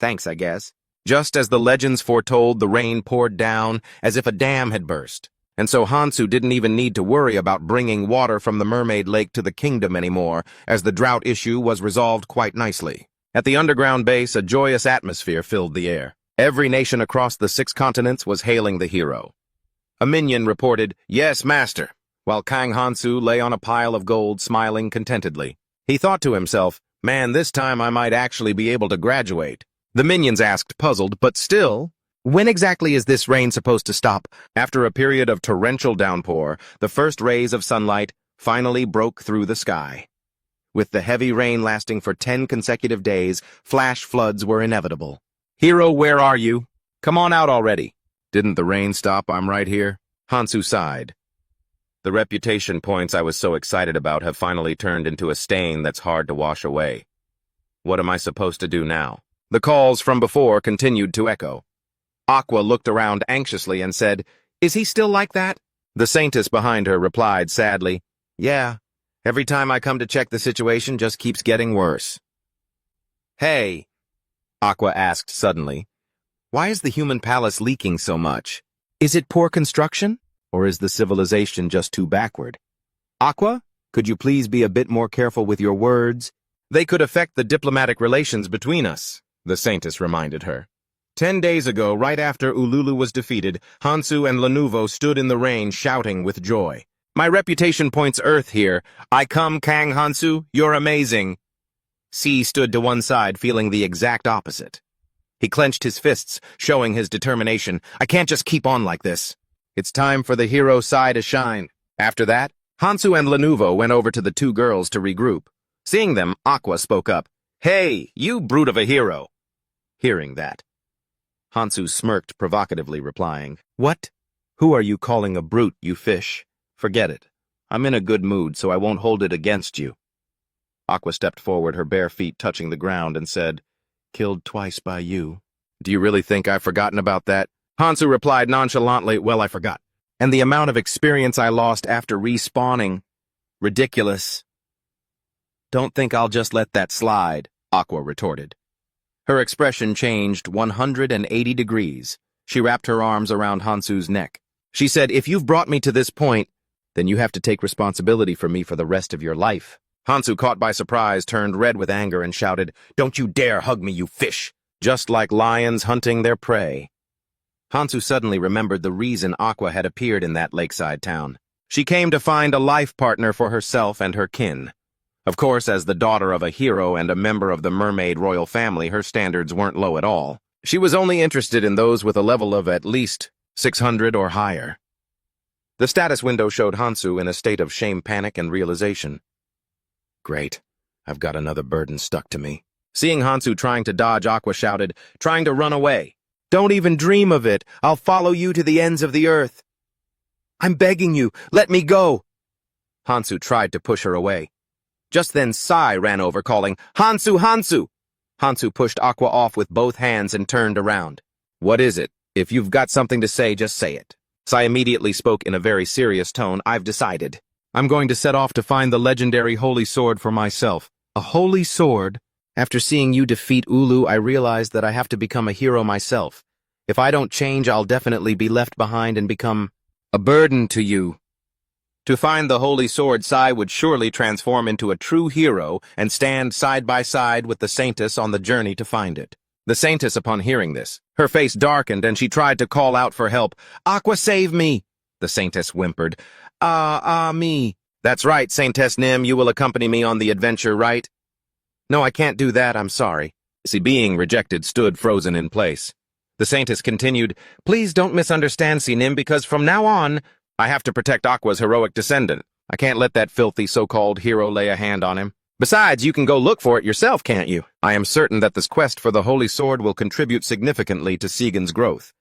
thanks, I guess." Just as the legends foretold, the rain poured down as if a dam had burst. And so Hansu didn't even need to worry about bringing water from the Mermaid Lake to the kingdom anymore, as the drought issue was resolved quite nicely. At the underground base, a joyous atmosphere filled the air. Every nation across the 6 continents was hailing the hero. A minion reported, "Yes, master," while Kang Hansu lay on a pile of gold, smiling contentedly. He thought to himself, "Man, this time I might actually be able to graduate." The minions asked, puzzled, "But still, when exactly is this rain supposed to stop?" After a period of torrential downpour, the first rays of sunlight finally broke through the sky. With the heavy rain lasting for 10 consecutive days, flash floods were inevitable. "Hero, where are you? Come on out already." "Didn't the rain stop? I'm right here." Hansu sighed. "The reputation points I was so excited about have finally turned into a stain that's hard to wash away. What am I supposed to do now?" The calls from before continued to echo. Aqua looked around anxiously and said, "Is he still like that?" The Saintess behind her replied sadly, "Yeah, every time I come to check the situation just keeps getting worse." "Hey," Aqua asked suddenly, "why is the human palace leaking so much? Is it poor construction? Or is the civilization just too backward? Aqua, could you please be a bit more careful with your words? They could affect the diplomatic relations between us," the Saintess reminded her. 10 days ago, right after Ululu was defeated, Hansu and Lanuvo stood in the rain shouting with joy. "My reputation points Earth here. I come, Kang Hansu, you're amazing." C stood to one side, feeling the exact opposite. He clenched his fists, showing his determination. "I can't just keep on like this. It's time for the hero side to shine." After that, Hansu and Lanuvo went over to the 2 girls to regroup. Seeing them, Aqua spoke up. "Hey, you brute of a hero." Hearing that, Hansu smirked provocatively, replying, "What? Who are you calling a brute, you fish? Forget it. I'm in a good mood, so I won't hold it against you." Aqua stepped forward, her bare feet touching the ground, and said, "Killed twice by you. Do you really think I've forgotten about that?" Hansu replied nonchalantly, "Well, I forgot. And the amount of experience I lost after respawning. Ridiculous." "Don't think I'll just let that slide," Aqua retorted. Her expression changed 180 degrees. She wrapped her arms around Hansu's neck. She said, "If you've brought me to this point, then you have to take responsibility for me for the rest of your life." Hansu, caught by surprise, turned red with anger and shouted, "Don't you dare hug me, you fish!" Just like lions hunting their prey. Hansu suddenly remembered the reason Aqua had appeared in that lakeside town. She came to find a life partner for herself and her kin. Of course, as the daughter of a hero and a member of the mermaid royal family, her standards weren't low at all. She was only interested in those with a level of at least 600 or higher. The status window showed Hansu in a state of shame, panic, and realization. Great, I've got another burden stuck to me. Seeing Hansu trying to dodge, Aqua shouted, trying to run away. "Don't even dream of it. I'll follow you to the ends of the earth. I'm begging you, let me go." Hansu tried to push her away. Just then Sai ran over, calling, "Hansu, Hansu!" Hansu pushed Aqua off with both hands and turned around. "What is it? If you've got something to say, just say it." Sai immediately spoke in a very serious tone. I've decided. I'm going to set off to find the legendary holy sword for myself. A holy sword? After seeing you defeat Ulu, I realized that I have to become a hero myself. If I don't change, I'll definitely be left behind and become a burden to you. To find the holy sword, Sai would surely transform into a true hero and stand side by side with the Saintess on the journey to find it. The Saintess, upon hearing this, her face darkened and she tried to call out for help. Aqua, save me! The Saintess whimpered. Me. That's right, Saintess Nim, you will accompany me on the adventure, right? No, I can't do that, I'm sorry. See, being rejected stood frozen in place. The Saintess continued, Please don't misunderstand, Nim, because from now on, I have to protect Aqua's heroic descendant. I can't let that filthy so-called hero lay a hand on him. Besides, you can go look for it yourself, can't you? I am certain that this quest for the Holy Sword will contribute significantly to Segan's growth.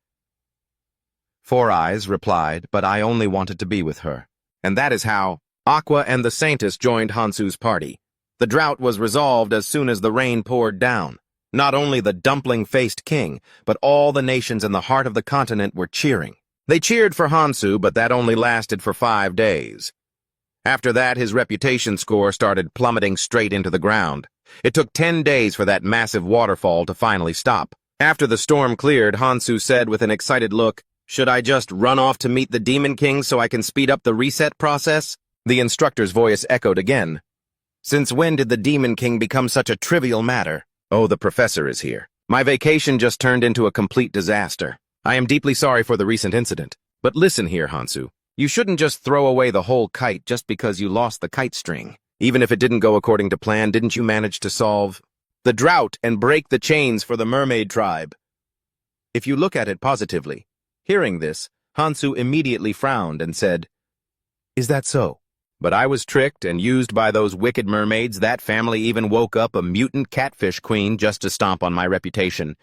Four Eyes replied, but I only wanted to be with her. And that is how Aqua and the Saintess joined Hansu's party. The drought was resolved as soon as the rain poured down. Not only the dumpling-faced king, but all the nations in the heart of the continent were cheering. They cheered for Hansu, but that only lasted for 5 days. After that, his reputation score started plummeting straight into the ground. It took 10 days for that massive waterfall to finally stop. After the storm cleared, Hansu said with an excited look, Should I just run off to meet the Demon King so I can speed up the reset process? The instructor's voice echoed again. Since when did the Demon King become such a trivial matter? Oh, the professor is here. My vacation just turned into a complete disaster. I am deeply sorry for the recent incident. But listen here, Hansu. You shouldn't just throw away the whole kite just because you lost the kite string. Even if it didn't go according to plan, didn't you manage to solve the drought and break the chains for the mermaid tribe? If you look at it positively, hearing this, Hansu immediately frowned and said, Is that so? But I was tricked and used by those wicked mermaids. That family even woke up a mutant catfish queen just to stomp on my reputation.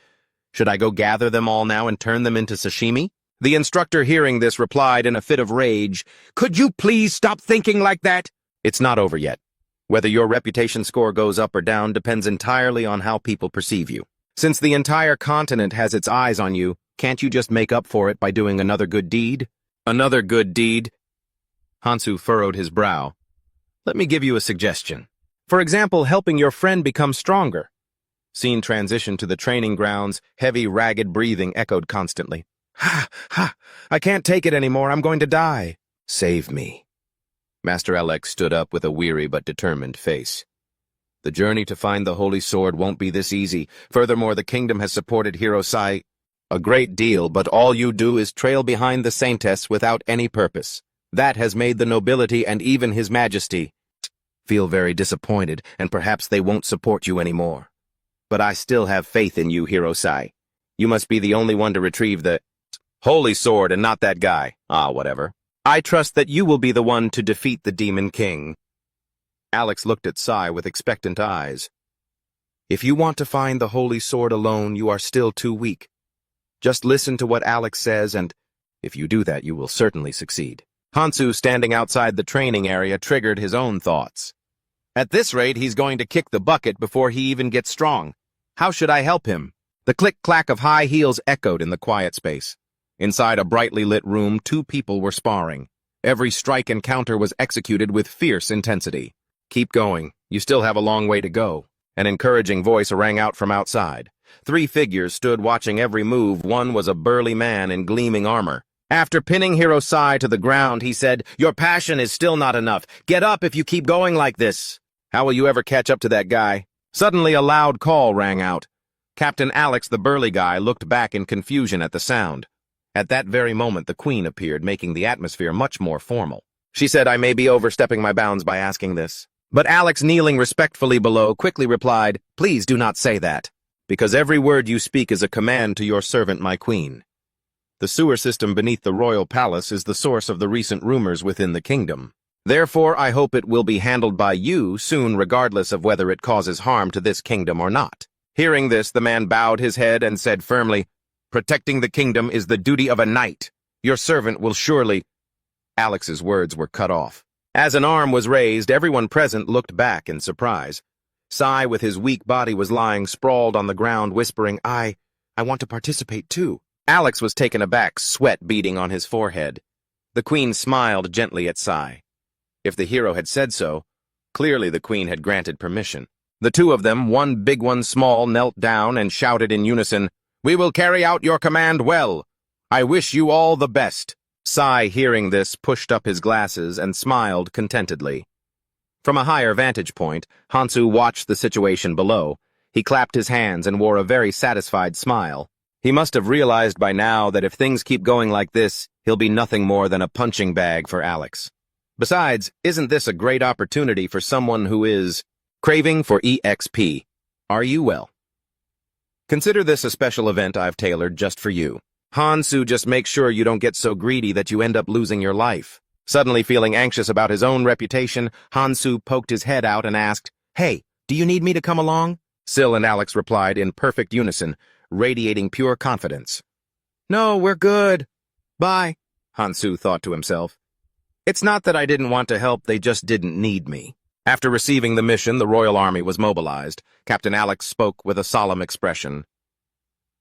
Should I go gather them all now and turn them into sashimi? The instructor, hearing this, replied in a fit of rage, Could you please stop thinking like that? It's not over yet. Whether your reputation score goes up or down depends entirely on how people perceive you. Since the entire continent has its eyes on you, can't you just make up for it by doing another good deed? Another good deed? Hansu furrowed his brow. Let me give you a suggestion. For example, helping your friend become stronger. Scene transition to the training grounds, heavy, ragged breathing echoed constantly. Ha! Ha! I can't take it anymore, I'm going to die. Save me. Master Alex stood up with a weary but determined face. The journey to find the Holy Sword won't be this easy. Furthermore, the kingdom has supported Hero Sai a great deal, but all you do is trail behind the Saintess without any purpose. That has made the nobility and even His Majesty feel very disappointed, and perhaps they won't support you anymore. But I still have faith in you, Hero Sai. You must be the only one to retrieve the Holy Sword and not that guy. Ah, whatever. I trust that you will be the one to defeat the Demon King. Alex looked at Sai with expectant eyes. If you want to find the Holy Sword alone, you are still too weak. Just listen to what Alex says, and if you do that, you will certainly succeed. Hansu, standing outside the training area, triggered his own thoughts. At this rate, he's going to kick the bucket before he even gets strong. How should I help him? The click-clack of high heels echoed in the quiet space. Inside a brightly lit room, 2 people were sparring. Every strike and counter was executed with fierce intensity. Keep going. You still have a long way to go. An encouraging voice rang out from outside. 3 figures stood watching every move. One was a burly man in gleaming armor. After pinning Hero Sai to the ground, he said, Your passion is still not enough. Get up if you keep going like this. How will you ever catch up to that guy? Suddenly a loud call rang out. Captain Alex, the burly guy, looked back in confusion at the sound. At that very moment, the Queen appeared, making the atmosphere much more formal. She said, I may be overstepping my bounds by asking this. But Alex, kneeling respectfully below, quickly replied, Please do not say that, because every word you speak is a command to your servant, my Queen. The sewer system beneath the royal palace is the source of the recent rumors within the kingdom. Therefore, I hope it will be handled by you soon, regardless of whether it causes harm to this kingdom or not. Hearing this, the man bowed his head and said firmly, Protecting the kingdom is the duty of a knight. Your servant will surely... Alex's words were cut off. As an arm was raised, everyone present looked back in surprise. Sai, with his weak body, was lying sprawled on the ground, whispering, I want to participate too. Alex was taken aback, sweat beading on his forehead. The queen smiled gently at Sai. If the hero had said so, clearly the queen had granted permission. The two of them, one big, one small, knelt down and shouted in unison, "We will carry out your command well. I wish you all the best." Sai, hearing this, pushed up his glasses and smiled contentedly. From a higher vantage point, Hansu watched the situation below. He clapped his hands and wore a very satisfied smile. He must have realized by now that if things keep going like this, he'll be nothing more than a punching bag for Alex. Besides, isn't this a great opportunity for someone who is craving for EXP? Are you well? Consider this a special event I've tailored just for you. Hansu, just make sure you don't get so greedy that you end up losing your life. Suddenly feeling anxious about his own reputation, Hansu poked his head out and asked, "Hey, do you need me to come along?" Sil and Alex replied in perfect unison, radiating pure confidence. "No, we're good. Bye," Hansu thought to himself. It's not that I didn't want to help, they just didn't need me. After receiving the mission, the Royal Army was mobilized. Captain Alex spoke with a solemn expression.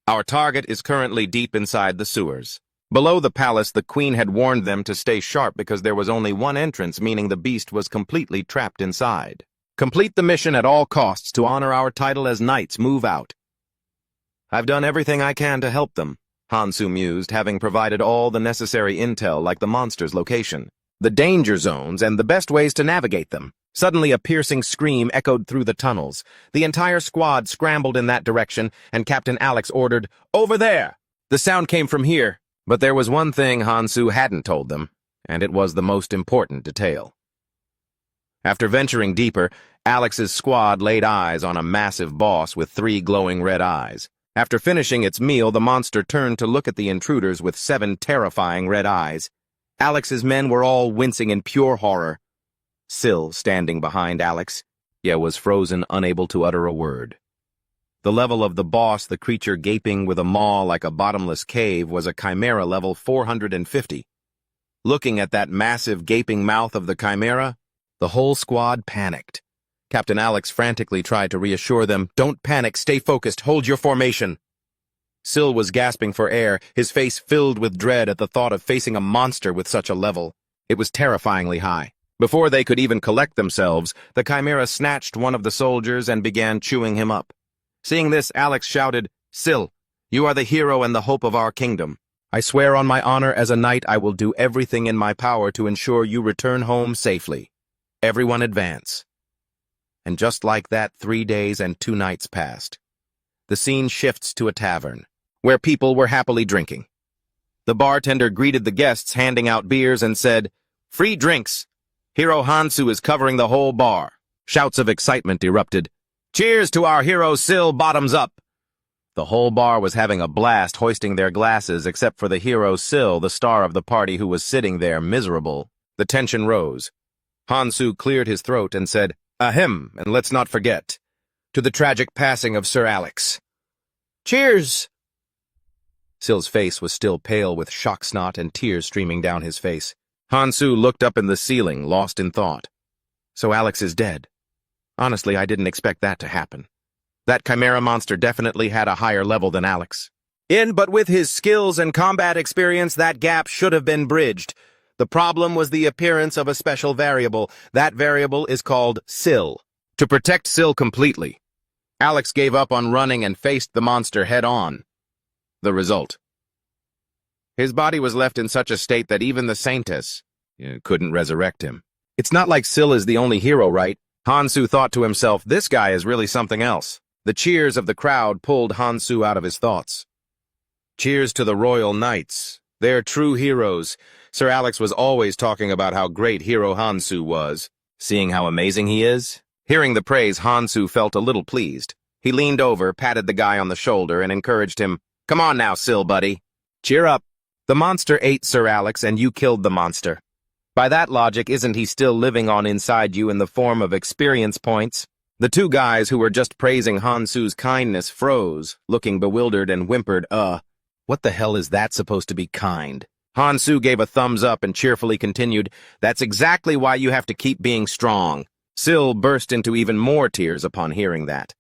Our target is currently deep inside the sewers. Below the palace, the Queen had warned them to stay sharp because there was only one entrance, meaning the beast was completely trapped inside. Complete the mission at all costs to honor our title as knights. Move out. I've done everything I can to help them, Hansu mused, having provided all the necessary intel like the monster's location, the danger zones, and the best ways to navigate them. Suddenly a piercing scream echoed through the tunnels. The entire squad scrambled in that direction, and Captain Alex ordered, "Over there!" The sound came from here, but there was one thing Hansu hadn't told them, and it was the most important detail. After venturing deeper, Alex's squad laid eyes on a massive boss with 3 glowing red eyes. After finishing its meal, the monster turned to look at the intruders with 7 terrifying red eyes. Alex's men were all wincing in pure horror. Sil, standing behind Alex, was frozen, unable to utter a word. The level of the boss, the creature gaping with a maw like a bottomless cave, was a chimera level 450. Looking at that massive gaping mouth of the chimera, the whole squad panicked. Captain Alex frantically tried to reassure them, "Don't panic, stay focused, hold your formation." Sil was gasping for air, his face filled with dread at the thought of facing a monster with such a level. It was terrifyingly high. Before they could even collect themselves, the chimera snatched one of the soldiers and began chewing him up. Seeing this, Alex shouted, "Sil, you are the hero and the hope of our kingdom. I swear on my honor as a knight I will do everything in my power to ensure you return home safely. Everyone advance." And just like that, 3 days and 2 nights passed. The scene shifts to a tavern, where people were happily drinking. The bartender greeted the guests, handing out beers, and said, "Free drinks. Hero Hansu is covering the whole bar." Shouts of excitement erupted. "Cheers to our hero Sil, bottoms up." The whole bar was having a blast, hoisting their glasses, except for the hero Sil, the star of the party, who was sitting there, miserable. The tension rose. Hansu cleared his throat and said, "Ahem, and let's not forget, to the tragic passing of Sir Alex." "Cheers!" Sil's face was still pale with shock snot and tears streaming down his face. Hansu looked up in the ceiling, lost in thought. So Alex is dead. Honestly, I didn't expect that to happen. That chimera monster definitely had a higher level than Alex. But with his skills and combat experience, that gap should have been bridged. The problem was the appearance of a special variable. That variable is called Sil. To protect Sil completely, Alex gave up on running and faced the monster head-on. The result: his body was left in such a state that even the Saintess couldn't resurrect him. It's not like Sil is the only hero, right? Hansu thought to himself, this guy is really something else. The cheers of the crowd pulled Hansu out of his thoughts. Cheers to the Royal Knights. They're true heroes. Sir Alex was always talking about how great Hero Hansu was. Seeing how amazing he is? Hearing the praise, Hansu felt a little pleased. He leaned over, patted the guy on the shoulder, and encouraged him, "Come on now, Sil, buddy. Cheer up. The monster ate Sir Alex, and you killed the monster. By that logic, isn't he still living on inside you in the form of experience points?" The 2 guys who were just praising Hansu's kindness froze, looking bewildered, and whimpered, what the hell is that supposed to be kind? Hansu gave a thumbs up and cheerfully continued, "That's exactly why you have to keep being strong." Sil burst into even more tears upon hearing that.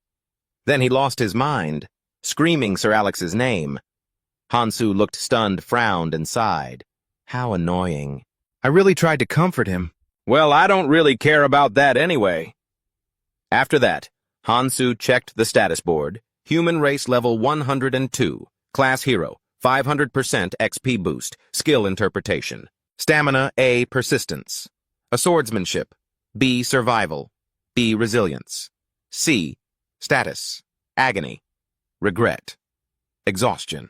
Then he lost his mind, screaming Sir Alex's name. Hansu looked stunned, frowned, and sighed. How annoying. I really tried to comfort him. Well, I don't really care about that anyway. After that, Hansu checked the status board. Human race level 102. Class hero. 500% XP boost. Skill interpretation. Stamina A. Persistence. A swordsmanship. B. Survival. B. Resilience. C. Status. Agony. Regret. Exhaustion.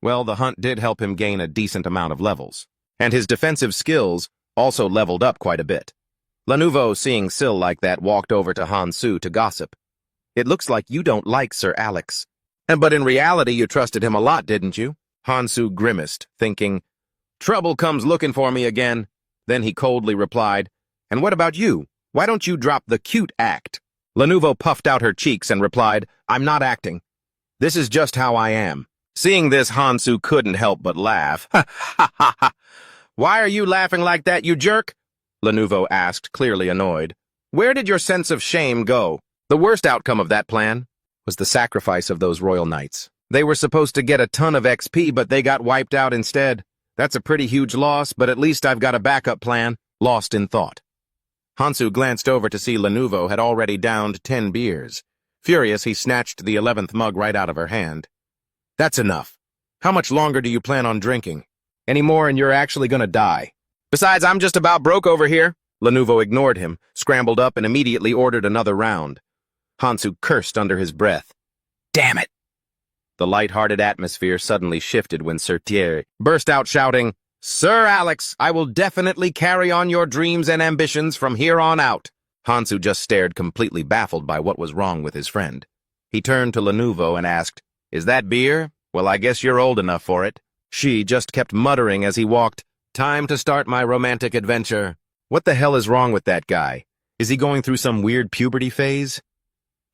Well, the hunt did help him gain a decent amount of levels. And his defensive skills also leveled up quite a bit. Lenovo, seeing Syl like that, walked over to Hansu to gossip. It looks like you don't like Sir Alex. But in reality, you trusted him a lot, didn't you? Hansu grimaced, thinking, trouble comes looking for me again. Then he coldly replied, and what about you? Why don't you drop the cute act? Lenovo puffed out her cheeks and replied, I'm not acting. This is just how I am. Seeing this, Hansu couldn't help but laugh. Ha ha ha ha. Why are you laughing like that, you jerk? Lenovo asked, clearly annoyed. Where did your sense of shame go? The worst outcome of that plan was the sacrifice of those royal knights. They were supposed to get a ton of XP, but they got wiped out instead. That's a pretty huge loss, but at least I've got a backup plan. Lost in thought. Hansu glanced over to see Lenovo had already downed 10 beers. Furious, he snatched the 11th mug right out of her hand. That's enough. How much longer do you plan on drinking? Any more and you're actually gonna die. Besides, I'm just about broke over here. Lenovo ignored him, scrambled up, and immediately ordered another round. Hansu cursed under his breath. Damn it! The light-hearted atmosphere suddenly shifted when Sir Thierry burst out shouting, Sir Alex, I will definitely carry on your dreams and ambitions from here on out. Hansu just stared, completely baffled by what was wrong with his friend. He turned to Lenovo and asked, Is that beer? Well, I guess you're old enough for it. She just kept muttering as he walked, Time to start my romantic adventure. What the hell is wrong with that guy? Is he going through some weird puberty phase?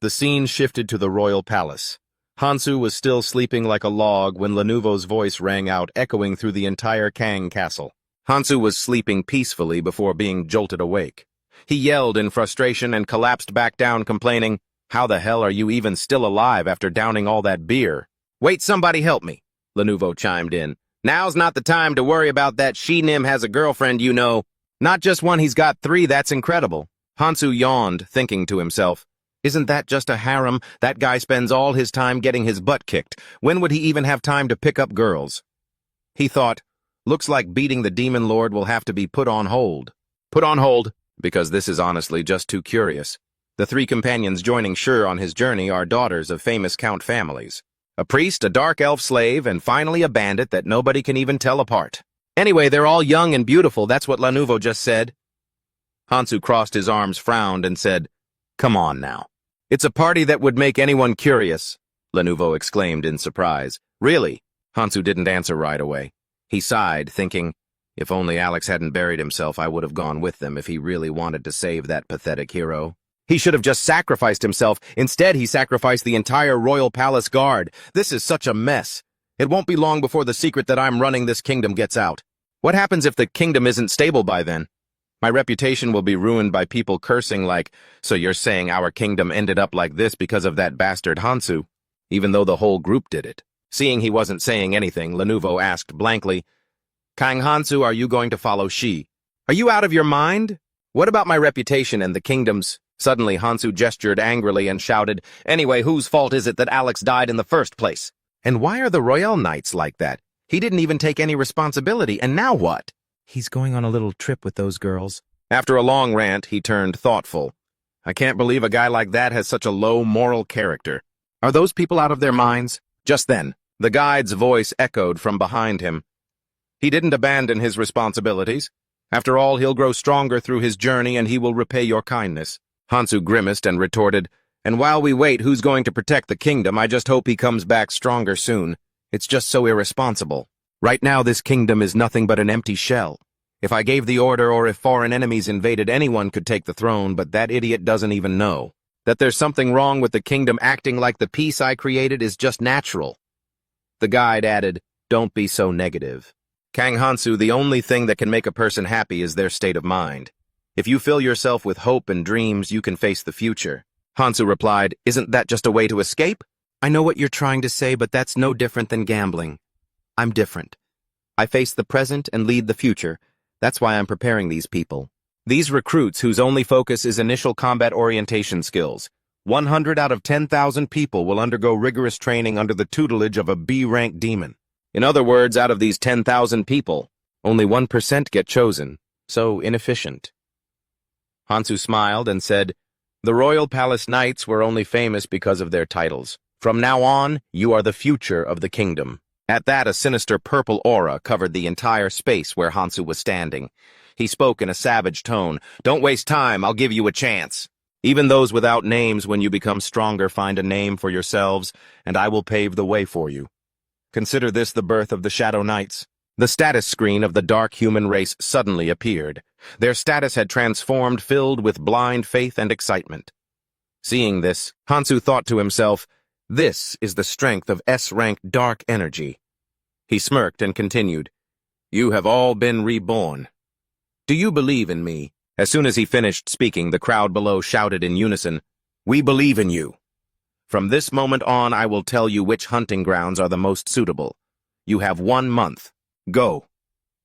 The scene shifted to the royal palace. Hansu was still sleeping like a log when Lenovo's voice rang out, echoing through the entire Kang castle. Hansu was sleeping peacefully before being jolted awake. He yelled in frustration and collapsed back down, complaining, How the hell are you even still alive after downing all that beer? Wait, somebody help me, Lenovo chimed in. Now's not the time to worry about that she-nim has a girlfriend, you know. Not just one, he's got 3, that's incredible. Hansu yawned, thinking to himself, Isn't that just a harem? That guy spends all his time getting his butt kicked. When would he even have time to pick up girls? He thought, Looks like beating the demon lord will have to be put on hold. Put on hold, because this is honestly just too curious. The 3 companions joining Shur on his journey are daughters of famous count families. A priest, a dark elf slave, and finally a bandit that nobody can even tell apart. Anyway, they're all young and beautiful, that's what Lenovo just said. Hansu crossed his arms, frowned, and said, Come on now. It's a party that would make anyone curious, Lenovo exclaimed in surprise. Really? Hansu didn't answer right away. He sighed, thinking, If only Alex hadn't buried himself, I would have gone with them if he really wanted to save that pathetic hero. He should have just sacrificed himself. Instead, he sacrificed the entire royal palace guard. This is such a mess. It won't be long before the secret that I'm running this kingdom gets out. What happens if the kingdom isn't stable by then? My reputation will be ruined by people cursing like, So you're saying our kingdom ended up like this because of that bastard Hansu, even though the whole group did it. Seeing he wasn't saying anything, Lenovo asked blankly, Kang Hansu, are you going to follow Shi? Are you out of your mind? What about my reputation and the kingdom's? Suddenly, Hansu gestured angrily and shouted, Anyway, whose fault is it that Alex died in the first place? And why are the Royale Knights like that? He didn't even take any responsibility, and now what? He's going on a little trip with those girls. After a long rant, he turned thoughtful. I can't believe a guy like that has such a low moral character. Are those people out of their minds? Just then, the guide's voice echoed from behind him. He didn't abandon his responsibilities. After all, he'll grow stronger through his journey and he will repay your kindness. Hansu grimaced and retorted, And while we wait, who's going to protect the kingdom? I just hope he comes back stronger soon. It's just so irresponsible. Right now, this kingdom is nothing but an empty shell. If I gave the order or if foreign enemies invaded, anyone could take the throne, but that idiot doesn't even know. That there's something wrong with the kingdom acting like the peace I created is just natural. The guide added, Don't be so negative. Kang Hansu, the only thing that can make a person happy is their state of mind. If you fill yourself with hope and dreams, you can face the future. Hansu replied, Isn't that just a way to escape? I know what you're trying to say, but that's no different than gambling. I'm different. I face the present and lead the future. That's why I'm preparing these people. These recruits whose only focus is initial combat orientation skills. 100 out of 10,000 people will undergo rigorous training under the tutelage of a B-rank demon. In other words, out of these 10,000 people, only 1% get chosen. So inefficient. Hansu smiled and said, "The Royal Palace Knights were only famous because of their titles. From now on, you are the future of the kingdom." At that, a sinister purple aura covered the entire space where Hansu was standing. He spoke in a savage tone. "Don't waste time, I'll give you a chance. Even those without names, when you become stronger, find a name for yourselves, and I will pave the way for you. Consider this the birth of the Shadow Knights." The status screen of the dark human race suddenly appeared. Their status had transformed, filled with blind faith and excitement. Seeing this, Hansu thought to himself, "This is the strength of S-rank dark energy." He smirked and continued, "You have all been reborn. Do you believe in me?" As soon as he finished speaking, the crowd below shouted in unison, "We believe in you. From this moment on, I will tell you which hunting grounds are the most suitable. You have 1 month. Go.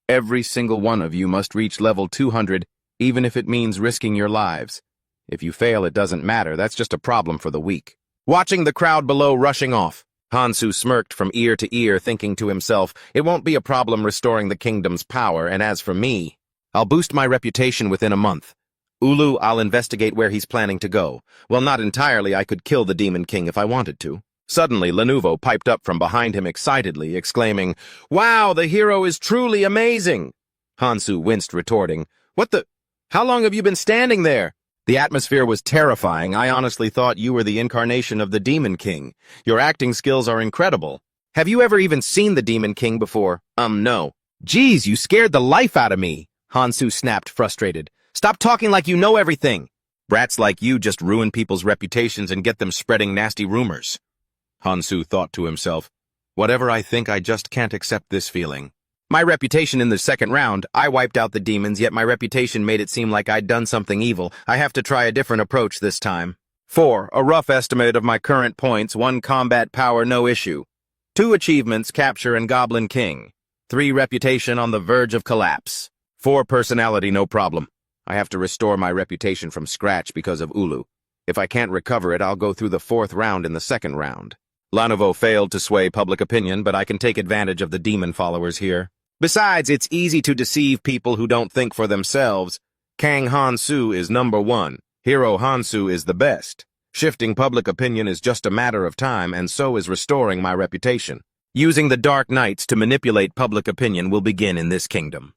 Every single one of you must reach level 200, even if it means risking your lives. If you fail, it doesn't matter. That's just a problem for the weak." Watching the crowd below rushing off, Hansu smirked from ear to ear, thinking to himself, "It won't be a problem restoring the kingdom's power, and as for me, I'll boost my reputation within a month. Ulu, I'll investigate where he's planning to go. Well, not entirely. I could kill the Demon King if I wanted to." Suddenly, Lenovo piped up from behind him excitedly, exclaiming, "Wow, the hero is truly amazing!" Hansu winced, retorting, "What the? How long have you been standing there?" The atmosphere was terrifying. "I honestly thought you were the incarnation of the Demon King. Your acting skills are incredible. Have you ever even seen the Demon King before?" No." "Geez, you scared the life out of me," Hansu snapped, frustrated. "Stop talking like you know everything. Brats like you just ruin people's reputations and get them spreading nasty rumors." Hansu thought to himself, "Whatever I think, I just can't accept this feeling. My reputation in the second round, I wiped out the demons, yet my reputation made it seem like I'd done something evil. I have to try a different approach this time. 4. A rough estimate of my current points. 1 combat power, no issue. 2 achievements, capture and Goblin King. 3 reputation on the verge of collapse. 4 personality, no problem. I have to restore my reputation from scratch because of Ulu. If I can't recover it, I'll go through the 4th round in the second round. Lenovo failed to sway public opinion, but I can take advantage of the demon followers here. Besides, it's easy to deceive people who don't think for themselves. Kang Hansu is number 1. Hero Hansu is the best. Shifting public opinion is just a matter of time, and so is restoring my reputation. Using the Dark Knights to manipulate public opinion will begin in this kingdom.